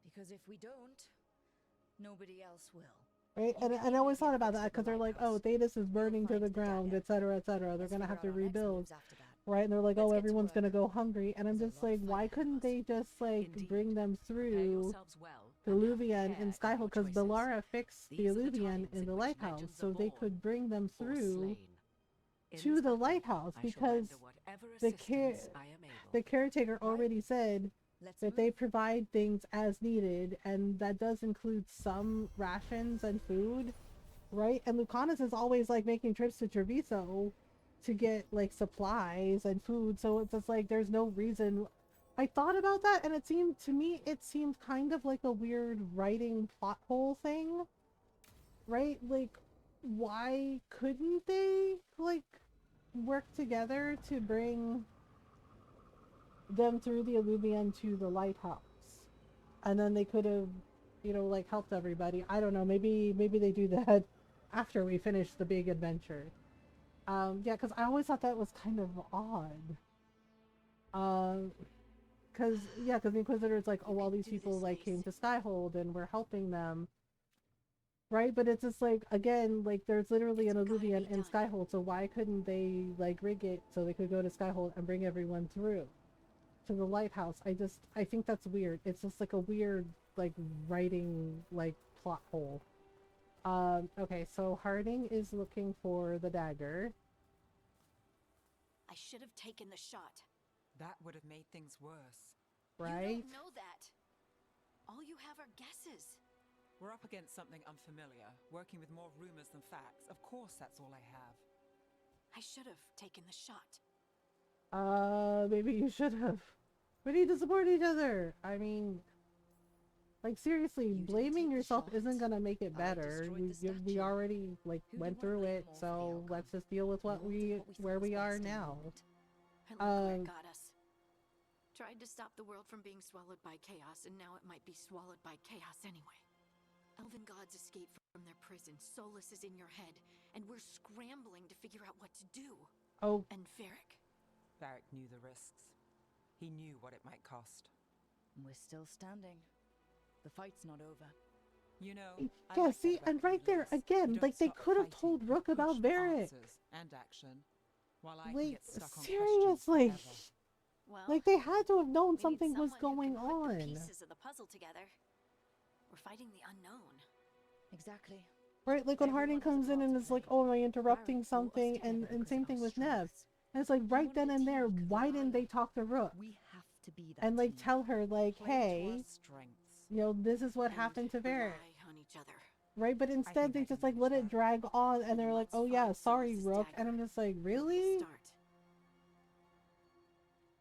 Because if we don't, nobody else will. Right? And I always thought about that because they're like, oh, Thetis is burning to the ground, etc., etc. They're gonna have to rebuild, right? And they're like, oh, everyone's gonna go hungry. And I'm just like, why couldn't they just like bring them through the Illuvian in Skyhold? Because Belara fixed the Illuvian in the lighthouse, so they could bring them through to the lighthouse because the caretaker already said that they provide things as needed, and that does include some rations and food, right? And Lucanus is always like making trips to Treviso to get like supplies and food, so it's just like there's no reason. I thought about that, and it seemed kind of like a weird writing plot hole thing, right? Like, why couldn't they like work together to bring them through the Illuvian to the lighthouse, and then they could have, you know, like helped everybody. I don't know, maybe they do that after we finish the big adventure. Yeah, because I always thought that was kind of odd. Because the Inquisitor's like, oh, all these people like came to Skyhold and we're helping them, right? But it's just like, again, like there's literally an Illuvian in Skyhold, so why couldn't they like rig it so they could go to Skyhold and bring everyone through to the lighthouse? I think that's weird. It's just like a weird like writing like plot hole. Okay, so Harding is looking for the dagger. I should have taken the shot. That would have made things worse. Right? You don't know that. All you have are guesses. We're up against something unfamiliar, working with more rumors than facts. Of course, that's all I have. I should have taken the shot. Maybe you should have. We need to support each other. I mean, like seriously, blaming yourself isn't gonna make it better. We already like went through it, so let's just deal with where we are now. And look where it got us. Tried to stop the world from being swallowed by chaos, and now it might be swallowed by chaos anyway. Elven gods escaped from their prison. Solus is in your head, and we're scrambling to figure out what to do. Oh. And Varric? Varric knew the risks. He knew what it might cost. We're still standing. The fight's not over. You know, yeah, see, and right there again, like they could have told Rook about Varric. And action. While I like, get stuck on seriously. Well, like they had to have known something was going on. Put the pieces of the puzzle together. We're fighting the unknown. Exactly. Right, like when Harding comes in and is like, oh, am I interrupting something? And same thing with Nev. And it's like right then and there, why didn't they talk to Rook? We have to be that and like team. tell her like, hey, you know, this is what happened to Varric. On each other. Right, but instead they just like let it drag on, and they're like, oh yeah, sorry Rook, and I'm just like, really?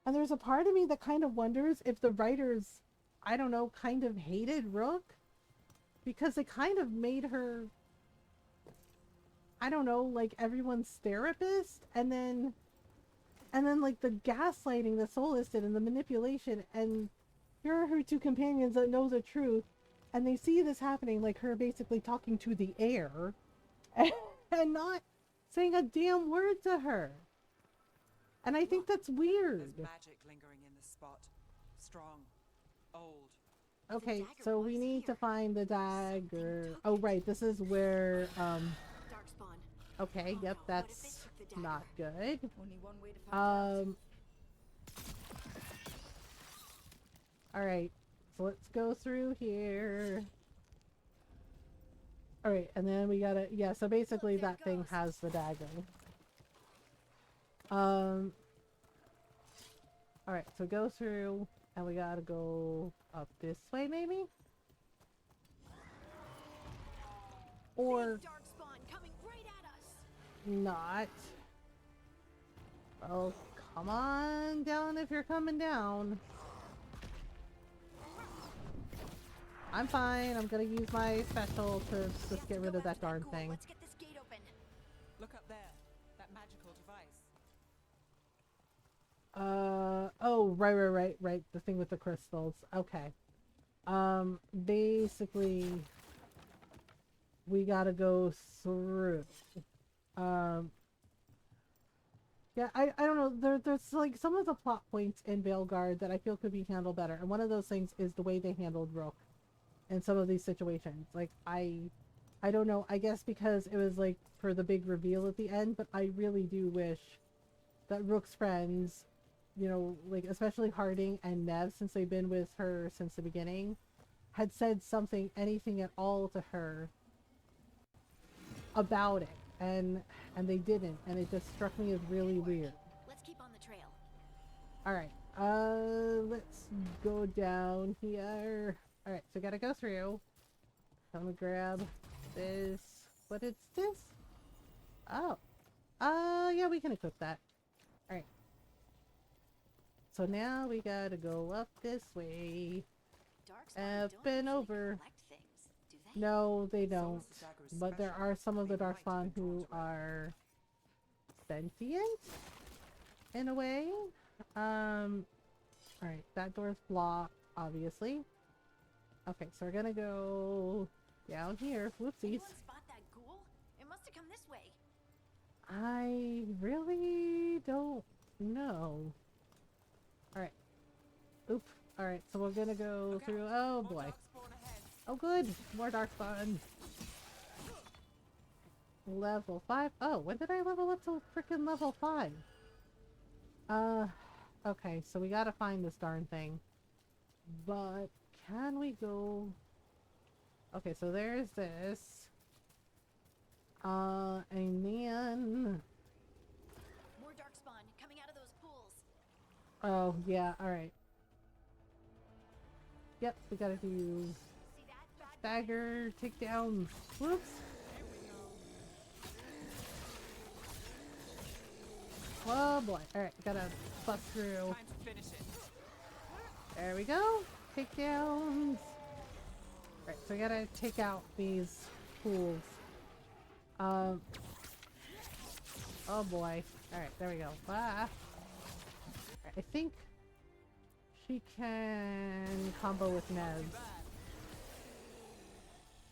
And there's a part of me that kind of wonders if the writers, I don't know, kind of hated Rook, because they kind of made her, I don't know, like everyone's therapist, and then like the gaslighting that Solus did and the manipulation, and here are her two companions that know the truth, and they see this happening, like her basically talking to the air and not saying a damn word to her. And I think that's weird. There's magic lingering in this spot. Strong. Old. Okay, so we need to find the dagger. Oh right, this is where okay, yep, that's not good. Only one way to find out. Alright, so let's go through here. Alright, and then we gotta, yeah, so basically that thing has the dagger. Alright, so go through, and we gotta go up this way, maybe? Or not. Well, come on down if you're coming down. I'm fine. I'm gonna use my special to just get rid of that darn thing. Let's get this gate open. Look up there. That magical device. Oh, right. The thing with the crystals. Okay. Basically, we gotta go through. Yeah, I don't know. There's like some of the plot points in Veilguard that I feel could be handled better, and one of those things is the way they handled Rook in some of these situations. Like, I I don't know, I guess because it was like for the big reveal at the end, but I really do wish that Rook's friends, you know, like especially Harding and Nev, since they've been with her since the beginning, had said something, anything at all to her about it. And they didn't, and it just struck me as really weird. Let's keep on the trail. Alright, let's go down here. Alright, so gotta go through. I'm gonna grab this. What is this? Oh. Yeah, we can equip that. Alright. So now we gotta go up this way. Up and over. No, they don't. But there are some of the Darkspawn who are sentient in a way. Alright, that door's blocked, obviously. Okay, so we're gonna go down here. Whoopsies. Anyone spot that ghoul? It must have come this way. I really don't know. Alright. Oop. Alright, so we're gonna go through. Oh boy. Oh good! More Darkspawn. Level 5. Oh, when did I level up to freaking level 5? Okay, so we gotta find this darn thing. But can we go... Okay, so there's this. And then... More Darkspawn coming out of those pools. Oh, yeah, alright. Yep, we gotta do... Stagger, takedown. Whoops. Oh boy. Alright, gotta bust through. Time to finish it. There we go. Takedowns. Alright, so we gotta take out these pools. Oh boy. Alright, there we go. Ah. Right, I think she can combo with Nevs.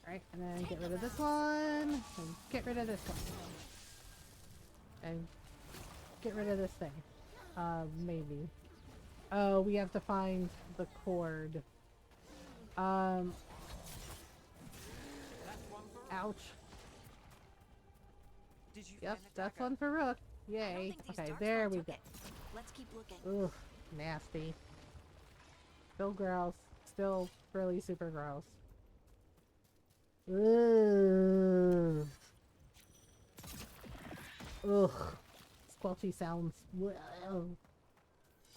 Alright, and then get rid of this one. And get rid of this one. And get rid of this thing. Maybe. Oh, we have to find the cord. Ouch. Yep, that's one for Rook. Yay. Okay, there we go. Let's keep looking. Ugh, nasty. Still gross. Still really super gross. Ugh. Ugh. Squelchy sounds.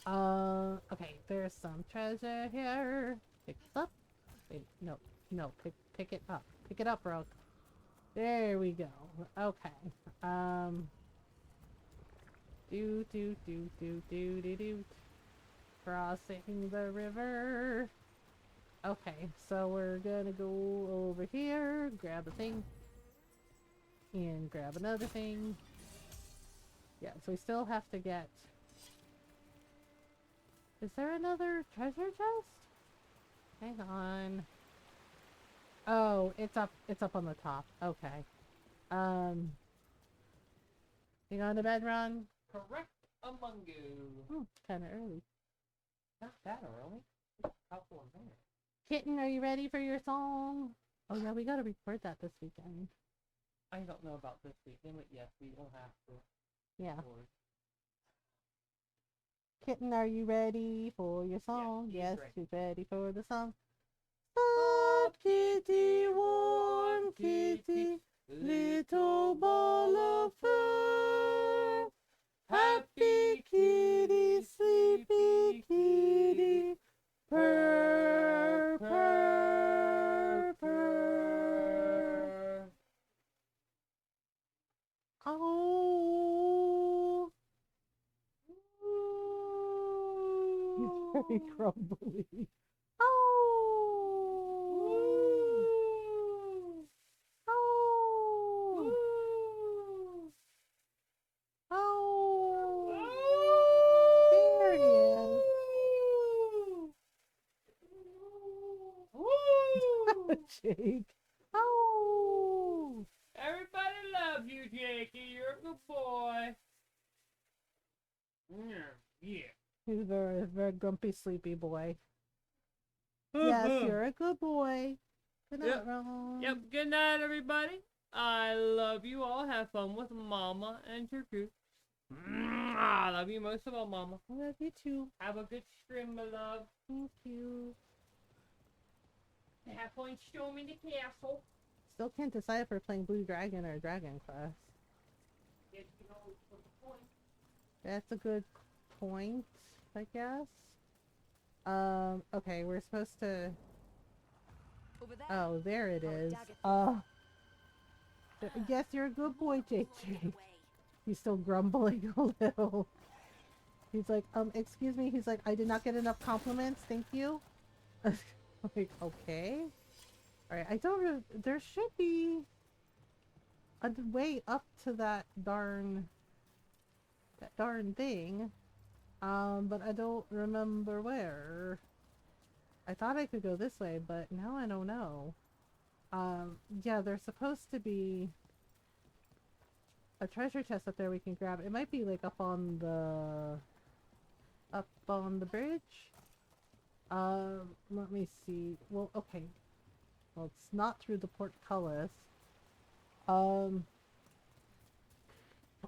Okay, there's some treasure here. Pick it up. Wait, no, pick it up. Pick it up, Rogue. There we go. Okay. Do. Crossing the river. Okay, so we're gonna go over here, grab a thing, and grab another thing. Yeah, so we still have to get... Is there another treasure chest? Hang on. Oh, it's up on the top. Okay. Hang on to bed, Ron. Correct among you. Kinda early. Not that early. A couple of minutes. Kitten, are you ready for your song? Oh yeah, we gotta record that this weekend. I don't know about this weekend, but yes, we will have to. Yeah. Record. Kitten, are you ready for your song? Yes, ready. she's ready for the song. Soft kitty, warm kitty, little ball of fur. Happy kitty, sleepy kitty, purr, purr, purr. Oh. He's very crumbly. Oh. Oh. Oh. There he is. Jake. Oh. Everybody loves you, Jakey. You're a good boy. Yeah. He's a very, very grumpy, sleepy boy. Yes, you're a good boy. Good night, Yep. Ron. Yep. Good night, everybody. I love you all. Have fun with Mama and your crew. I love you most of all, Mama. I love you too. Have a good stream, my love. Thank you. Have fun storming the castle. Still can't decide if we're playing Blue Dragon or Dragon Quest. Yes, you know, what's the point? That's a good point, I guess. Okay, we're supposed to... Over there. Oh, there it Our is. dagger Yes, you're a good boy, JJ. He's still grumbling a little. He's like, excuse me. He's like, I did not get enough compliments. Thank you. Like, okay. Alright, I don't... There should be a way up to that darn thing. But I don't remember where. I thought I could go this way, but now I don't know. Yeah, there's supposed to be a treasure chest up there we can grab. It might be like up on the bridge. Let me see. Well, okay. Well, it's not through the portcullis.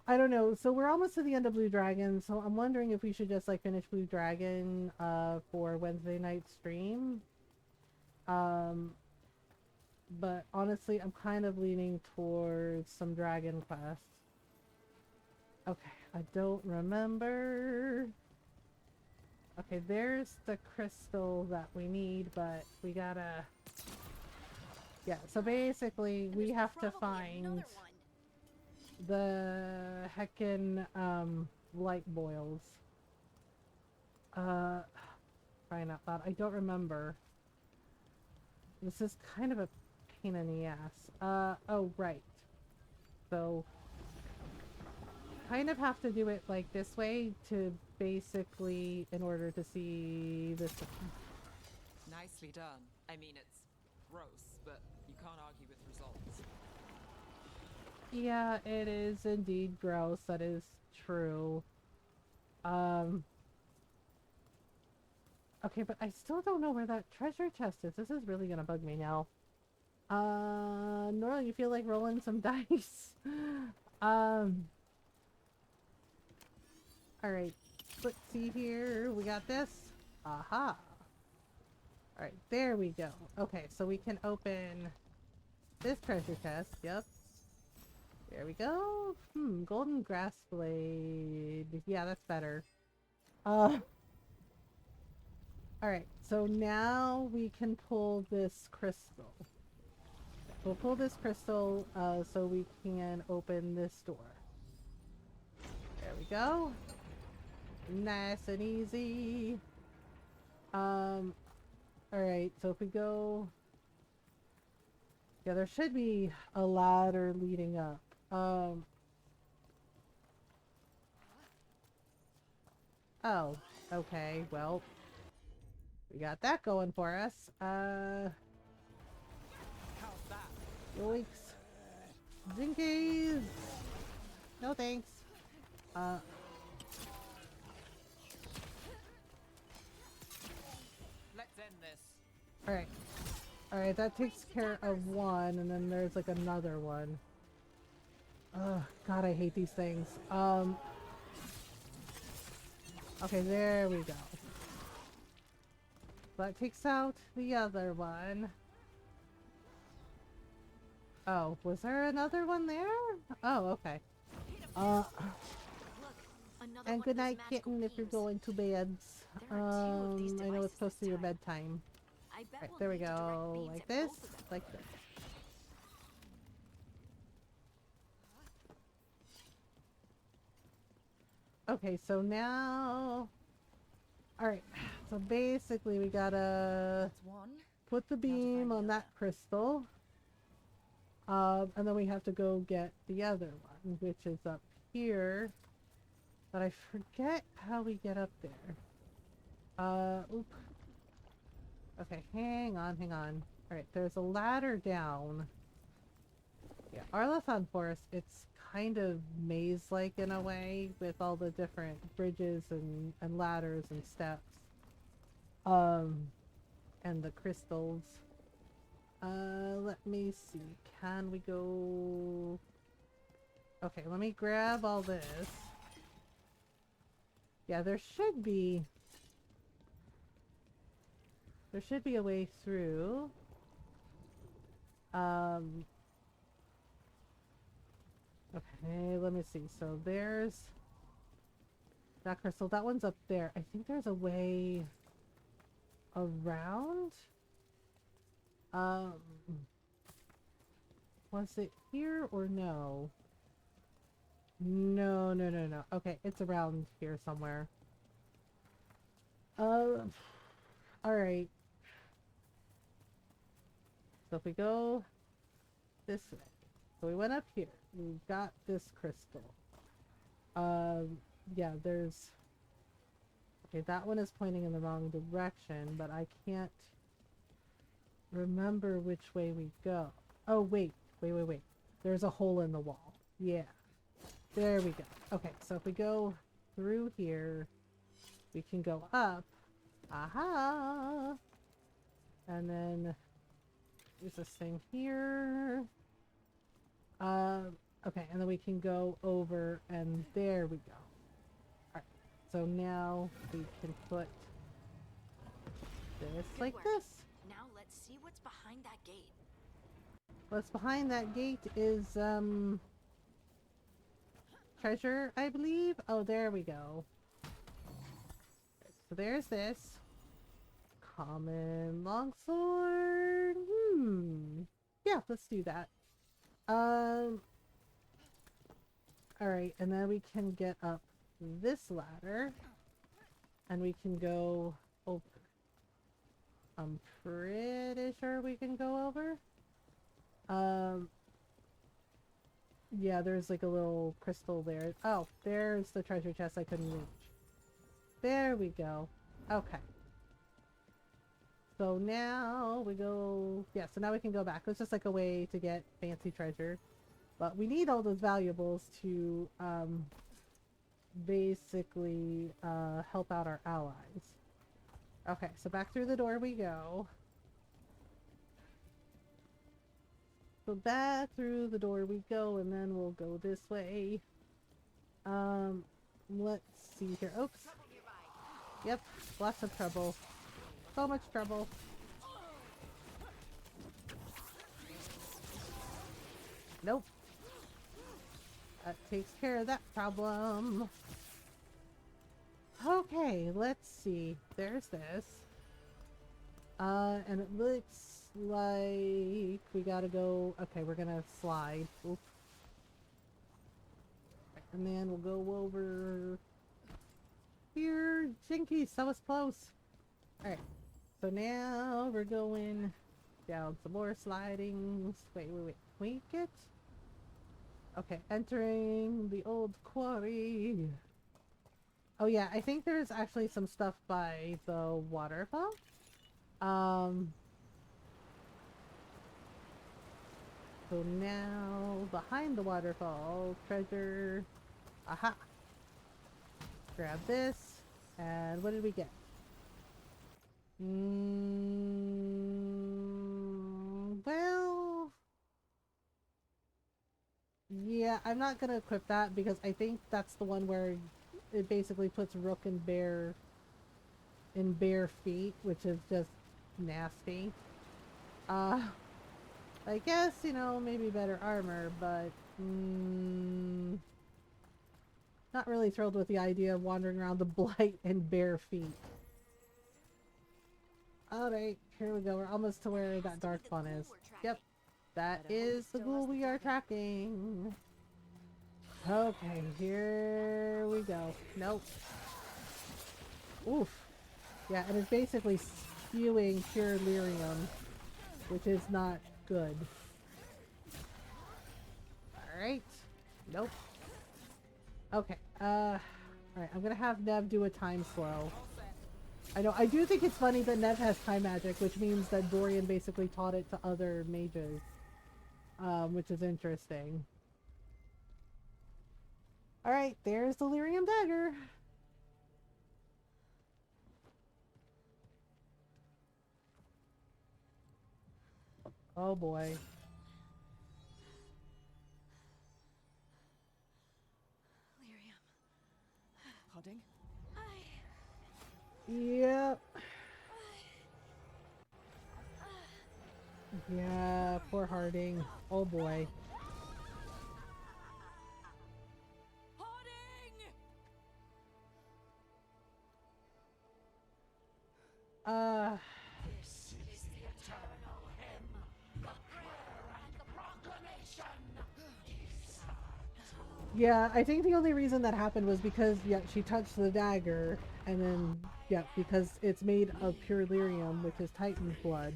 I don't know. So we're almost to the end of Blue Dragon, so I'm wondering if we should just like finish Blue Dragon for Wednesday night stream. But honestly, I'm kind of leaning towards some Dragon Quest. Okay, I don't remember. Okay, there's the crystal that we need, but we gotta... Yeah, so basically we have to find the heckin' light boils. Crying out loud. I don't remember. This is kind of a pain in the ass. Oh, right. So, kind of have to do it like this way to basically, in order to see this. Nicely done. I mean, it's gross, but you can't argue with results. Yeah, it is indeed gross. That is true. Okay, but I still don't know where that treasure chest is. This is really gonna bug me now. Norla, you feel like rolling some dice? Alright. Let's see here. We got this. Aha. Alright, there we go. Okay, so we can open this treasure chest. Yep. There we go. Golden grass blade. Yeah, that's better. Alright, so now we can pull this crystal. We'll pull this crystal so we can open this door. There we go. Nice and easy. Alright, so if we go... Yeah, there should be a ladder leading up. Oh, okay, well... We got that going for us. Yoinks. Zinkies! No thanks. Let's end this. Alright. Alright, that takes care of one, and then there's like another one. Ugh, God, I hate these things. Okay, there we go. That takes out the other one. Oh, was there another one there? Oh, okay. And good night, kitten, if you're going to bed. I know it's close to your bedtime. Right, there we go. Like this, like this. Okay, so now... Alright, so basically we gotta put the beam on that crystal. And then we have to go get the other one, which is up here. But I forget how we get up there. Oop. Okay, hang on. Alright, there's a ladder down. Yeah, Arlathon Forest, it's kind of maze-like in a way, with all the different bridges and ladders and steps. And the crystals. Let me see. Can we go... Okay, let me grab all this. Yeah, there should be a way through. Okay, let me see. So there's that crystal. That one's up there. I think there's a way around. Was it here or no? No. Okay, it's around here somewhere. Alright. So if we go this way. So we went up here. We got this crystal. Yeah, there's... Okay, that one is pointing in the wrong direction, but I can't remember which way we go. Oh, wait. There's a hole in the wall. Yeah. There we go. Okay, so if we go through here, we can go up. Aha! And then there's this thing here. Okay, and then we can go over, and there we go. Alright, so now we can put this like this. Now let's see what's behind that gate. What's behind that gate is, treasure, I believe? Oh, there we go. So there's this. Common longsword. Yeah, let's do that. Alright, and then we can get up this ladder. And we can go over. I'm pretty sure we can go over. Yeah, there's like a little crystal there. Oh, there's the treasure chest I couldn't reach. There we go. Okay. So now we go... Yeah, so now we can go back. It's just like a way to get fancy treasure. But we need all those valuables to basically help out our allies. Okay, so back through the door we go. So back through the door we go, and then we'll go this way. Let's see here. Oops. Yep, lots of trouble. So much trouble. Nope. That takes care of that problem. Okay, let's see. There's this. And it looks like we gotta go... Okay, we're gonna slide. Oop. And then we'll go over here. Jinkies, that was close. Alright, so now we're going down some more slidings. Wait. Can we get... Okay, entering the old quarry. Oh yeah, I think there's actually some stuff by the waterfall. So now, behind the waterfall, treasure. Aha! Grab this. And what did we get? Well... Yeah, I'm not gonna equip that because I think that's the one where it basically puts Rook in bare feet, which is just nasty. I guess, you know, maybe better armor, but not really thrilled with the idea of wandering around the blight in bare feet. Alright, here we go. We're almost to where that dark spawn is. Yep, that is the ghoul we are tracking. Okay, here we go. Nope. Oof. Yeah, and it's basically spewing pure lyrium, which is not good. Alright. Nope. Okay. Alright, I'm gonna have Nev do a time slow. I know, I do think it's funny that Nev has time magic, which means that Dorian basically taught it to other mages. Which is interesting. Alright, there's the lyrium dagger. Oh boy. Lyrium. Harding? Yep. Yeah, poor Harding. Oh boy. This is the eternal hymn, the prayer and the proclamation. Yeah, I think the only reason that happened was because, yeah, she touched the dagger, and then, yeah, because it's made of pure lyrium, which is Titan's blood.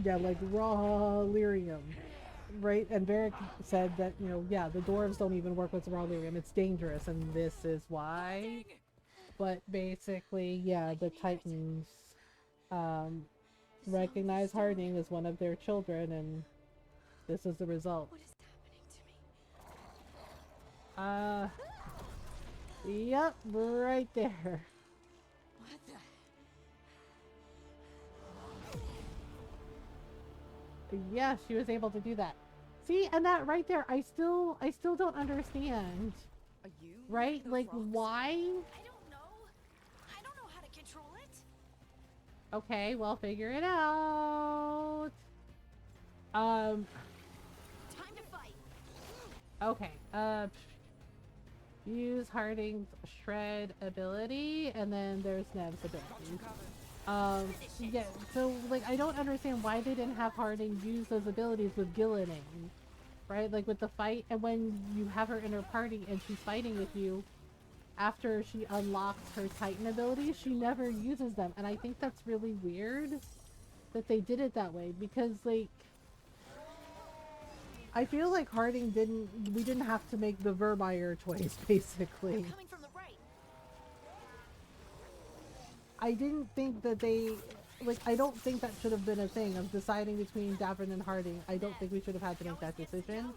Yeah, like raw lyrium, right? And Varric said that, you know, yeah, the dwarves don't even work with raw lyrium. It's dangerous, and this is why. But basically, yeah, the Titans recognize Harding as one of their children, and this is the result. What is happening to me? Yep, right there. What the? Yeah, she was able to do that. See, and that right there, I still don't understand. Are you right? Like, why? I don't know how to control it. Okay, well, figure it out. Time to fight. Okay, use Harding's shred ability, and then there's Nev's ability. Yeah, so, like, I don't understand why they didn't have Harding use those abilities with Gillining, right? Like, with the fight, and when you have her in her party and she's fighting with you, after she unlocks her Titan abilities, she never uses them, and I think that's really weird that they did it that way, because, like, I feel like Harding we didn't have to make the Vermeer choice, basically. Coming from the right. I didn't think that I don't think that should have been a thing of deciding between Davin and Harding. I don't think we should have had to make that decision.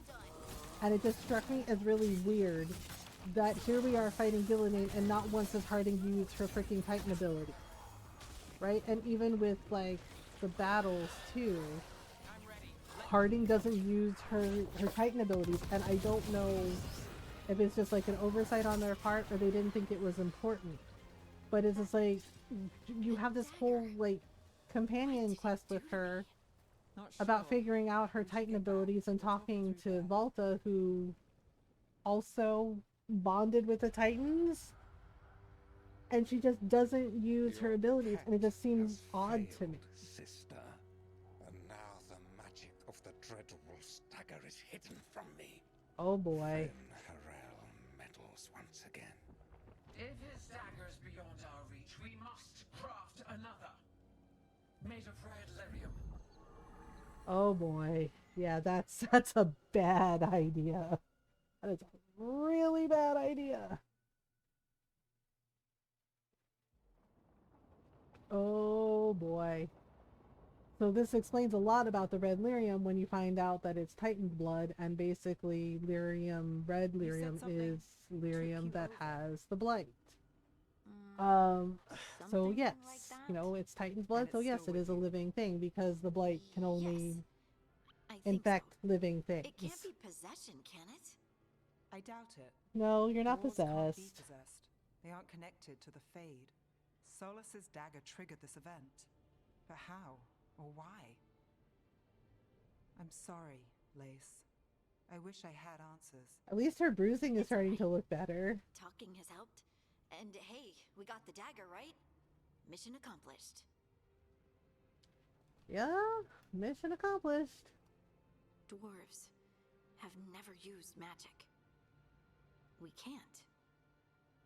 And it just struck me as really weird that here we are fighting Gillining, and not once has Harding used her freaking Titan ability. Right? And even with, like, the battles, too, Harding doesn't use her Titan abilities, and I don't know if it's just like an oversight on their part or they didn't think it was important. But it's just like, you have this whole, like, companion quest with her about figuring out her Titan abilities and talking to Volta, who also bonded with the Titans, and she just doesn't use her abilities, and it just seems odd to me. Sister, and now the magic of the Dreadwolf's dagger is hidden from me. Oh boy. Harel meddles once again. If his dagger's beyond our reach, we must craft another. Made of red lyrium. Oh boy. Yeah, that's a bad idea. That is a really bad idea. Oh boy. So this explains a lot about the red lyrium when you find out that it's Titan's blood, and basically lyrium, red lyrium is lyrium that has the blight. So yes, you know, it's Titan's blood, so yes, it is a living thing, because the blight can only infect living things. It can't be possession, can it? I doubt it. No, you're not Dwarves can't be possessed. possessed. They aren't connected to the Fade. Solus's dagger triggered this event. But how? Or why? I'm sorry, Lace. I wish I had answers. At least her bruising is starting to look better. Talking has helped. And hey, we got the dagger, right? Mission accomplished. Yeah, mission accomplished. Dwarves have never used magic. We can't.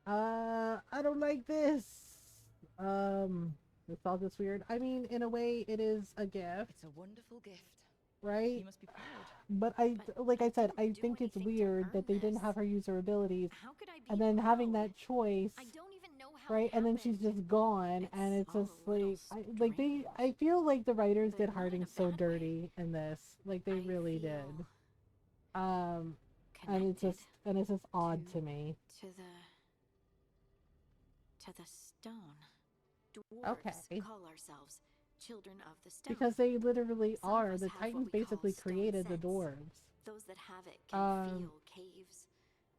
I don't like this. It's all just weird. I mean, in a way, it is a gift. It's a wonderful gift. Right? You must be proud. But like I said, I think it's weird that they didn't have her use her abilities, and then having that choice, right? And then she's just gone, and it's just like, I feel like the writers did Harding so dirty in this, like they really did. And it's just odd to me. To the stone. Dwarves Okay. call ourselves children of the stone. Because they literally Some of are. us The have what Titans we call basically stone created the sense. dwarves. Those that have it can feel caves,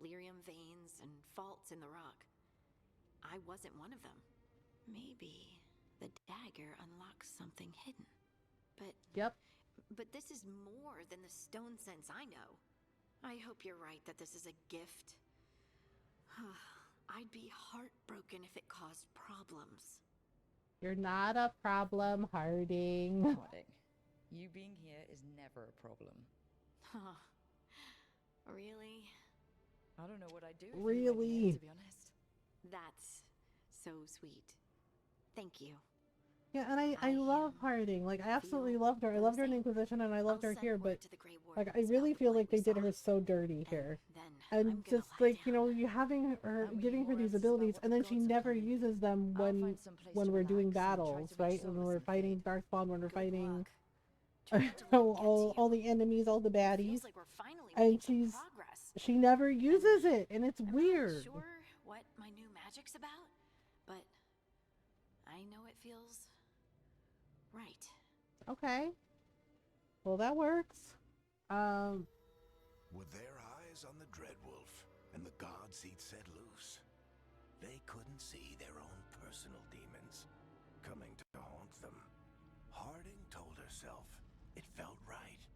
lyrium veins, and faults in the rock. I wasn't one of them. Maybe the dagger unlocks something hidden. But this is more than the stone sense I know. I hope you're right that this is a gift. I'd be heartbroken if it caused problems. You're not a problem, Harding. Harding, you being here is never a problem. Huh. Really? I don't know what I'd do if Really? you went here, to be honest. That's so sweet. Thank you. Yeah, and I love Harding. Like, I absolutely loved her. I loved her in Inquisition, and I loved her here, but, like, I really feel like they did her so dirty here. And just, like, you know, you having her, giving her these abilities, and then she never uses them when we're doing battles, right? When we're fighting Darkspawn, when we're fighting all the enemies, all the baddies. And she never uses it, and it's weird. Sure what my new magic's about, but I know it feels right. Okay. Well, that works. With their eyes on the Dreadwolf and the gods he'd set loose, they couldn't see their own personal demons coming to haunt them. Harding told herself it felt right.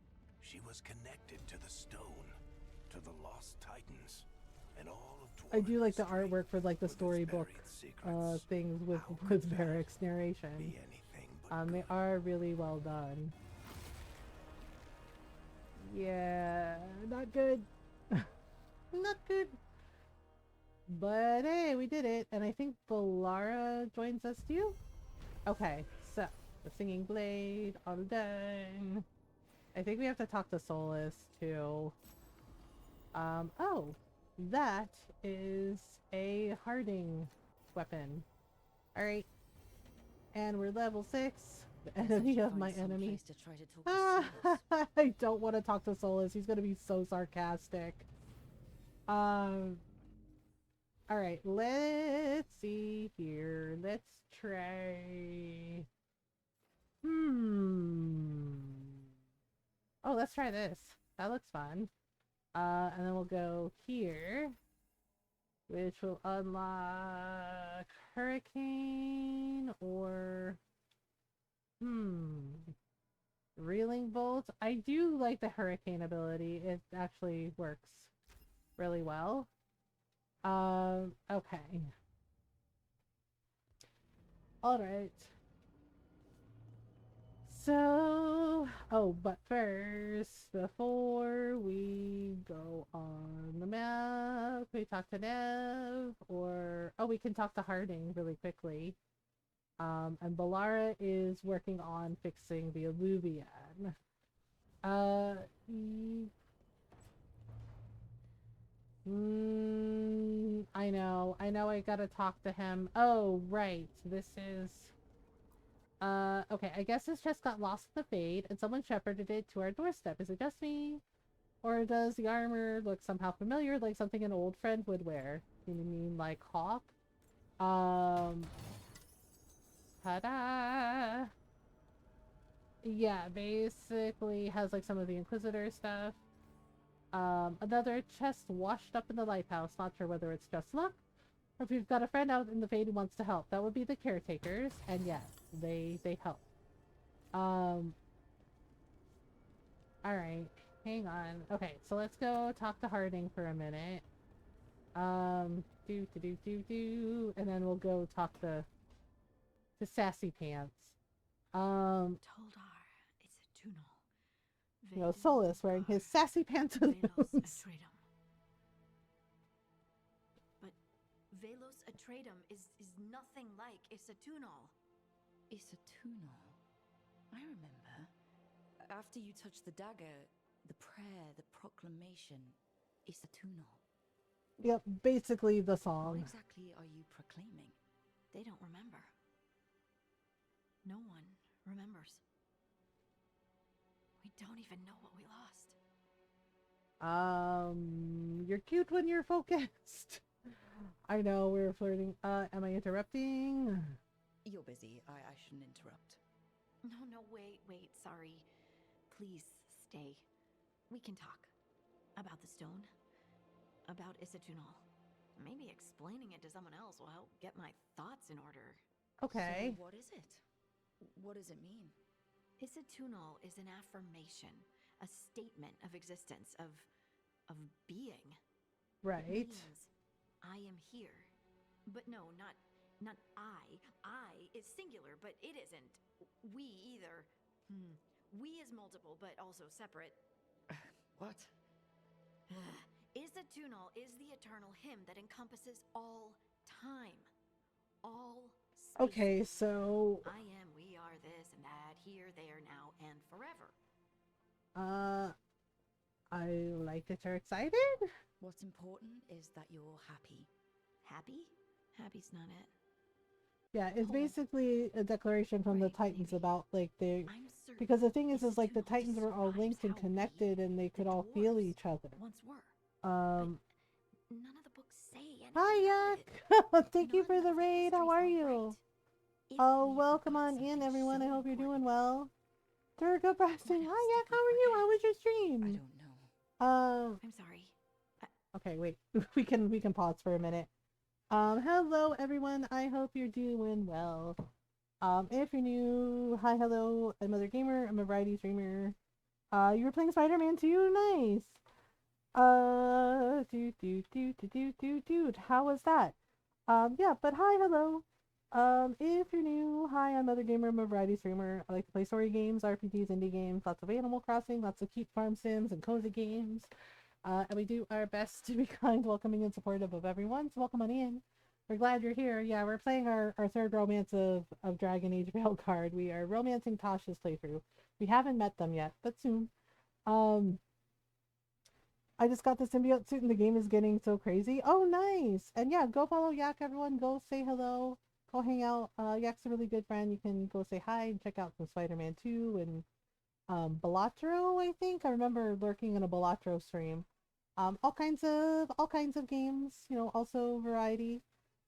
She was connected to the stone, to the lost titans, and all of Dwarven I do like the history artwork for, like, the storybook things with Varric's narration. They are really well done. Yeah, not good. Not good. But hey, we did it, and I think Valara joins us too? Okay, so, the Singing Blade, all done. I think we have to talk to Solus too. Oh, that is a Harding weapon. Alright. And we're level 6. The enemy of my enemy. I don't want to talk to Solus. He's gonna be so sarcastic. Alright, let's see here. Let's try... Oh, let's try this. That looks fun. And then we'll go here, which will unlock Hurricane or Reeling Bolt. I do like the Hurricane ability. It actually works really well. Okay. Alright. So, but first, before we go on the map, we talk to Nev, or, we can talk to Harding really quickly. And Valara is working on fixing the Alluvian. I know I gotta talk to him. Oh, right, this is... okay, I guess this just got lost in the fade, and someone shepherded it to our doorstep. Is it just me? Or does the armor look somehow familiar, like something an old friend would wear? You mean like Hawk? Ta-da! Yeah, basically has like some of the Inquisitor stuff. Another chest washed up in the lighthouse. Not sure whether it's just luck, or if you've got a friend out in the fade who wants to help. That would be the caretakers, and yes, they help. Alright, hang on. Okay, so let's go talk to Harding for a minute. And then we'll go talk to Sassy Pants. Toldar, it's a tunnel. You know, Solus wearing his Sassy Pantaloons. But Velos Atreitum is nothing like Isatunal. Isatunal? I remember. After you touched the dagger, the prayer, the proclamation, Isatunal. Yep, basically the song. What exactly are you proclaiming? They don't remember. No one remembers. We don't even know what we lost. You're cute when you're focused. I know, we're flirting. Am I interrupting? You're busy. I shouldn't interrupt. No, wait, sorry. Please stay. We can talk. About the stone. About Isatunal. Maybe explaining it to someone else will help get my thoughts in order. Okay. So what is it? What does it mean? Isatunal is an affirmation, a statement of existence, of being. Right. It means I am here. But no, not I. I is singular, but it isn't we either. We is multiple, but also separate. What? Isatunal is the eternal hymn that encompasses all time. All spaces. Okay, so I am, we are, this and that, here, there, now, and forever. I like that you're excited. What's important is that you're happy. Happy? Happy's not it. Yeah, it's basically a declaration from the Titans about like because the thing is like the Titans were all linked and connected and they could all feel each other. Once were. None of the books say anything. Hi, Yak. Thank you for the raid. How are you? Oh, welcome on in, everyone. I hope you're doing well. Durga Boston. Hi, Yak. How are you? How was your stream? I don't know. I'm sorry. Okay, wait. we can pause for a minute. Hello everyone. I hope you're doing well. If you're new, hi, hello. I'm Mothergamer. I'm a variety streamer. You were playing Spider-Man 2. Nice. Dude. How was that? Yeah, but hi, hello. If you're new, hi, I'm Mothergamer. I'm a variety streamer. I like to play story games, RPGs, indie games, lots of Animal Crossing, lots of cute farm sims and cozy games. And we do our best to be kind, welcoming, and supportive of everyone. So welcome on in. We're glad you're here. Yeah, we're playing our third Romance of Dragon Age Veilguard. We are romancing Tasha's playthrough. We haven't met them yet, but soon. I just got the symbiote suit and the game is getting so crazy. Oh, nice. And yeah, go follow Yak, everyone. Go say hello. Go hang out. Yak's a really good friend. You can go say hi and check out some Spider-Man 2 and Balatro, I think. I remember lurking in a Balatro stream. All kinds of games, you know, also variety.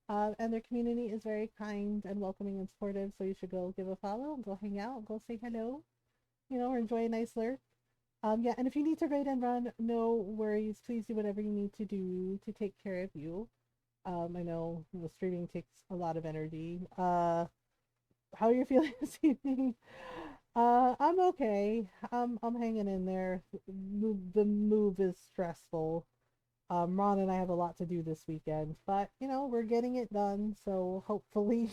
And their community is very kind and welcoming and supportive, so you should go give a follow and go hang out, go say hello, you know, or enjoy a nice lurk. Yeah, and if you need to raid and run, no worries. Please do whatever you need to do to take care of you. I know the streaming takes a lot of energy. How are you feeling this evening? I'm okay. I'm hanging in there. The move is stressful. Ron and I have a lot to do this weekend, but you know, we're getting it done. So hopefully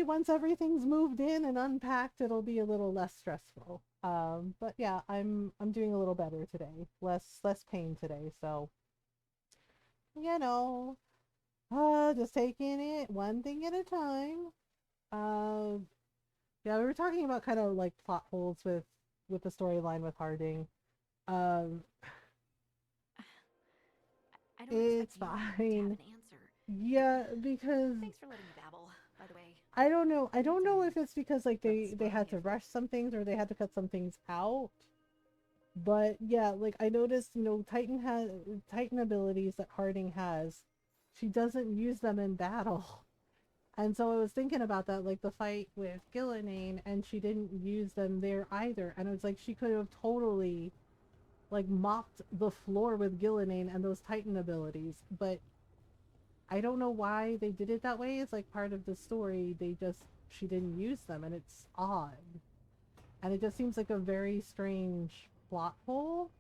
once everything's moved in and unpacked, it'll be a little less stressful. But yeah, I'm doing a little better today. Less pain today. So, you know, just taking it one thing at a time. Yeah, we were talking about kind of like plot holes with the storyline with Harding. It's fine. Yeah, because Thanks for letting me babble, by the way. I don't know if it's because like they had to rush some things or they had to cut some things out. But yeah, like I noticed, you know, Titan abilities that Harding has. She doesn't use them in battle. And so I was thinking about that, like the fight with Gillinane, and she didn't use them there either. And it was like she could have totally like mopped the floor with Gillinane and those Titan abilities, but I don't know why they did it that way. It's like part of the story. She didn't use them, and it's odd. And it just seems like a very strange plot hole.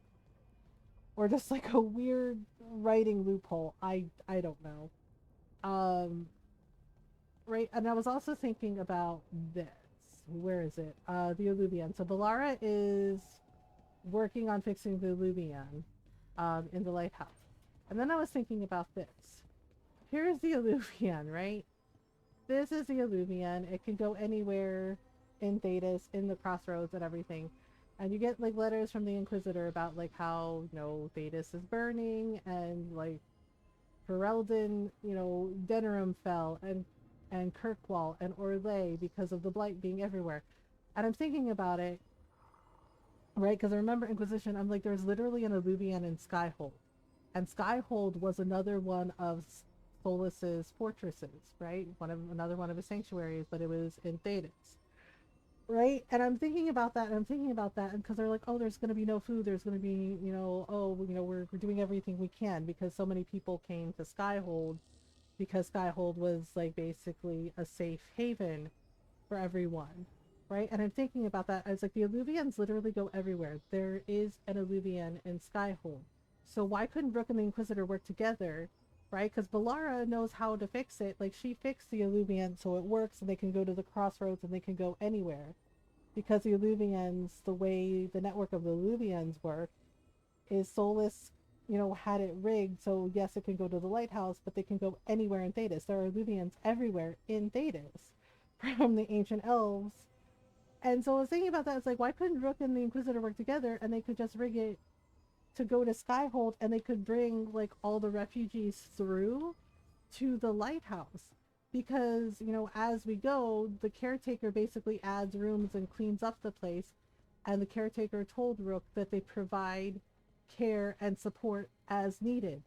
Or just like a weird writing loophole. I don't know. Right, and I was also thinking about this. Where is it? The Illuvian. So Balara is working on fixing the Illuvian in the lighthouse. And then I was thinking about this. Here's the Illuvian, right? This is the Illuvian. It can go anywhere in Thetis, in the crossroads and everything. And you get like letters from the Inquisitor about like how, you know, Thetis is burning and like Ferelden, you know, Denerim fell and Kirkwall and Orlais because of the blight being everywhere. And I'm thinking about it, right? Because I remember Inquisition, I'm like, there's literally an Illuvian in Skyhold. And Skyhold was another one of Solus's fortresses, right? Another one of his sanctuaries, but it was in Thedas, right? And I'm thinking about that, and I'm thinking about that, and because they're like, oh, there's going to be no food, there's going to be, oh, we're doing everything we can because so many people came to Skyhold, because Skyhold was like basically a safe haven for everyone, right? And I'm thinking about that. I was like, the Illuvians literally go everywhere. There is an Illuvian in Skyhold. So why couldn't Rook and the Inquisitor work together, right? Because Balara knows how to fix it. Like, she fixed the Illuvian so it works and they can go to the crossroads and they can go anywhere. Because the Illuvians, the way the network of the Illuvians work, is Solus, had it rigged so yes, it can go to the lighthouse, but they can go anywhere in Thedas. There are Illuvians everywhere in Thedas from the ancient elves. And so I was thinking about that. It's like, why couldn't Rook and the Inquisitor work together and they could just rig it to go to Skyhold and they could bring like all the refugees through to the lighthouse? Because, as we go, the caretaker basically adds rooms and cleans up the place. And the caretaker told Rook that they provide care and support as needed.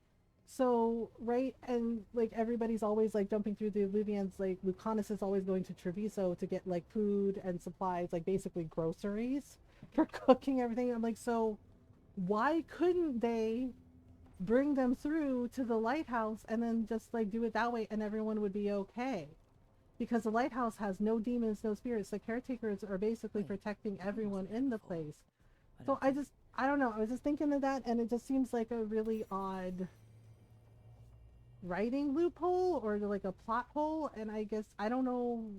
So, right, and like everybody's always like jumping through the Illuvians, like Lucanus is always going to Treviso to get like food and supplies, like basically groceries for cooking everything. I'm like, so why couldn't they bring them through to the lighthouse and then just like do it that way and everyone would be okay? Because the lighthouse has no demons, no spirits. The caretakers are basically protecting everyone in the place. So I don't know. I was just thinking of that, and it just seems like a really odd writing loophole or like a plot hole. And I guess I don't know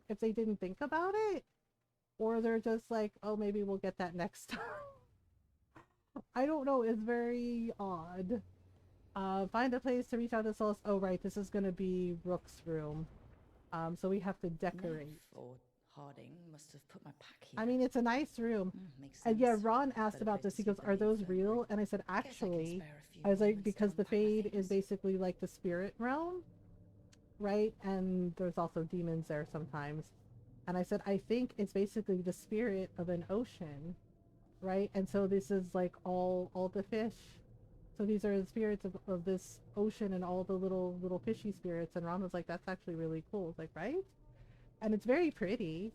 if they didn't think about it or they're just like, oh, maybe we'll get that next time. I don't know. It's very odd. Find a place to reach out to Solus. Oh, right. This is going to be Rook's room. So we have to decorate. Neff or Harding must have put my pack here. I mean, it's a nice room. Makes And sense. yeah, Ron asked Better about place this. He to goes, are those real? And I said, actually, I was like, because the Fade is basically like the spirit realm, right? And there's also demons there sometimes. And I said, I think it's basically the spirit of an ocean, right? And so this is like all the fish. So these are the spirits of this ocean and all the little fishy spirits. And Ron was like, that's actually really cool. It's like, right? And it's very pretty.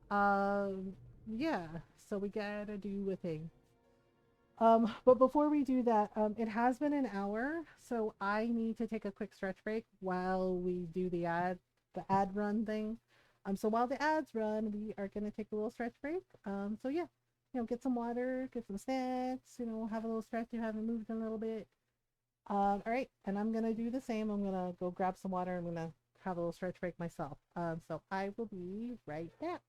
Yeah, so we gotta do a thing. But before we do that, it has been an hour, so I need to take a quick stretch break while we do the ad run thing. So while the ads run, we are gonna take a little stretch break. So yeah, get some water, get some snacks, have a little stretch if you haven't moved in a little bit. All right, and I'm gonna do the same. I'm gonna go grab some water. I'm gonna have a little stretch break myself. So I will be right back.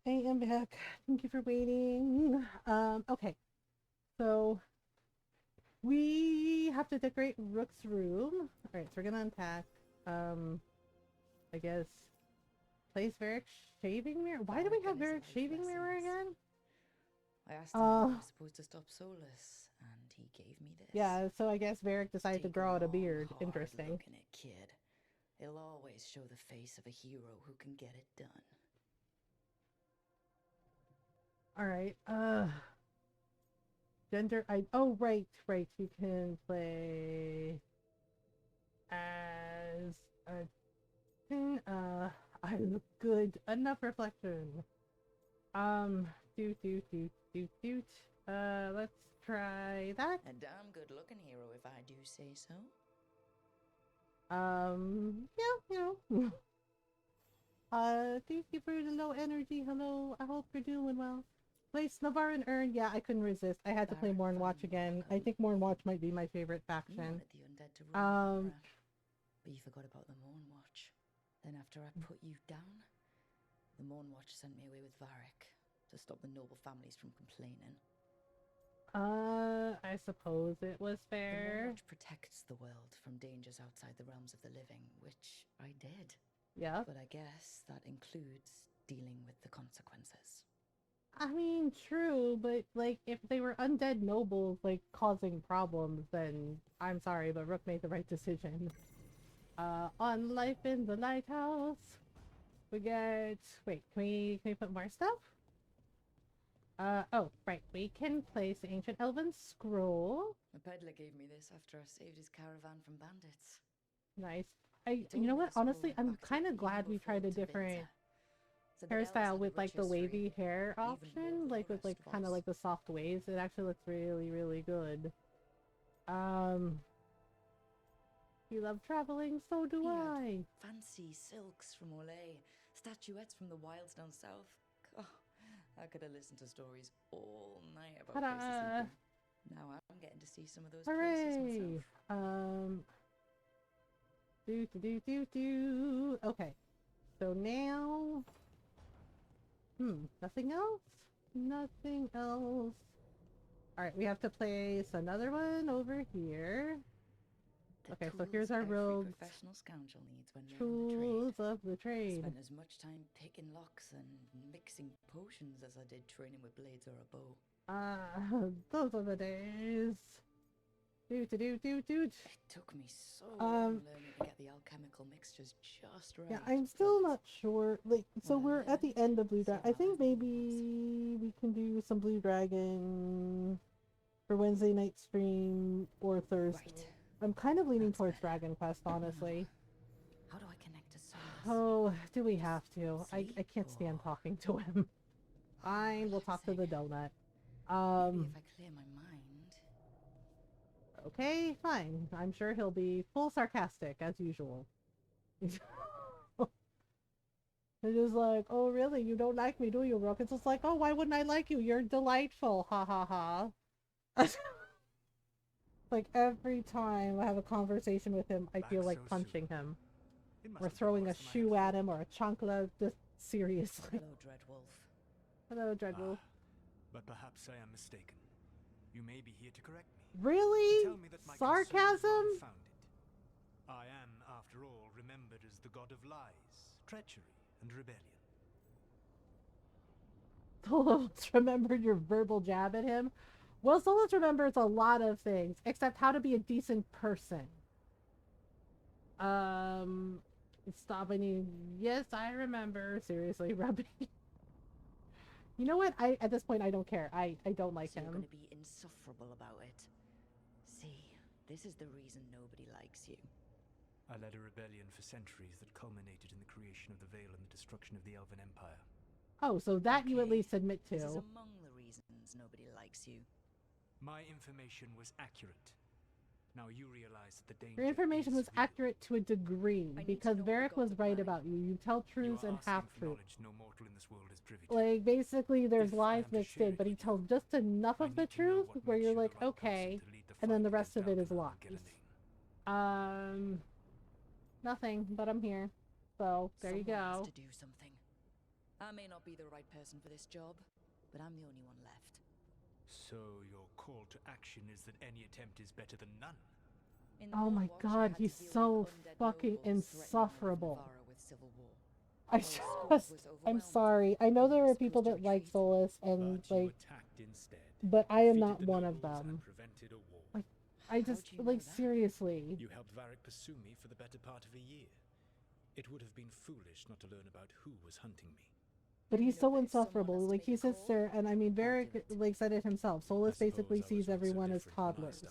I am back. Thank you for waiting. Okay. So we have to decorate Rook's room. Alright, so we're gonna unpack. I guess place Varric's shaving mirror. Why do we have Varric's shaving mirror again? I asked him how I was supposed to stop Solus, and he gave me this. Yeah, so I guess Varric decided to grow out a beard. Hard Interesting. Looking at kid. He'll always show the face of a hero who can get it done. Alright, gender oh right, you can play as a I look good. Enough reflection. Let's try that. A damn good looking hero if I do say so. Yeah. Thank you for the low energy. Hello, I hope you're doing well. Place Navarran Urn. Yeah, I couldn't resist. I had to play Morn Watch again. I think Morn Watch might be my favorite faction. You wanted the undead to rule but you forgot about the Morn Watch. Then after I put you down, the Morn Watch sent me away with Varric to stop the noble families from complaining. I suppose it was fair. The Morn Watch protects the world from dangers outside the realms of the living, which I did. Yeah. But I guess that includes dealing with the consequences. I mean, true, but like if they were undead nobles like causing problems, then I'm sorry, but Rook made the right decision. On Life in the Lighthouse, we get. Wait, can we put more stuff? Oh, right. We can place the Ancient Elven Scroll. A peddler gave me this after I saved his caravan from bandits. Nice. You know what? Honestly, I'm kind of glad we tried a different hairstyle with like the wavy hair option, like with like kind of like the soft waves. It actually looks really, really good. You love traveling, so do I. Fancy silks from Olay, statuettes from the wilds down south. Oh, I could have listened to stories all night about places he'd been. Now I'm getting to see some of those places myself. Okay, so now, nothing else. Nothing else. All right, we have to place another one over here. Okay, so here's our rogues. Professional scoundrel needs when tools of the trade. Spent as much time picking locks and mixing potions as I did training with blades or a bow. Those are the days. It took me so long learning to get the alchemical mixtures just right. Yeah, I'm still not sure. Like, so we're at the end of Blue Dragon. I think maybe we can do some Blue Dragon for Wednesday night stream or Thursday. Right. I'm kind of leaning towards Dragon Quest, honestly. How do I connect to Solus? Oh, do we have to? I can't stand talking to him. Fine, we'll talk to the donut. Maybe if I clear my mind. Okay, fine. I'm sure he'll be full sarcastic, as usual. It's just like, oh really? You don't like me, do you, Rook? It's just like, oh, why wouldn't I like you? You're delightful. Ha ha ha. Like every time I have a conversation with him, I feel like punching him. Or throwing a shoe at him or a chancla. Just seriously. Hello, Dreadwolf. Hello, Dreadwolf. But perhaps I am mistaken. You may be here to correct me. Really? To tell me that my sarcasm? I am, after all, remembered as the god of lies, treachery, and rebellion. Solus remembered your verbal jab at him? Well, Solus remembers a lot of things, except how to be a decent person. Stop any. Yes, I remember. Seriously, rubbing. You know what? At this point, I don't care. I don't like him. You're gonna be insufferable about it. See, this is the reason nobody likes you. I led a rebellion for centuries that culminated in the creation of the Veil and the destruction of the Elven Empire. Oh, so that you at least admit to. This is among the reasons nobody likes you. My information was accurate. Now you realize that the danger. Your information was accurate to a degree, because Varric was right about you. You tell truths and half-truths. No mortal in this world is privy to. Like, basically, there's lies mixed in, but he tells just enough of the truth where you're like, okay, and then the rest of it is lies. Nothing, but I'm here. So, there you go. To do something. I may not be the right person for this job, but I'm the only one left. So your call to action is that any attempt is better than none? Oh my god, he's so fucking insufferable. I'm sorry. I know there are people that like Solus and like, but I am not one of them. Like, I just, like, seriously. You helped Varric pursue me for the better part of a year. It would have been foolish not to learn about who was hunting me. But he's so insufferable. Like, he sits there, and I mean, Varric, like, said it himself. Solus basically sees everyone as toddlers.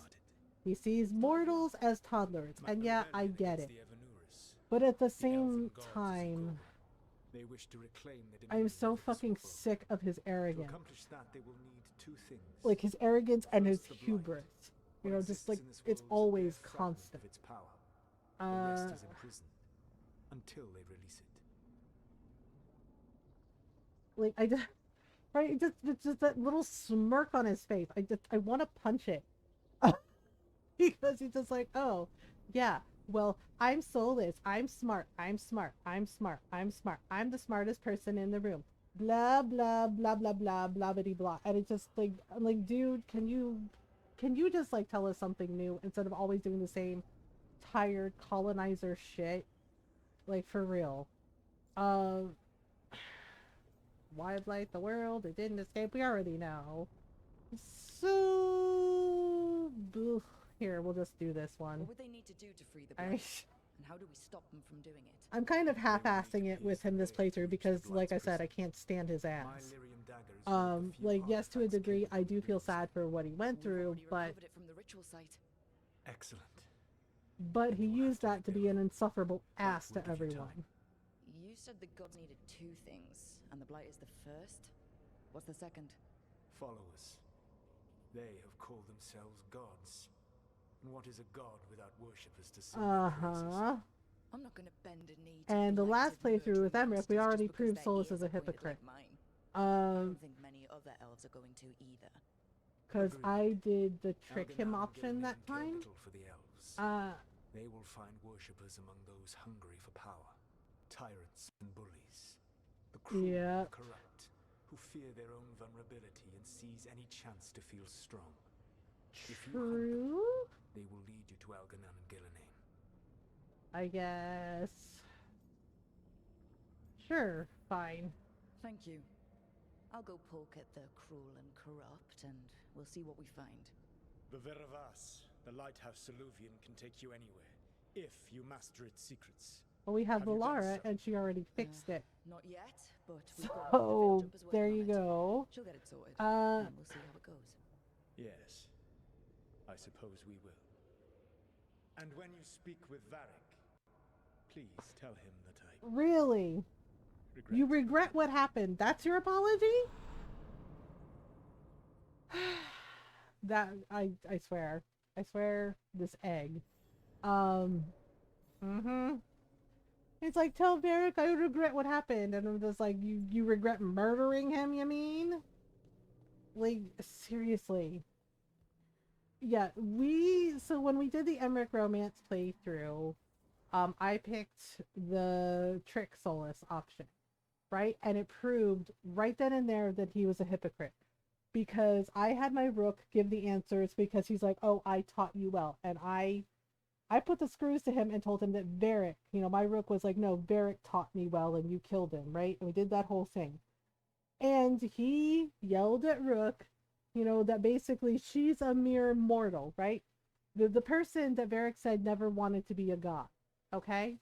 He sees mortals as toddlers, and yeah, I get it. But at the same time, I'm so fucking sick of his arrogance. Like, his arrogance and his hubris. You know, just like, it's always constant. The rest is imprisoned until they release it. Like, I just, right, just that little smirk on his face. I want to punch it. Because he's just like, oh, yeah, well, I'm Solus. I'm smart. I'm smart. I'm smart. I'm smart. I'm the smartest person in the room. Blah, blah, blah, blah, blah, blah, blah, blah. And it's just like, I'm like, dude, can you just, like, tell us something new instead of always doing the same tired colonizer shit? Like, for real. Wildlife, the world, it didn't escape. We already know. So, here, we'll just do this one. What would they need to do to free the Blight? And how do we stop them from doing it? I'm kind of half-assing it with him this playthrough because, like I said, I can't stand his ass. Like, yes, to a degree, I do feel sad for what he went through, but... It from the ritual site. Excellent. But he used that to be an insufferable ass to everyone. You said the gods needed two things, and the Blight is the first? What's the second? Followers. They have called themselves gods. And what is a god without worshippers to sing their praises? I'm not gonna bend a knee to And the last playthrough with Emmerich, we already proved Solus is a hypocrite. I don't think many other elves are going to either. Because I did the trick him option that time. They will find worshippers among those hungry for power. Tyrants and bullies. The cruel and corrupt, who fear their own vulnerability and seize any chance to feel strong. If you hunt them, they will lead you to Algernon and Gillenane. I guess. Sure, fine. Thank you. I'll go poke at the cruel and corrupt, and we'll see what we find. The Veravas, the lighthouse Soluvian, can take you anywhere, if you master its secrets. Well, we have Valara, and she already fixed it. Not yet, but so there you go. She'll get it sorted, and we'll see how it goes. Yes, I suppose we will. And when you speak with Varric, please tell him that I... Really? You regret what happened? That's your apology? That, I swear. I swear, this egg. It's like, tell Varric I regret what happened. And I'm just like, you regret murdering him, you mean? Like, seriously. Yeah, so when we did the Emmerich romance playthrough, I picked the trick Solus option, right? And it proved right then and there that he was a hypocrite. Because I had my rook give the answers because he's like, oh, I taught you well. And I put the screws to him and told him that Varric, you know, my rook was like, no, Varric taught me well and you killed him, right? And we did that whole thing. And he yelled at Rook, you know, that basically she's a mere mortal, right? The person that Varric said never wanted to be a god, okay?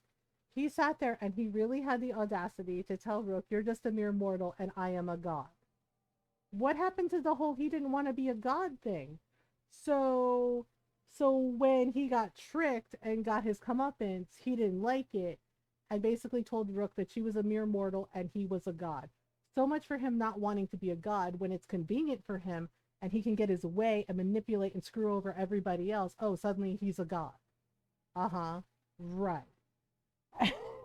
He sat there and he really had the audacity to tell Rook, you're just a mere mortal and I am a god. What happened to the whole he didn't want to be a god thing? So when he got tricked and got his comeuppance, he didn't like it and basically told Rook that she was a mere mortal and he was a god. So much for him not wanting to be a god when it's convenient for him and he can get his way and manipulate and screw over everybody else. Oh, suddenly he's a god. Right.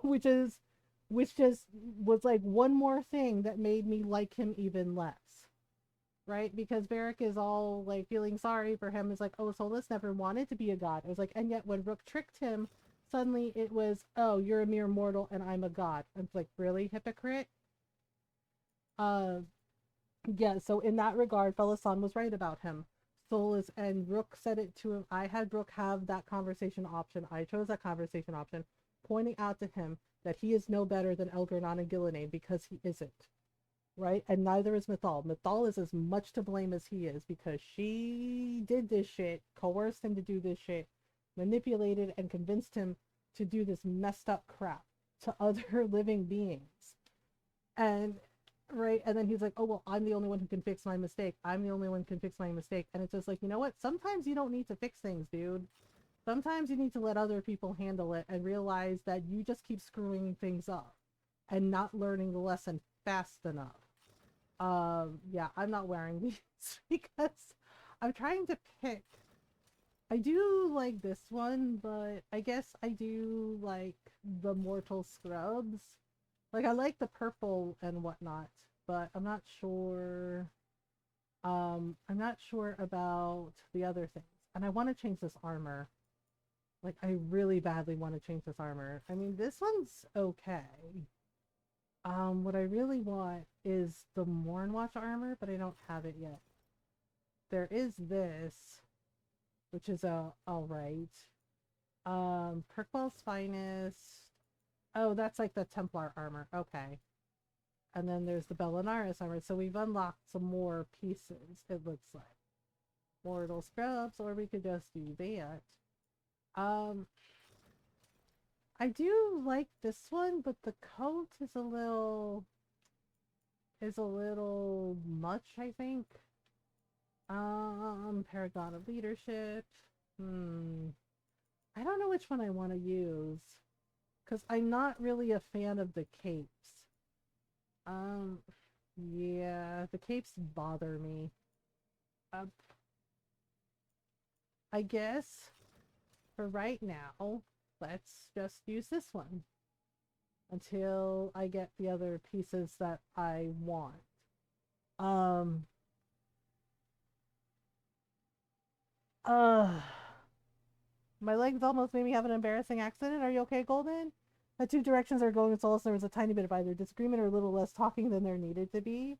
which just was like one more thing that made me like him even less. Right? Because Varric is all like feeling sorry for him. It's like, oh, Solus never wanted to be a god. It was like, and yet when Rook tricked him, suddenly it was, oh, you're a mere mortal and I'm a god. And it's like, really, hypocrite? Yeah, so in that regard, Felasan was right about him. Solus and Rook said it to him. I had Rook have that conversation option. I chose that conversation option, pointing out to him that he is no better than Elgernon and Gillenane because he isn't. Right? And neither is Mythal. Mythal is as much to blame as he is because she did this shit, coerced him to do this shit, manipulated and convinced him to do this messed up crap to other living beings. And right, and then he's like, oh well, I'm the only one who can fix my mistake. I'm the only one who can fix my mistake. And it's just like, you know what? Sometimes you don't need to fix things, dude. Sometimes you need to let other people handle it and realize that you just keep screwing things up and not learning the lesson fast enough. Yeah, I'm not wearing these because I'm trying to pick. I do like this one, but I guess I do like the Mortal Scrubs. Like, I like the purple and whatnot, but I'm not sure. I'm not sure about the other things. And I want to change this armor. Like, I really badly want to change this armor. I mean, this one's okay. What I really want is the Mornwatch armor, but I don't have it yet. There is this, which is alright. Kirkwell's Finest. Oh, that's like the Templar armor. Okay. And then there's the Bellinaris armor. So we've unlocked some more pieces, it looks like. Mortal Scrubs, or we could just do that. I do like this one, but the coat is a little much, I think. Paragon of Leadership. I don't know which one I want to use, because I'm not really a fan of the capes. Yeah, the capes bother me. I guess for right now, let's just use this one until I get the other pieces that I want. My legs almost made me have an embarrassing accident. Are you okay, Golden? The two directions are going in Solus. There was a tiny bit of either disagreement or a little less talking than there needed to be.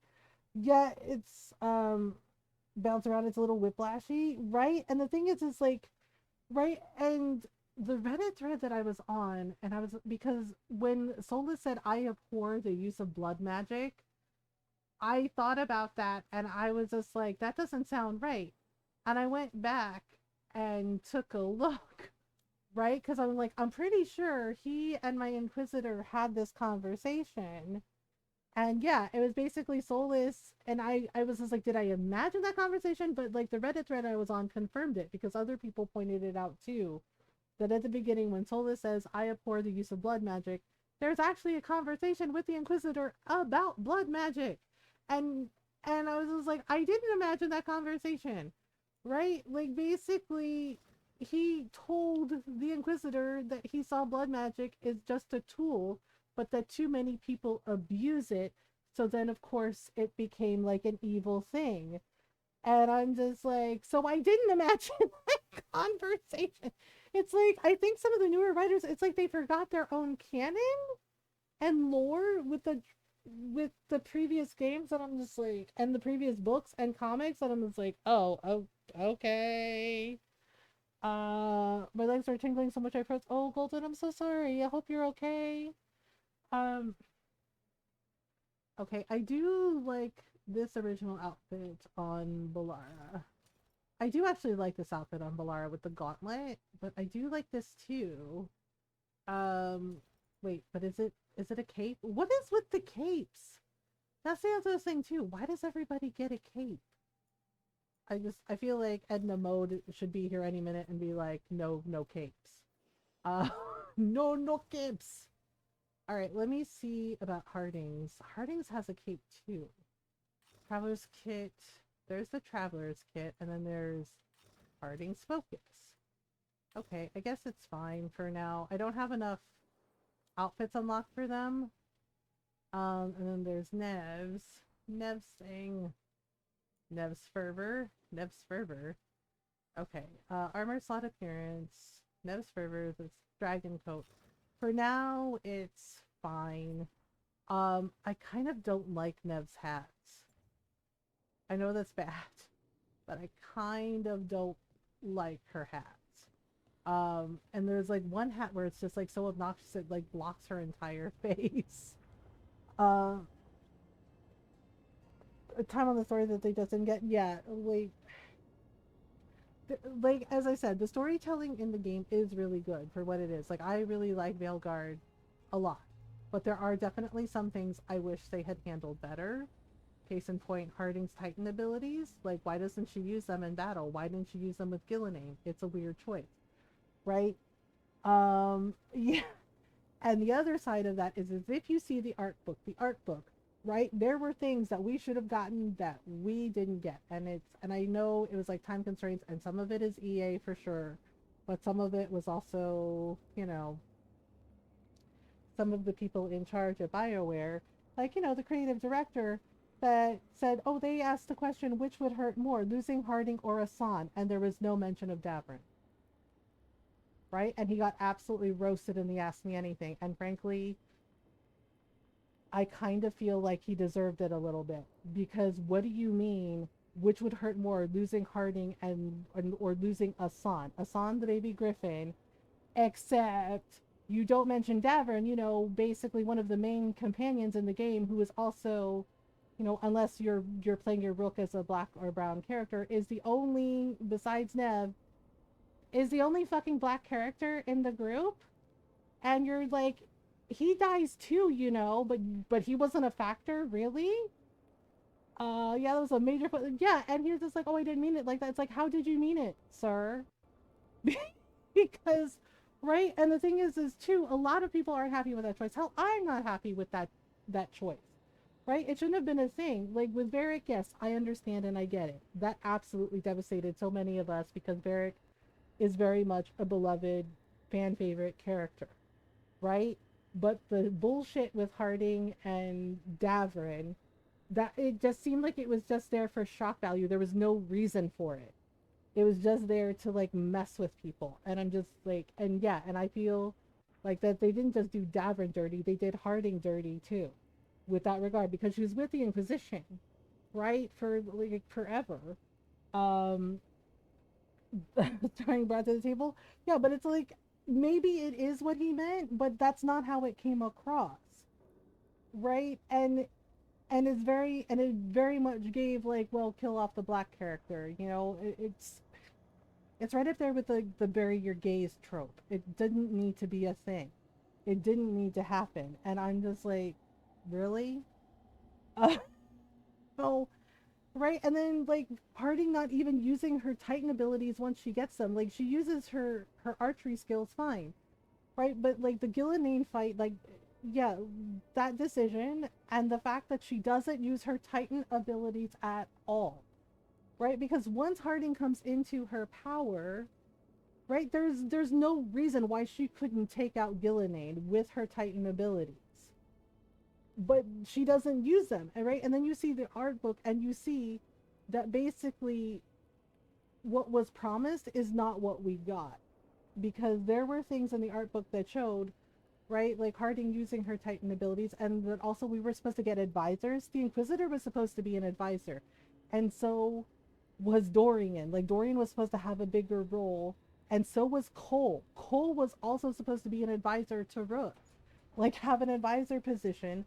Yeah, it's bounce around. It's a little whiplashy, right? And the thing is like, right, and the Reddit thread that I was on, and I was, because when Solus said I abhor the use of blood magic, I thought about that and I was just like, that doesn't sound right. And I went back and took a look, right? Because I'm like, I'm pretty sure he and my Inquisitor had this conversation. And yeah, it was basically Solus, and I was just like, did I imagine that conversation? But like the Reddit thread I was on confirmed it, because other people pointed it out too. That at the beginning, when Solus says, I abhor the use of blood magic, there's actually a conversation with the Inquisitor about blood magic. And I was just like, I didn't imagine that conversation, right? Like, basically, he told the Inquisitor that he saw blood magic is just a tool, but that too many people abuse it. So then, of course, it became like an evil thing. And I'm just like, so I didn't imagine that conversation. It's like, I think some of the newer writers, it's like they forgot their own canon and lore with the previous games, and I'm just like, and the previous books and comics, and I'm just like, oh, okay. My legs are tingling so much I froze. Oh, Golden, I'm so sorry. I hope you're okay. Okay, I do like this original outfit on Balara. I do actually like this outfit on Balara with the gauntlet, but I do like this too. Wait, but is it a cape? What is with the capes? That's the other thing too. Why does everybody get a cape? I feel like Edna Mode should be here any minute and be like, no capes. No capes. Alright, let me see about Harding's. Harding's has a cape too. Traveler's Kit. There's the Traveler's Kit, and then there's Harding's Focus. Okay, I guess it's fine for now. I don't have enough outfits unlocked for them. And then there's Nev's. Nev's thing. Nev's Fervor. Okay. Armor slot appearance. Nev's Fervor. This dragon coat. For now, it's fine. I kind of don't like Nev's hats. I know that's bad, but I kind of don't like her hats. And there's like one hat where it's just like so obnoxious it like blocks her entire face. A time on the story that they just didn't get. Yeah, like as I said, the storytelling in the game is really good for what it is. Like I really like Veilguard a lot, but there are definitely some things I wish they had handled better. Case in point, Harding's Titan abilities. Like, why doesn't she use them in battle? Why didn't she use them with Gillenane? It's a weird choice, right? Yeah. And the other side of that is if you see the art book, right? There were things that we should have gotten that we didn't get. And I know it was like time constraints, and some of it is EA for sure, but some of it was also, some of the people in charge at BioWare, like, the creative director that said, oh, they asked the question, which would hurt more, losing Harding or Asan? And there was no mention of Davrin. Right? And he got absolutely roasted in the Ask Me Anything. And frankly, I kind of feel like he deserved it a little bit. Because what do you mean, which would hurt more, losing Harding or losing Asan? Asan, the baby griffin, except you don't mention Davrin, basically one of the main companions in the game, who is also, unless you're playing your Rook as a black or brown character, is the only, besides Nev, is the only fucking black character in the group. And you're like, he dies too, but he wasn't a factor, really? Yeah, that was a major, yeah, and he was just like, oh, I didn't mean it like that. It's like, how did you mean it, sir? Because, right, and the thing is too, a lot of people aren't happy with that choice. Hell, I'm not happy with that choice, right? It shouldn't have been a thing. Like, with Varric, yes, I understand and I get it. That absolutely devastated so many of us, because Varric is very much a beloved fan favorite character, right? But the bullshit with Harding and Davrin, that it just seemed like it was just there for shock value. There was no reason for it. It was just there to like mess with people. And I'm just like, and yeah, and I feel like that they didn't just do Davrin dirty, they did Harding dirty too, with that regard, because she was with the Inquisition, right? For like forever. Trying brought to the table. Yeah, but it's like, maybe it is what he meant, but that's not how it came across, right? And it very much gave like, well, kill off the black character, it's right up there with the bury your gays trope. It didn't need to be a thing. It didn't need to happen. And I'm just like, really? Oh, right? And then, like, Harding not even using her Titan abilities once she gets them. Like, she uses her archery skills fine, right? But, like, the Gillenane fight, like, yeah, that decision, and the fact that she doesn't use her Titan abilities at all, right? Because once Harding comes into her power, right, there's no reason why she couldn't take out Gillenane with her Titan abilities. But she doesn't use them, right? And then you see the art book and you see that basically what was promised is not what we got. Because there were things in the art book that showed, right, like Harding using her Titan abilities, and that also we were supposed to get advisors. The Inquisitor was supposed to be an advisor, and so was Dorian. Like, Dorian was supposed to have a bigger role, and so was Cole. Cole was also supposed to be an advisor to Rook, like have an advisor position.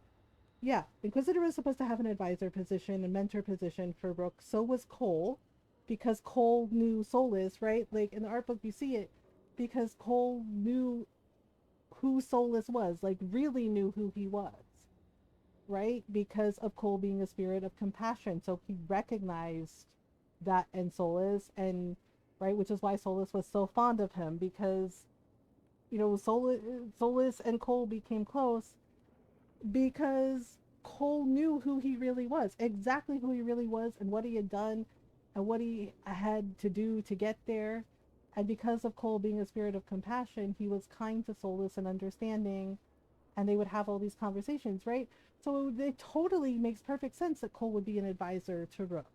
Yeah, Inquisitor was supposed to have an advisor position, a mentor position for Rook. So was Cole, because Cole knew Solus, right? Like, in the art book you see it, because Cole knew who Solus was, like really knew who he was, right? Because of Cole being a spirit of compassion. So he recognized that in Solus, and right, which is why Solus was so fond of him, because, Solus and Cole became close because Cole knew who he really was, exactly who he really was, and what he had done and what he had to do to get there. And because of Cole being a spirit of compassion, he was kind to Solus and understanding, and they would have all these conversations, right? So it totally makes perfect sense that Cole would be an advisor to Rook,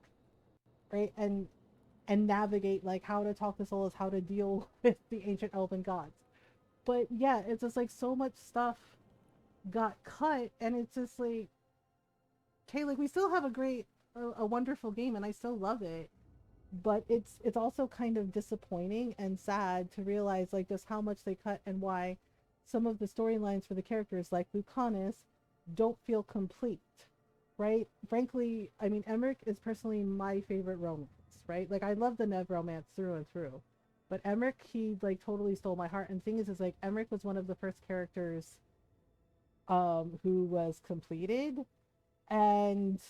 right? And navigate like how to talk to Solus, how to deal with the ancient elven gods. But yeah, it's just like so much stuff got cut, and it's just like, okay, like we still have a wonderful game, and I still love it, but it's also kind of disappointing and sad to realize like just how much they cut and why some of the storylines for the characters like Lucanus don't feel complete, right? Frankly, I mean, Emmerich is personally my favorite romance, right? Like I love the Nev romance through and through, but Emmerich, he like totally stole my heart. And the thing is like Emmerich was one of the first characters who was completed, and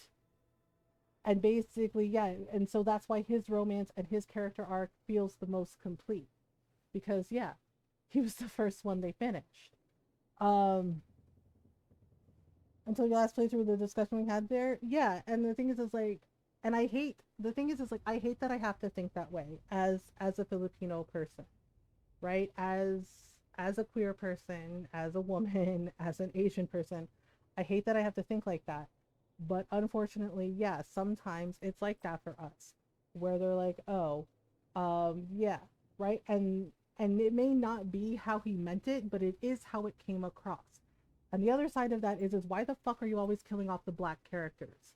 basically, yeah, and so that's why his romance and his character arc feels the most complete, because yeah, he was the first one they finished. Until your last playthrough, the discussion we had there, yeah, and the thing is like, and I hate, the thing is like, I hate that I have to think that way as a Filipino person, right? As a queer person, as a woman, as an Asian person, I hate that I have to think like that. But unfortunately, yeah, sometimes it's like that for us, where they're like, oh, yeah, right? And it may not be how he meant it, but it is how it came across. And the other side of that is why the fuck are you always killing off the black characters?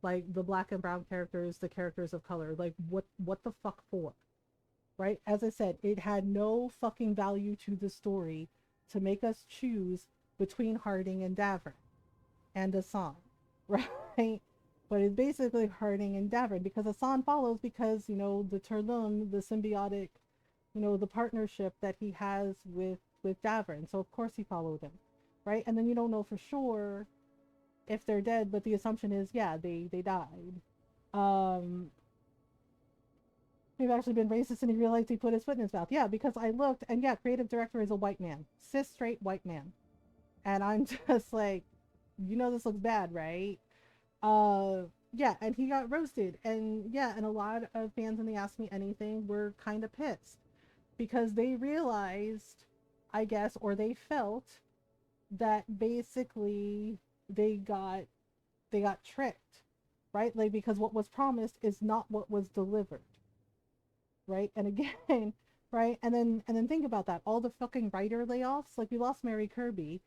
Like the black and brown characters, the characters of color, like what the fuck for? Right? As I said, it had no fucking value to the story to make us choose between Harding and Davern and Asan, right? But it's basically Harding and Davern, because Asan follows because, you know, the Turlum, the symbiotic, you know, the partnership that he has with Davern. So of course he followed him, right? And then you don't know for sure if they're dead, but the assumption is, yeah, they died. We've actually been racist, and he realized he put his foot in his mouth. Yeah, because I looked, and yeah, creative director is a white man, cis straight white man, and I'm just like, you know, this looks bad, right? Yeah, and he got roasted, and yeah, and a lot of fans in the Ask Me Anything were kind of pissed because they realized, I guess, or they felt that basically they got tricked, right? Like, because what was promised is not what was delivered, right? And again, right? And then think about that. All the fucking writer layoffs, like we lost Mary Kirby,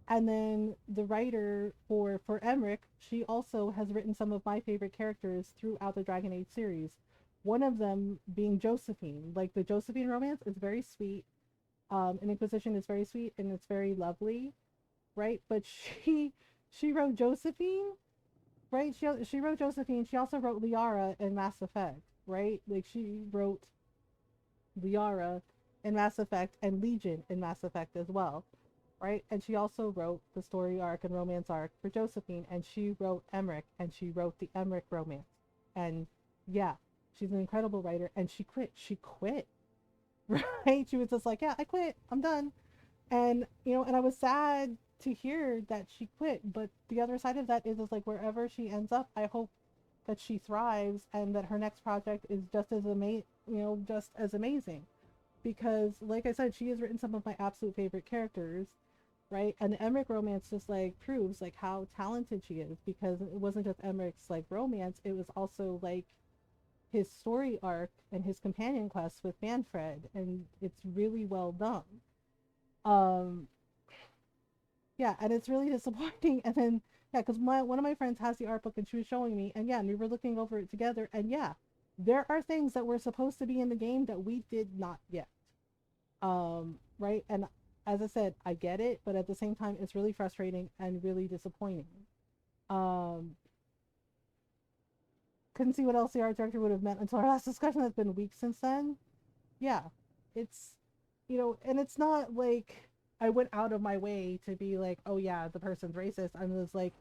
and then the writer for Emmerich, she also has written some of my favorite characters throughout the Dragon Age series. One of them being Josephine. Like the Josephine romance is very sweet. And Inquisition is very sweet and it's very lovely, right? But she wrote Josephine, right? She wrote Josephine. She also wrote Liara in Mass Effect, right? Like she wrote Liara in Mass Effect and Legion in Mass Effect as well, right? And she also wrote the story arc and romance arc for Josephine, and she wrote Emmerich, and she wrote the Emmerich romance. And yeah, she's an incredible writer, and she quit, right? She was just like, yeah, I quit, I'm done. And, you know, and I was sad to hear that she quit, but the other side of that is like wherever she ends up, I hope that she thrives and that her next project is just as amazing. Because like I said, she has written some of my absolute favorite characters, right? And the Emmerich romance just like proves like how talented she is, because it wasn't just Emmerich's like romance, it was also like his story arc and his companion quest with Manfred, and it's really well done. Yeah, and it's really disappointing. And then yeah, because one of my friends has the art book and she was showing me, and yeah, and we were looking over it together, and yeah, there are things that were supposed to be in the game that we did not get. Right? And as I said, I get it, but at the same time, it's really frustrating and really disappointing. Couldn't see what else the art director would have meant until our last discussion. That's been weeks since then. Yeah, it's, you know, and it's not like I went out of my way to be like, oh yeah, the person's racist. I'm just like,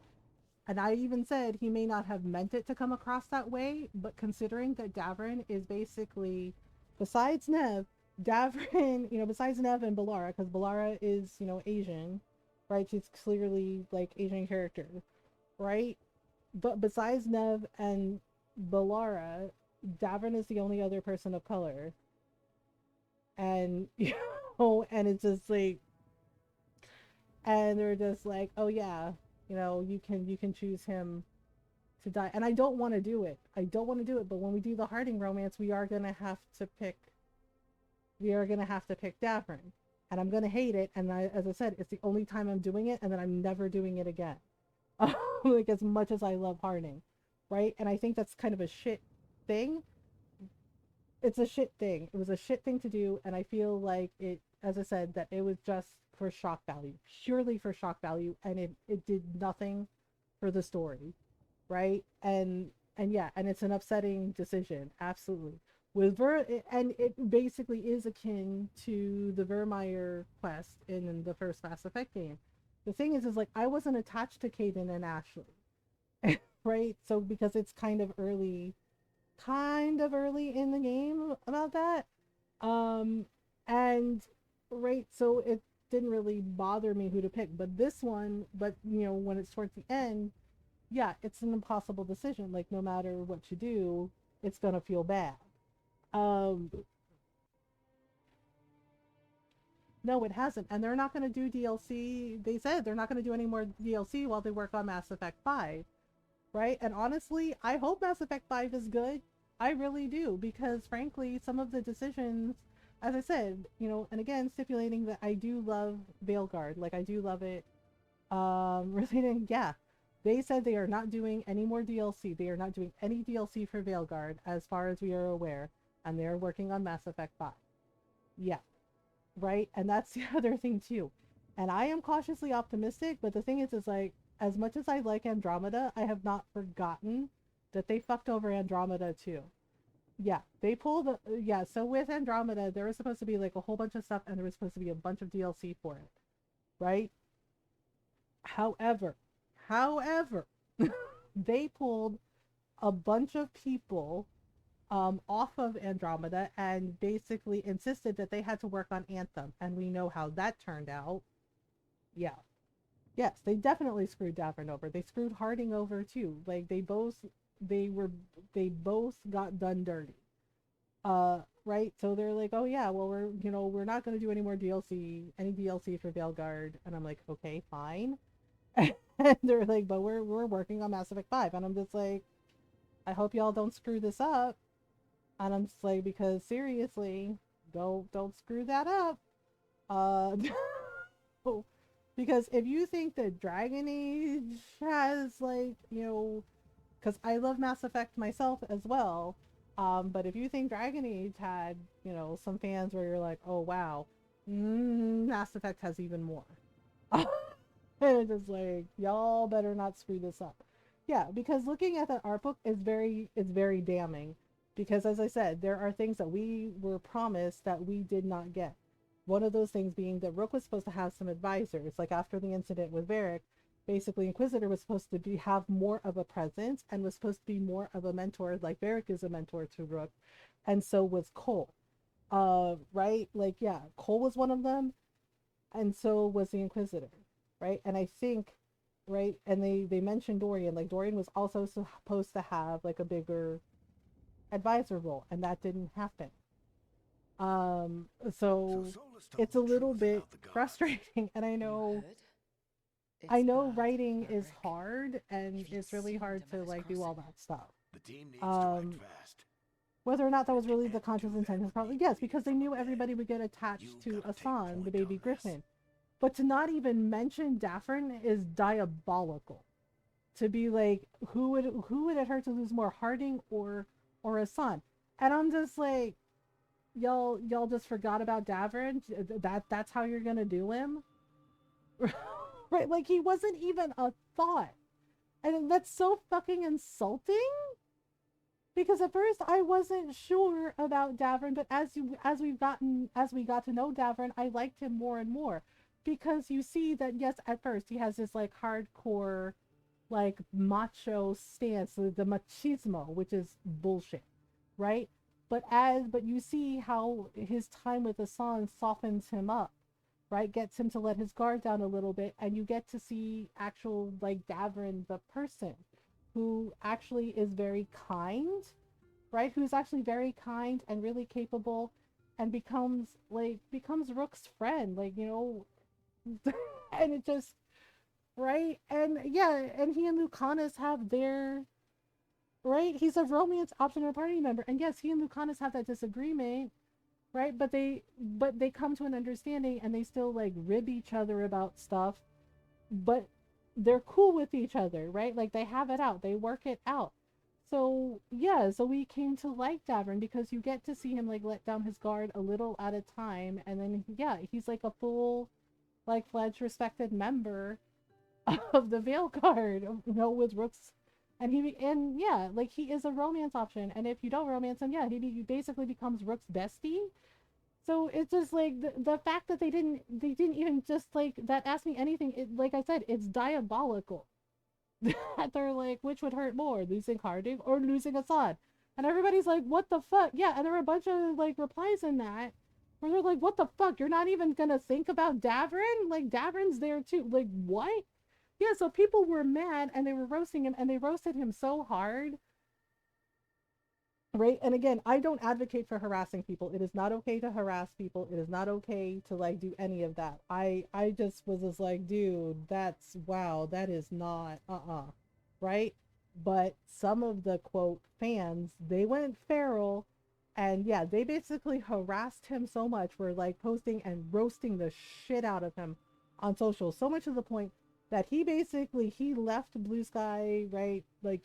and I even said he may not have meant it to come across that way, but considering that Davern is basically, besides Nev, Davern, you know, besides Nev and Balara, because Balara is, you know, Asian, right? She's clearly like Asian character, right? But besides Nev and Balara, Davern is the only other person of color. And, you know, and it's just like, and they're just like, oh yeah, you know, you can choose him to die. And I don't want to do it. But when we do the Harding romance, we are going to have to pick Davern. and I'm gonna hate it. And as I said, it's the only time I'm doing it, and then I'm never doing it again. Like, as much as I love hardening, right? And I think that's kind of a shit thing. It's a shit thing. It was a shit thing to do, and I feel like it, as I said, that it was just for shock value, purely for shock value, and it did nothing for the story, right? And yeah, and it's an upsetting decision, absolutely. And it basically is akin to the Vermeer quest in the first Mass Effect game. The thing is like, I wasn't attached to Caden and Ashley, right? So because it's kind of early in the game about that, and right, so it didn't really bother me who to pick. But this one, when it's towards the end, yeah, it's an impossible decision. Like, no matter what you do, it's gonna feel bad. No, it hasn't, and they're not gonna do DLC. They said they're not gonna do any more DLC while they work on Mass Effect 5, right? And honestly, I hope Mass Effect 5 is good. I really do, because frankly, some of the decisions, as I said, and again, stipulating that I do love Veilguard, like I do love it. Really, yeah. They said they are not doing any more DLC. They are not doing any DLC for Veilguard, as far as we are aware, and they are working on Mass Effect 5. Yeah, right? And that's the other thing too. And I am cautiously optimistic, but the thing is like, as much as I like Andromeda, I have not forgotten that they fucked over Andromeda too. Yeah, they pulled, yeah, so with Andromeda, there was supposed to be like a whole bunch of stuff, and there was supposed to be a bunch of DLC for it, right? However, they pulled a bunch of people off of Andromeda and basically insisted that they had to work on Anthem, and we know how that turned out. Yeah. Yes, they definitely screwed Davern over. They screwed Harding over too. Like, they both got done dirty. Right? So they're like, "Oh yeah, well, we're not going to do any more any DLC for Veilguard." And I'm like, "Okay, fine." And they're like, "But we're working on Mass Effect 5." And I'm just like, "I hope y'all don't screw this up." And I'm just like, because seriously, don't screw that up. Because if you think that Dragon Age has, like, because I love Mass Effect myself as well, but if you think Dragon Age had, some fans where you're like, "Oh wow, Mass Effect has even more." And it's just like, y'all better not screw this up. Yeah, because looking at that art book is very damning. Because as I said, there are things that we were promised that we did not get. One of those things being that Rook was supposed to have some advisors. Like, after the incident with Varric, basically Inquisitor was supposed to have more of a presence and was supposed to be more of a mentor, like Varric is a mentor to Rook, and so was Cole. Right? Like, yeah, Cole was one of them, and so was the Inquisitor, right? And I think, right, and they mentioned Dorian. Like, Dorian was also supposed to have like a bigger advisor role, and that didn't happen. So it's a little bit frustrating, and I know writing is hard, and it's really hard to like do all that stuff. The team needs to act fast. Whether or not that was really the conscious intent is probably yes, because they knew everybody would get attached to Asan, the baby Griffin. But to not even mention Daffrin is diabolical. To be like, who would it hurt to lose more, Harding or Asan? And I'm just like, y'all just forgot about Davern? That's how you're gonna do him? Right? Like, he wasn't even a thought. And that's so fucking insulting. Because at first I wasn't sure about Davern, but as we got to know Davern, I liked him more and more. Because you see that, yes, at first he has this like hardcore, like, macho stance, the machismo, which is bullshit, right? But you see how his time with Asan softens him up, right? Gets him to let his guard down a little bit, and you get to see actual, like, Davern the person, who actually is very kind, right? Who's actually very kind and really capable, and becomes Rook's friend, like, and it just, right? And yeah, and he and Lucanus have their, right? He's a romance optional party member, and yes, he and Lucanus have that disagreement, right? But they come to an understanding, and they still like rib each other about stuff, but they're cool with each other, right? Like they have it out, they work it out. So yeah, so we came to like Davern because you get to see him like let down his guard a little at a time, and then yeah, he's like a full, like fledged, respected member of the Veil Guard, with Rook's, and yeah, like he is a romance option, and if you don't romance him, yeah, he basically becomes Rook's bestie. So it's just like the fact that they didn't even just like that ask me anything. Like I said, it's diabolical. That they're like, which would hurt more, losing Harding or losing Assad? And everybody's like, what the fuck? Yeah, and there were a bunch of like replies in that where they're like, what the fuck? You're not even gonna think about Davern? Like Davern's there too. Like what? Yeah, so people were mad and they were roasting him, and they roasted him so hard, right? And again, I don't advocate for harassing people. It is not okay to harass people. It is not okay to like do any of that. I just was just like, dude, that's wow, that is not right? But some of the quote fans, they went feral, and yeah, they basically harassed him so much for like posting and roasting the shit out of him on social, so much to the point that he left Blue Sky, right? Like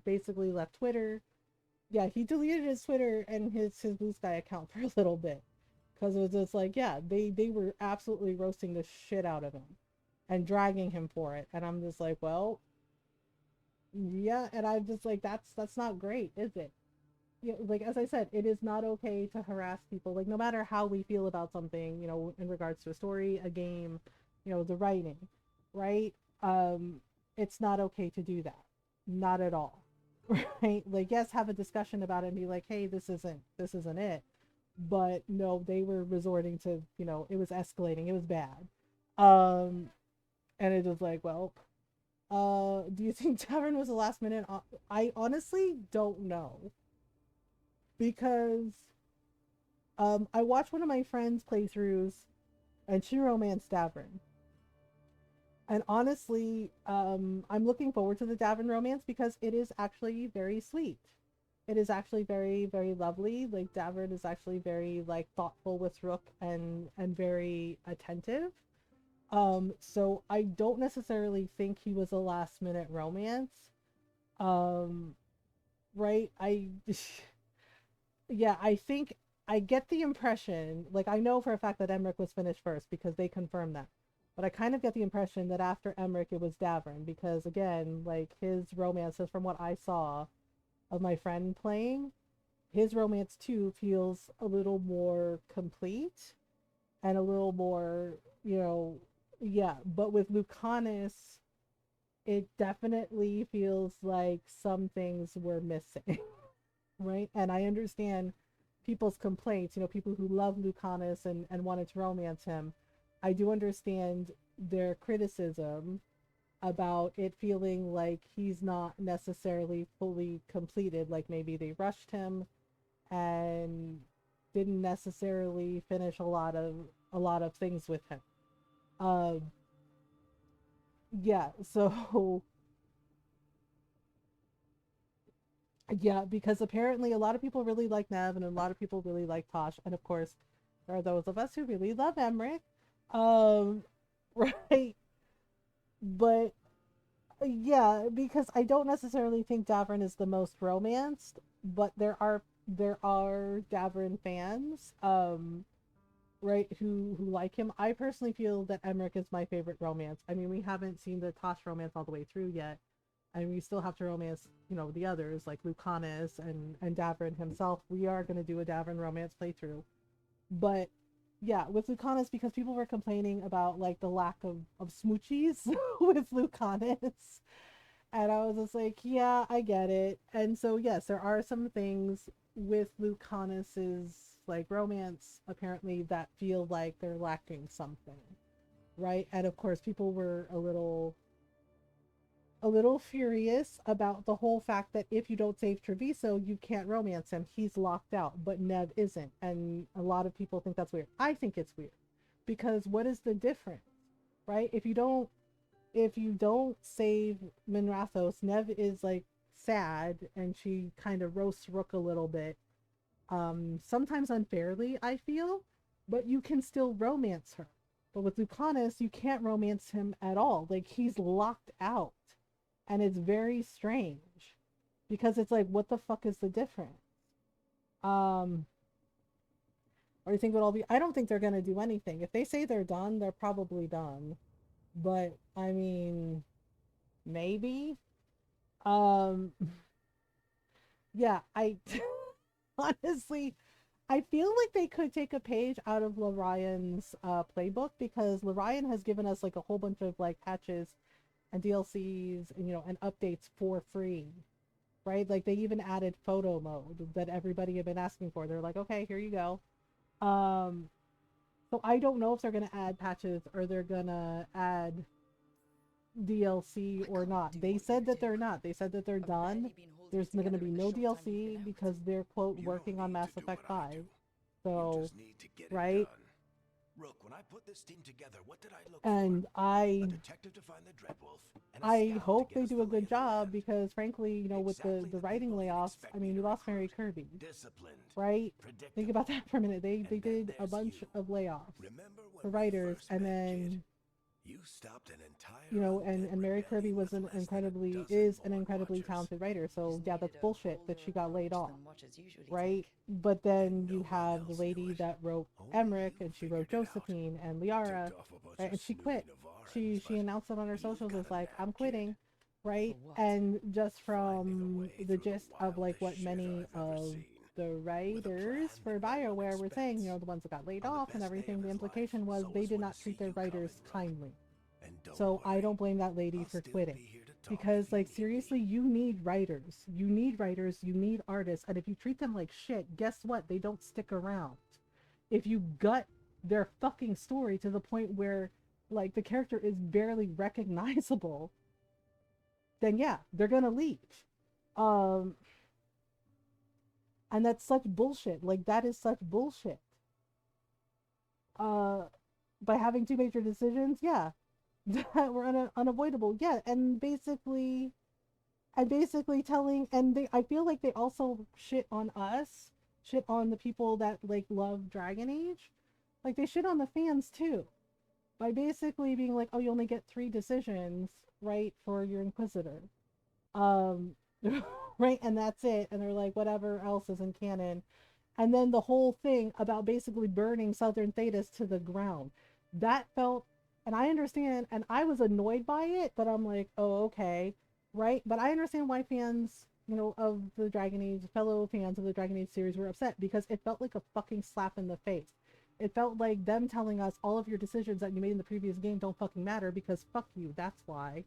basically left Twitter. Yeah, he deleted his Twitter and his Blue Sky account for a little bit, because it was just like, yeah, they were absolutely roasting the shit out of him and dragging him for it, and I'm just like, well, yeah, and I'm just like, that's not great, is it? Yeah, like as I said, it is not okay to harass people, like no matter how we feel about something, in regards to a story, a game, the writing, right? It's not okay to do that, not at all. Right? Like, yes, have a discussion about it and be like, hey, this isn't it. But no, they were resorting to, it was escalating, it was bad. And it was like, well, do you think Tavern was a last minute? I honestly don't know, because I watched one of my friends' playthroughs, and she romanced Davern. And honestly, I'm looking forward to the Davern romance because it is actually very sweet. It is actually very, very lovely. Like Davern is actually very like thoughtful with Rook and very attentive. So I don't necessarily think he was a last minute romance. Right? Yeah, I think I get the impression, like I know for a fact that Emmerich was finished first because they confirmed that. But I kind of get the impression that after Emmerich it was Davern, because again, like his romances, from what I saw of my friend playing, his romance too feels a little more complete and a little more, yeah. But with Lucanus, it definitely feels like some things were missing. Right? And I understand people's complaints, people who love Lucanus and wanted to romance him. I do understand their criticism about it feeling like he's not necessarily fully completed, like maybe they rushed him and didn't necessarily finish a lot of things with him. Yeah, so yeah, because apparently a lot of people really like Nev and a lot of people really like Tosh, and of course there are those of us who really love Emmerich. Right? But yeah, because I don't necessarily think Davern is the most romanced, but there are Davern fans, right, who like him. I personally feel that Emmerich is my favorite romance. I mean, we haven't seen the Tosh romance all the way through yet, and we still have to romance, the others like Lucanus and Davern himself. We are going to do a Davern romance playthrough, but yeah, with Lucanus, because people were complaining about like the lack of smoochies with Lucanus, and I was just like, yeah, I get it. And so yes, there are some things with Lucanus's like romance apparently that feel like they're lacking something, right? And of course people were a little furious about the whole fact that if you don't save Treviso, you can't romance him. He's locked out, but Nev isn't. And a lot of people think that's weird. I think it's weird, because what is the difference, right? If you don't save Minrathos, Nev is like sad and she kind of roasts Rook a little bit. sometimes unfairly, I feel, but you can still romance her. But with Lucanus, you can't romance him at all. Like, he's locked out. And it's very strange. Because it's like, what the fuck is the difference? Or you think it will all be... I don't think they're going to do anything. If they say they're done, they're probably done. But, I mean... maybe? Yeah, I... honestly... I feel like they could take a page out of Lorion's playbook, because Lorion has given us like a whole bunch of like patches and DLCs and, you know, and updates for free, right? Like they even added photo mode that everybody had been asking for. They're like, okay, here you go. So I don't know if they're gonna add patches or they're gonna add DLC or not. They said that they're not. They said that they're done. There's going to be no DLC because they're, quote, working on Mass Effect 5. So, right? Rook, when I put this team together, what did I look and for? I A detective to find the Dreadwolf, and a I scout hope to they get us do the a lay good of the job land. because, frankly, you know, with the writing layoffs, I mean, we lost Mary Kirby, right? Think about that for a minute. They did a bunch of layoffs for writers, and then you stopped an entire you know, and Mary Kirby was an incredibly talented writer. So yeah, that's bullshit that she got laid off, right? But then you have the lady that wrote Emmerich, and she wrote Josephine and Liara, right? And she quit. She announced it on her socials as like, I'm quitting, right? And just from the gist of like what many of the writers for BioWare were saying, you know, the ones that got laid off and everything, the implication was they did not treat their writers kindly. So I don't blame that lady for quitting. Because, like, seriously, you need writers. You need writers, you need artists, and if you treat them like shit, guess what? They don't stick around. If you gut their fucking story to the point where, like, the character is barely recognizable, then yeah, they're gonna leave. And that's such bullshit. Like, that is such bullshit. By having two major decisions, yeah, that were unavoidable. Yeah, and basically telling, and I feel like they also shit on us, shit on the people that, like, love Dragon Age. Like, they shit on the fans, too. By basically being like, oh, you only get 3 decisions, right, for your Inquisitor. Right, and that's it. And they're like, whatever else is in canon. And then the whole thing about basically burning Southern Thetis to the ground. That felt, and I understand, and I was annoyed by it, but I'm like, oh, okay, right? But I understand why fans, you know, of the Dragon Age, fellow fans of the Dragon Age series were upset, because it felt like a fucking slap in the face. It felt like them telling us all of your decisions that you made in the previous game don't fucking matter because fuck you, that's why,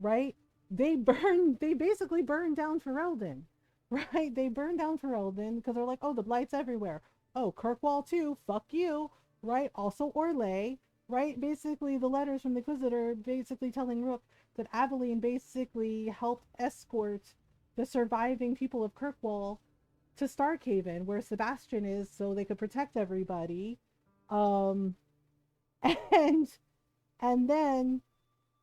right? They basically burned down Ferelden, right? They burned down Ferelden because they're like, oh, the Blight's everywhere. Oh, Kirkwall too, fuck you, right? Also Orlais, right? Basically the letters from the Inquisitor basically telling Rook that Aveline basically helped escort the surviving people of Kirkwall to Starkhaven, where Sebastian is, so they could protect everybody. And then,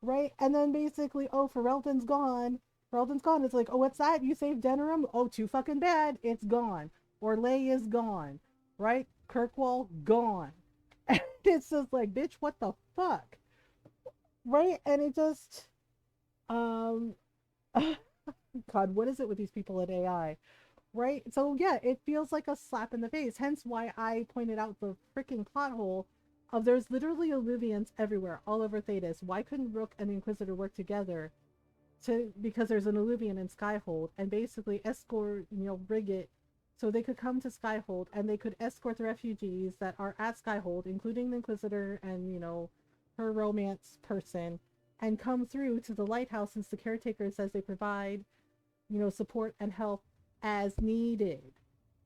right? And then basically, oh, Ferelden's gone. It's like, oh, what's that? You saved Denerim? Oh, too fucking bad. It's gone. Orlais is gone, right? Kirkwall gone. And it's just like, bitch, what the fuck? Right? And it just, God, what is it with these people at AI? Right? So yeah, it feels like a slap in the face. Hence why I pointed out the freaking plot hole of there's literally Illuvians everywhere, all over Thetis. Why couldn't Rook and the Inquisitor work together because there's an Illuvian in Skyhold, and basically escort, you know, rig it so they could come to Skyhold and they could escort the refugees that are at Skyhold, including the Inquisitor and, you know, her romance person, and come through to the lighthouse since the caretaker says they provide, you know, support and help as needed.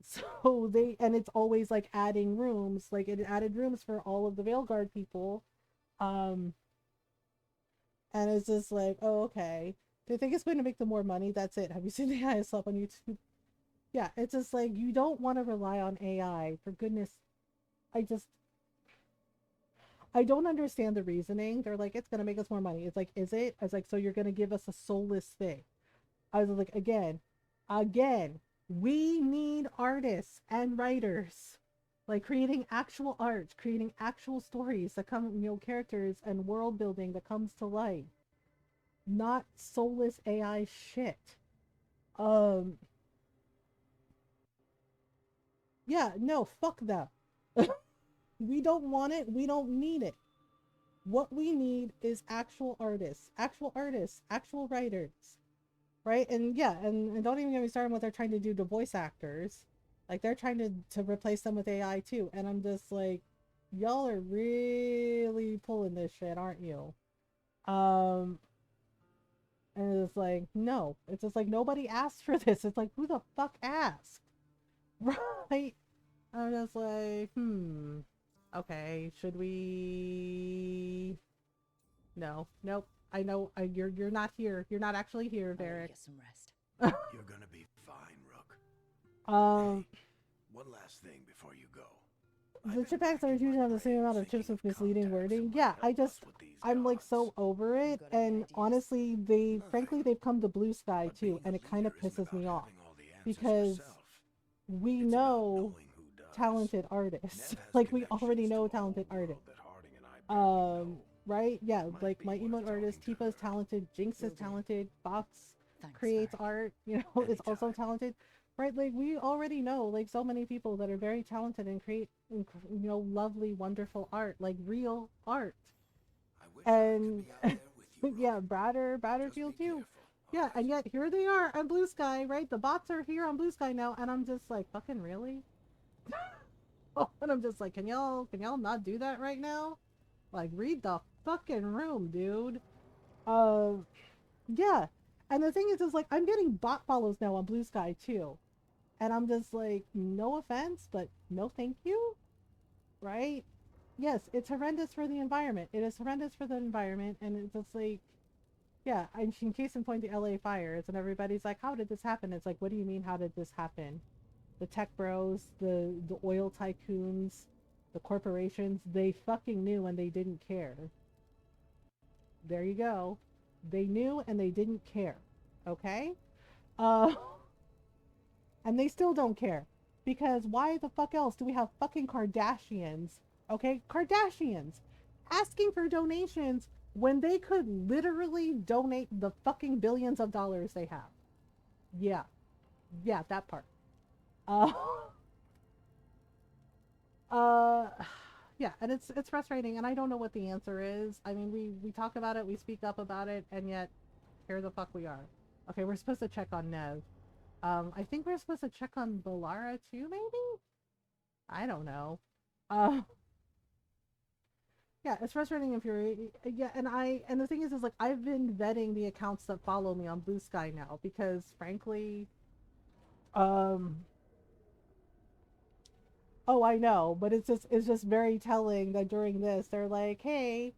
So and it's always like adding rooms, like it added rooms for all of the Veilguard people. And it's just like, oh, okay. They think it's going to make them more money. That's it. Have you seen the AI stuff on YouTube? Yeah, it's just like, you don't want to rely on AI. For goodness, I don't understand the reasoning. They're like, it's going to make us more money. It's like, is it? I was like, so you're going to give us a soulless thing. I was like, again, We need artists and writers, like creating actual art, creating actual stories that come, you know, characters and world building that comes to life. Not soulless AI shit. Yeah, no, fuck that. We don't want it. We don't need it. What we need is actual artists, actual writers, right? And yeah, and don't even get me started on what they're trying to do to voice actors. Like they're trying to replace them with AI too. And I'm just like, y'all are really pulling this shit, aren't you? And it's like, no. It's just like nobody asked for this. It's like, who the fuck asked? Right? I'm just like, okay, should we? No, nope. I know you're not here. You're not actually here, Varric. Get some rest. You're gonna be fine, Rook. Hey, one last thing before you go. The chip packs are usually have the same amount of chips with misleading wording. Yeah, I'm like so over it. And honestly, frankly, they've come to Blue Sky too, and it kind of pisses me off because we know talented artists. Like we already know talented artists. Right? Yeah, like my emote artist, Tifa's talented, Jinx is talented, Fox creates art, you know, is also talented. Right, like we already know like so many people that are very talented and create, you know, lovely, wonderful art, like real art. And yeah, Bratterfield too. Yeah, and yet here they are on Blue Sky, right? The bots are here on Blue Sky now, and I'm just like, fucking really? And I'm just like, can y'all not do that right now? Like, read the fucking room, dude. Yeah. And the thing is like, I'm getting bot follows now on Blue Sky too. And I'm just like, no offense, but no thank you. Right? Yes, it's horrendous for the environment. It is horrendous for the environment. And it's just like, yeah, in case in point, the LA fires. And everybody's like, how did this happen? It's like, what do you mean, how did this happen? The tech bros, the oil tycoons, the corporations, they fucking knew and they didn't care. There you go. They knew and they didn't care. Okay? And they still don't care. Because why the fuck else do we have fucking Kardashians? Okay? Kardashians asking for donations when they could literally donate the fucking billions of dollars they have. Yeah. Yeah, that part. Yeah, and it's frustrating, and I don't know what the answer is. I mean, we talk about it, we speak up about it, and yet here the fuck we are. Okay, we're supposed to check on Nev. I think we're supposed to check on Balara too, maybe? I don't know. Yeah, it's frustrating and infuriating. Yeah, and the thing is like I've been vetting the accounts that follow me on Blue Sky now because frankly, oh, I know, but it's just very telling that during this they're like, "Hey,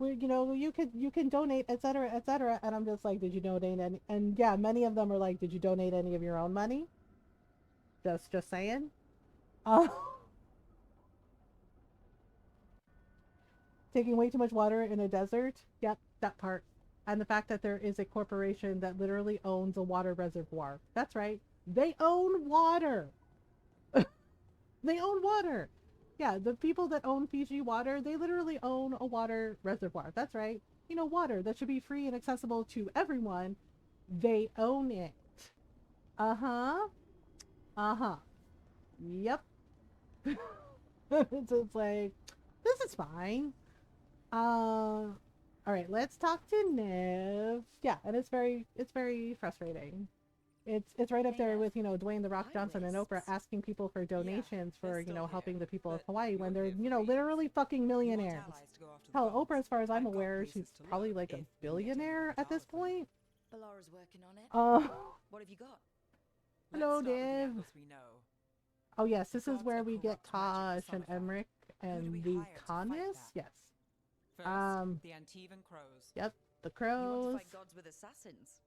you know, you can donate, etc., etc." And I'm just like, "Did you donate any?" And yeah, many of them are like, "Did you donate any of your own money?" Just saying. Taking way too much water in a desert. Yep, that part. And the fact that there is a corporation that literally owns a water reservoir. That's right. They own water. They own water. Yeah, the people that own Fiji Water, they literally own a water reservoir. That's right. You know, water that should be free and accessible to everyone. They own it. Uh-huh. Uh-huh. Yep. It's like, this is fine. All right, let's talk to Nev. Yeah, and it's very frustrating. It's right up there with, you know, Dwayne The Rock Johnson and Oprah asking people for donations for, you know, helping the people of Hawaii when they're, you know, literally fucking millionaires. Hell, Oprah, as far as I'm aware, she's probably like a billionaire at this point. Balara's working on it. What have you got? Hello, Nev. Oh yes, this is where we get Tosh and Emmerich and the Connis. Yes. First, the Antivan Crows. Yep, the Crows. You want to fight gods with assassins?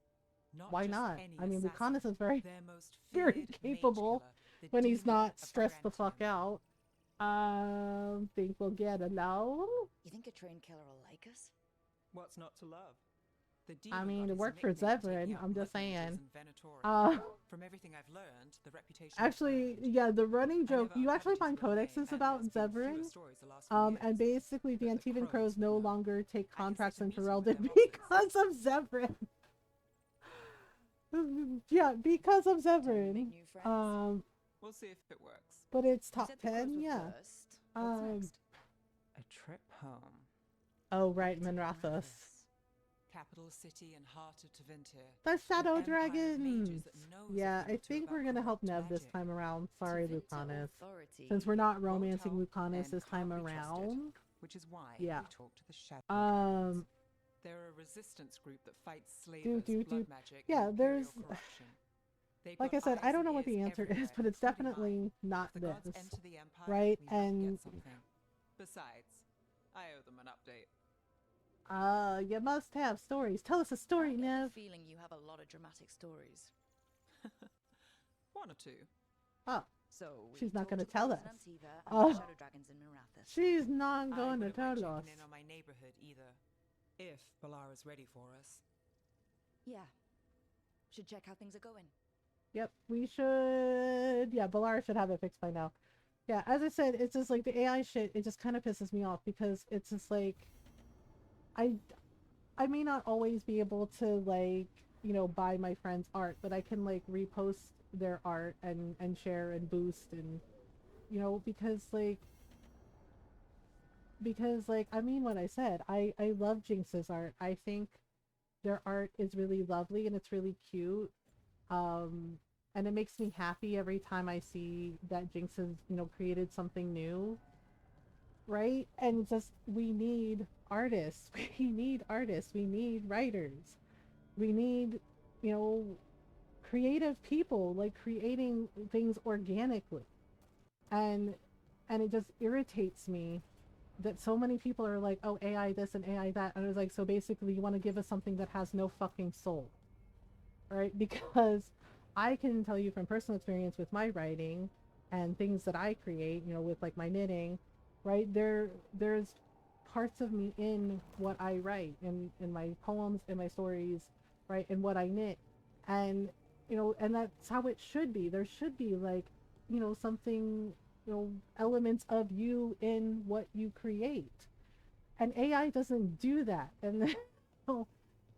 Why not? I mean, Lucanus is very capable when he's not stressed the fuck out. Think we'll get along? You think a train killer will like us? What's not to love? I mean, it worked for Zevran. I'm just saying. From everything I've learned, the reputation. Actually, yeah, the running joke. You actually find codexes about Zevran. And basically, the Antivan Crows no longer take contracts in Ferelden because of Zevran. Yeah, because of Zevran. We'll see if it works. But it's top 10, yeah. A trip home. Oh, right, Minrathos. Capital city and heart of Tevinter. The Shadow Dragons! Yeah, I think we're gonna help Nev this time around. Sorry, Lucanus. Since we're not romancing Lucanus this time around. Which is why we talk to the Shadow Dragons. They're a resistance group that fights slavers, blood magic, yeah, there's... Like I said, I don't know what the answer is, but it's definitely not this. Right? And... Besides, I owe them an update. You must have stories. Tell us a story, Nev. I have a feeling you have a lot of dramatic stories. One or two. Oh. So she's not going to tell us. Oh. Shadow Dragons in Mirathas. She's not going to tell us. I wouldn't mind checking in on my neighborhood either, if Balara's ready for us. Yeah. Should check how things are going. Yep, we should. Yeah, Balara should have it fixed by now. Yeah, as I said, it's just like the AI shit, it just kind of pisses me off because it's just like I may not always be able to, like, you know, buy my friends' art, but I can, like, repost their art and share and boost and, you know, because I mean what I said. I love Jinx's art. I think their art is really lovely and it's really cute. And it makes me happy every time I see that Jinx has, you know, created something new. Right? And it's just, we need artists. We need artists. We need writers. We need, you know, creative people, like, creating things organically. And it just irritates me that so many people are like, oh, AI this and AI that. And I was like, so basically you want to give us something that has no fucking soul. Right? Because I can tell you from personal experience with my writing and things that I create, you know, with, like, my knitting, right? There's parts of me in what I write, in my poems, in my stories, right? And what I knit. And, you know, and that's how it should be. There should be, like, you know, something, you know, elements of you in what you create. And AI doesn't do that. And then,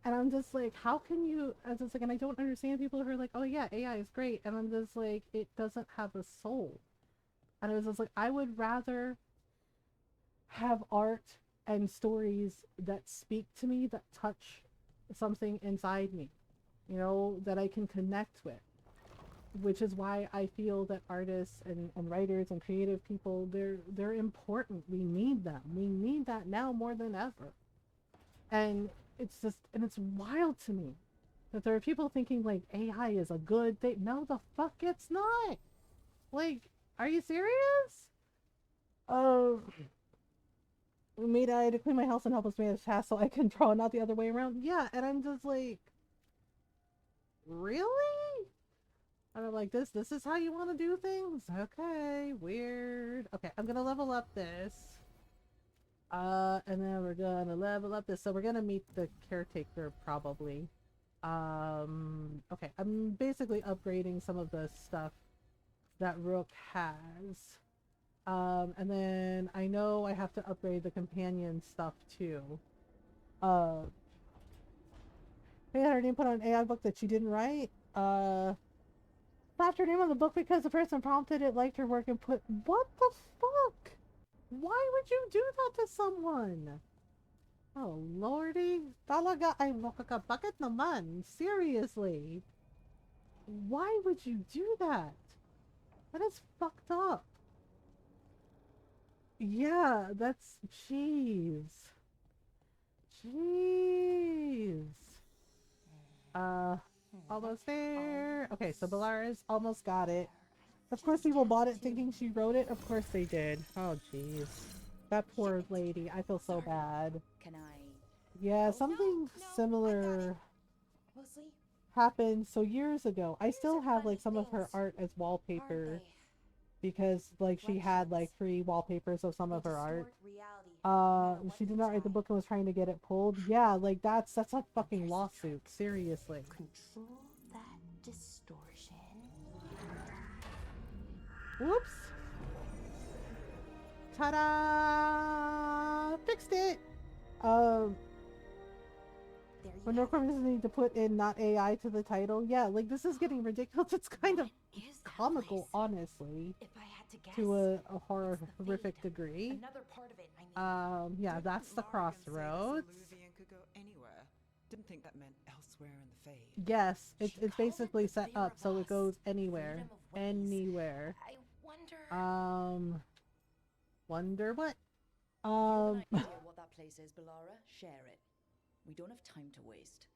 and I'm just like, how can you, as it's like, and I don't understand people who are like, oh yeah, AI is great. And I'm just like, it doesn't have a soul. And I was just like, I would rather have art and stories that speak to me, that touch something inside me, you know, that I can connect with. Which is why I feel that artists and writers and creative people, they're important. We need them. We need that now more than ever. And it's just, and it's wild to me that there are people thinking like AI is a good thing. No, the fuck it's not. Like, are you serious? Made I to clean my house and help us make a task so I can draw, not the other way around. Yeah, and I'm just like, really? And I'm like, this is how you want to do things? Okay, weird. Okay, I'm gonna level up this. And then we're gonna level up this. So we're gonna meet the caretaker probably. Okay, I'm basically upgrading some of the stuff that Rook has. And then I know I have to upgrade the companion stuff too. Hey, had her name put on an AI book that she didn't write. Slapped her name on the book because the person prompted it, liked her work, and put... What the fuck? Why would you do that to someone? Oh, lordy. Talaga ay makakabakit naman. Seriously. Why would you do that? That is fucked up. Yeah, that's... Jeez. Jeez. Almost there. Okay, so Balara's almost got it. Of course people bought it thinking she wrote it. Of course they did. Oh, jeez. That poor lady. I feel so bad. Can I... Yeah, something similar happened. So years ago, I still have like some of her art as wallpaper. Because like she had like free wallpapers of some of her art. She did not write the book and was trying to get it pulled. Yeah, like that's a fucking lawsuit. Seriously. Control that distortion. Whoops. Ta-da! Fixed it. When no requirements need to put in not AI to the title. Yeah, like this is getting ridiculous. It's kind of comical, honestly, to a horrific degree. Another part of it, I mean. Yeah, that's the crossroads. Could go anywhere. Didn't think that meant elsewhere in the Fade. Yes, it's basically set up so it goes anywhere, anywhere. I wonder. Wonder what? If you have an idea what that place is, Balara, share it. We don't have time to waste.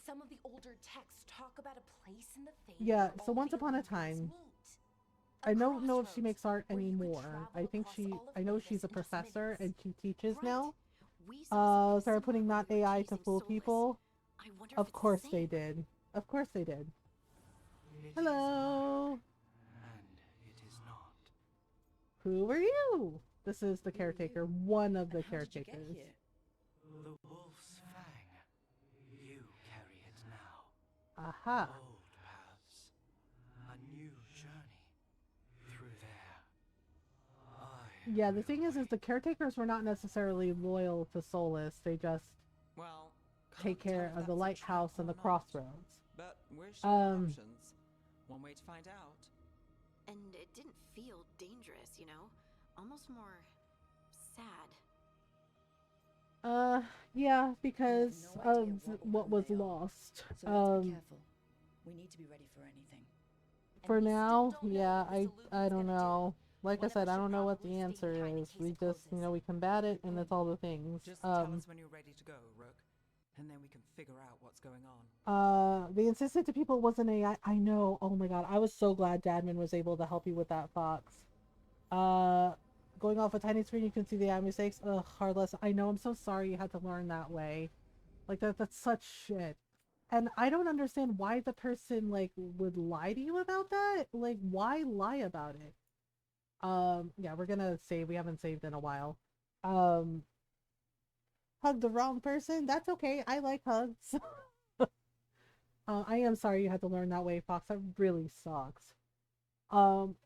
Some of the older texts talk about a place in the Fade. Yeah, so once upon a time, I don't know if she makes art anymore. I know she's a professor and she teaches now. Started putting not AI to fool people. Of course they did. Of course they did. Hello. And it is not. Who are you? This is the caretaker, one of the caretakers. The wolf's fang. You carry it now. Aha. Old paths. A new journey. Through there. Yeah, the thing is the caretakers were not necessarily loyal to Solus. They just take care of the lighthouse and the crossroads. But we're sharing options. One way to find out. And it didn't feel dangerous, you know? Almost more sad. Yeah, because of what was lost. So let's be careful. We need to be ready for anything. For now, yeah, I don't know. Like I said, I don't know what the answer is. We just, we combat it, and that's all the things. Just tell us when you're ready to go, Rook, and then we can figure out what's going on. They insisted to people it wasn't AI. I know. Oh my god, I was so glad Dadman was able to help you with that, Fox. Going off a tiny screen, you can see the AI mistakes. Ugh, hard lesson. I know. I'm so sorry you had to learn that way. Like that's such shit. And I don't understand why the person would lie to you about that. Like, why lie about it? Yeah, we're gonna save. We haven't saved in a while. Hug the wrong person. That's okay. I like hugs. I am sorry you had to learn that way, Fox. That really sucks.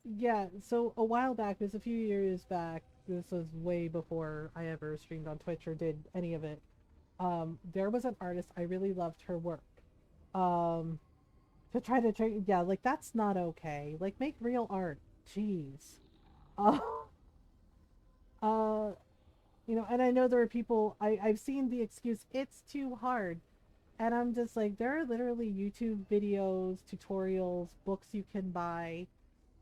Yeah, so a while back, this a few years back, this was way before I ever streamed on Twitch or did any of it. There was an artist, I really loved her work. To try to yeah, like that's not okay. Like make real art. Jeez. And I know there are people, I've seen the excuse, it's too hard. And I'm just like, there are literally YouTube videos, tutorials, books you can buy,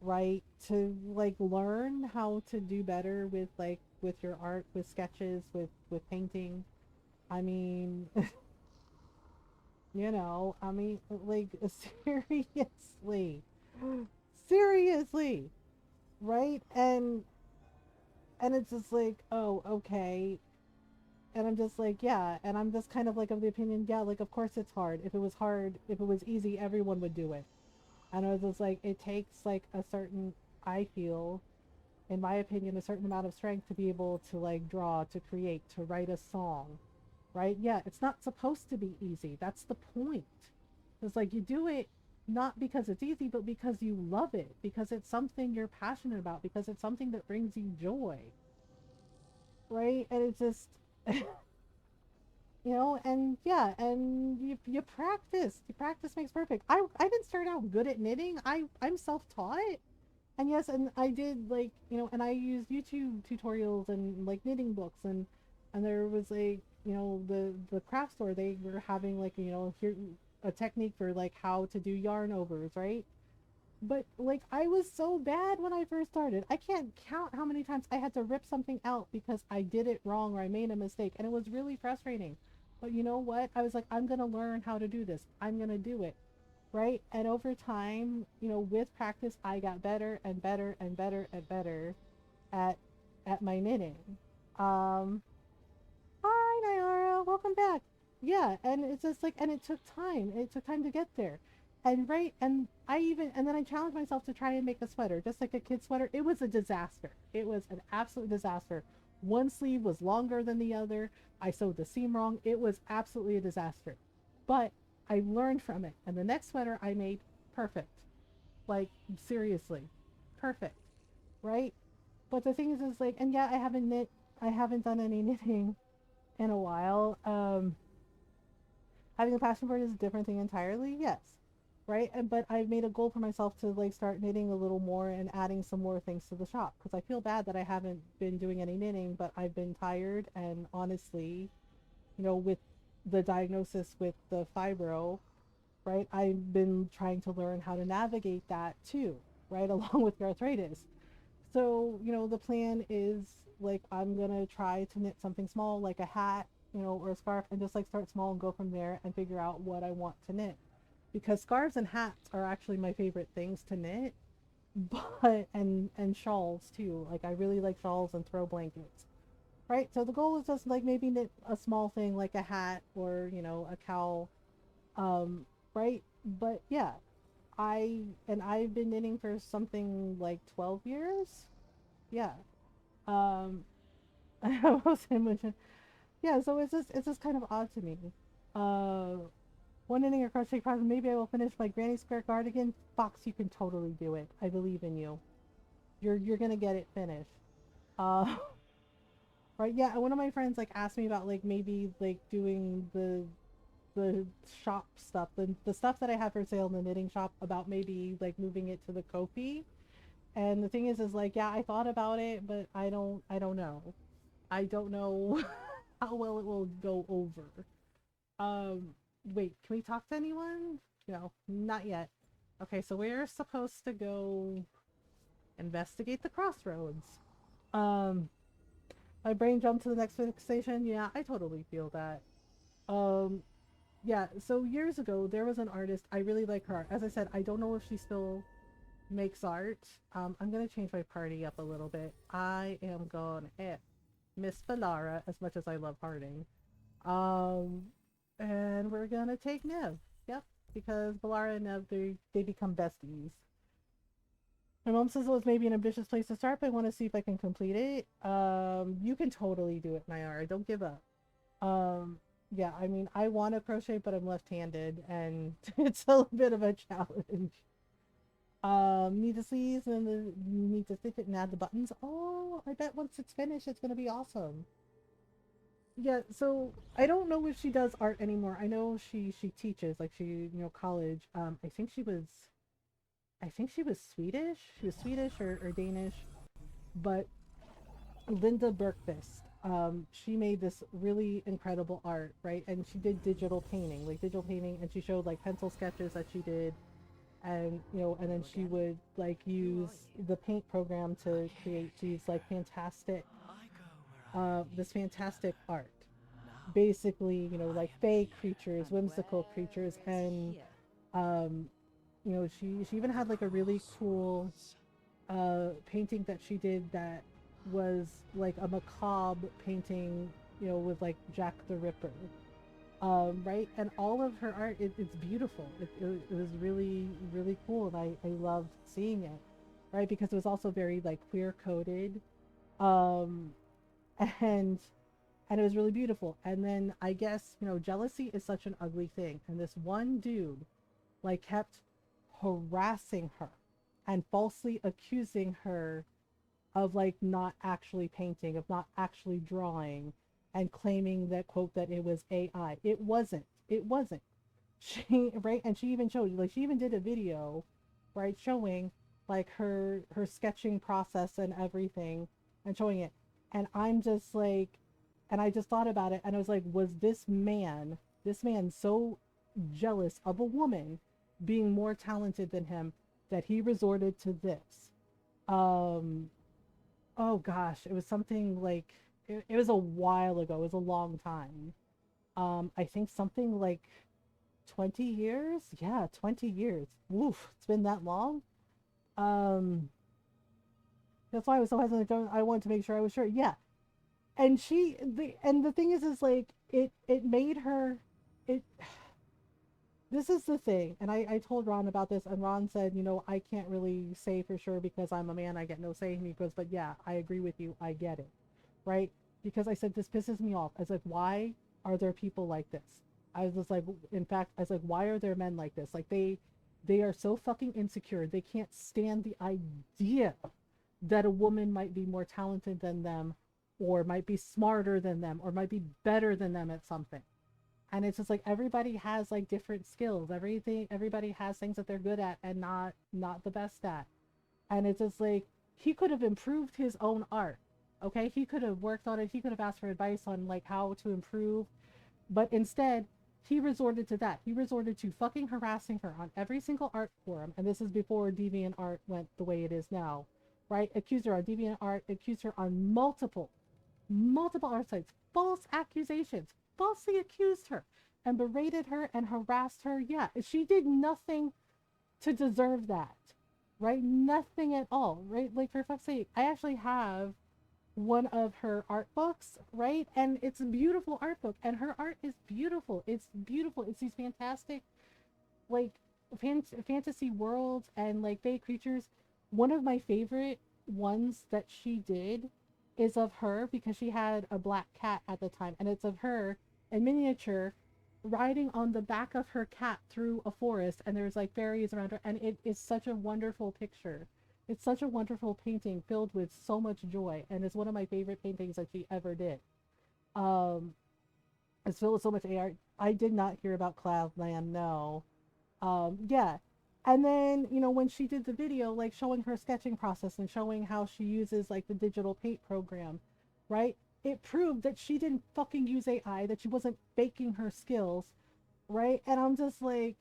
right, to learn how to do better with your art, with sketches, with painting. I mean, seriously, right? And it's just like, oh, okay. And I'm just like, yeah, and I'm just kind of of the opinion, yeah, of course it's hard. If it was hard, if it was easy, everyone would do it. And I was just like, it takes a certain, I feel, in my opinion, a certain amount of strength to be able to draw, to create, to write a song, right? Yeah, it's not supposed to be easy. That's the point. It's you do it not because it's easy, but because you love it, because it's something you're passionate about, because it's something that brings you joy, right? And it's just, and yeah, and you practice. Practice makes perfect. I didn't start out good at knitting. I'm self-taught. And yes, and I did and I used YouTube tutorials and knitting books and there was the craft store, they were having here a technique for how to do yarn overs, right? But I was so bad when I first started. I can't count how many times I had to rip something out because I did it wrong or I made a mistake, and it was really frustrating. But you know what? I was like, I'm gonna learn how to do this. I'm gonna do it, right? And over time, with practice, I got better and better and better and better at my knitting. Hi Nyara, welcome back. Yeah, and it's just and it took time. It took time to get there. And and then I challenged myself to try and make a sweater, just like a kid sweater. It was a disaster. It was an absolute disaster. One sleeve was longer than the other. I sewed the seam wrong. It was absolutely a disaster. But I learned from it. And the next sweater I made, perfect. Like, seriously, perfect. Right? But the thing is like, and yeah, I haven't done any knitting in a while. Having a passion for it is a different thing entirely, yes. Right? But I've made a goal for myself to like start knitting a little more and adding some more things to the shop, because I feel bad that I haven't been doing any knitting, but I've been tired, and honestly, with the diagnosis with the fibro, right, I've been trying to learn how to navigate that too, right, along with the arthritis. So, the plan is like I'm gonna try to knit something small, like a hat, or a scarf, and just like start small and go from there and figure out what I want to knit. Because scarves and hats are actually my favorite things to knit, but and shawls too. Like I really like shawls and throw blankets. Right? So the goal is just like maybe knit a small thing like a hat or, a cowl. Right? But yeah, I've been knitting for something like 12 years. Yeah. Um I was gonna mention. Yeah, so it's just kind of odd to me. Uh One knitting or crochet project. Maybe I will finish my granny square cardigan. Fox, you can totally do it. I believe in you. You're gonna get it finished. Uh, right? Yeah. One of my friends like asked me about like maybe like doing the shop stuff, the stuff that I have for sale in the knitting shop, about maybe like moving it to the Ko-fi. And the thing is like, yeah, I thought about it, but I don't know. I don't know how well it will go over. Wait, can we talk to anyone? No, not yet. Okay, so we're supposed to go investigate the crossroads. Um, my brain jumped to the next fixation. Yeah, I totally feel that. Um, yeah, so years ago, there was an artist. I really like her art. As I said, I don't know if she still makes art. I'm gonna change my party up a little bit. I am gonna Miss Valara, as much as I love Harding. Um, and we're gonna take Nev. Yep, because Valara and Nev, they become besties. My mom says it was maybe an ambitious place to start, but I want to see if I can complete it. You can totally do it, Nayara. Don't give up. Yeah, I mean, I want to crochet, but I'm left-handed, and it's a bit of a challenge. Need the sleeves and need to stitch it and add the buttons. Oh, I bet once it's finished, it's gonna be awesome. Yeah, so I don't know if she does art anymore. I know she teaches, like she, college. I think she was Swedish. She was Swedish or Danish. But Linda Bergqvist, she made this really incredible art, right? And she did digital painting, and she showed like pencil sketches that she did, and and then she would like use the paint program to create these like fantastic, this fantastic art. Basically, like fey creatures, whimsical creatures, and she even had like a really cool painting that she did that was like a macabre painting, with like Jack the Ripper. Right? And all of her art, it's beautiful. It was really, really cool, and I loved seeing it, right? Because it was also very like queer coded, um, and it was really beautiful. And then I guess, jealousy is such an ugly thing, and this one dude like kept harassing her and falsely accusing her of like not actually painting, of not actually drawing, and claiming that, quote, that it was AI. It wasn't. It wasn't. She, right? And she even showed, like, she even did a video, right, showing like her sketching process and everything, and showing it. And I'm just like, and I just thought about it, and I was like, was this man so jealous of a woman being more talented than him that he resorted to this? Oh gosh, it was something like, it was a while ago. It was a long time. I think something like 20 years. Yeah, 20 years. Woof, it's been that long. Um, that's why I was so hesitant. I wanted to make sure I was sure. Yeah, and the thing is like it made her it. This is the thing, and I told Ron about this, and Ron said, I can't really say for sure because I'm a man, I get no say. And he goes, but yeah, I agree with you, I get it. right? Because I said, this pisses me off. I was like, why are there people like this? I was just like, in fact, I was like, why are there men like this? Like they are so fucking insecure. They can't stand the idea that a woman might be more talented than them, or might be smarter than them, or might be better than them at something. And it's just like, everybody has like different skills. Everybody has things that they're good at and not the best at. And it's just like, he could have improved his own art. Okay, he could have worked on it. He could have asked for advice on like how to improve, but instead he resorted to that. He resorted to fucking harassing her on every single art forum. And this is before DeviantArt went the way it is now, right? Accused her on DeviantArt, accused her on multiple art sites, false accusations, falsely accused her and berated her and harassed her. Yeah, she did nothing to deserve that, right? Nothing at all, right? Like, for fuck's sake, I actually have one of her art books, right? And it's a beautiful art book, and her art is beautiful. It's beautiful. It's these fantastic, like, fantasy worlds and like fake creatures. One of my favorite ones that she did is of her, because she had a black cat at the time, and it's of her in miniature riding on the back of her cat through a forest, and there's like fairies around her, and it is such a wonderful picture. It's such a wonderful painting filled with so much joy, and it's one of my favorite paintings that she ever did. It's filled with so much art. I did not hear about Cloudland, no. Yeah. And then, you know, when she did the video, like showing her sketching process and showing how she uses like the digital paint program, right? It proved that she didn't fucking use AI, that she wasn't faking her skills, right? And I'm just like,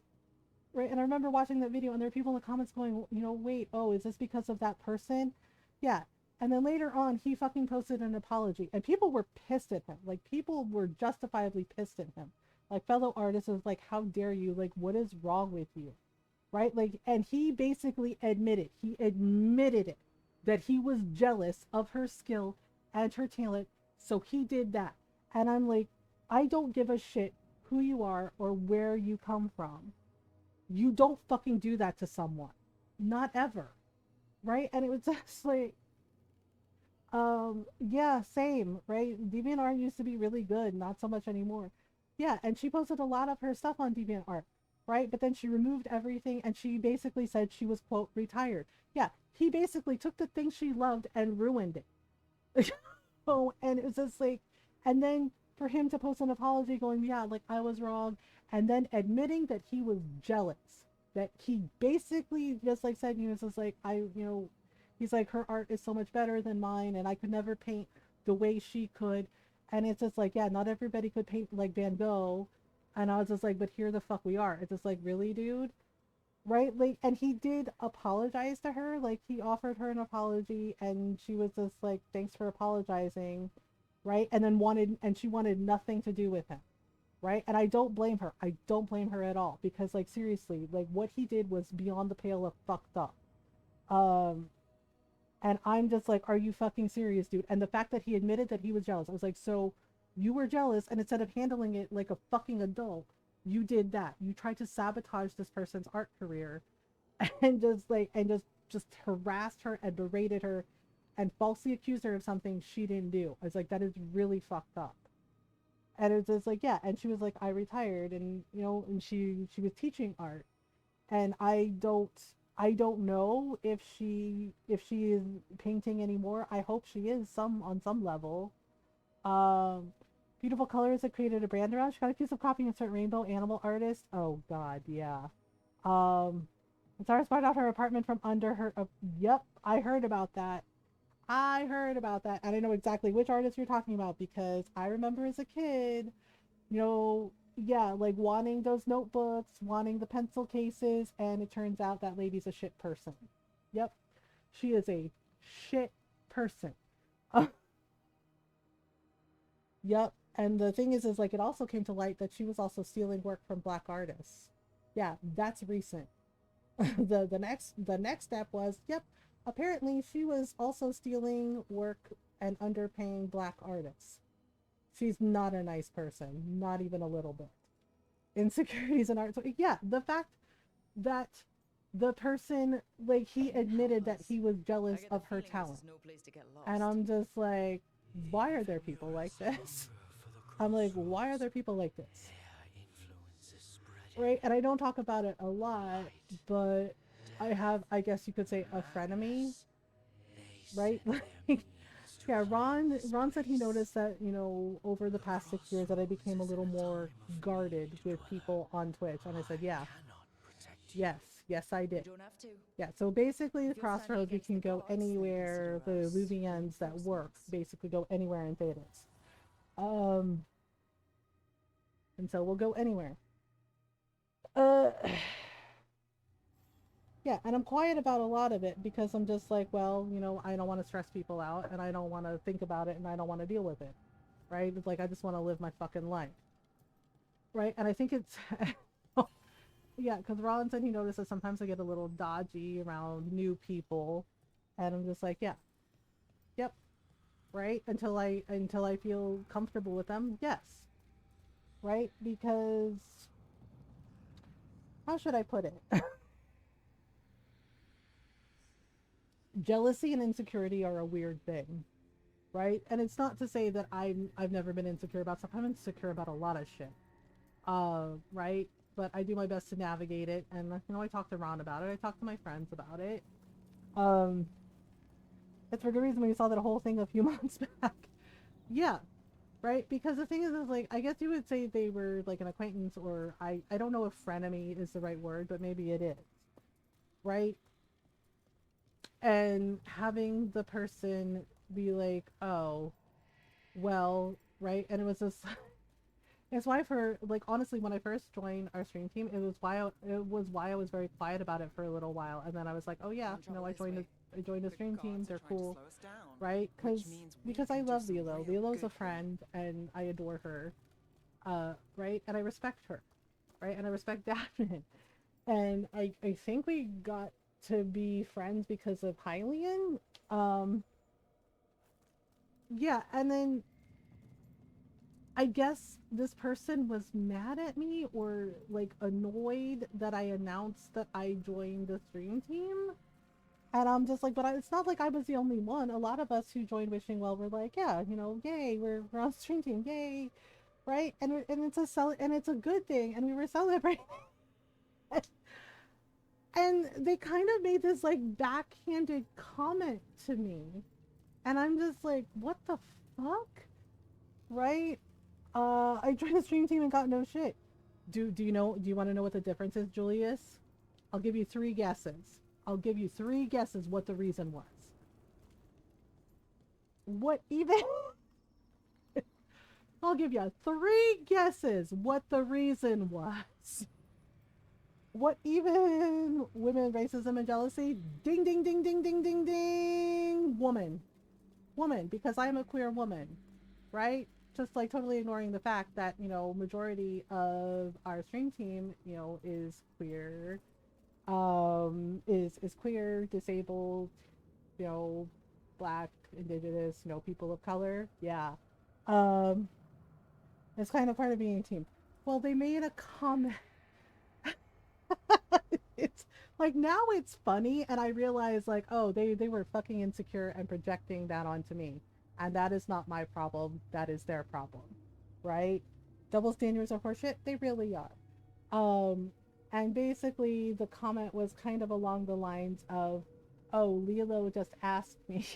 right? And I remember watching that video, and there were people in the comments going, you know, wait, oh, is this because of that person? Yeah. And then later on, he fucking posted an apology, and people were pissed at him. Like, people were justifiably pissed at him. Like, fellow artists was like, how dare you? Like, what is wrong with you? Right? Like, and he basically admitted it, that he was jealous of her skill and her talent, so he did that. And I'm like, I don't give a shit who you are or where you come from. You don't fucking do that to someone. Not ever. Right? And it was just like, yeah, same, right? DeviantArt used to be really good, not so much anymore. Yeah, and she posted a lot of her stuff on DeviantArt, right? But then she removed everything, and she basically said she was, quote, retired. Yeah, he basically took the thing she loved and ruined it. Oh, and it was just like, and then for him to post an apology going, yeah, like, I was wrong, and then admitting that he was jealous, that he basically just like said, he was just like, he's like, her art is so much better than mine, and I could never paint the way she could. And it's just like, yeah, not everybody could paint like Van Gogh. And I was just like, but here the fuck we are. It's just like, really, dude? Right? Like, and he did apologize to her. Like, he offered her an apology, and she was just like, thanks for apologizing. Right? And then she wanted nothing to do with him. Right? And I don't blame her. I don't blame her at all, because like, seriously, like, what he did was beyond the pale of fucked up. And I'm just like, are you fucking serious, dude? And the fact that he admitted that he was jealous, I was like, so you were jealous, and instead of handling it like a fucking adult, you did that. You tried to sabotage this person's art career, and just harassed her and berated her and falsely accused her of something she didn't do. I was like, that is really fucked up. And it's just like, yeah. And she was like, I retired, and and she was teaching art, and I don't know if she is painting anymore. I hope she is on some level. Beautiful colors that created a brand around. She got accused of copying a certain rainbow animal artist. Oh god, yeah. Sarah spied out her apartment from under her. Yep, I heard about that. And I know exactly which artist you're talking about, because I remember as a kid, yeah, like wanting those notebooks, wanting the pencil cases, and it turns out that lady's a shit person. Yep, she is a shit person. Yep, and the thing is like, it also came to light that she was also stealing work from black artists. Yeah, that's recent. The next step was, yep, apparently she was also stealing work and underpaying black artists. She's not a nice person, not even a little bit. Insecurities in art. So yeah, the fact that the person, like, he admitted that he was jealous of her talent. And I'm just like, why are there people like this? I'm like, why are there people like this? Right? And I don't talk about it a lot, but I have, I guess you could say, a frenemy. Right? Like, yeah, Ron said he noticed that, you know, over the past 6 years that I became a little more guarded with people on Twitch. And I said, yeah. Yes, I did. You don't have to. Yeah, so basically the Crossroads, we can go anywhere. The Luvians that work basically go anywhere in Thedas. And so we'll go anywhere. Yeah, and I'm quiet about a lot of it because I'm just like, well, you know, I don't want to stress people out and I don't want to think about it and I don't want to deal with it. Right? It's like, I just want to live my fucking life. Right? And I think it's... yeah, because Ron said he noticed that sometimes I get a little dodgy around new people. And I'm just like, yeah. Yep. Right? Until I feel comfortable with them, yes. Right? Because... how should I put it? Jealousy and insecurity are a weird thing, right? And it's not to say that I've never been insecure about stuff. I'm insecure about a lot of shit, right? But I do my best to navigate it, and you know, I talk to Ron about it. I talk to my friends about it. It's for good reason when you saw that whole thing a few months back. Yeah, right? Because the thing is like, I guess you would say they were like an acquaintance, or I don't know if frenemy is the right word, but maybe it is, right? And having the person be like, oh, well, right? And it was just, it's why for, like, honestly, when I first joined our stream team, it was why I was very quiet about it for a little while. And then I was like, oh yeah, you know, I joined the stream team. They're cool, right? Because I love Lilo. Lilo's a friend and I adore her, right? And I respect her, right? And I respect Daphne. And I think we got to be friends because of Hylian. Yeah, and then I guess this person was mad at me or like annoyed that I announced that I joined the stream team. And I'm just like, but it's not like I was the only one. A lot of us who joined Wishing Well were like, yeah, you know, yay, we're on stream team, yay, right? And it's a good thing, and we were celebrating. And they kind of made this like backhanded comment to me. And I'm just like, what the fuck? Right? I joined the stream team and got no shit. Do you want to know what the difference is, Julius? I'll give you 3 guesses. I'll give you 3 guesses what the reason was. What even? I'll give you 3 guesses what the reason was. What even? Women, racism, and jealousy? Ding, ding, ding, ding, ding, ding, ding. Woman, because I am a queer woman, right? Just like totally ignoring the fact that, you know, majority of our stream team, you know, is queer, is queer, disabled, you know, black, indigenous, you know, people of color. Yeah. It's kind of part of being a team. Well, they made a comment. It's like, now it's funny, and I realize like, oh, they were fucking insecure and projecting that onto me, and that is not my problem. That is their problem, right? Double standards are horseshit. They really are. And basically the comment was kind of along the lines of, oh, Lilo just asked me.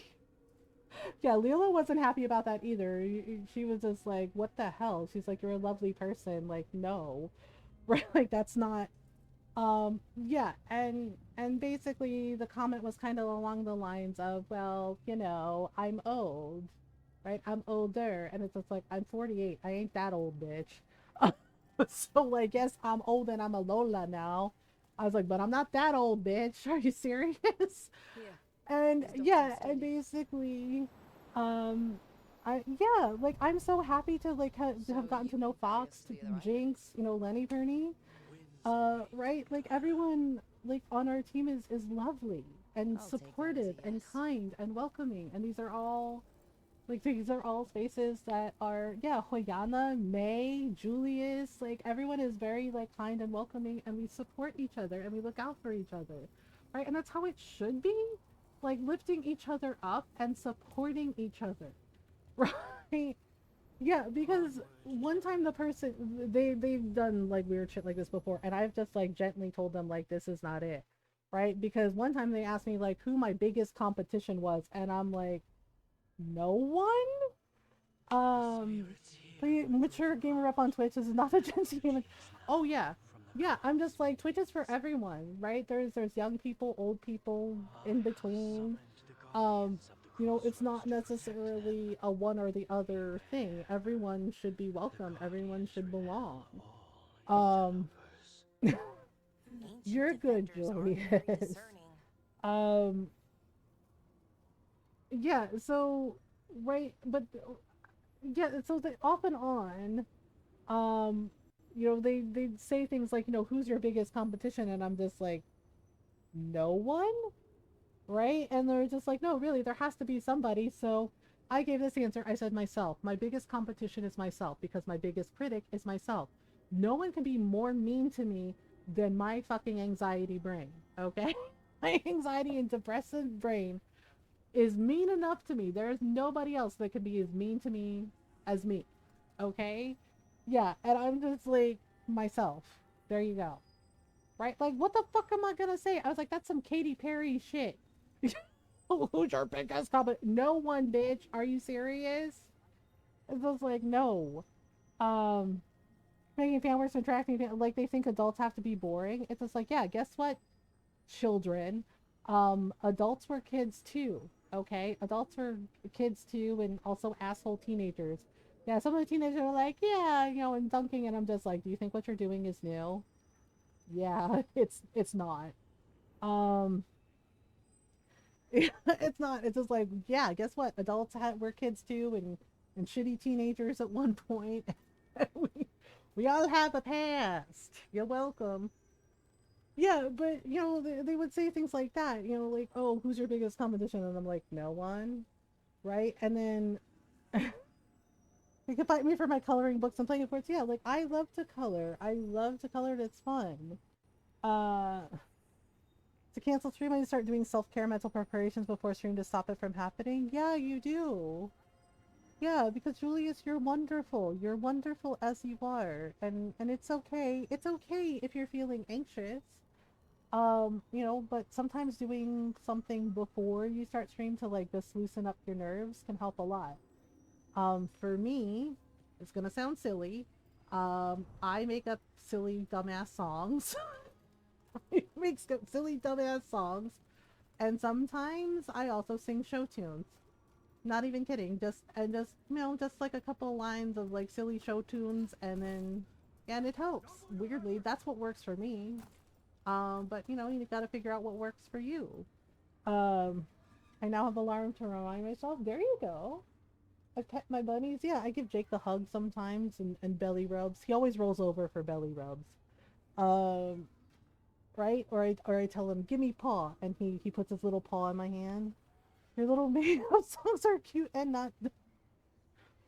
Yeah, Lilo wasn't happy about that either. She was just like, what the hell? She's like, you're a lovely person. Like, no, right? Like, that's not. Yeah, and basically the comment was kind of along the lines of, well, you know, I'm old, right? I'm older, and it's just like, I'm 48. I ain't that old, bitch. So like, yes, I'm old and I'm a Lola now. I was like, but I'm not that old, bitch. Are you serious? Yeah. And yeah, and basically, like, I'm so happy to like have gotten to know Fox, Jinx, you know, Lenny Bernie. Right? Like, everyone like on our team is lovely and supportive and kind and welcoming, and these are all spaces that are, yeah, Hoyana, May, Julius, like, everyone is very like kind and welcoming, and we support each other and we look out for each other, right? And that's how it should be, like, lifting each other up and supporting each other, right? Yeah, because one time the person they've done like weird shit like this before, and I've just like gently told them like this is not it, right? Because one time they asked me like who my biggest competition was, and I'm like, no one. Mature gamer up on Twitch. This is not a Gen Z gamer. Oh yeah, yeah. I'm just like Twitch is for everyone, right? There's young people, old people, in between. You know, it's not necessarily a one or the other thing. Everyone should be welcome. Everyone should belong. You're good, Julius. Yeah. So, right, but yeah. So they off and on. You know, they say things like, you know, who's your biggest competition, and I'm just like, no one, right? And they're just like, no, really, there has to be somebody. So I gave this answer. I said myself. My biggest competition is myself because my biggest critic is myself. No one can be more mean to me than my fucking anxiety brain, okay? My anxiety and depressive brain is mean enough to me. There is nobody else that could be as mean to me as me, okay? Yeah, and I'm just like, myself. There you go. Right? Like, what the fuck am I gonna say? I was like, that's some Katy Perry shit. Who's your biggest comment? No one, bitch. Are you serious? It's just like, no. Making fan works and tracking, like, they think adults have to be boring. It's just like, yeah, guess what? Children. Adults were kids too, okay? Adults were kids too, and also asshole teenagers. Yeah, some of the teenagers are like, yeah, you know, and dunking, and I'm just like, do you think what you're doing is new? Yeah, it's not. It's not. It's just like, yeah, guess what? Adults were kids too, and shitty teenagers at one point. we all have a past. You're welcome. Yeah, but you know, they would say things like that, you know, like, oh, who's your biggest competition? And I'm like, no one, right? And then you can fight me for my coloring books and playing sports. Yeah, like, I love to color. I love to color. It's fun. To cancel stream, I start doing self-care mental preparations before stream to stop it from happening. Yeah, you do. Yeah, because Julius, you're wonderful. You're wonderful as you are, and it's okay. It's okay if you're feeling anxious. You know, but sometimes doing something before you start stream to like just loosen up your nerves can help a lot. For me, it's gonna sound silly. I make up silly dumbass songs. I make silly dumbass songs, and sometimes I also sing show tunes. Not even kidding. Just you know, just like a couple lines of like silly show tunes, and it helps. Weirdly, that's what works for me. But you know, you gotta figure out what works for you. I now have alarm to remind myself. There you go. I pet my bunnies. Yeah, I give Jake the hug sometimes and belly rubs. He always rolls over for belly rubs. Right? Or I tell him, give me paw, and he puts his little paw in my hand. Your little made-up songs are cute and not.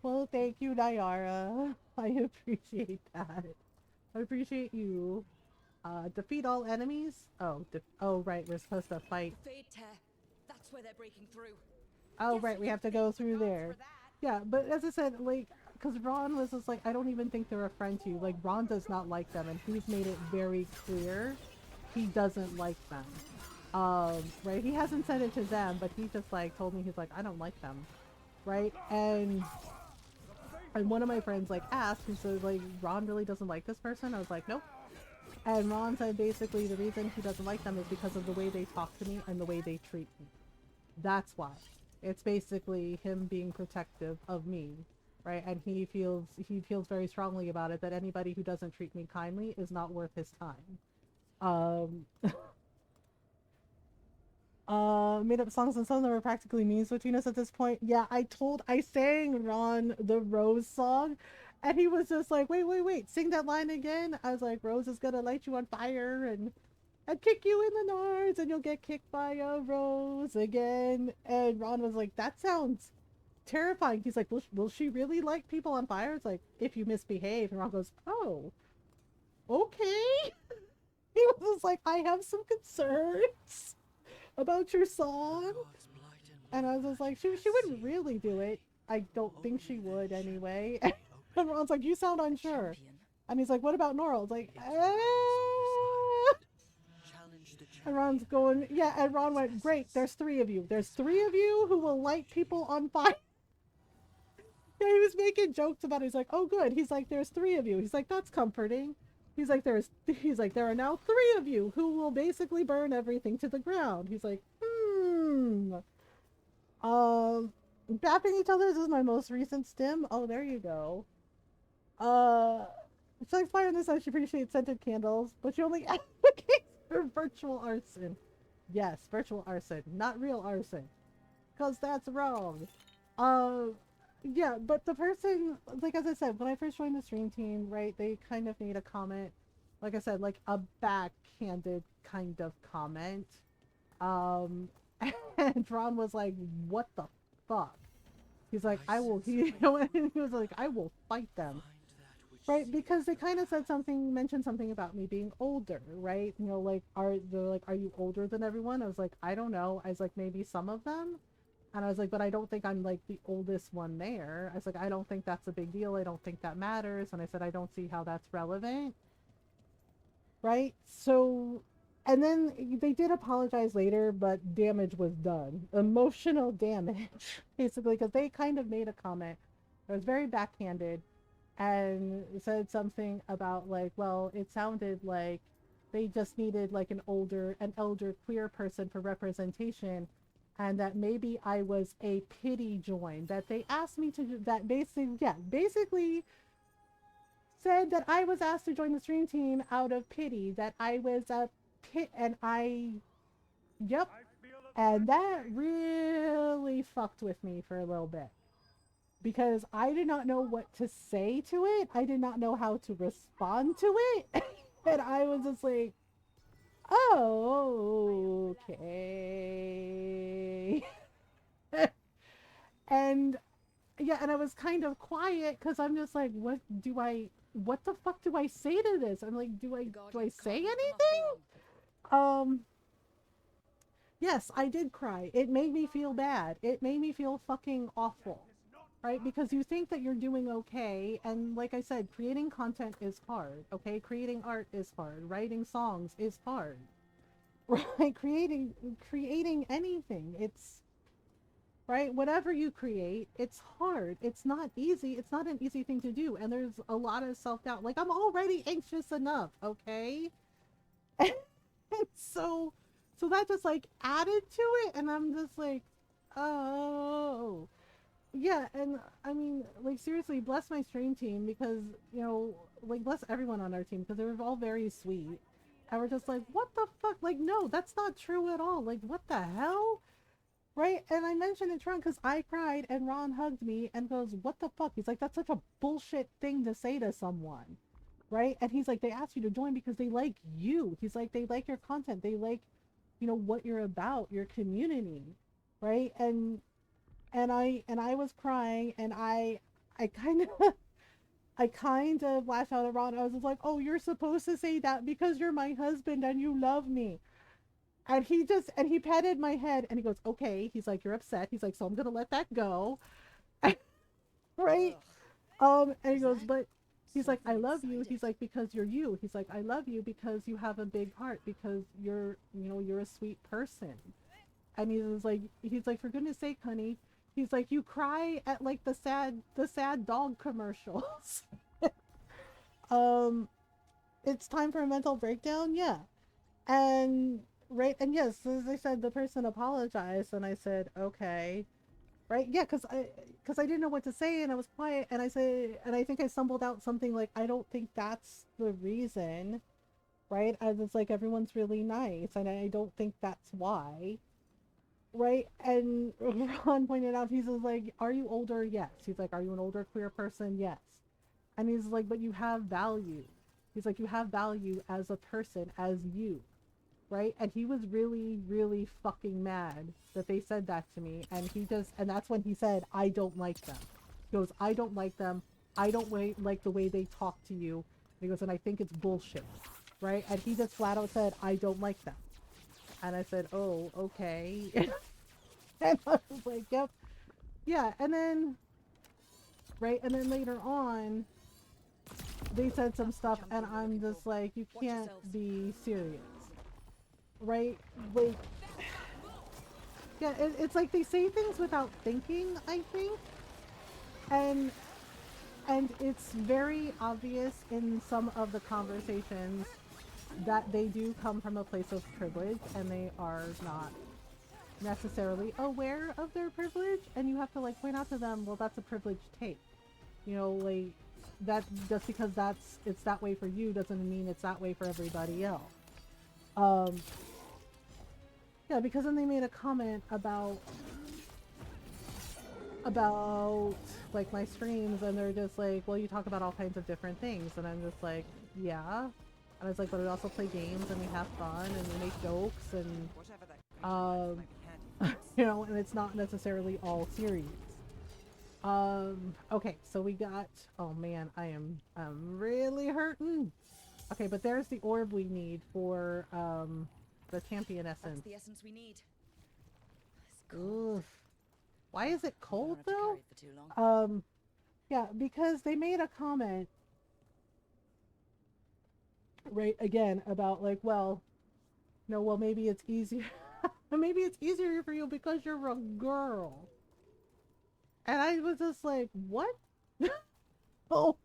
Well, thank you, Nayara. I appreciate that. I appreciate you. Defeat all enemies? Oh, oh right, we're supposed to fight. Fade tear. That's where they're breaking through. Oh right, we have to go through there. Yeah, but as I said, like, because Ron was just like, I don't even think they're a friend to you. Like, Ron does not like them, and he's made it very clear he doesn't like them. Right? He hasn't said it to them, but he just like told me, he's like, I don't like them. Right? And one of my friends like asked, he said like, Ron really doesn't like this person? I was like, nope. And Ron said basically the reason he doesn't like them is because of the way they talk to me and the way they treat me. That's why. It's basically him being protective of me, right? And he feels very strongly about it, that anybody who doesn't treat me kindly is not worth his time. Made up songs and some of them are practically memes between us at this point. Yeah, I sang Ron the Rose song, and he was just like, wait, sing that line again. I was like, Rose is gonna light you on fire and kick you in the nards, and you'll get kicked by a rose again. And Ron was like, that sounds terrifying. He's like, will she really light people on fire? It's like, if you misbehave. And Ron goes, oh, okay. He was just like, I have some concerns about your song. And I was just like, she wouldn't really do it. I don't think she would anyway. And Ron's like, you sound unsure. And he's like, what about Nora? I was like, And Ron's going, yeah, and Ron went, great, there's 3 of you. There's 3 of you who will light people on fire. Yeah, he was making jokes about it. He's like, oh good. He's like, there's 3 of you. He's like, that's comforting. He's like, there are now 3 of you who will basically burn everything to the ground. He's like, bapping each other is my most recent stim. Oh, there you go. She likes fire in this house. She appreciates scented candles, but she only advocates for virtual arson. Yes, virtual arson, not real arson, because that's wrong. Yeah, but the person, like, as I said, when I first joined the stream team, right, they kind of made a comment, like I said, like a backhanded kind of comment. And Ron was like, what the fuck? He's like, he was like, I will fight them. Right, because they kind of mentioned something about me being older, right? You know, like, are you older than everyone? I was like, I don't know. I was like, maybe some of them. And I was like, but I don't think I'm like the oldest one there. I was like, I don't think that's a big deal. I don't think that matters. And I said, I don't see how that's relevant. Right? So, and then they did apologize later, but damage was done. Emotional damage, basically, because they kind of made a comment that was very backhanded and said something about like, well, it sounded like they just needed like an elder queer person for representation, and that maybe I was a pity join, that they asked me to, that basically said that I was asked to join the stream team out of pity, that I was a pit, and and that really fucked with me for a little bit. Because I did not know what to say to it. I did not know how to respond to it. And I was just like, oh, okay. And yeah, and I was kind of quiet because I'm just like, what the fuck do I say to this? I'm like, do I say anything? Yes, I did cry. It made me feel bad. It made me feel fucking awful. Right? Because you think that you're doing okay, and like I said, creating content is hard, okay? Creating art is hard. Writing songs is hard. Right? Creating anything, it's right? Whatever you create, it's hard. It's not easy. It's not an easy thing to do, and there's a lot of self-doubt. Like, I'm already anxious enough, okay? And so that just like added to it, and I'm just like, oh. Yeah, and I mean, like, seriously, bless my stream team, because, you know, like, bless everyone on our team, because they were all very sweet. And we're just like, what the fuck? Like, no, that's not true at all. Like, what the hell? Right? And I mentioned it to Ron because I cried, and Ron hugged me and goes, what the fuck? He's like, that's such a bullshit thing to say to someone. Right? And he's like, they asked you to join because they like you. He's like, they like your content. They like, you know, what you're about, your community. Right? And I was crying, and I kind of lashed out at Ron. I was just like, oh, you're supposed to say that because you're my husband and you love me. And he patted my head, and he goes, okay. He's like, you're upset. He's like, so I'm gonna let that go. Right? And he goes, but he's like, I love you. He's like, because you're you. He's like, I love you because you have a big heart, because you're a sweet person. And he's like, for goodness sake, honey. He's like, you cry at like the sad dog commercials. It's time for a mental breakdown. Yeah. And right. And yes, as I said, the person apologized, and I said, okay. Right. Yeah. Cause I didn't know what to say, and I was quiet, and I said, and I think I stumbled out something like, I don't think that's the reason. Right. I was like, everyone's really nice, and I don't think that's why. Right? And Ron pointed out, he's like, are you older? Yes. He's like, are you an older queer person? Yes. And he's like, but you have value. He's like, you have value as a person, as you. Right? And he was really, really fucking mad that they said that to me. And that's when he said, I don't like them. He goes, I don't like them. I don't like the way they talk to you. And he goes, and I think it's bullshit. Right? And he just flat out said, I don't like them. And I said, oh, okay. And I was like, yep. Yeah, and then right? And then later on, they said some stuff, and I'm just like, you can't be serious, right? Like, yeah, it's like they say things without thinking, I think, and it's very obvious in some of the conversations that they do come from a place of privilege, and they are not necessarily aware of their privilege, and you have to like point out to them, well, that's a privileged take, you know, like that just because it's that way for you doesn't mean it's that way for everybody else. Yeah, because then they made a comment about like my streams, and they're just like, well, you talk about all kinds of different things, and I'm just like, yeah. And I was like, but we also play games and we have fun and we make jokes and you know, and it's not necessarily all serious. Okay, so we got, oh man, I'm really hurting. Okay, but there's the orb we need for the champion essence. That's the essence we need. Oof. Why is it cold though? For too long. Yeah, because they made a comment right again about like, well, no, well, maybe it's easier. Maybe it's easier for you because you're a girl. And I was just like, what? Oh,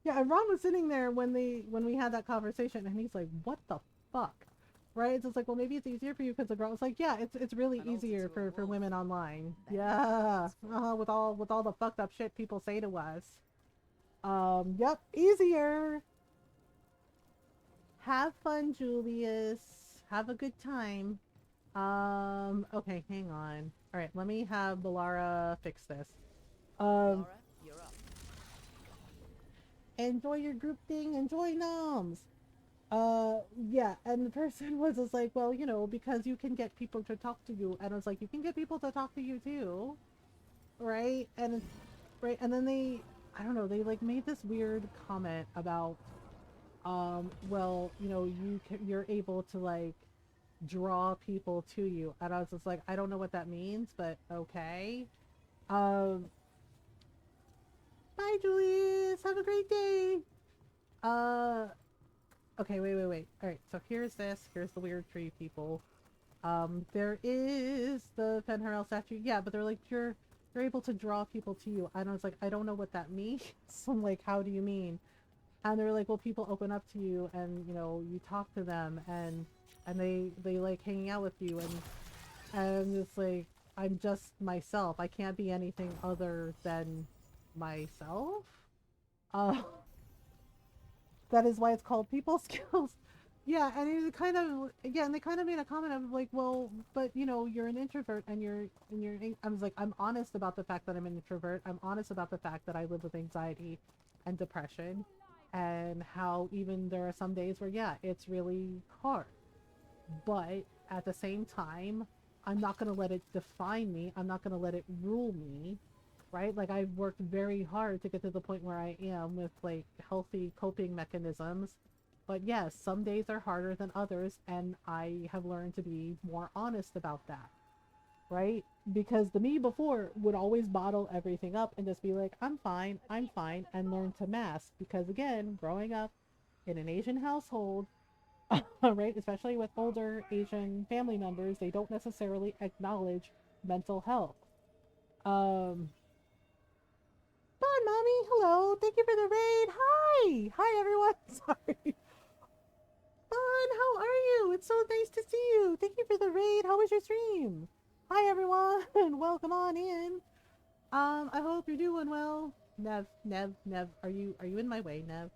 yeah. And Ron was sitting there when we had that conversation, and he's like, what the fuck? Right? It's just like, well, maybe it's easier for you because the girl was like, yeah, it's really easier for women online. Yeah. With all the fucked up shit people say to us. Yep, easier. Have fun, Julius. Have a good time. Okay, hang on. Alright, let me have Balara fix this. Laura, you're up. Enjoy your group thing, enjoy noms. Yeah, and the person was just like, well, you know, because you can get people to talk to you. And I was like, you can get people to talk to you too. Right? And right, and then they, I don't know, they like made this weird comment about, well, you know, you're able to like draw people to you. And I was just like, I don't know what that means, but okay. Bye, Julius. Have a great day. Okay, wait. Alright, so here's this. Here's the weird tree people. There is the Fenharel statue. Yeah, but they're like, you're able to draw people to you. And I was like, I don't know what that means. So I'm like, how do you mean? And they're like, well, people open up to you and, you know, you talk to them and they like hanging out with you, and it's like, I'm just myself. I can't be anything other than myself. That is why it's called people skills. Yeah, and it kind of, yeah, and they kind of made a comment of like, well, but you know, you're an introvert and I was like, I'm honest about the fact that I'm an introvert. I'm honest about the fact that I live with anxiety and depression, and how even there are some days where, yeah, it's really hard. But at the same time, I'm not going to let it define me. I'm not going to let it rule me, right? Like, I've worked very hard to get to the point where I am with, like, healthy coping mechanisms. But yes, some days are harder than others, and I have learned to be more honest about that, right? Because the me before would always bottle everything up and just be like, I'm fine, and learn to mask. Because again, growing up in an Asian household, right, especially with older Asian family members, they don't necessarily acknowledge mental health. Bye, Mommy. Hello. Thank you for the raid. Hi, everyone. Sorry. Bun, how are you? It's so nice to see you. Thank you for the raid. How was your stream? Hi, everyone. Welcome on in. I hope you're doing well. Nev. Are you in my way, Nev?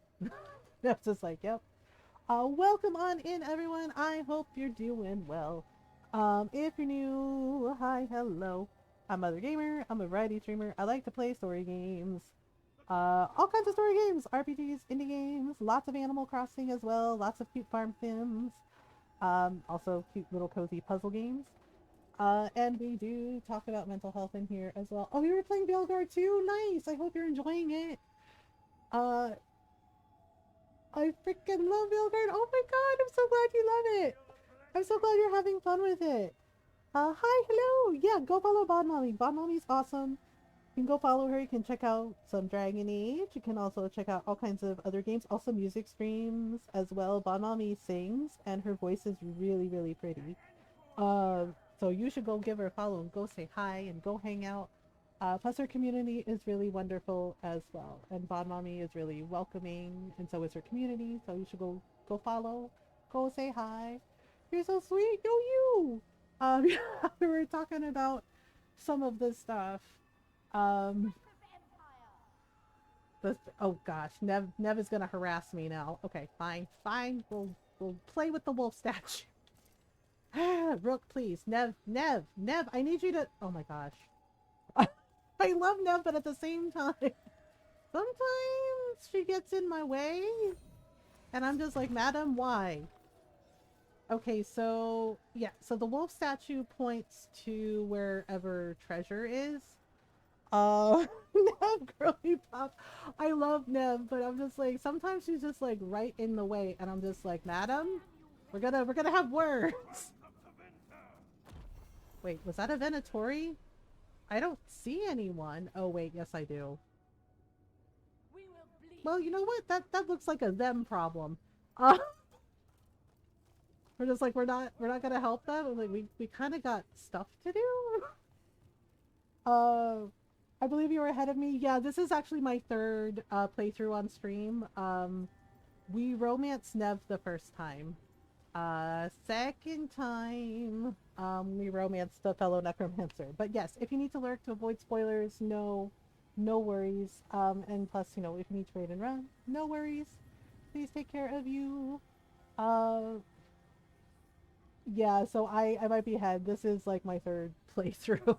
Nev's just like, yep. Welcome on in, everyone. I hope you're doing well. If you're new, hi, hello. I'm Mothergamer. I'm a variety streamer. I like to play story games. All kinds of story games, RPGs, indie games, lots of Animal Crossing as well, lots of cute farm sims. Also cute little cozy puzzle games. And we do talk about mental health in here as well. Oh, you were playing Belgard too? Nice! I hope you're enjoying it. I freaking love Belgard. Oh my god, I'm so glad you love it. I'm so glad you're having fun with it. Hi, hello. Yeah, go follow Bod Mommy. Bod Mommy's awesome. You can go follow her. You can check out some Dragon Age. You can also check out all kinds of other games. Also music streams as well. Bonami sings, and her voice is really, really pretty. So you should go give her a follow and go say hi and go hang out. Plus her community is really wonderful as well. And Bonami is really welcoming, and so is her community. So you should go follow, go say hi. You're so sweet. Yo, you. We were talking about some of this stuff. Oh gosh, Nev is gonna harass me now. Okay, fine. We'll play with the wolf statue. Rook, please. Nev, I need you to... Oh my gosh. I love Nev, but at the same time, sometimes she gets in my way. And I'm just like, Madam, why? Okay, so, yeah. So the wolf statue points to wherever treasure is. Nev, girly pop. I love Nev, but I'm just like, sometimes she's just like right in the way. And I'm just like, Madam, we're gonna have words. Wait, was that a Venatori? I don't see anyone. Oh wait, yes I do. Well, you know what? That looks like a them problem. We're just like we're not gonna help them. Like we kind of got stuff to do. I believe you were ahead of me. Yeah, this is actually my third playthrough on stream. We romanced Nev the first time. Second time, we romanced the fellow necromancer. But yes, if you need to lurk to avoid spoilers, no worries. And plus, you know, if you need to raid and run, no worries. Please take care of you. Yeah, so I might be ahead. This is like my third playthrough.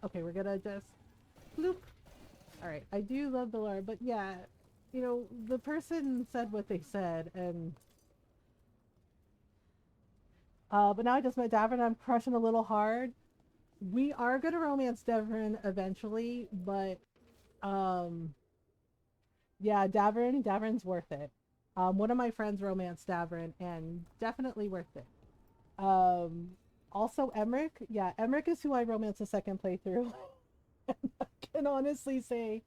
Okay, we're gonna just bloop. Alright, I do love the lore, but yeah, you know, the person said what they said, and but now I just met Davern and I'm crushing a little hard. We are gonna romance Davern eventually, but yeah, Davern's worth it. One of my friends romanced Davern and definitely worth it. Also Emmerich, yeah, Emmerich is who I romanced the second playthrough. I can honestly say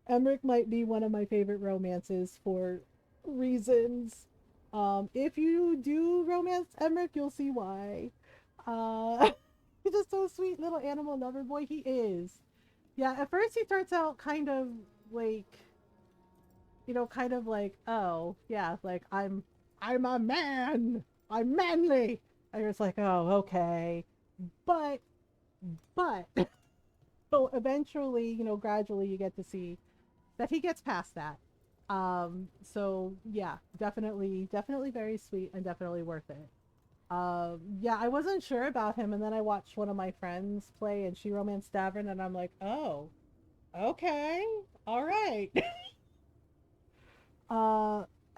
Emmerich might be one of my favorite romances for reasons. If you do romance Emmerich, you'll see why. He's just so sweet little animal lover boy. He is. Yeah, at first he starts out kind of like, you know, kind of like, oh, yeah, like I'm a man. I'm manly. I was like, oh, okay. But so eventually, you know, gradually you get to see that he gets past that. So yeah, definitely very sweet and definitely worth it. Yeah, I wasn't sure about him, and then I watched one of my friends play and she romanced Davern, and I'm like, oh, okay, all right.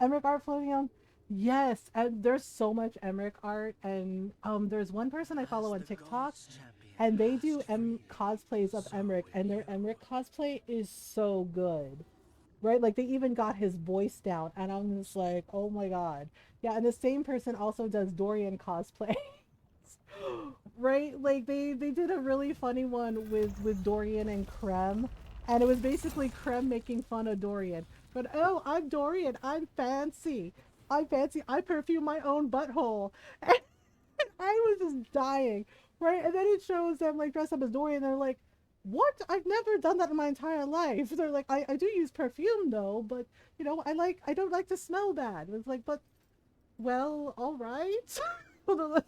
Emmerich art floating on. Yes, and there's so much Emmerich art, and there's one person I follow on TikTok, and they do cosplays of Emmerich, and their Emmerich cosplay is so good. Right, like they even got his voice down, and I'm just like, oh my god. Yeah, and the same person also does Dorian cosplay. Right, like they did a really funny one with Dorian and Krem, and it was basically Krem making fun of Dorian. But oh, I'm Dorian, I'm fancy, I perfume my own butthole. And I was just dying, right? And then it shows them like dressed up as Dorian, and they're like, what? I've never done that in my entire life. They're like, I do use perfume though, but you know, I don't like to smell bad. It's like, but well, all right. Dorian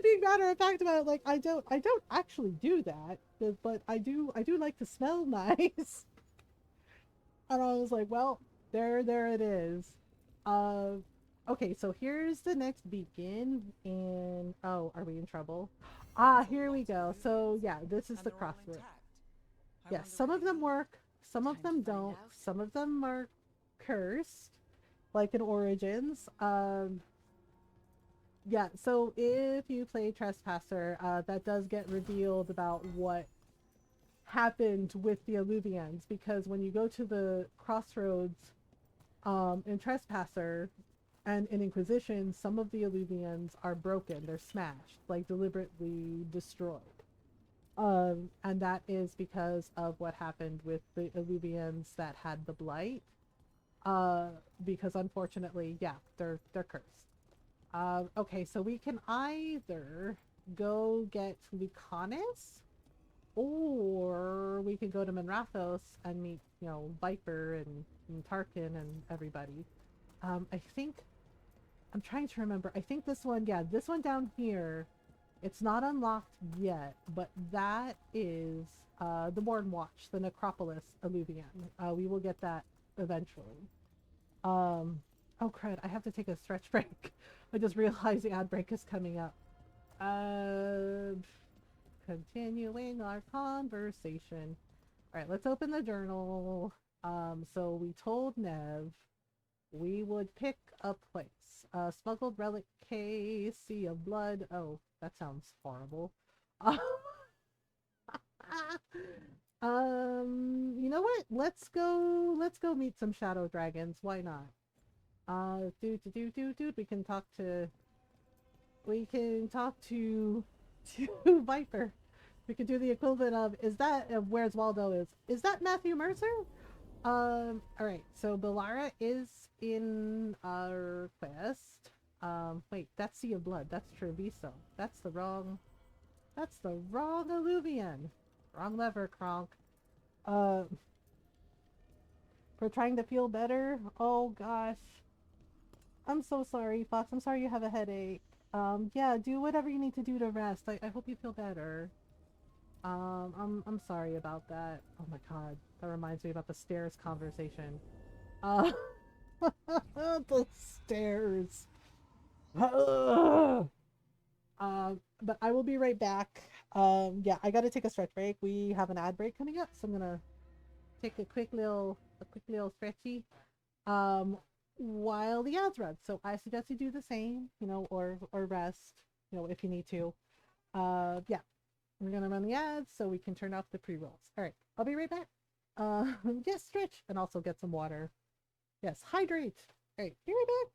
being matter of fact about it, like I don't actually do that, but I do like to smell nice. And I was like, well, there it is. Okay, so here's the next beacon, and oh, are we in trouble? Ah, here we go. So yeah, this is the crossroad. Yes, some of them work, some of them don't. Some of them are cursed, like in Origins. Yeah, so if you play Trespasser, that does get revealed about what happened with the Alluvians, because when you go to the crossroads in Trespasser and in Inquisition, some of the Alluvians are broken, they're smashed, like deliberately destroyed. And that is because of what happened with the Illuvians that had the blight. Because unfortunately, yeah, they're cursed. Okay, so we can either go get Lucanus, or we can go to Monrathos and meet, Viper and Tarkin and everybody. I think I'm trying to remember. I think this one, yeah, this one down here, it's not unlocked yet, but that is the Born Watch, the Necropolis Illuvian. We will get that eventually. Oh crud, I have to take a stretch break. I just realized the ad break is coming up. Continuing our conversation. Alright, let's open the journal. So we told Nev we would pick a place. Smuggled relic case, sea of blood. Oh, that sounds horrible. You know what? Let's go meet some shadow dragons. Why not? Dude. We can talk to Viper. We could do the equivalent of, is that, where's Waldo is that Matthew Mercer? Alright, so Belara is in our quest. Wait, that's Sea of Blood. That's Treviso. That's the wrong Illuvian. Wrong lever, Kronk. For trying to feel better? Oh gosh. I'm so sorry, Fox. I'm sorry you have a headache. Yeah, do whatever you need to do to rest. I hope you feel better. I'm sorry about that. Oh my god, that reminds me about the stairs conversation. The stairs. But I will be right back. Yeah, I gotta take a stretch break. We have an ad break coming up, so I'm gonna take a quick little stretchy. While the ads run. So I suggest you do the same, or rest, if you need to. Yeah. We're gonna run the ads so we can turn off the pre-rolls. Alright, I'll be right back. Yes, stretch and also get some water. Yes, hydrate. Alright, be right back.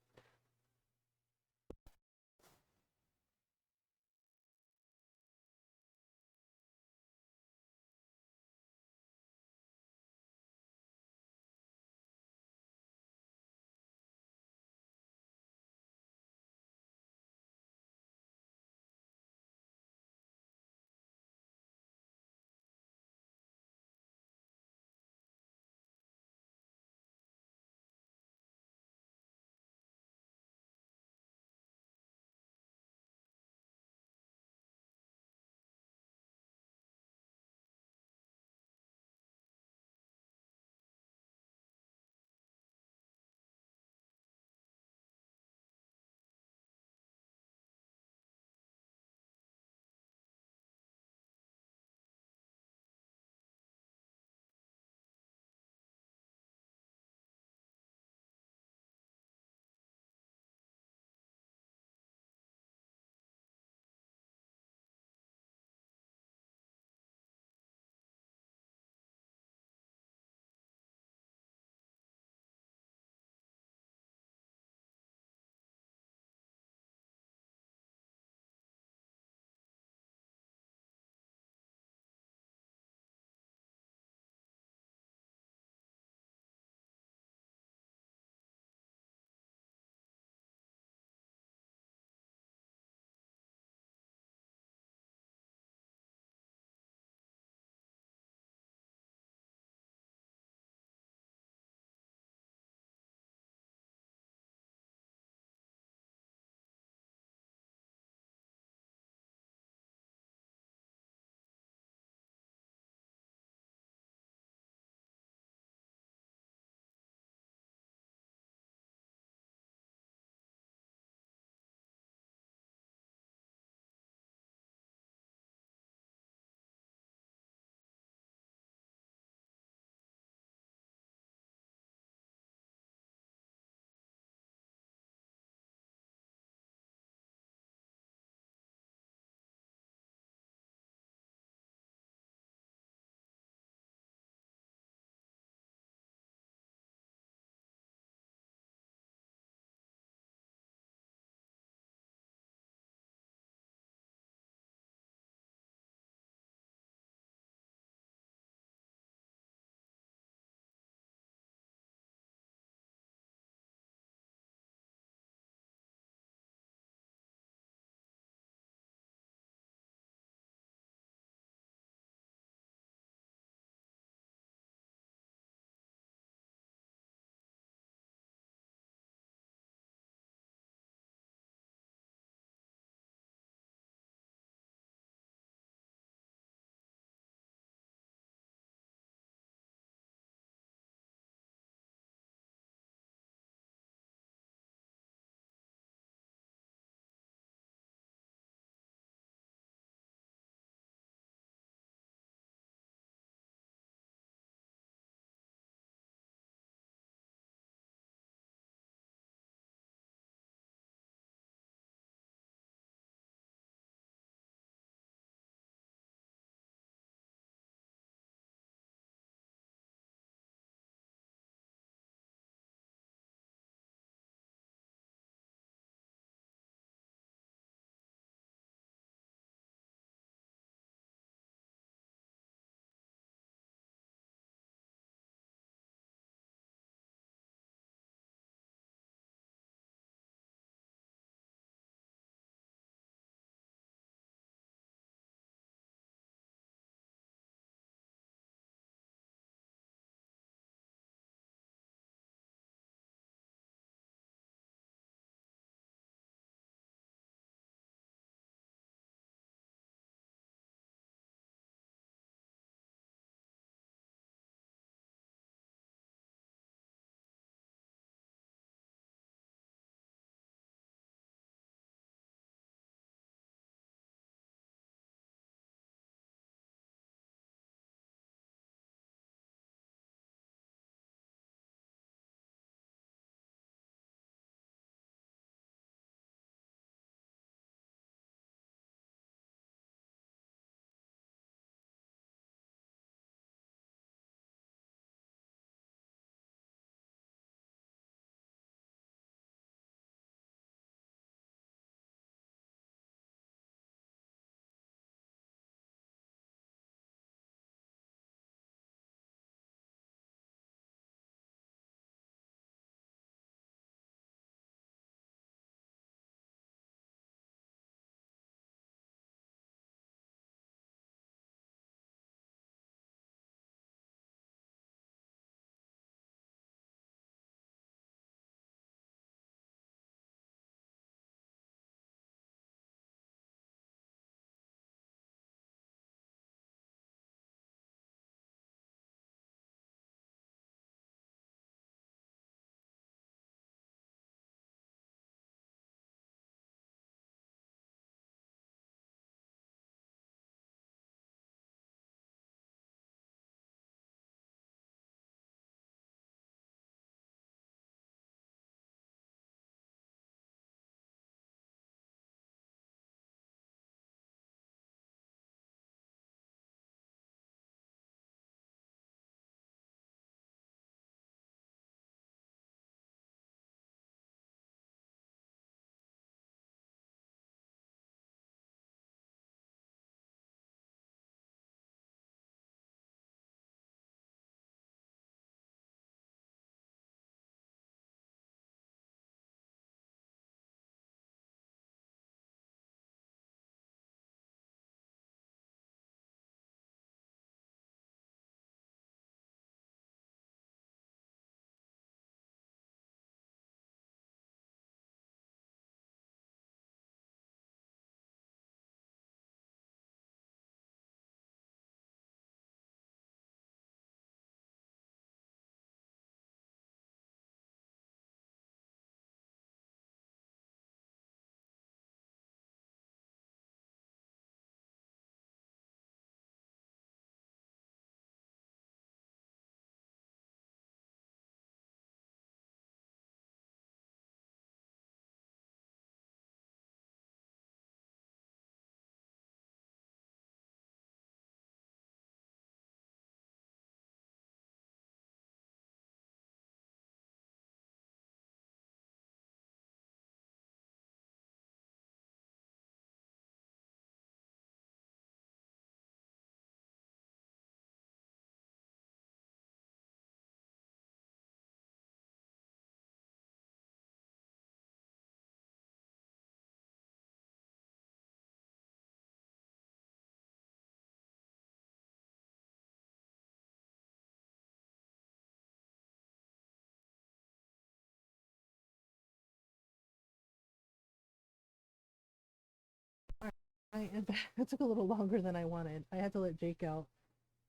it took a little longer than I wanted. I had to let Jake out.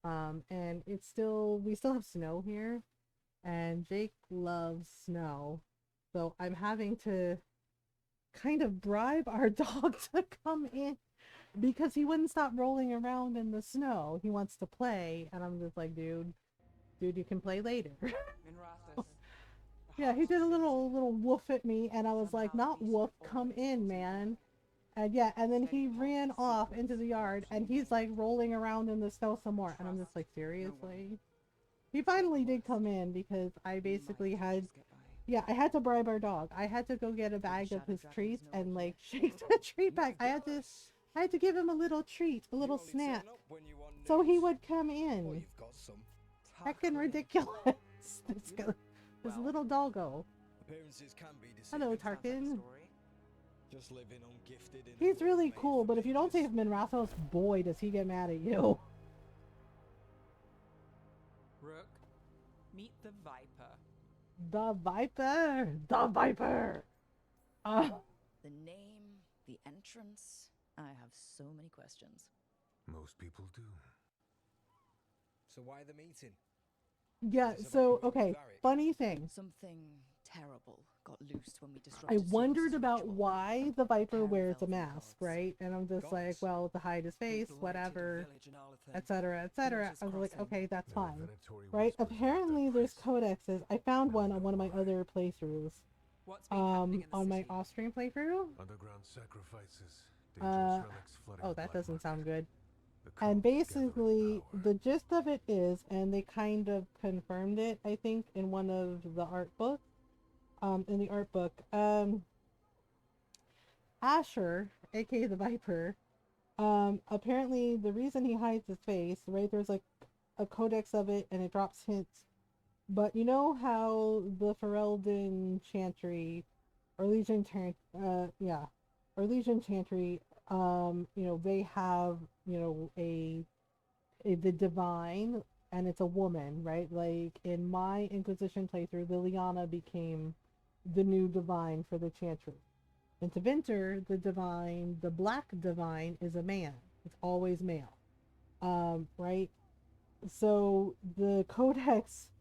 And we still have snow here, and Jake loves snow. So I'm having to kind of bribe our dog to come in because he wouldn't stop rolling around in the snow. He wants to play, and I'm just like, dude, you can play later. Yeah, he did a little woof at me, and I was like, not woof, come in, man. And yeah, and then he ran off into the yard, and he's like rolling around in the snow some more. And I'm just like, seriously? He finally did come in because I basically had, yeah, I had to bribe our dog. I had to go get a bag of his treats and like shake the treat bag. I had to give him a little treat, a little snack, so he would come in. Heckin' ridiculous. This little doggo. Hello, Tarkin. Just living ungifted. He's really cool, but if you don't save Minrathos, boy, does he get mad at you. Rook, meet the Viper. The Viper! The Viper! The name, the entrance. I have so many questions. Most people do. So why the meeting? Yeah, so, okay, funny thing. Something terrible got loose when we disrupted. I wondered about why the Viper wears a mask, right? And I'm just like, well, to hide his face, whatever, etc., etc. I was like, okay, that's fine, right? Apparently, there's codexes. I found one on one of my other playthroughs. On my off-stream playthrough. Underground sacrifices. Dangerous relics flooding Oh, that doesn't sound good. And basically, the gist of it is, and they kind of confirmed it, I think, in one of the art books. In the art book, Asher, aka the Viper, apparently the reason he hides his face, right? There's like a codex of it, and it drops hints. But you know how the Ferelden Chantry, or Legion Chantry, you know, they have, you know, the divine, and it's a woman, right? Like in my Inquisition playthrough, Liliana became the new divine for the Chantry. In Tevinter, the black divine is a man. It's always male. Right? So the codex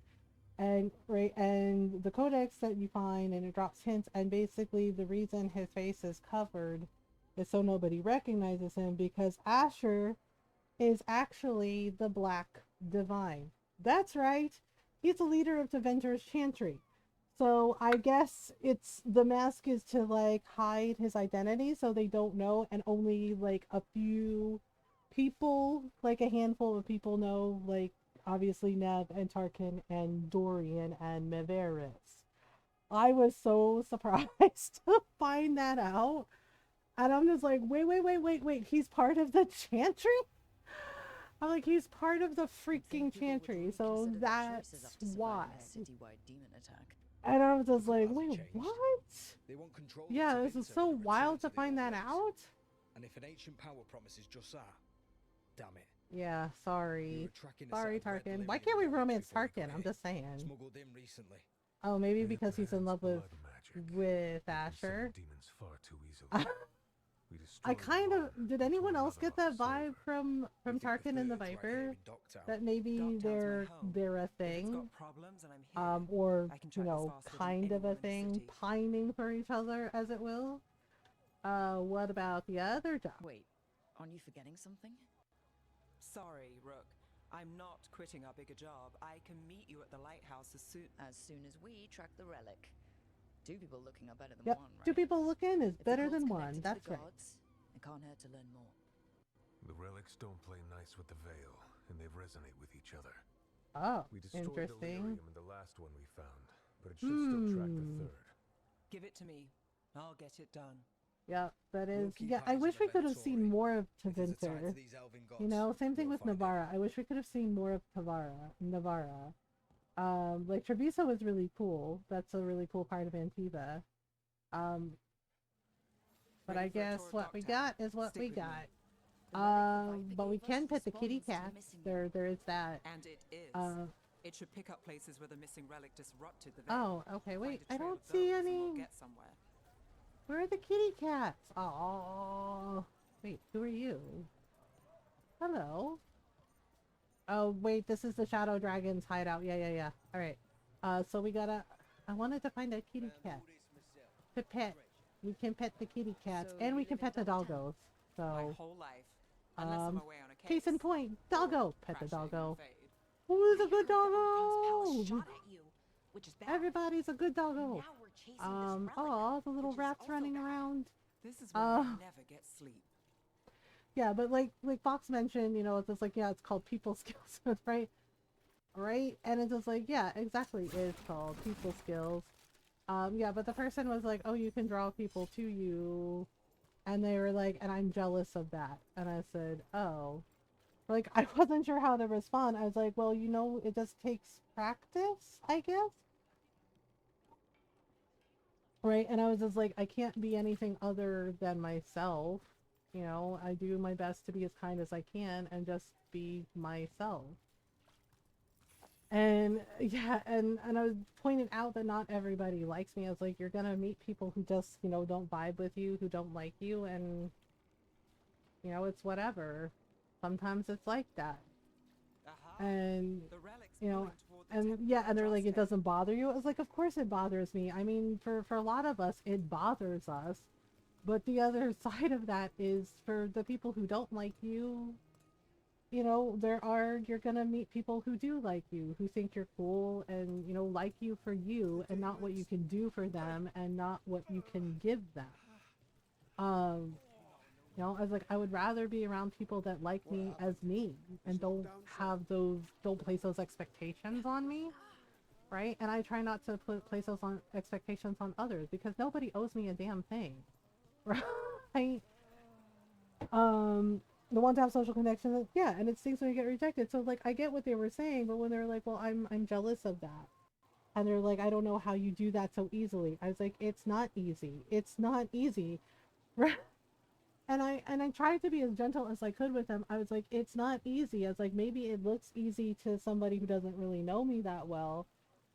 and the codex that you find, and it drops hints, and basically the reason his face is covered is so nobody recognizes him, because Asher is actually the black divine. That's right. He's the leader of Tevinter's Chantry. So I guess the mask is to like hide his identity so they don't know, and only like a few people, like a handful of people know, like obviously Nev and Tarkin and Dorian and Meveris. I was so surprised to find that out. And I'm just like, wait, he's part of the Chantry? I'm like, he's part of the freaking Chantry, so that's why. And I was just like, wait, what? Yeah, this is so wild to find that out. And if an ancient power promises just that, damn it. Yeah, sorry. Sorry, Tarkin. Why can't we romance Tarkin? I'm just saying. Smuggled in recently. Oh, maybe because he's in love with Asher. Demons far too easily. I kind of, did anyone else get that vibe from Tarkin and the Viper? That maybe they're a thing, or you know, kind of a thing, pining for each other, as it will. What about the other job? Wait, aren't you forgetting something? Sorry, Rook. I'm not quitting our bigger job. I can meet you at the lighthouse as soon as we track the relic. Two people looking are better than Yep, one, right? two people looking is If better the than gods one. connected to That's the right. gods, it can't hurt to learn more. The relics don't play nice with the Veil, and they resonate with each other. Oh, we destroyed interesting. Delirium in the last one we found, but it should still track the third. Give it to me. I'll get it done. Yeah, that is. Yeah, I wish we could have seen more of Tevinter. You know, same thing with Navarra. I wish we could have seen more of Navarra. Like Treviso was really cool. That's a really cool part of Antiva. But I guess what we got is what we got. But we can pet the kitty cats. There is that. And it is. It should pick up places where the missing relic disrupted the Veil. Oh, okay. Wait, I don't see any. We'll get somewhere. Where are the kitty cats? Oh, Wait, who are you? Hello. Oh, wait, this is the Shadow Dragon's hideout. Yeah. Alright. So we gotta... I wanted to find a kitty cat. To pet. We can pet the kitty cats, So and we you can live in pet the Double doggos. So... My whole life. Unless I'm away on a case. Case in point, doggo! Pet the crashing doggo. fade. Who's a good Palace doggo? shot at you, which is bad. Everybody's a good doggo. Now we're chasing this relic, Oh, the little which is rats also running bad. around. This is why I never get sleep. Yeah, but like Fox mentioned, you know, it's just like, yeah, it's called people skills, right? Right? And it's just like, yeah, exactly, it's called people skills. Yeah, but the person was like, oh, you can draw people to you. And they were like, and I'm jealous of that. And I said, oh. Like, I wasn't sure how to respond. I was like, well, you know, it just takes practice, I guess. Right? And I was just like, I can't be anything other than myself. You know, I do my best to be as kind as I can and just be myself. And yeah, and I was pointing out that not everybody likes me. I was like, you're gonna meet people who just, you know, don't vibe with you, who don't like you, and you know, it's whatever. Sometimes it's like that. And you know, and yeah, and they're like, it doesn't bother you. I was like, of course it bothers me. I mean, for a lot of us, it bothers us. But the other side of that is for the people who don't like you, you know, you're gonna meet people who do like you, who think you're cool and, you know, like you for you and not what you can do for them and not what you can give them. You know, I was like, I would rather be around people that like me as me and don't place those expectations on me, right? And I try not to place those expectations on others because nobody owes me a damn thing, right? The one to have social connections, yeah, and it stings when you get rejected. So like, I get what they were saying, but when they're like, well, I'm jealous of that, and they're like, I don't know how you do that so easily. I was like, it's not easy. It's not easy, right? And I tried to be as gentle as I could with them. I was like, it's not easy. I was like, maybe it looks easy to somebody who doesn't really know me that well.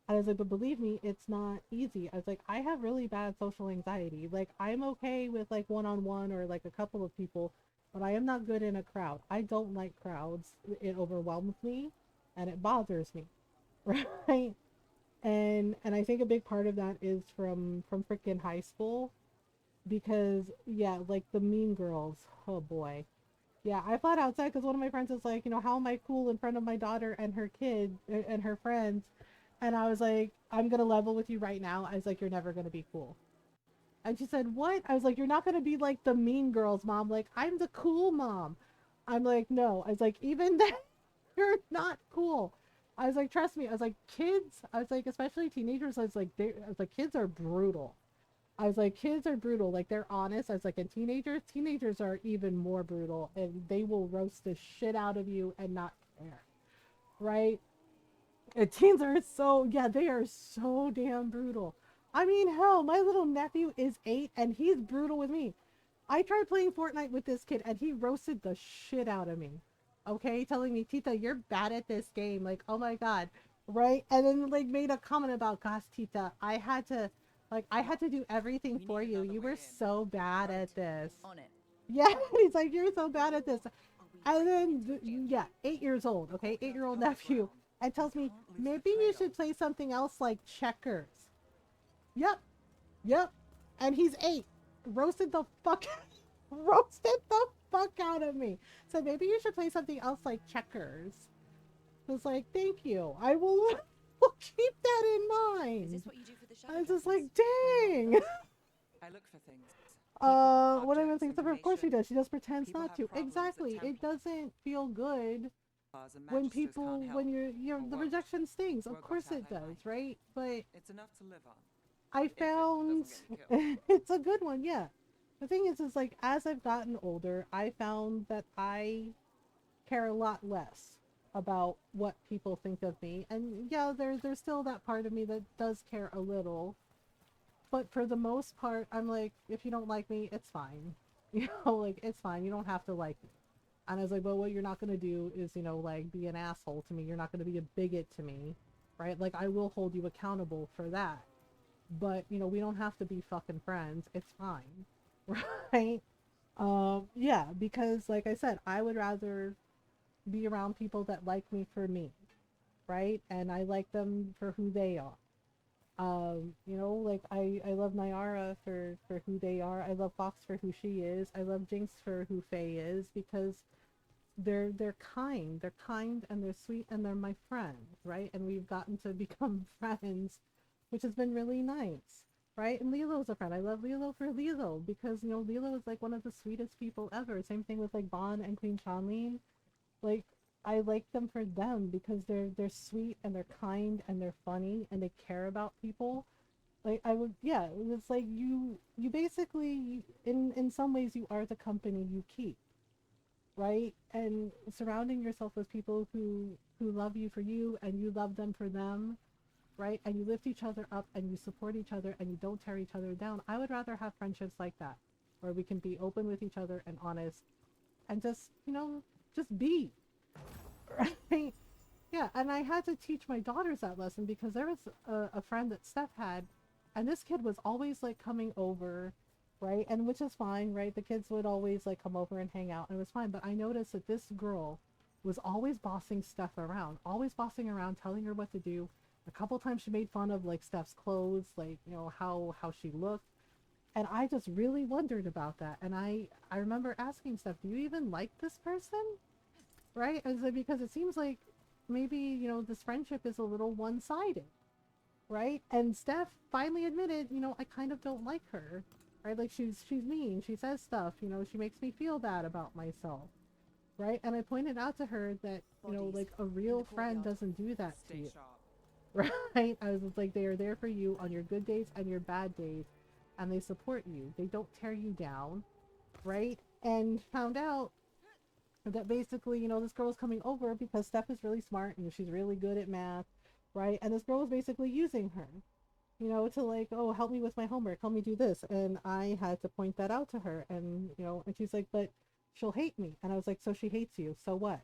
I was like, but believe me, it's not easy. I was like, I have really bad social anxiety. Like, I'm okay with like one-on-one or like a couple of people, but I am not good in a crowd. I don't like crowds. It overwhelms me and it bothers me, right? And I think a big part of that is from freaking high school. Because yeah, like the mean girls, oh boy, yeah, I flat out said, because one of my friends was like, you know, how am I cool in front of my daughter and her kid and her friends, and I was like, I'm gonna level with you right now. I was like, you're never gonna be cool. And she said, what? I was like, you're not gonna be like the mean girls mom. Like, I'm the cool mom. I'm like, no. I was like, even then you're not cool. I was like, trust me. I was like, kids, I was like, especially teenagers, I was like, kids are brutal. I was like, kids are brutal. Like, they're honest. I was like, and teenagers are even more brutal, and they will roast the shit out of you and not care, right? And teens are so, yeah, they are so damn brutal. I mean, hell, my little nephew is 8, and he's brutal with me. I tried playing Fortnite with this kid, and he roasted the shit out of me. Okay, telling me, Tita, you're bad at this game. Like, oh my god, right? And then like made a comment about, gosh, Tita, I had to do everything for you. You were so bad at this. On it. Yeah, he's like, you're so bad at this. And then, yeah, 8 years old, okay, 8-year-old nephew, and tells me, maybe you should play something else like checkers. Yep. And he's 8. Roasted the fuck out of me. So maybe you should play something else like checkers. I was like, thank you. I will keep that in mind. Is this what you do for the show? I was just like, dang. I look for things. What am I thinking? Of course she does. She just pretends not to. Exactly. It doesn't feel good when you're the rejection stings. Of course it does, right? But it's enough to live on. I found it's a good one, yeah. The thing is like, as I've gotten older, I found that I care a lot less about what people think of me. And yeah, there's still that part of me that does care a little. But for the most part, I'm like, if you don't like me, it's fine. You know, like, it's fine. You don't have to like me. And I was like, well, what you're not going to do is, you know, like, be an asshole to me. You're not going to be a bigot to me, right? Like, I will hold you accountable for that. But, you know, we don't have to be fucking friends. It's fine, right? Yeah, because like I said, I would rather be around people that like me for me, right? And I like them for who they are. You know, like I love Nyara for who they are. I love Fox for who she is. I love Jinx for who Faye is, because they're kind. They're kind and they're sweet and they're my friends, right? And we've gotten to become friends, which has been really nice. Right? And Lilo's a friend. I love Lilo for Lilo because, you know, Lilo is like one of the sweetest people ever. Same thing with like Bon and Queen Chanlene. Like, I like them for them because they're sweet and they're kind and they're funny and they care about people. Like I would, yeah, it's like you basically, in some ways, you are the company you keep, right? And surrounding yourself with people who love you for you and you love them for them, right? And you lift each other up and you support each other and you don't tear each other down. I would rather have friendships like that, where we can be open with each other and honest and just, you know, just be, right? Yeah, and I had to teach my daughters that lesson because there was a friend that Steph had, and this kid was always like coming over, right? And which is fine, right? The kids would always like come over and hang out, and it was fine. But I noticed that this girl was always bossing Steph around, always bossing around, telling her what to do. A couple times she made fun of like Steph's clothes, like, you know, how she looked. And I just really wondered about that. And I remember asking Steph, do you even like this person? Right? I was like, because it seems like maybe, you know, this friendship is a little one-sided, right? And Steph finally admitted, you know, I kind of don't like her, right? Like she's mean, she says stuff, you know, she makes me feel bad about myself, right? And I pointed out to her that, you know, like a real friend doesn't do that to you, right? I was just like, they are there for you on your good days and your bad days, and they support you. They don't tear you down, right? And found out that basically, you know, this girl was coming over because Steph is really smart and she's really good at math, right? And this girl was basically using her, you know, to like, oh, help me with my homework, help me do this. And I had to point that out to her. And, you know, and she's like, but she'll hate me. And I was like, so she hates you, so what?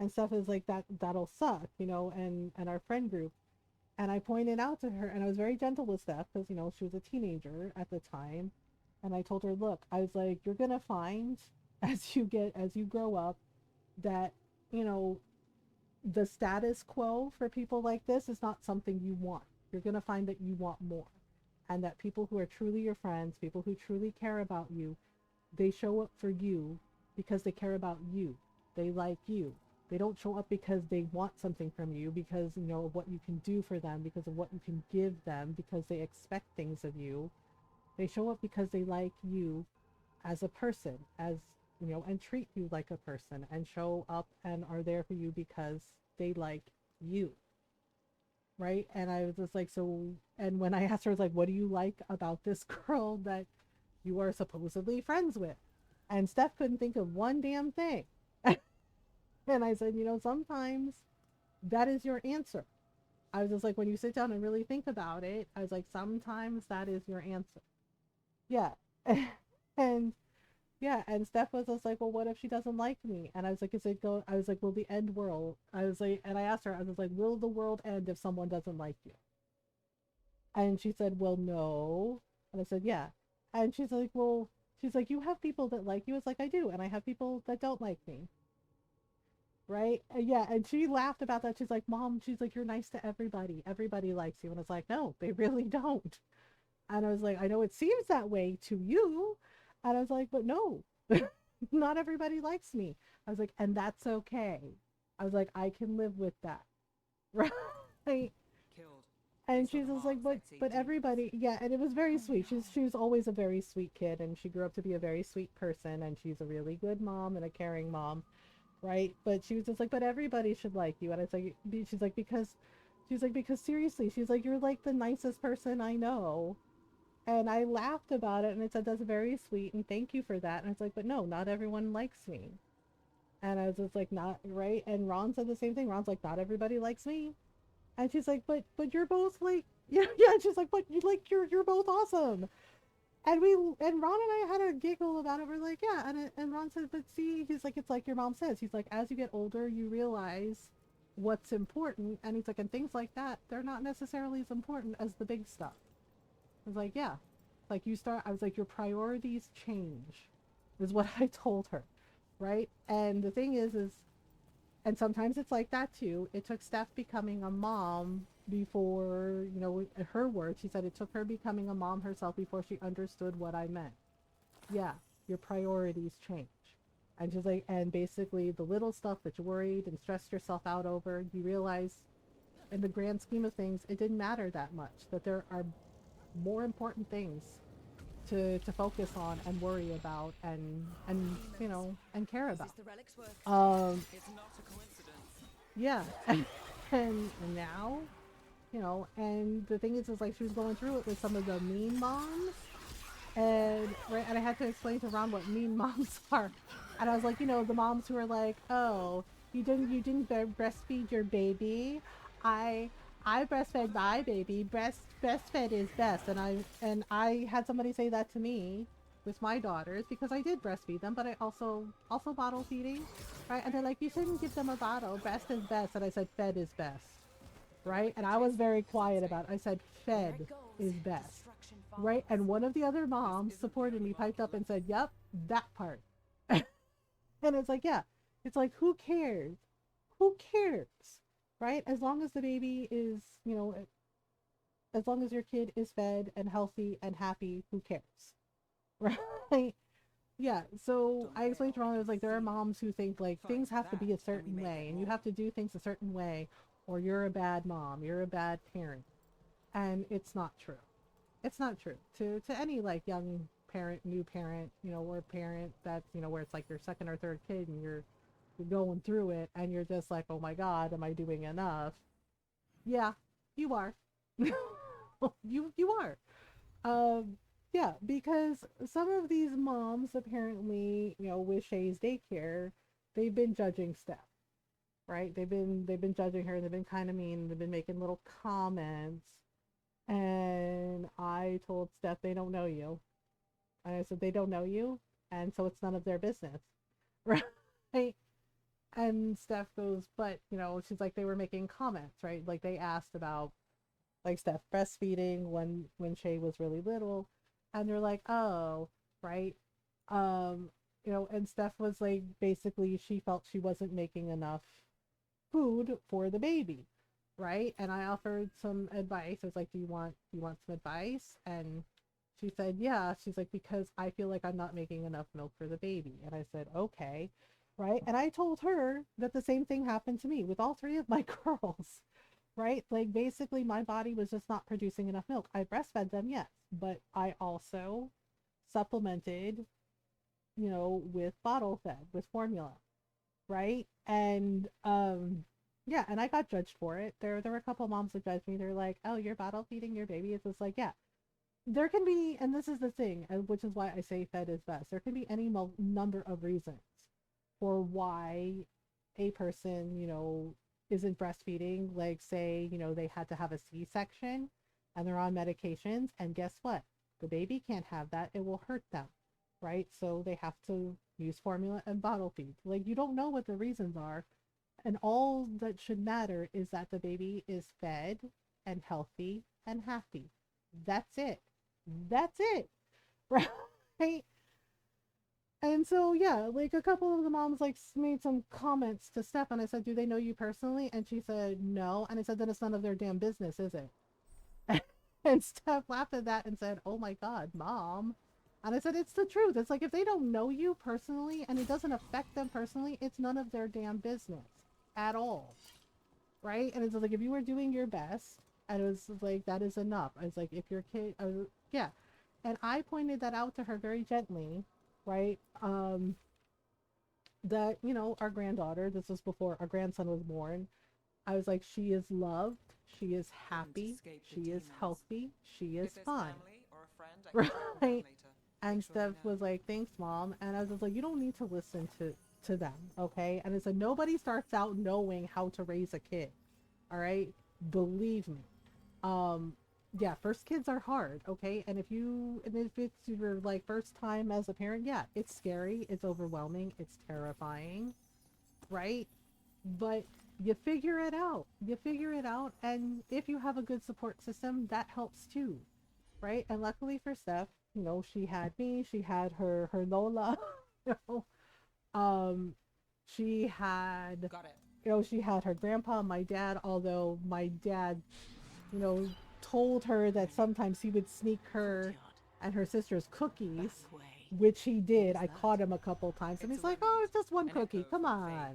And Steph is like, that'll suck, you know, and our friend group. And I pointed out to her, and I was very gentle with Steph because, you know, she was a teenager at the time. And I told her, look, I was like, you're gonna find as you grow up that, you know, the status quo for people like this is not something you want. You're gonna find that you want more. And that people who are truly your friends, people who truly care about you, they show up for you because they care about you. They like you. They don't show up because they want something from you, because, you know, of what you can do for them, because of what you can give them, because they expect things of you. They show up because they like you as a person, as, you know, and treat you like a person, and show up and are there for you because they like you, right? And I was just like, so, and when I asked her, I was like, what do you like about this girl that you are supposedly friends with? And Steph couldn't think of one damn thing. And I said, you know, sometimes that is your answer. I was just like, when you sit down and really think about it, I was like, sometimes that is your answer. Yeah. And yeah, and Steph was just like, well, what if she doesn't like me? And I was like, is it go? I was like, will the end world? I was like, and I asked her, I was like, will the world end if someone doesn't like you? And she said, well, no. And I said, yeah. And she's like, well, she's like, you have people that like you. It's like, I do. And I have people that don't like me. Right? Yeah. And she laughed about that. She's like, Mom, she's like, you're nice to everybody. Everybody likes you. And I was like, no, they really don't. And I was like, I know it seems that way to you. And I was like, but no, not everybody likes me. I was like, and that's okay. I was like, I can live with that. Right? Killed. And she's just like, but everybody, yeah, and it was very sweet. She was always a very sweet kid, and she grew up to be a very sweet person, and she's a really good mom and a caring mom, right? But she was just like, but everybody should like you. And I was like, she's like, because seriously, she's like, you're like the nicest person I know. And I laughed about it, and I said, that's very sweet, and thank you for that. And I was like, but no, not everyone likes me. And I was just like, not right. And Ron said the same thing. Ron's like, not everybody likes me. And she's like, but you're both like, yeah, yeah. And she's like, but you like, you're both awesome. And Ron and I had a giggle about it. We're like, yeah. And Ron said, but see, he's like, it's like your mom says. He's like, as you get older, you realize what's important. And he's like, and things like that, they're not necessarily as important as the big stuff. I was like, yeah. Like you start, I was like, your priorities change. is what I told her, right? And the thing is, and sometimes it's like that too. It took Steph becoming a mom before, you know, in her words, she said it took her becoming a mom herself before she understood what I meant. Yeah, your priorities change. And she's like, and basically the little stuff that you worried and stressed yourself out over, you realize in the grand scheme of things, it didn't matter that much, that there are more important things to focus on and worry about and you know and care about. It's not a coincidence. Yeah. And now, you know, and the thing is like she was going through it with some of the mean moms, and right, and I had to explain to Ron what mean moms are, and I was like, you know, the moms who are like, oh, you didn't breastfeed your baby. I I breastfed my baby. Breastfed is best, and I had somebody say that to me with my daughters because I did breastfeed them, but I also bottle feeding, right? And they're like, you shouldn't give them a bottle. Breast is best, and I said fed is best, right? And I was very quiet about it. I said fed is best, right? And one of the other moms supported me, piped up and said, yep, that part. And it's like, yeah, it's like, who cares? Who cares? Right? As long as the baby is, you know, as long as your kid is fed and healthy and happy, who cares? Right? Yeah. So I explained to Ron, I was like, there are moms who think like things have to be a certain way and you have to do things a certain way or you're a bad mom, you're a bad parent. And it's not true. It's not true. To any like young parent, new parent, you know, or parent that's, you know, where it's like your second or third kid and you're going through it and you're just like, oh my God, am I doing enough? Yeah, you are. You are. Yeah, because some of these moms apparently, you know, with Shay's daycare, they've been judging Steph, right? They've been judging her, they've been kind of mean, they've been making little comments. And I told Steph they don't know you. And I said they don't know you, and so it's none of their business. Right? And Steph goes, but, you know, she's like, they were making comments, right? Like they asked about like Steph breastfeeding when Shay was really little, and they're like, oh, right. Um, you know, and Steph was like, basically she felt she wasn't making enough food for the baby, right? And I offered some advice. I was like, do you want some advice? And she said, yeah. She's like, because I feel like I'm not making enough milk for the baby. And I said, okay. Right. And I told her that the same thing happened to me with all three of my girls, right? Like basically my body was just not producing enough milk. I breastfed them, yes, but I also supplemented, you know, with bottle fed, with formula, right? And yeah, and I got judged for it. There were a couple moms that judged me. They're like, oh, you're bottle feeding your baby. It's just like, yeah, there can be, and this is the thing, which is why I say fed is best. There can be any number of reasons for why a person, you know, isn't breastfeeding. Like say, you know, they had to have a C-section and they're on medications, and guess what? The baby can't have that. It will hurt them, right? So they have to use formula and bottle feed. Like you don't know what the reasons are, and all that should matter is that the baby is fed and healthy and happy. That's it. That's it. Right? And so yeah, like a couple of the moms like made some comments to Steph, and I said, do they know you personally? And she said no. And I said, then it's none of their damn business, is it? And Steph laughed at that and said, oh my God, Mom. And I said, it's the truth. It's like if they don't know you personally and it doesn't affect them personally, it's none of their damn business at all, right? And it's like, if you were doing your best, and it was like, that is enough. I was like, if your kid, yeah. And I pointed that out to her very gently, right? That, you know, our granddaughter, this was before our grandson was born, I was like, she is loved, she is happy, she is healthy, she is fine. Right? And Steph was like, thanks, Mom. And I was just like, you don't need to listen to them, okay? And it's like, nobody starts out knowing how to raise a kid, all right? Believe me. Yeah, first kids are hard, okay? And if it's your like first time as a parent, yeah, it's scary, it's overwhelming, it's terrifying, right? But you figure it out. You figure it out, and if you have a good support system, that helps too, right? And luckily for Steph, you know, she had me, she had her Lola, she had, Got it. she had her grandpa and my dad, although my dad, told her that sometimes he would sneak her and her sister's cookies, which he did. I caught him a couple times, and he's like, oh, it's just one cookie, come on.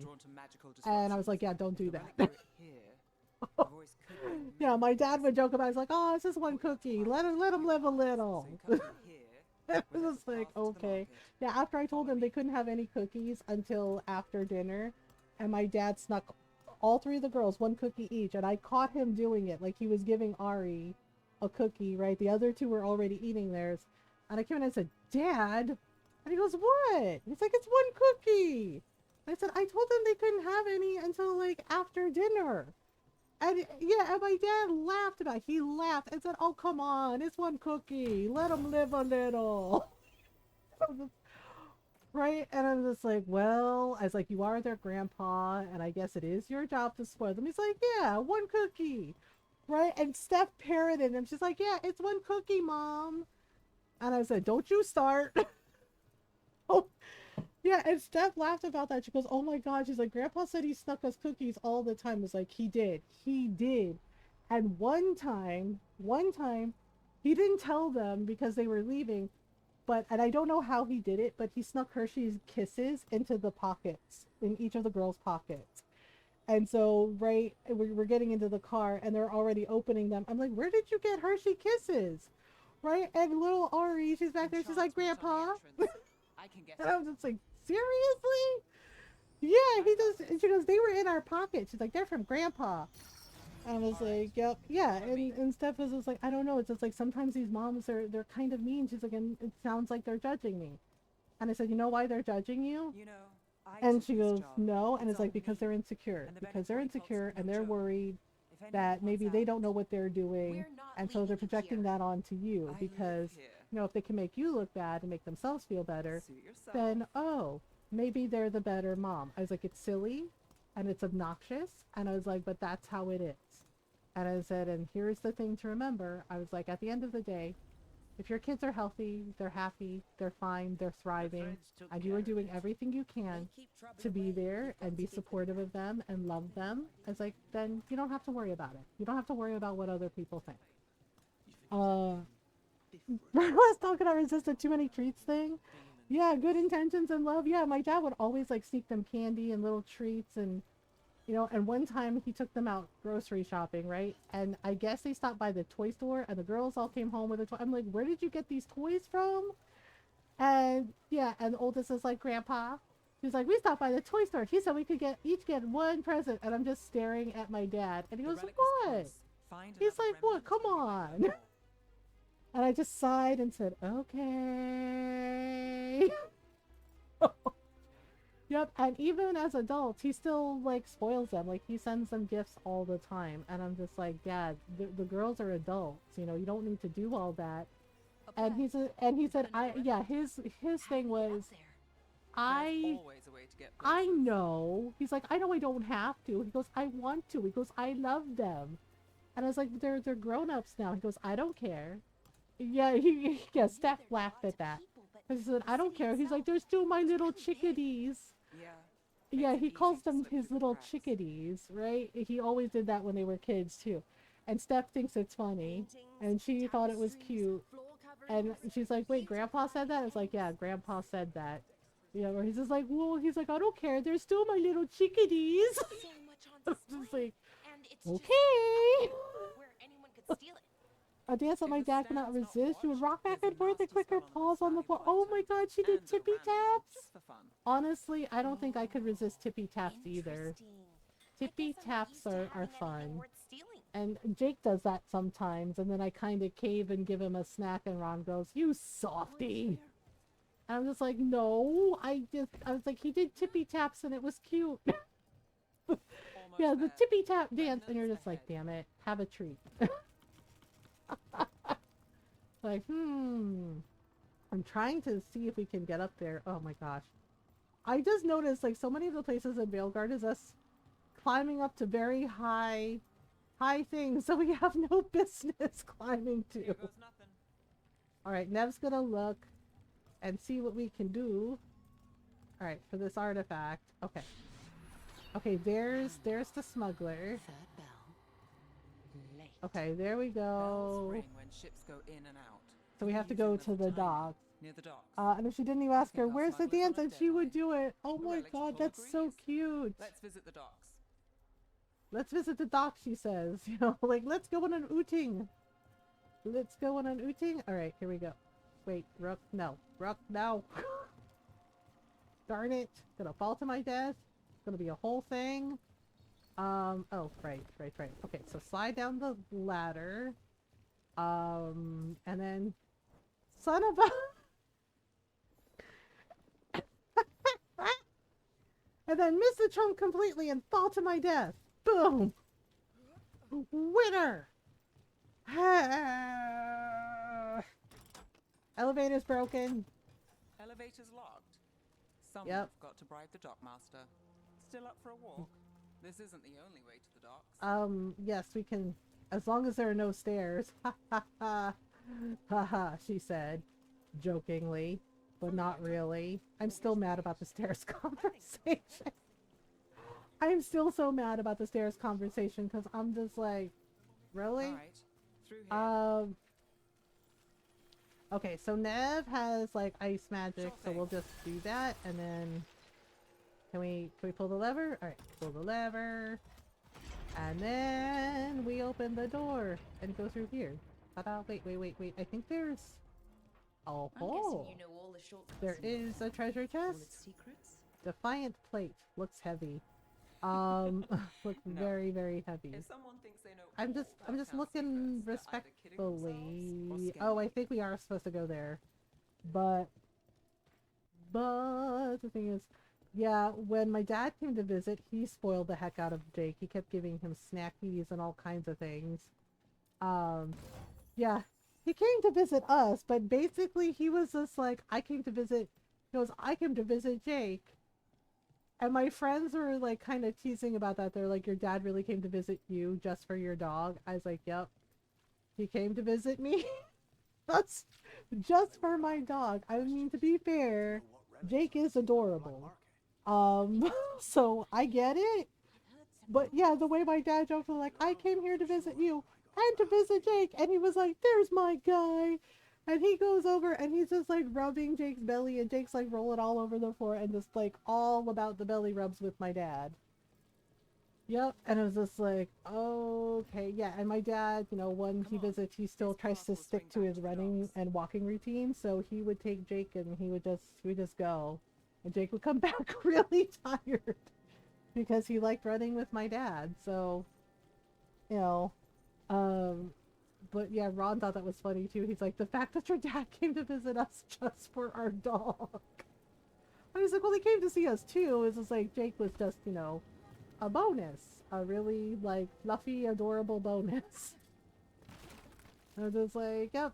And I was like, yeah, don't do that. Yeah, my dad would joke about it. He's like, oh, it's just one cookie, let him live a little. It was like, okay. Yeah, after I told them they couldn't have any cookies until after dinner, and my dad snuck all three of the girls one cookie each, and I caught him doing it. Like, he was giving Ari a cookie, right? The other two were already eating theirs. And I came in and I said, Dad? And he goes, what? He's like, it's one cookie. And I said, I told them they couldn't have any until, like, after dinner. And, yeah, and my dad laughed about it. He laughed and said, oh, come on, it's one cookie. Let them live a little. Right? And I'm just like, well, I was like, you are their grandpa, and I guess it is your job to spoil them. He's like, yeah, one cookie. Right? And Steph parroted him. She's like, yeah, it's one cookie, Mom. And I said, don't you start. Oh, yeah, and Steph laughed about that. She goes, oh my God. She's like, Grandpa said he snuck us cookies all the time. It's like, he did. He did. And one time, he didn't tell them because they were leaving. And I don't know how he did it, but he snuck Hershey's Kisses into the pockets, in each of the girls' pockets. And so, right, we're getting into the car, and they're already opening them. I'm like, where did you get Hershey Kisses? Right? And little Ari, she's back there, she's like, Grandpa. And I was just like, seriously? Yeah, he does. And she goes, they were in our pocket. She's like, they're from Grandpa. And I was like, yep, yeah. And Steph was just like, I don't know. It's just like, sometimes these moms, they're kind of mean. She's like, and it sounds like they're judging me. And I said, you know why they're judging you? And she goes, no. And it's like, because they're insecure. Because they're insecure and they're worried that maybe they don't know what they're doing. And so they're projecting that onto you. Because, if they can make you look bad and make themselves feel better, then, oh, maybe they're the better mom. I was like, it's silly and it's obnoxious. And I was like, but that's how it is. And I said, and here's the thing to remember. I was like, at the end of the day, if your kids are healthy, they're happy, they're fine, they're thriving, and you are doing everything you can to be there and be supportive of them and love them, I was like, then you don't have to worry about it. You don't have to worry about what other people think. I was talking about resist the too many treats thing. Yeah, good intentions and love. Yeah, my dad would always like sneak them candy and little treats, and and one time he took them out grocery shopping, right? And I guess they stopped by the toy store, and the girls all came home with a toy. I'm like, where did you get these toys from? And yeah, and the oldest is like, Grandpa. He's like, we stopped by the toy store. He said we could each get one present. And I'm just staring at my dad. And he goes, what? He's like, what? Come on. And I just sighed and said, okay. Yep, and even as adults, he still, like, spoils them. Like, he sends them gifts all the time. And I'm just like, Dad, the girls are adults. You don't need to do all that. And he said, his thing was, I know. He's like, I know I don't have to. He goes, I want to. He goes, I love them. And I was like, they're grown-ups now. He goes, I don't care. Yeah, Steph laughed at that. I said, I don't care. He's like, they're still my little chickadees. Yeah, he calls them his little chickadees, right? He always did that when they were kids, too. And Steph thinks it's funny. And she thought it was cute. And she's like, wait, Grandpa said that? I was like, yeah, Grandpa said that. Where he's just like, well, he's like, I don't care. They're still my little chickadees. I was just like, okay. A dance that my dad could not resist. She would rock back and forth and click her paws on the floor. Oh my God, she did tippy taps. Honestly, I don't think I could resist tippy taps either. Tippy taps are fun. And Jake does that sometimes, and then I kind of cave and give him a snack, and Ron goes, you softie. And I'm just like, no, I was like, he did tippy taps and it was cute. Yeah, the tippy tap dance, and you're just like, damn it, have a treat. Like, I'm trying to see if we can get up there. Oh my gosh. I just noticed, like, so many of the places in Veilguard is us climbing up to very high things, so we have no business climbing to. Alright, Nev's gonna look and see what we can do. Alright, for this artifact. Okay. Okay, there's the smuggler. Okay, there we Bells go. ring when ships go in and out. So we have to go to the docks. Near the docks. And if she didn't even ask her, think our where's the smuggler's on dance? a And she would do it. Oh my Relic's god, full of that's so cute. Let's visit the docks. Let's visit the docks, she says. You know, like, let's go on an outing. Let's go on an outing. Alright, here we go. Wait, Rook, no. Rook, no. Darn it. Gonna fall to my death. Gonna be a whole thing. Oh, right. Okay, so slide down the ladder. And then... Son of a... and then miss the trunk completely and fall to my death. Boom! Winner! Elevator's broken. Elevator's locked. Someone Yep. got to bribe the dockmaster. Still up for a walk? This isn't the only way to the docks. Yes, we can, as long as there are no stairs. Ha ha ha. Ha ha, she said, jokingly, but not really. I'm still mad about the stairs conversation. I'm still so mad about the stairs conversation because I'm just like, really? Okay, so Nev has like ice magic, so we'll just do that, and then can we pull the lever? All right, pull the lever, and then we open the door and go through here. Ta-da! Wait! I think there's oh, You know all the shortcuts there and is a treasure all its chest. secrets. Defiant plate looks heavy. Looks very, very heavy. If someone thinks they know I'm just looking respectfully. Oh, I think we are supposed to go there. But the thing is, yeah, when my dad came to visit, he spoiled the heck out of Jake. He kept giving him snackies and all kinds of things. Yeah, he came to visit us, but basically he was just like, I came to visit Jake. And my friends were like kind of teasing about that. They're like, your dad really came to visit you just for your dog? I was like, yep. He came to visit me. That's just for my dog. I mean, to be fair, Jake is adorable. So I get it. But yeah, the way my dad joked was like, I came here to visit you and to visit Jake. And he was like, there's my guy. And he goes over and he's just like rubbing Jake's belly, and Jake's like rolling all over the floor and just like all about the belly rubs with my dad. Yep. And it was just like, okay, yeah. And my dad, you know, when he visits, he still tries to stick to his running and walking routine. So he would take Jake and he would just go, and Jake would come back really tired because he liked running with my dad. So, you know, but yeah, Ron thought that was funny too. He's like, the fact that your dad came to visit us just for our dog. I was like, well, he came to see us too. It's just like Jake was just, you know, a bonus. A really, like, fluffy, adorable bonus. I was just like, yep.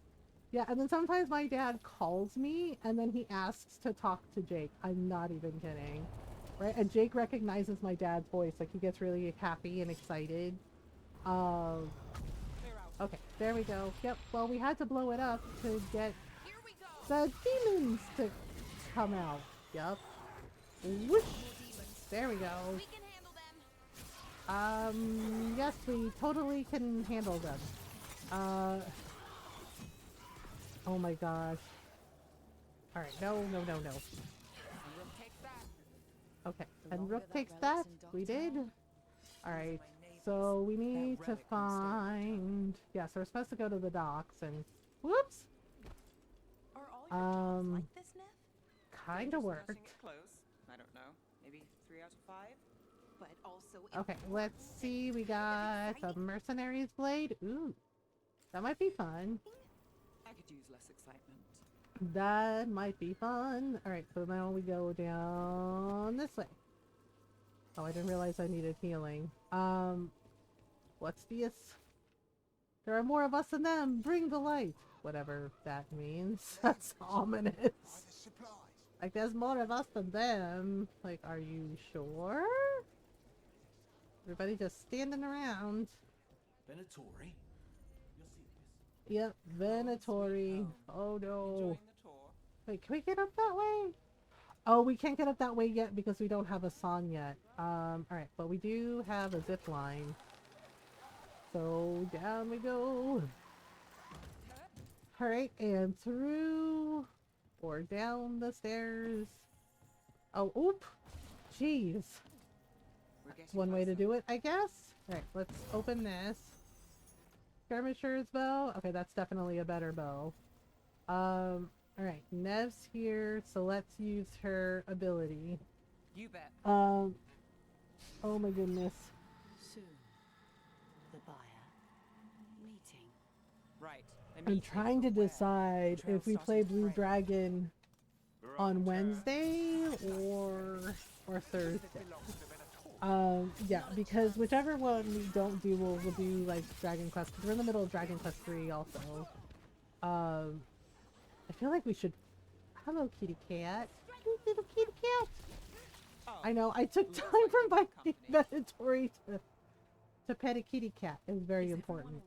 Yeah, and then sometimes my dad calls me and then he asks to talk to Jake. I'm not even kidding. Right? And Jake recognizes my dad's voice. Like, he gets really happy and excited. Okay, there we go. Yep, well, we had to blow it up to get the demons to come out. Yep. Whoosh! There we go. Yes, we totally can handle them. Oh my gosh. Alright, no. Okay, and Rook takes that. We did. Alright. So we need to find... Yeah, so we're supposed to go to the docks and... Whoops! Kinda worked. I don't know. Maybe 3 out of 5? But also... Okay, let's see. We got a mercenary's blade. Ooh. That might be fun. I could use less excitement. That might be fun. Alright, so now we go down this way. Oh, I didn't realize I needed healing. What's this? There are more of us than them. Bring the light. Whatever that means. That's ominous. Like, there's more of us than them. Like, are you sure? Everybody just standing around. Venatori? Yep, Venatori. Oh no. Wait, can we get up that way? Oh, we can't get up that way yet because we don't have a song yet. Alright, but we do have a zip line. So down we go. Alright, and through or down the stairs. Oh, oop! Jeez. That's one way to do it, I guess. Alright, let's open this. Skirmisher's bow. Okay, that's definitely a better bow. Alright, Nev's here, so let's use her ability. You bet. Oh my goodness. Soon, the buyer meeting. Right. I'm trying to decide if we play Blue Dragon on Wednesday or Thursday. Yeah, because whichever one we don't do, we'll do like Dragon Quest. We're in the middle of Dragon Quest 3 also. I feel like we should. Hello, kitty cat. Little kitty cat. I know. I took time from my inventory to pet a kitty cat. It was very important.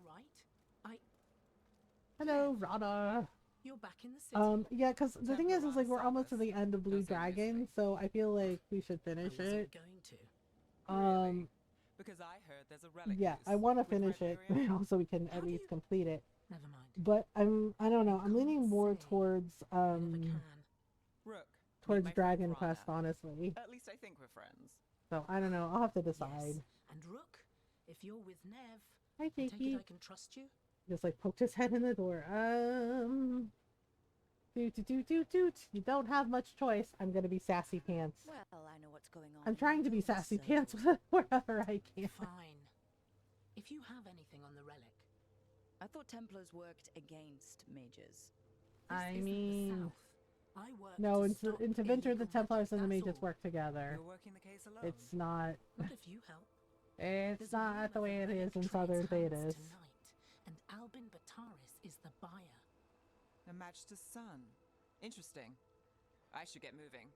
Hello, Rada. You're back in the city. Yeah, because the thing is like we're almost to the end of Blue Dragon, so I feel like we should finish it. Because I heard there's a relic. Yeah, I want to finish it, so we can at least complete it. Never mind. But I don't know. I'm leaning more towards Rook, towards Dragon Quest, honestly. At least I think we're friends. So I don't know. I'll have to decide. Yes. And Rook, if you're with Nev, Hi, I take Jakey. it I can trust you? Just like poked his head in the door. Doot. You don't have much choice. I'm gonna be sassy pants. Well, I know what's going on. I'm trying to be sassy pants wherever I can. Fine. If you have anything on the relic. I thought Templars worked against mages. I mean, I work no, to in stop Venture, the illegal Templars and the magic, mages that's all. work together. You're working the case alone. It's not. Not if you help. It's not the way it is in Southern Thedas. And Albin Bataris is the buyer. A Magister's son. Interesting. I should get moving.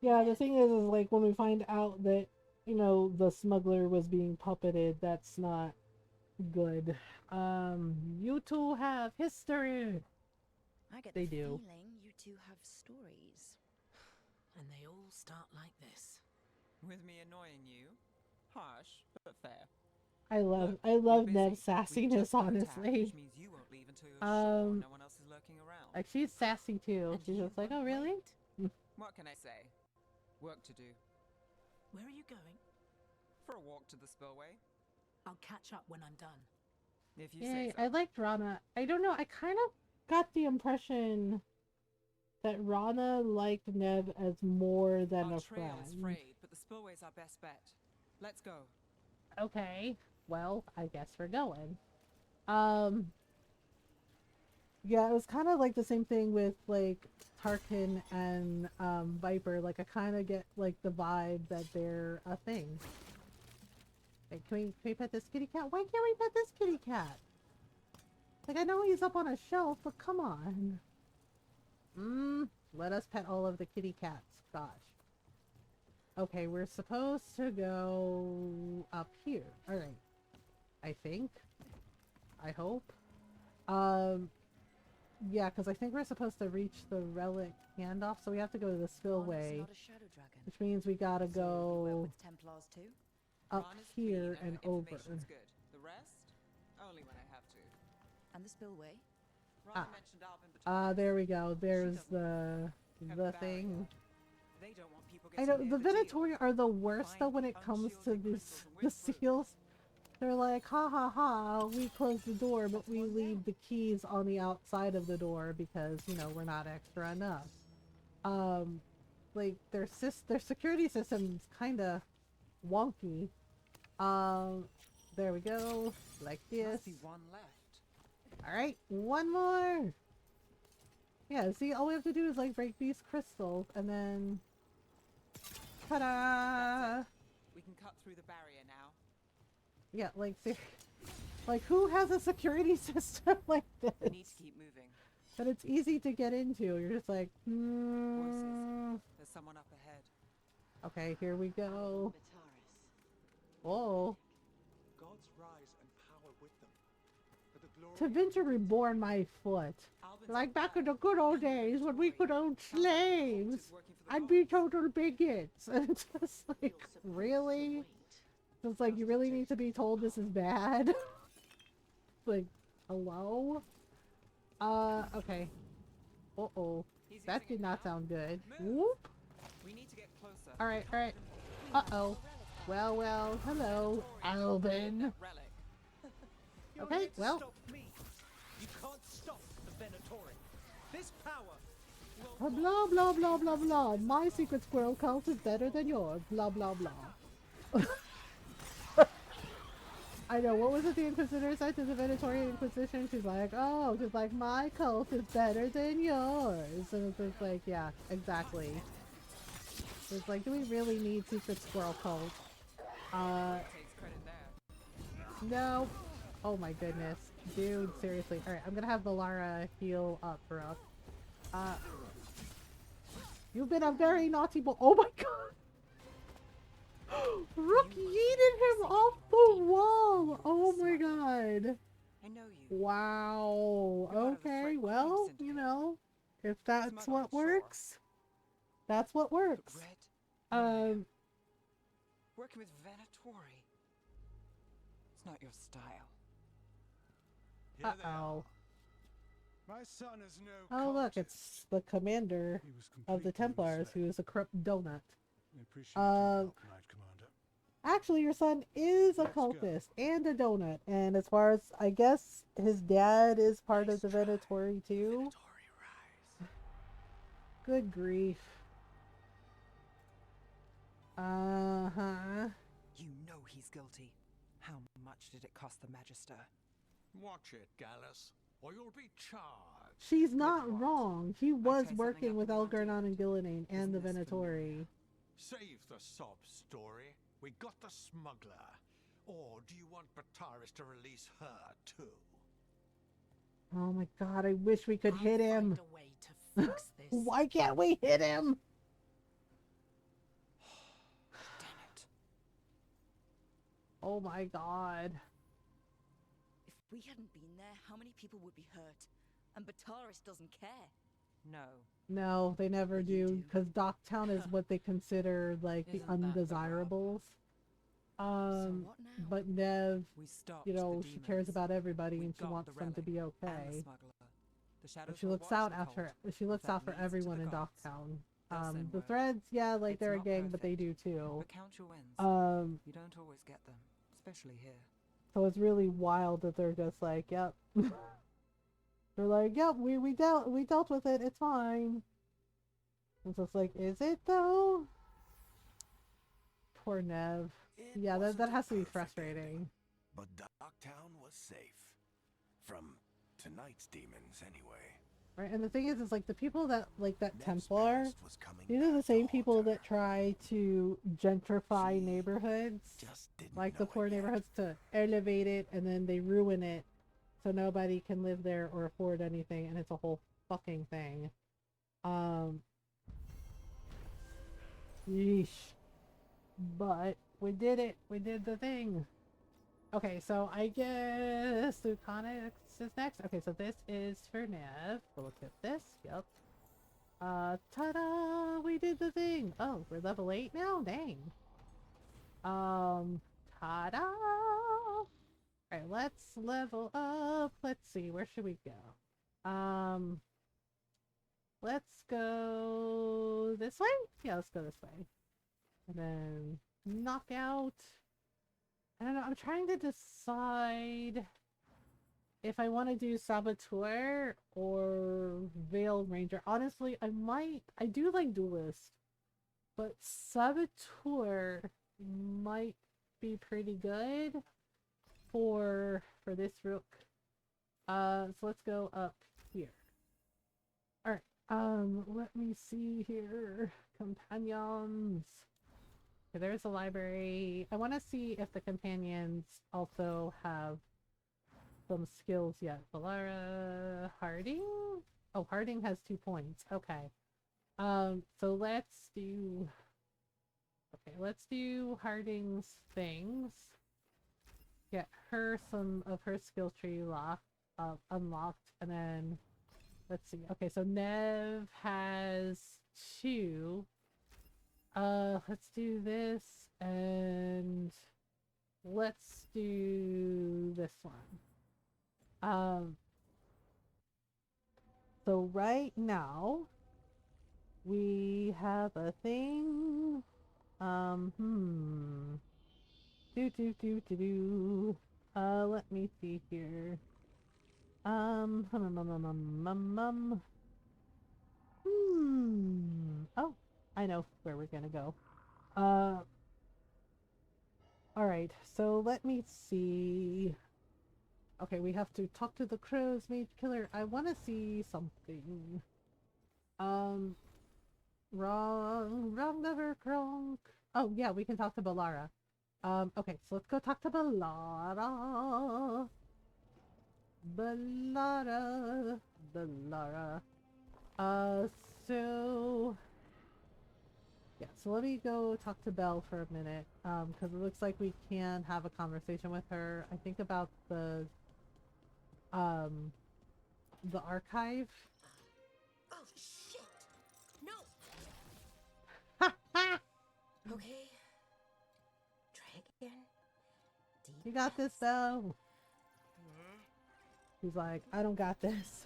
Yeah, the thing is like when we find out that, you know, the smuggler was being puppeted, that's not good. You two have history. I get They the do. feeling you two have stories. And they all start like this. With me annoying you? Harsh, but fair. I love Nev's sassiness, honestly. Which means you won't leave until you're sure no one else is lurking around. Like she's sassy too. She's just like, oh really? What can I say? Work to do. Where are you going? For a walk to the spillway. I'll catch up when I'm done. If you Yay, say so. I liked Rana. I don't know, I kind of got the impression that Rana liked Nev as more than Our a trail is friend. frayed, but the spillway's our best bet. Let's go. Okay, well, I guess we're going. Yeah, it was kind of like the same thing with like Tarkin and Viper. Like I kind of get like the vibe that they're a thing. Like, can we pet this kitty cat? Why can't we pet this kitty cat? Like I know he's up on a shelf, but come on. Let us pet all of the kitty cats. Gosh. Okay, we're supposed to go up here. Alright. I think. I hope. Yeah, because I think we're supposed to reach the relic handoff, so we have to go to the spillway. Which means we gotta go up here and over. Good. The rest? Only when I have to. And the spillway? There we go. There's the thing. They don't want people I know the Venatori are the worst though when it comes to the seals. They're like, ha ha ha, we close the door, but we leave the keys on the outside of the door because, you know, we're not extra enough. Like their security system's kind of wonky. There we go, like this. Must be one left. All right, one more. Yeah, see, all we have to do is like break these crystals and then, ta-da! We can cut through the barrier now. Yeah, like, like who has a security system like this? We need to keep moving. But it's easy to get into. You're just like, Voices. There's someone up ahead. Okay, here we go. Whoa. Gods rise and power with them. But the to venture reborn my foot. Like back in the good old days when we could own slaves. I'd be total bigots. And it's just like, really? It's like, you really need to be told this is bad? Like, hello? Okay. Uh-oh. That did not sound good. Whoop! Alright, alright. Uh-oh. Well, well, hello, Alvin. Okay, well. You can't stop the Venatori. This power Blah, blah, blah, blah, blah. My secret squirrel cult is better than yours. Blah, blah, blah. I know, what was it the Inquisitor said to the Venatori Inquisition? She's like, oh, she's like, my cult is better than yours. And it's just like, yeah, exactly. It's like, do we really need secret squirrel cult? No. Oh my goodness. Dude, seriously. Alright, I'm gonna have Valara heal up, Rook. You've been a very naughty boy. Oh my god! Rook yeeted him off the wall! Oh my god. I know you. Wow. Okay, well, you know, if that's what works, that's what works. Working with Venatori. It's not your style. Uh-oh. My son is no Oh look, it's the commander of the Templars who is a corrupt donut. Actually, your son is a cultist and a donut, and as far as I guess, his dad is part of the Venatori too. Good grief. Uh-huh. You know he's guilty. How much did it cost the Magister? Watch it, Gallus, or you'll be charged. She's not wrong. He was working with Elgar'nan and Gillenane and the Venatori. Save the sob story. We got the smuggler. Or do you want Bataris to release her too? Oh my god, I wish we could hit him. Find a way to fix this. Why can't we hit him? Damn it. Oh my god. If we hadn't been there, how many people would be hurt? And Bataris doesn't care. No. No, they never do, because Docktown is what they consider like the undesirables. But Nev, you know, she cares about everybody and she wants them to be okay. But she looks out after for everyone in Docktown. The Threads, yeah, like they're a gang, but they do too. But count your wins. You don't always get them, especially here. So it's really wild that they're just like, yep. They're like, yep, we dealt with it, it's fine. It's just like, is it though? Poor Nev. Yeah, that has to be frustrating. But Docktown was safe. From tonight's demons, anyway. Right, and the thing is like the people that, like that Templar, these are the same people that try to gentrify neighborhoods. Like the poor neighborhoods to elevate it, and then they ruin it so nobody can live there or afford anything, and it's a whole fucking thing. Yeesh. But we did it. We did the thing. Okay, so I guess Lucanics is next. Okay, so this is for Nev. We'll equip this. Yep. Ta-da! We did the thing. Oh, we're level 8 now? Dang. Ta-da! Alright, let's level up. Let's see, where should we go? Let's go this way? Yeah, let's go this way. And then knockout. I don't know, I'm trying to decide if I want to do Saboteur or Veil Ranger. Honestly, I do like Duelist, but Saboteur might be pretty good for this rook. So let's go up here. Alright, let me see here. Companions. Okay, there's a library. I want to see if the companions also have some skills yet. Valara, Harding? Oh, Harding has 2 points. Okay. So let's do Harding's things. Get her some of her skill tree locked. unlocked, and then let's see. Okay, so Nev has 2. Let's do this, and let's do this one. So right now we have a thing. Let me see here. Oh, I know where we're gonna go. Alright, so let me see. Okay, we have to talk to the Crow's Mage Killer. I want to see something. Wrong never crunk. Oh, yeah, we can talk to Balara. Okay, so let's go talk to Balara. Balara. So... Yeah, so let me go talk to Belle for a minute, because it looks like we can have a conversation with her. I think about the archive. Oh, shit! No! Okay. Try again. Deep You got this, Belle. He's like, I don't got this.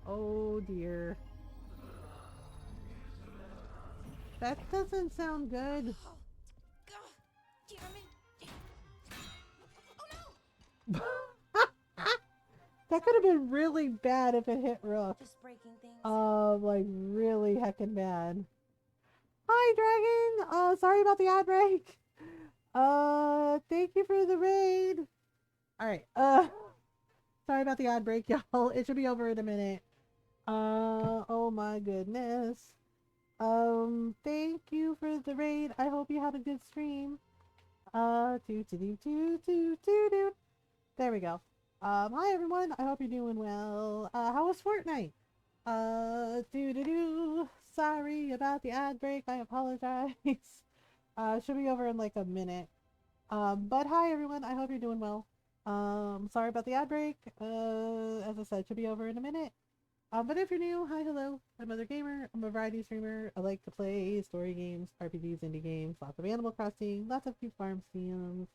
Oh dear. That doesn't sound good. Oh, God damn it. Oh no! That could have been really bad if it hit Rook. Just breaking things. Like really heckin' bad. Hi, Dragon! Sorry about the ad break. Thank you for the raid. Alright, sorry about the ad break, y'all. It should be over in a minute. Oh my goodness. Thank you for the raid. I hope you had a good stream. There we go. Hi everyone. I hope you're doing well. How was Fortnite? Sorry about the ad break. I apologize. Should be over in like a minute. But hi everyone. I hope you're doing well. Sorry about the ad break. As I said, should be over in a minute. But if you're new, hi, hello. I'm Mothergamer. I'm a variety streamer. I like to play story games, RPGs, indie games, lots of Animal Crossing, lots of cute farm sims,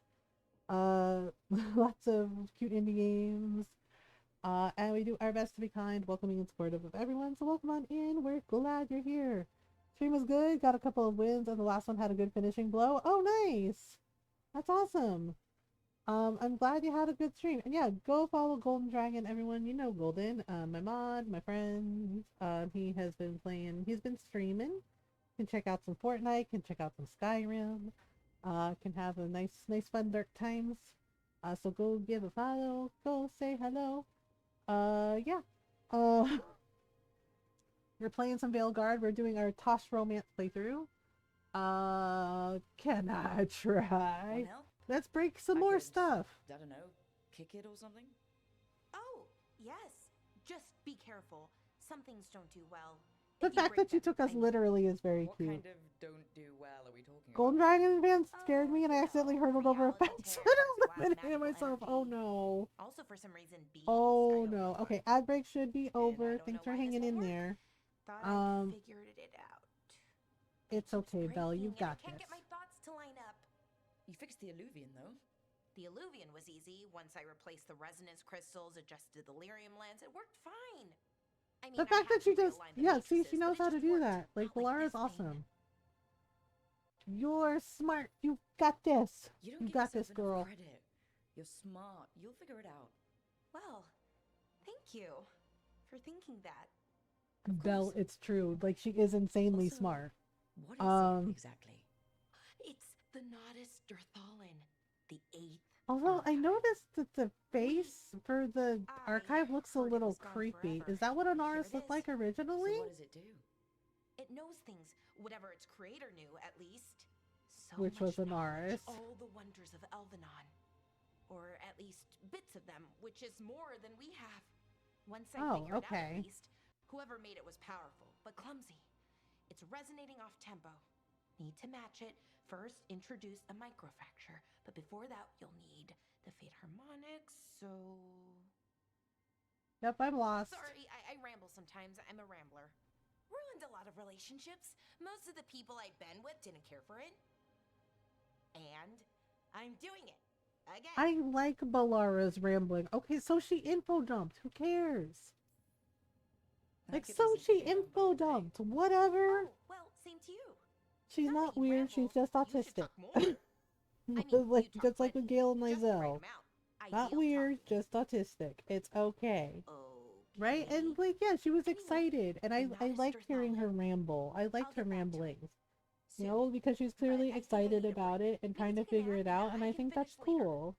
lots of cute indie games. And we do our best to be kind, welcoming, and supportive of everyone. So welcome on in. We're glad you're here. Stream was good. Got a couple of wins, and the last one had a good finishing blow. Oh, nice. That's awesome. I'm glad you had a good stream. And yeah, go follow Golden Dragon, everyone. You know Golden. My mod, my friend. He has been playing, he's been streaming. Can check out some Fortnite, can check out some Skyrim. Can have a nice fun dark times. So go give a follow, go say hello. Yeah. We're playing some Veilguard. We're doing our Tosh Romance playthrough. Can I try? Let's break some more stuff. I don't know, kick it or something? Oh, yes. Just be careful. Some things don't do well. The fact that you took us literally is very cute. What kind of don't do well are we talking Golden Dragon advance scared me and I accidentally hurdled over a fence. I'm eliminating myself. Oh no. Also for some reason bees. Oh no. Okay, ad break should be over. Thanks for hanging in there. Thought I figured it out. It's okay, Belle. You got I can't this. get my thoughts to line up. You fixed the Illuvian, though. The Illuvian was easy. Once I replaced the resonance crystals, adjusted the lyrium lens, it worked fine. I mean, The fact that she just, yeah, see, she knows how to do that. Like, Valara's awesome. You're smart. You got this. You got this, girl. Credit. You're smart. You'll figure it out. Well, thank you for thinking that. Belle, it's true. Like, she is insanely smart. What is it exactly? It's the Nodus Dirthalin, the 8th. Although I noticed that the face for the archive looks a little creepy. Is that what an Aurus looked like originally? So what does it do? It knows things, whatever its creator knew, at least. So Which was an Aurus. All the wonders of Elvenon. Or at least bits of them, which is more than we have. Once I figured out, at least, whoever made it was powerful, but clumsy. It's resonating off tempo. need to match it. First, introduce a microfracture, but before that, you'll need the fate harmonics, so... Yep, I'm lost. Sorry, I ramble sometimes. I'm a rambler. Ruined a lot of relationships. Most of the people I'd been with didn't care for it. And I'm doing it. Again. I like Balara's rambling. Okay, so she info dumped. Who cares? Like, so she info dumped. Whatever. Oh, well, same to you. She's not weird. She's just autistic. Like, just like with Gail and Lizelle. Not weird, just autistic. It's okay. Right? And like, yeah, she was excited. And I liked hearing her ramble. I liked her ramblings. You know, because she's clearly excited about it and trying to figure it out. And I think that's cool.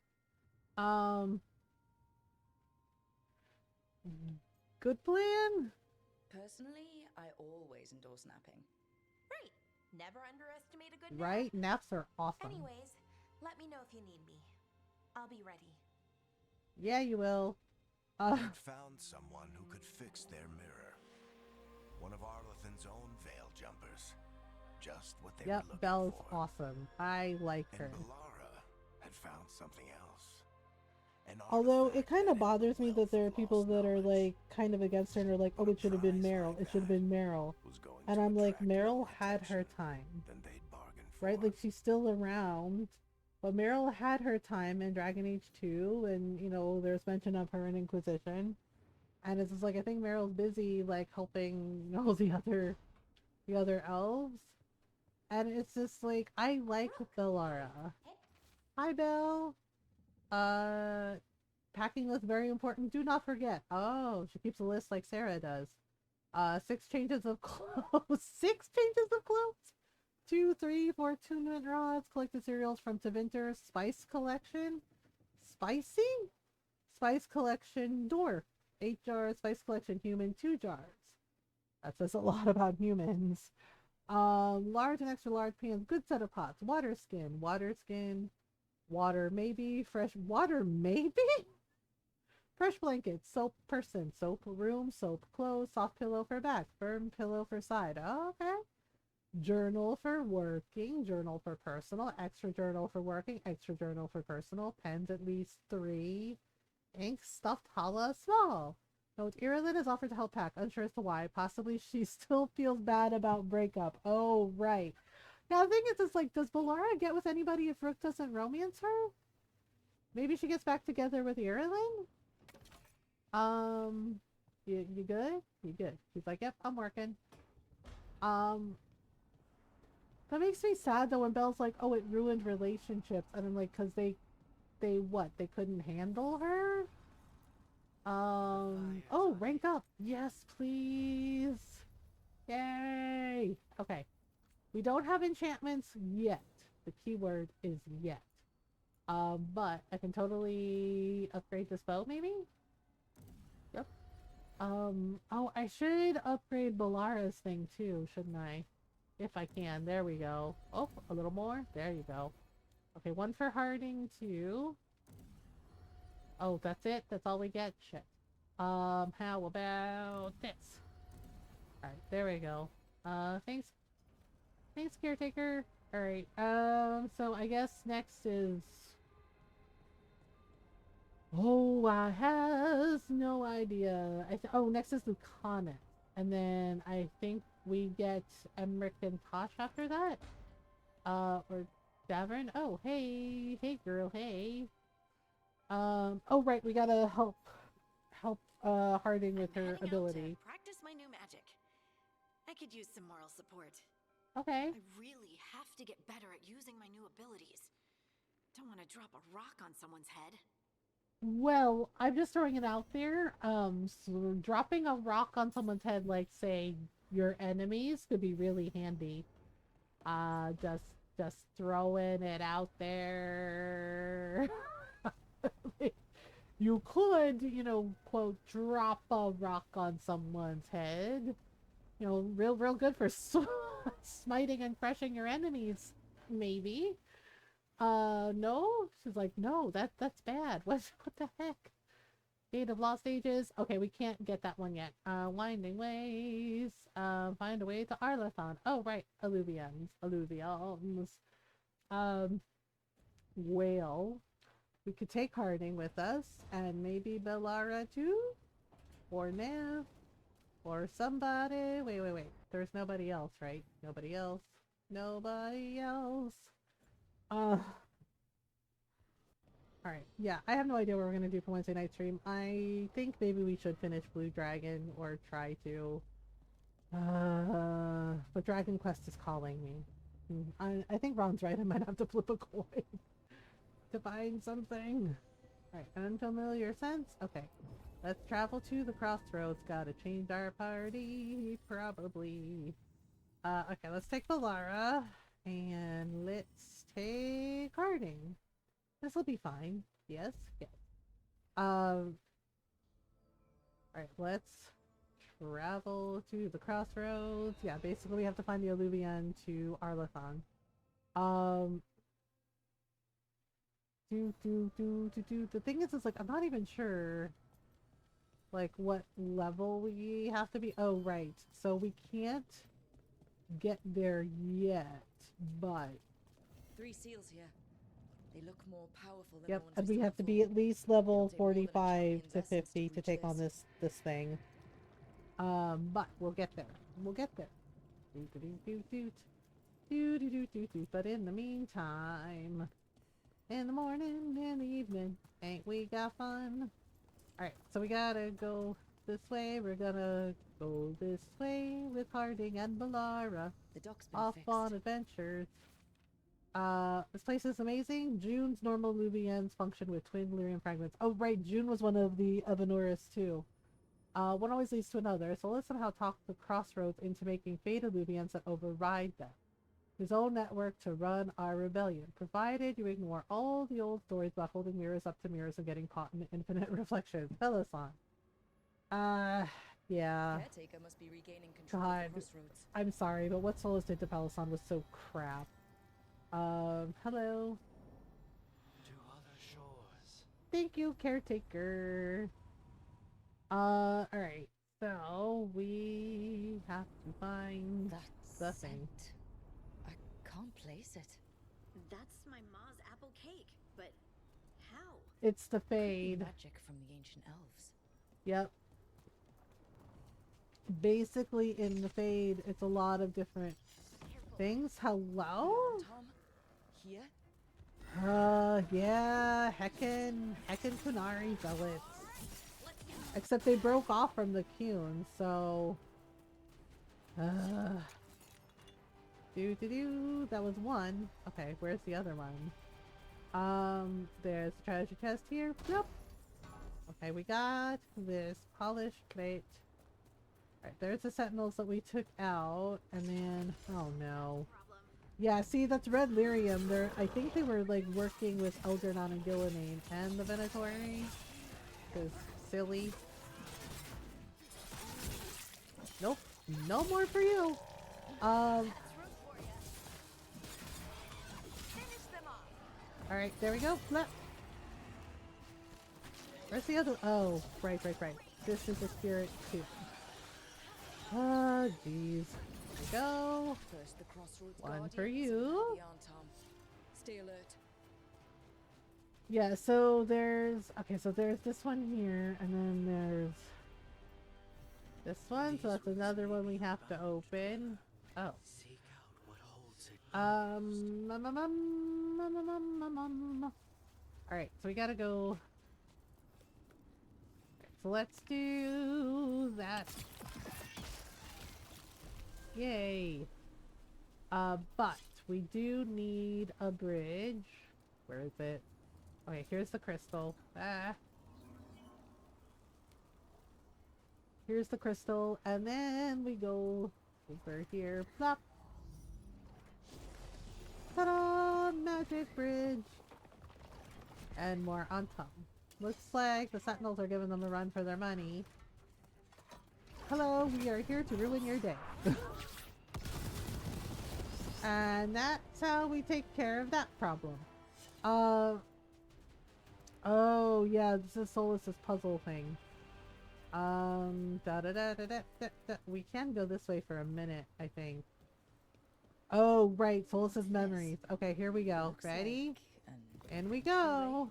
Good plan? Personally, I always endorse napping. Right. Never underestimate a good nap. Right? Naps are awesome. Anyways, let me know if you need me. I'll be ready. Yeah, you will. They'd found someone who could fix their mirror. One of Arlethan's own veil jumpers. Just what they were looking Belle's for. awesome. I like her. And Balara had found something else. Although it kind of bothers me that there are people that are like kind of against her and are like, oh, it should have been Meryl. It should have been Meryl. And I'm like, Meryl had her time. Right? Like, she's still around. But Meryl had her time in Dragon Age 2, and, you know, there's mention of her in Inquisition. And it's just like, I think Meryl's busy, like, helping, you know, the other elves. And it's just like, I like Bellara. Hi, Belle. Packing list very important. Do not forget. Oh, she keeps a list like Sarah does. 6 changes of clothes. 6 changes of clothes? 2, 3, 4 2-minute rods. Collect the cereals from Tevinter's Spice Collection. Spicy? Spice Collection Dwarf. 8 jars. Spice Collection Human. 2 jars. That says a lot about humans. Large and extra large pans. Good set of pots. Water skin. Water maybe. Fresh water maybe? Fresh blankets. Soap person. Soap room. Soap clothes. Soft pillow for back. Firm pillow for side. Oh, okay. Journal for working. Journal for personal. Extra journal for working. Extra journal for personal. Pens at least 3. Ink stuffed Hala small. Note, Irilyn has offered to help pack. Unsure as to why. Possibly she still feels bad about breakup. Oh, right. Now, the thing is, it's like, does Balara get with anybody if Rook doesn't romance her? Maybe she gets back together with Irilyn? You good? You good? She's like, yep, I'm working. That makes me sad though when Belle's like, oh, it ruined relationships. And I'm like, cause they what? They couldn't handle her? Oh, rank up. Yes, please. Yay. Okay. We don't have enchantments yet. The keyword is yet. But I can totally upgrade this bow, maybe? Yep. Oh, I should upgrade Balara's thing too, shouldn't I? If I can. There we go. Oh, a little more. There you go. Okay, 1 for Harding, 2. Oh, that's it? That's all we get? Shit. How about this? Alright, there we go. Thanks. Thanks, caretaker. Alright, so I guess next is... Oh, I has no idea. Next is Lucanus. And then I think we get Emmerich and Tosh after that? Or Davern? Oh, hey. Hey, girl, hey. Oh, right, we gotta help Harding with her ability. Practice my new magic. I could use some moral support. Okay. I really have to get better at using my new abilities. Don't want to drop a rock on someone's head. Well, I'm just throwing it out there. So dropping a rock on someone's head, like, say, your enemies, could be really handy. Just throwing it out there. You could, you know, quote, drop a rock on someone's head. You know, real good for smiting and crushing your enemies, maybe. No? She's like, no, that's bad. What the heck? Gate of Lost Ages. Okay, we can't get that one yet. Winding Ways. Find a way to Arlathon. Oh, right. Alluvions. Alluvions. Whale. We could take Harding with us. And maybe Bellara too? Or Nev. Or somebody. Wait. There's nobody else, right? Nobody else. Nobody else. Alright, yeah, I have no idea what we're gonna do for Wednesday night stream. I think maybe we should finish Blue Dragon, or try to. But Dragon Quest is calling me. I think Ron's right, I might have to flip a coin to find something. Alright, unfamiliar sense? Okay. Let's travel to the crossroads. Gotta change our party, probably. Okay, let's take Bellara, and let's take Harding. This will be fine. Yes. Alright, let's travel to the crossroads. Yeah, basically we have to find the Alluvion to Arlathon. The thing is like, I'm not even sure, like, what level we have to be. Oh, right. So we can't get there yet, but... 3 seals here. They look more powerful than Yep, and we have to be at least level 45 to 50 to take on this thing. But we'll get there. But in the meantime, in the morning, in the evening, ain't we got fun? Alright, so we gotta go this way. We're gonna go this way with Harding and Bellara. The dock's been off fixed. on adventures. This place is amazing. June's normal Luvians function with twin lyrium fragments. Oh, right, June was one of the Avenoris too. One always leads to another, so let's somehow talk the crossroads into making fate Luvians that override them. His own network to run our rebellion, provided you ignore all the old stories about holding mirrors up to mirrors and getting caught in infinite reflections. Peloton. Yeah. Caretaker must be regaining control God, of the crossroads. I'm sorry, but what Solus did to Peloton was so crap. Hello. To other shores. Thank you, caretaker. Alright. So, we have to find the thing. I can't place it. That's my ma's apple cake, but how? It's the Fade. Magic from the ancient elves. Yep. Basically, in the Fade, it's a lot of different things. Hello? Tom? Here? Yeah, heckin' Kunari Zealots. Except they broke off from the Qun, so... that was one. Okay, where's the other one? There's a treasure chest here. Yep. Okay, we got this polished plate. Alright, there's the sentinels that we took out, and then... oh no. Yeah, see, that's Red Lyrium. I think they were, like, working with Elgernon and Gillenane and the Venatori. Because, silly. Nope. No more for you! Alright, there we go. Flip. Where's the other? Oh, right. This is a spirit too. Jeez. There we go. First the crossroads One for guardians, you. and now the Yarn Tom. Stay alert. Yeah, so there's... okay, so there's this one here, and then there's this one, so that's another one we have to open. Oh. Alright, so we gotta go... so let's do that. Yay. But we do need a bridge. Where is it? Okay, here's the crystal. Here's the crystal, and then we go over here. Plop. Ta-da! Magic bridge. And more on top. Looks like the sentinels are giving them a run for their money. Hello, we are here to ruin your day. And that's how we take care of that problem. Oh, yeah, this is Solus's puzzle thing. We can go this way for a minute, I think. Oh, right, Solus's memories. Okay, here we go. Ready? And we go.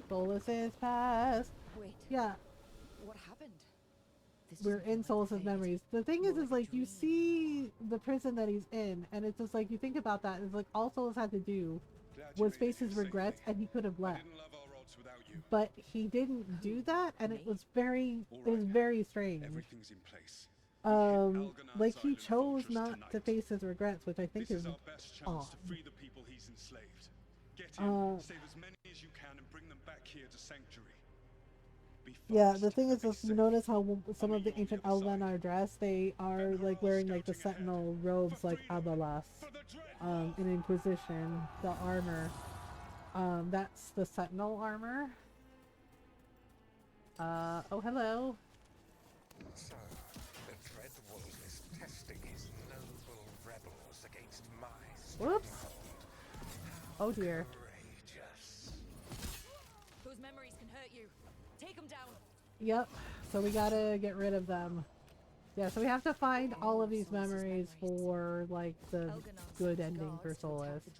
Solus's past. Wait. Yeah. What happened? We're in Solus's memories. The thing is like you see the prison that he's in, and it's just like you think about that. It's like all Solus had to do was face his regrets, and he could have left. But he didn't do that, and it was very strange. Everything's in place. Like he chose not to face his regrets, which I think is our best chance to free the people he's enslaved. Get in, save as many as you can, and bring them back here to Sanctuary. Yeah, the thing is, if you notice how some of the ancient Elven are dressed, they are like wearing like the sentinel robes like Abalas, in Inquisition, the armor. That's the sentinel armor. Oh hello. So, the Dreadwolf is testing his noble rebels against my Whoops. Oh dear. Those memories can hurt you. Take them down. Yep, so we gotta get rid of them. Yeah, so we have to find all of these memories for, like, the good ending for Solus. The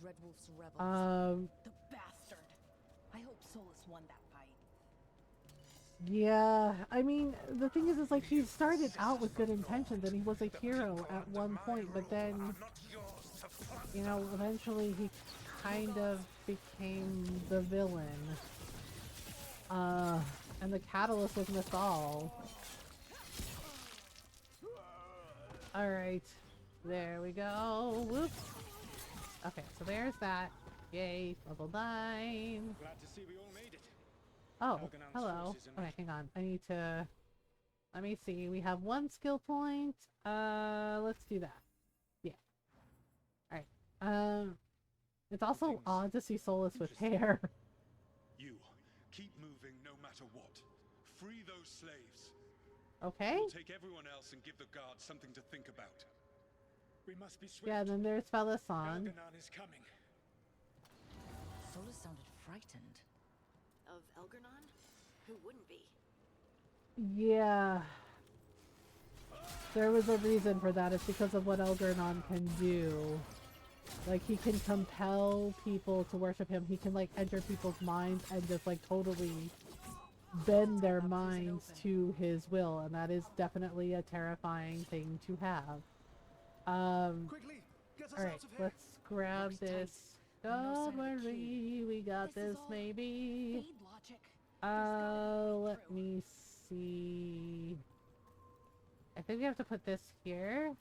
bastard. I hope Solus won that fight. Yeah, I mean, the thing is like, he started out with good intentions, and he was a hero at one point, but then, you know, eventually he kind of became the villain. And the catalyst was Mithal. Alright. There we go. Whoops. Okay, so there's that. Yay, level 9. Glad to see we all made it. Oh, hello. Okay, hang on. I need to... Let me see. We have 1 skill point. Let's do that. Yeah. Alright. It's also odd to see Solus with hair. You keep moving no matter what. Free those slaves. Okay. We'll take everyone else and give the guards something to think about. We must be swift. Yeah, then there's Felisan. Elganon is coming. Solus sounded frightened. Of Elganon? Who wouldn't be? Yeah. There was a reason for that. It's because of what Elganon can do. Like, he can compel people to worship him. He can, like, enter people's minds and just, like, totally bend their minds to his will. And that is definitely a terrifying thing to have. Alright, let's grab this. Don't worry, we got this, maybe. Let me see. I think we have to put this here.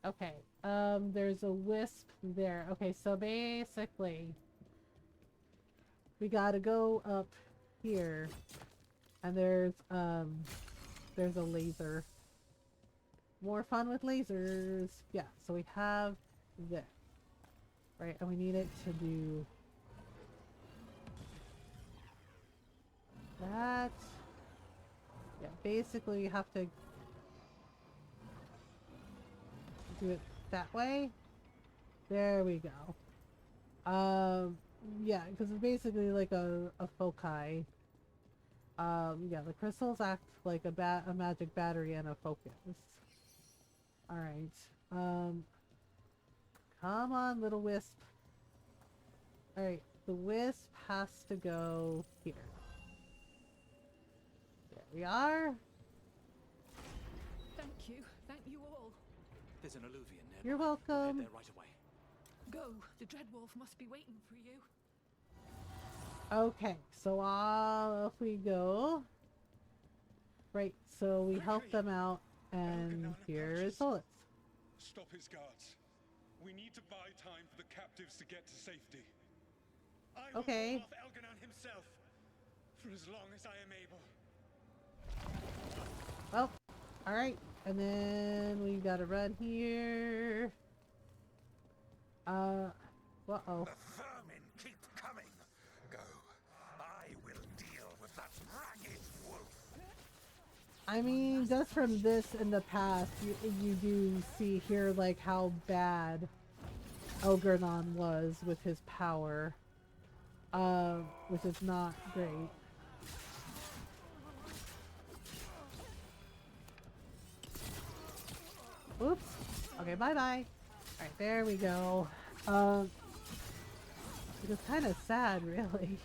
Okay, there's a wisp there. Okay, so basically, we gotta go up here, and there's a laser. More fun with lasers. Yeah, so we have this. Right, and we need it to do that. Yeah, basically you have to do it that way. There we go. Yeah, because it's basically like a foci. Yeah, the crystals act like a magic battery and a focus. Alright. Come on, little wisp. Alright, the wisp has to go here. There we are. Thank you. Thank you all. There's an alluvian nearby. You're welcome. We'll head there right away. Go. The Dreadwolf must be waiting for you. Okay, so off we go. Right, so we help them out, and here is Solus. Stop his guards. We need to buy time for the captives to get to safety. I will Okay. hold off Elganon himself for as long as I am able. Well, alright, and then we gotta run here. Uh-oh. The vermin keep coming. Go. I will deal with that ragged wolf. I mean, just from this in the past, you do see here, like, how bad Elgernon was with his power, which is not great. Oops. Okay, bye-bye. Alright, there we go. It was kind of sad, really.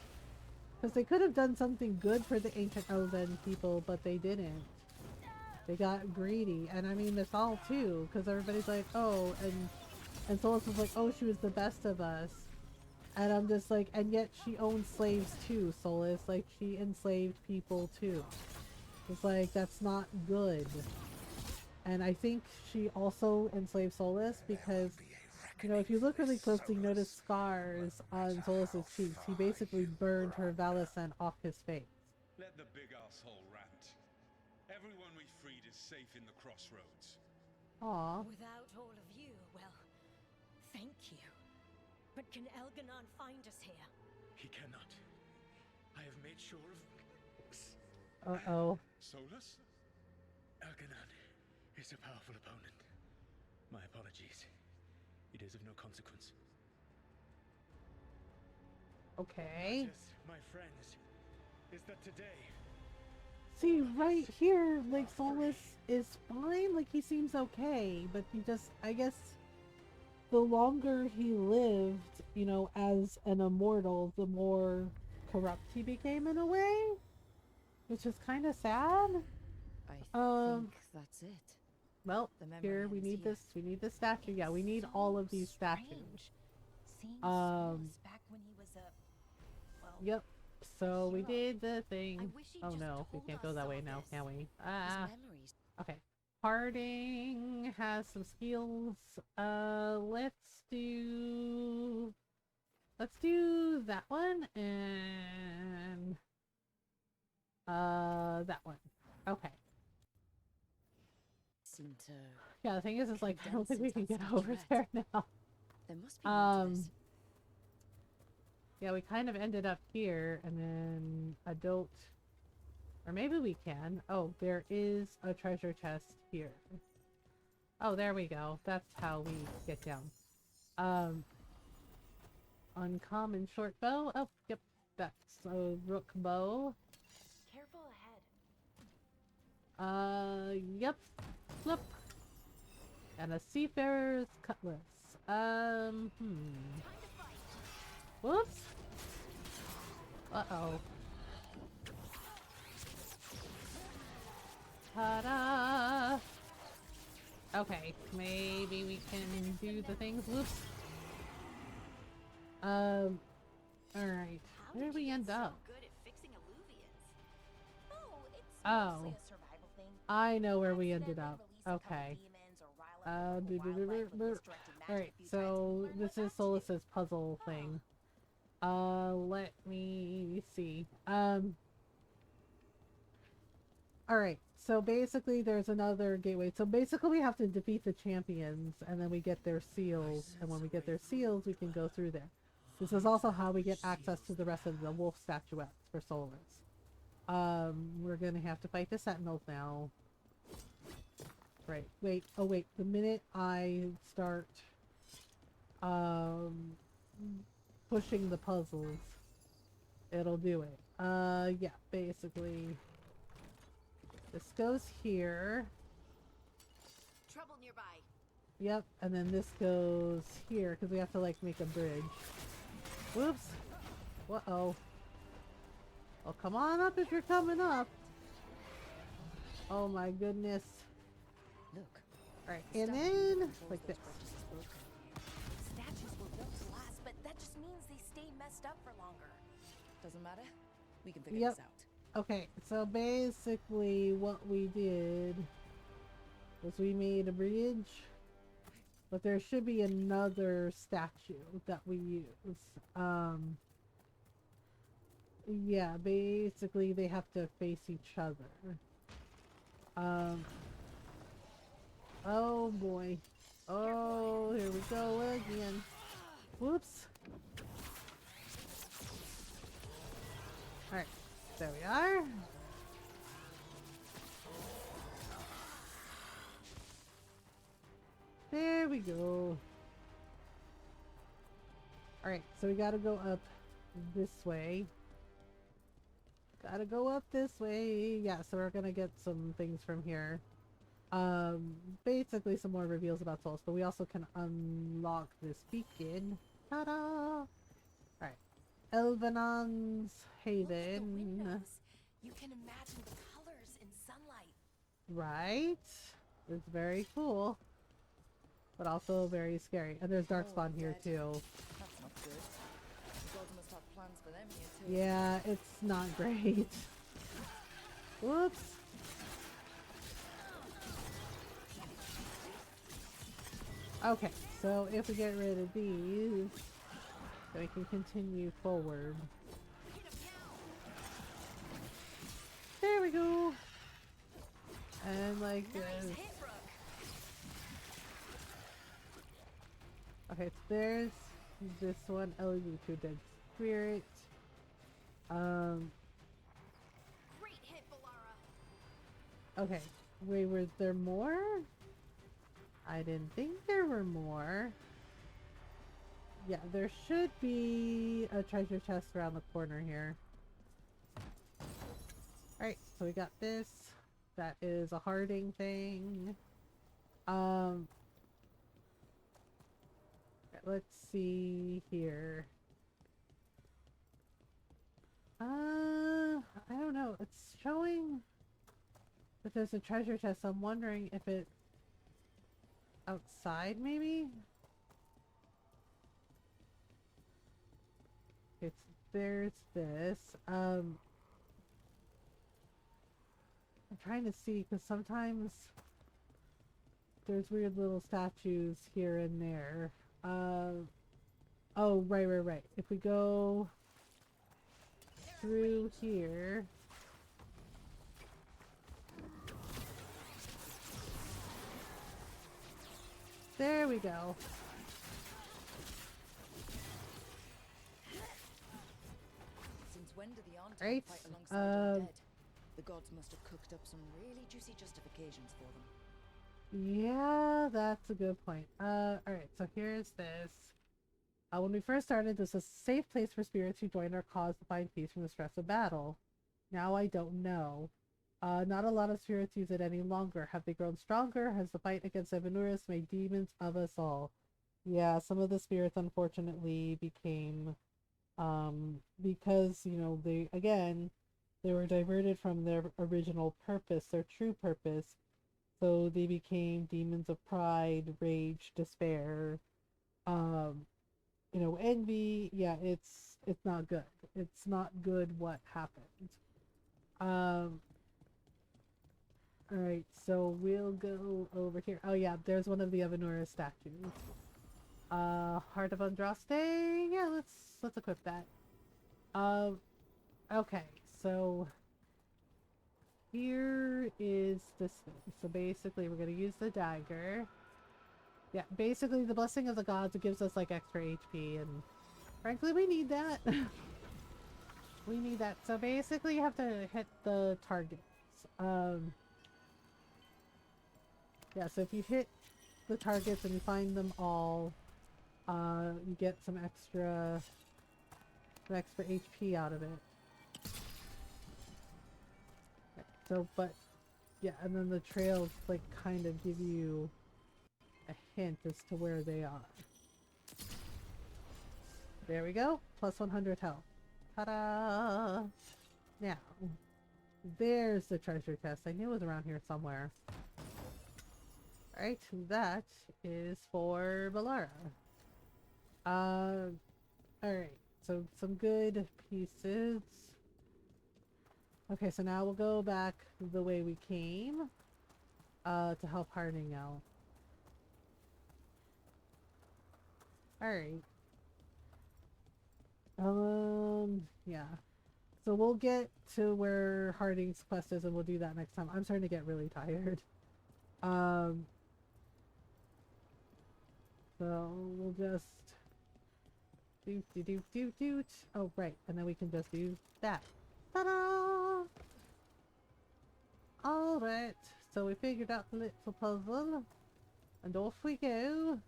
Because they could have done something good for the ancient Elven people, but they didn't. They got greedy. And I mean, this all too, because everybody's like, oh, and Solus was like, oh, she was the best of us. And I'm just like, and yet she owned slaves too, Solus. Like, she enslaved people too. It's like, that's not good. And I think she also enslaved Solus because, you know, if you look really closely, you notice scars on Solus's cheeks. He basically burned her Valicent off his face. Let the big asshole rant. Everyone we freed is safe in the crossroads. Aww. Without all of you, well, thank you. But can Elgernon find us here? He cannot. I have made sure of... Uh-oh. Solus? Elgernon is a powerful opponent. My apologies. It is of no consequence. Okay. Yes, my friends, is that today... See, right here, like, Solus is fine. Like, he seems okay, but he just, I guess, the longer he lived, you know, as an immortal, the more corrupt he became in a way, which is kind of sad. I think that's it. Well, here we need this. We need this statue. Yeah, we need all of these statues. Seeing Solus back when he was a... well... Yep. So we did the thing. Oh no, we can't go that way now, can we? Ah. Okay. Harding has some skills. Let's do that one and that one. Okay. Yeah, the thing is like I don't think we can get over there now. There must be more to this. Yeah, we kind of ended up here, and then I don't... Or maybe we can. Oh, there is a treasure chest here. Oh, there we go. That's how we get down. Uncommon short bow. Oh, yep. That's a rook bow. Careful ahead. Yep. Flip. And a seafarer's cutlass. Whoops. Uh-oh. Ta-da! Okay, maybe we can do the things. Whoops. Alright. Where did we end up? Oh. I know where we ended up. Okay. Alright, so this is Solus's puzzle thing. Let me see. Alright, so basically there's another gateway. So basically we have to defeat the champions and then we get their seals. And when we get their seals, we can go through there. This is also how we get access to the rest of the wolf statuettes for Solus. We're gonna have to fight the sentinels now. Right, wait, oh wait, the minute I start, pushing the puzzles, it'll do it. Yeah, basically, this goes here. Trouble nearby. Yep, and then this goes here, because we have to, like, make a bridge. Whoops! Uh-oh. Well, come on up if you're coming up. Oh my goodness. Look. Alright, and then, like this. Statues were built to last, but that just means they stay messed up for longer. Doesn't matter. We can figure this out. Okay, so basically what we did was we made a bridge, but there should be another statue that we use. Yeah, basically they have to face each other. Oh boy. Oh, here we go again. Whoops. Alright, there we are. There we go. Alright, so we gotta go up this way. Gotta go up this way. Yeah, so we're gonna get some things from here. Basically some more reveals about souls, but we also can unlock this beacon. Ta-da! Alright. Elvenon's Haven. You can imagine the colors in sunlight. Right? It's very cool. But also very scary. And there's Darkspawn here too. That's not good. The gods must have plans for them here too. Yeah, it's not great. Whoops. Okay, so if we get rid of these, then we can continue forward. There we go. And like this. Okay, so there's this one, Elegy to Dead Spirit. Great hit, Balara. Okay, wait, were there more? I didn't think there were more. Yeah, there should be a treasure chest around the corner here. Alright, so we got this. That is a Harding thing. Let's see here. I don't know. It's showing that there's a treasure chest. I'm wondering if it's outside, maybe? There's this. I'm trying to see, because sometimes there's weird little statues here and there. Oh, right. If we go through here. There we go. Since when did the Antar Right, fight alongside our dead? The gods must have cooked up some really juicy justifications for them. Yeah, that's a good point. Alright, so here's this. When we first started, this was a safe place for spirits who joined our cause to find peace from the stress of battle. Now I don't know. Not a lot of spirits use it any longer. Have they grown stronger? Has the fight against Evanurus made demons of us all? Yeah, some of the spirits unfortunately became, because, you know, they were diverted from their original purpose, their true purpose. So they became demons of pride, rage, despair, you know, envy. Yeah, it's not good. It's not good what happened. Alright, so we'll go over here. Oh yeah, there's one of the Avenura statues. Heart of Andraste? Yeah, let's equip that. Okay, so here is this thing. So basically we're gonna use the dagger. Yeah, basically the blessing of the gods, it gives us like extra HP, and frankly we need that. We need that. So basically you have to hit the targets. Yeah, so if you hit the targets and you find them all, you get some extra HP out of it. So, but, yeah, and then the trails, like, kind of give you a hint as to where they are. There we go. Plus 100 health. Ta-da! Now, there's the treasure chest. I knew it was around here somewhere. Alright, that is for Balara. Alright, so some good pieces. Okay, so now we'll go back the way we came, to help Harding out. Alright. Yeah. So we'll get to where Harding's quest is and we'll do that next time. I'm starting to get really tired. So we'll just doot. Oh, right, and then we can just do that. Ta-da! Alright, so we figured out the little puzzle, and off we go.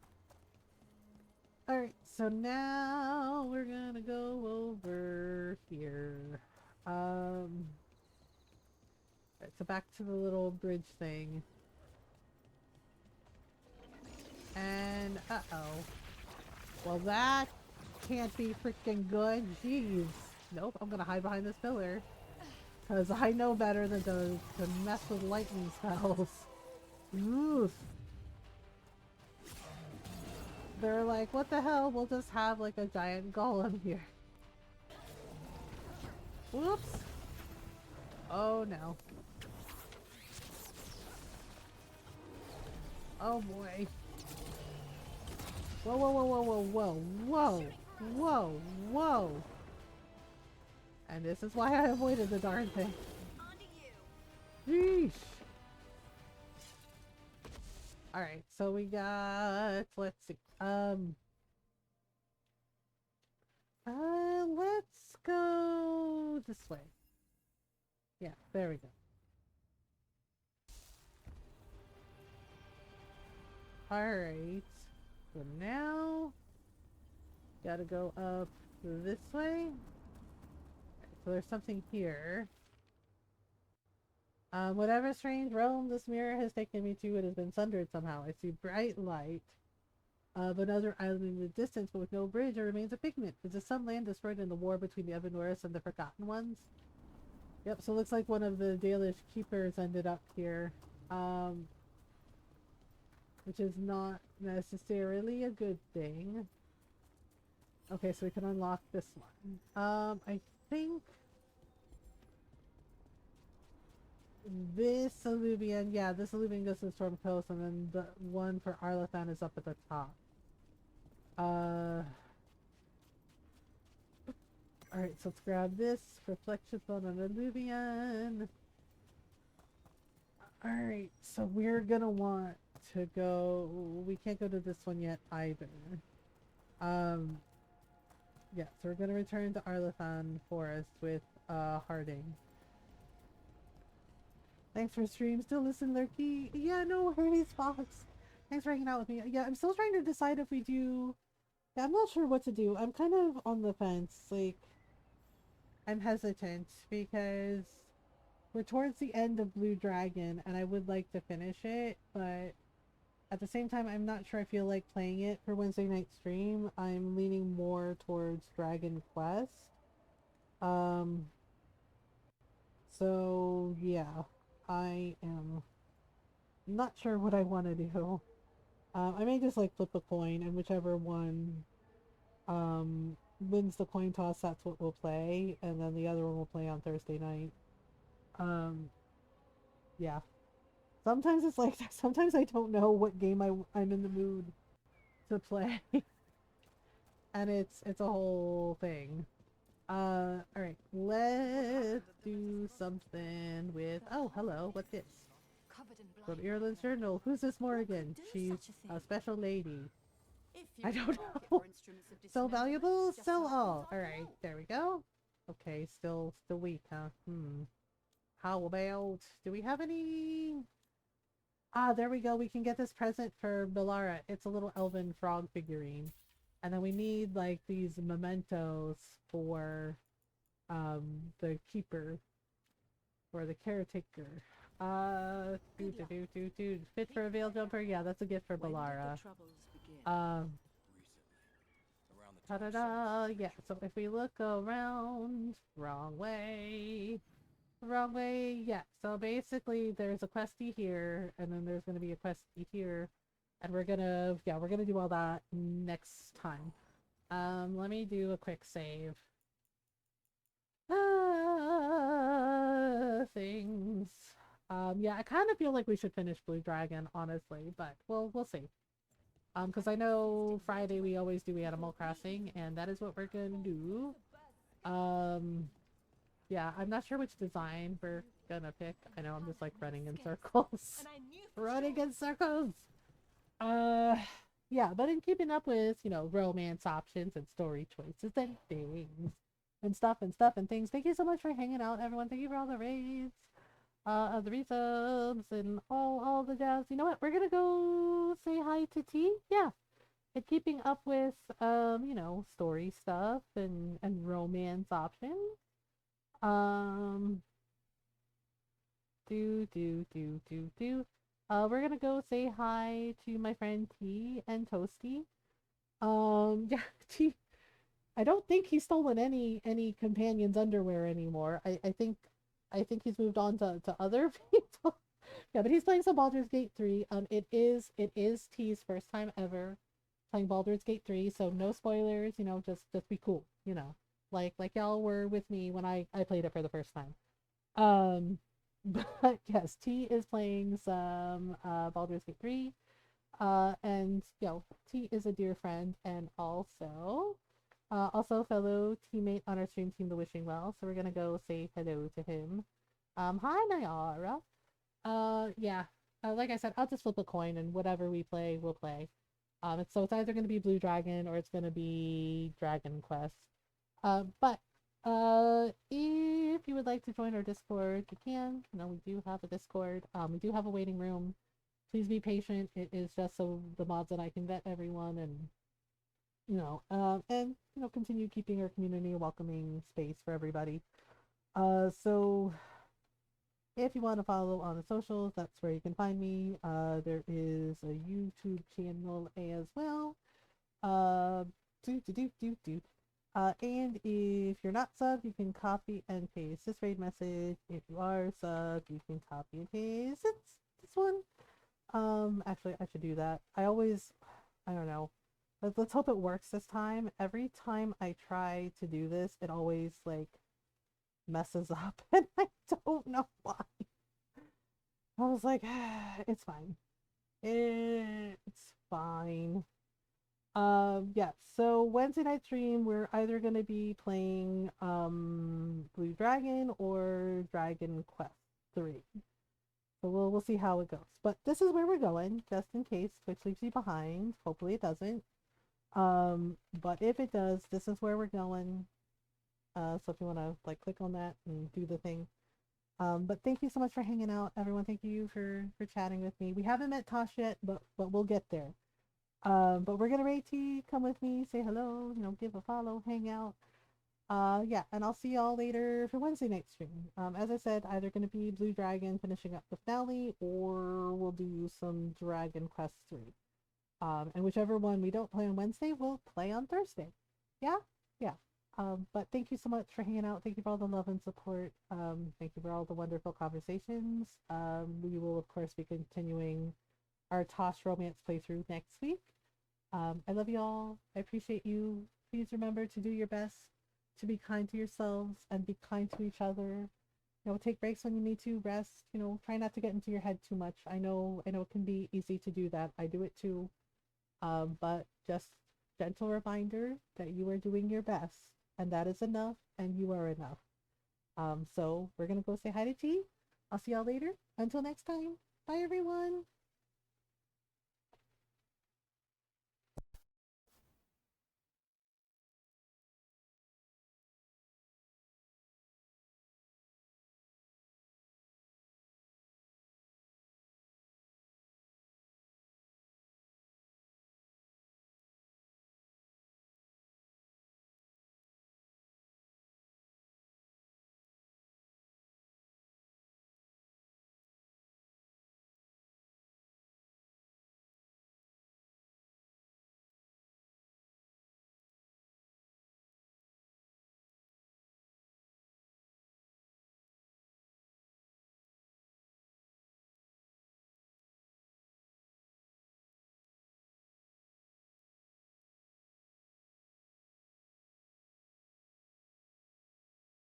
Alright, so now we're gonna go over here. So back to the little bridge thing. And, uh-oh. Well, that can't be freaking good. Jeez. Nope, I'm gonna hide behind this pillar. Because I know better than to mess with lightning spells. Oof. They're like, what the hell? We'll just have like a giant golem here. Whoops. Oh no. Oh boy. Whoa, whoa, whoa, whoa, whoa, whoa, whoa, whoa, whoa. And this is why I avoided the darn thing. Yeesh. Alright, so we got, let's see, let's go this way. Yeah, there we go. Alright, so now, gotta go up this way. So there's something here. Whatever strange realm this mirror has taken me to, it has been sundered somehow. I see bright light of another island in the distance, but with no bridge, it remains a figment. Is this some land destroyed in the war between the Evanorus and the Forgotten Ones? Yep, so it looks like one of the Dalish keepers ended up here. Which is not necessarily a good thing. Okay, so we can unlock this one. I think this alluvian, yeah, this alluvian goes to the Storm Coast, and then the one for Arlathan is up at the top. Alright, so let's grab this. Reflection on an alluvian. Alright, so we're gonna want to go... We can't go to this one yet either. Yeah, so we're gonna return to Arlathan Forest with Harding. Thanks for stream. Still listen, Lurky. Yeah, no worries, Fox. Thanks for hanging out with me. Yeah, I'm still trying to decide if we do... Yeah, I'm not sure what to do. I'm kind of on the fence. Like, I'm hesitant because we're towards the end of Blue Dragon and I would like to finish it, but at the same time, I'm not sure I feel like playing it for Wednesday night stream. I'm leaning more towards Dragon Quest. So yeah, I am not sure what I want to do. I may just like flip a coin, and whichever one wins the coin toss, that's what we'll play, and then the other one will play on Thursday night. Yeah. Sometimes it's like, sometimes I don't know what game I'm in the mood to play. And it's a whole thing. Alright, let's do something with, oh, hello, what's this? From Ireland's Journal. Who's this Morrigan? She's a special lady. I don't know. So valuable, sell all. Alright, there we go. Okay, still weak, huh? How about, do we have any? Ah, there we go. We can get this present for Belara. It's a little elven frog figurine. And then we need like these mementos for the keeper, or the caretaker. Fit for a veil jumper? Yeah, that's a gift for Belara. Ta-da-da! Yeah, so if we look around, wrong way, yeah. So basically there's a questy here, and then there's going to be a questy here, and we're gonna do all that next time. Let me do a quick save. Things. Yeah, I kind of feel like we should finish Blue Dragon, honestly, but we'll see. Because I know Friday we always do Animal Crossing, and that is what we're gonna do. Yeah, I'm not sure which design we're gonna pick. I know I'm just like running in circles. Running in circles! Yeah, but in keeping up with, you know, romance options and story choices and things. And stuff and things. Thank you so much for hanging out, everyone. Thank you for all the raids, the resubs, and all the jazz. You know what? We're gonna go say hi to T. Yeah, and keeping up with you know, story stuff and romance options. Um, do. We're gonna go say hi to my friend T and Toasty. Yeah, T. I don't think he's stolen any companion's underwear anymore. I think he's moved on to other people. Yeah, but he's playing some Baldur's Gate 3. It is T's first time ever playing Baldur's Gate 3, so no spoilers, you know, just be cool, you know. Like y'all were with me when I played it for the first time. Um but yes, T is playing some Baldur's Gate 3. And you know, T is a dear friend and also fellow teammate on our stream team, the Wishing Well. So we're gonna go say hello to him. Hi Nyara. Yeah. Like I said, I'll just flip a coin and whatever we play, we'll play. It's either gonna be Blue Dragon or it's gonna be Dragon Quest. But if you would like to join our Discord, you can. You know, we do have a Discord. We do have a waiting room. Please be patient. It is just so the mods and I can vet everyone and continue keeping our community a welcoming space for everybody. So if you want to follow on the socials, that's where you can find me. There is a YouTube channel as well. And if you're not subbed, you can copy and paste this raid message. If you are subbed, you can copy and paste this one. Actually, I should do that. I don't know. Let's hope it works this time. Every time I try to do this, it always like messes up, and I don't know why. I was like, it's fine. It's fine. Yeah, so Wednesday night stream, we're either gonna be playing Blue Dragon or Dragon Quest 3. So we'll see how it goes. But this is where we're going, just in case Twitch leaves you behind. Hopefully it doesn't. But if it does, this is where we're going. So if you wanna like click on that and do the thing. But thank you so much for hanging out, everyone. Thank you for chatting with me. We haven't met Tosh yet, but we'll get there. But we're gonna raid T, come with me, say hello, you know, give a follow, hang out. Yeah, and I'll see y'all later for Wednesday night stream. As I said, either gonna be Blue Dragon finishing up the finale, or we'll do some Dragon Quest 3. And whichever one we don't play on Wednesday, we'll play on Thursday. Yeah? Yeah. But thank you so much for hanging out. Thank you for all the love and support. Thank you for all the wonderful conversations. We will, of course, be continuing our Tosh romance playthrough next week. I love you all. I appreciate you. Please remember to do your best, to be kind to yourselves and be kind to each other. You know, take breaks when you need to, rest, you know, try not to get into your head too much. I know it can be easy to do that. I do it too. But just gentle reminder that you are doing your best and that is enough and you are enough. So we're gonna go say hi to T. I'll see y'all later. Until next time. Bye everyone.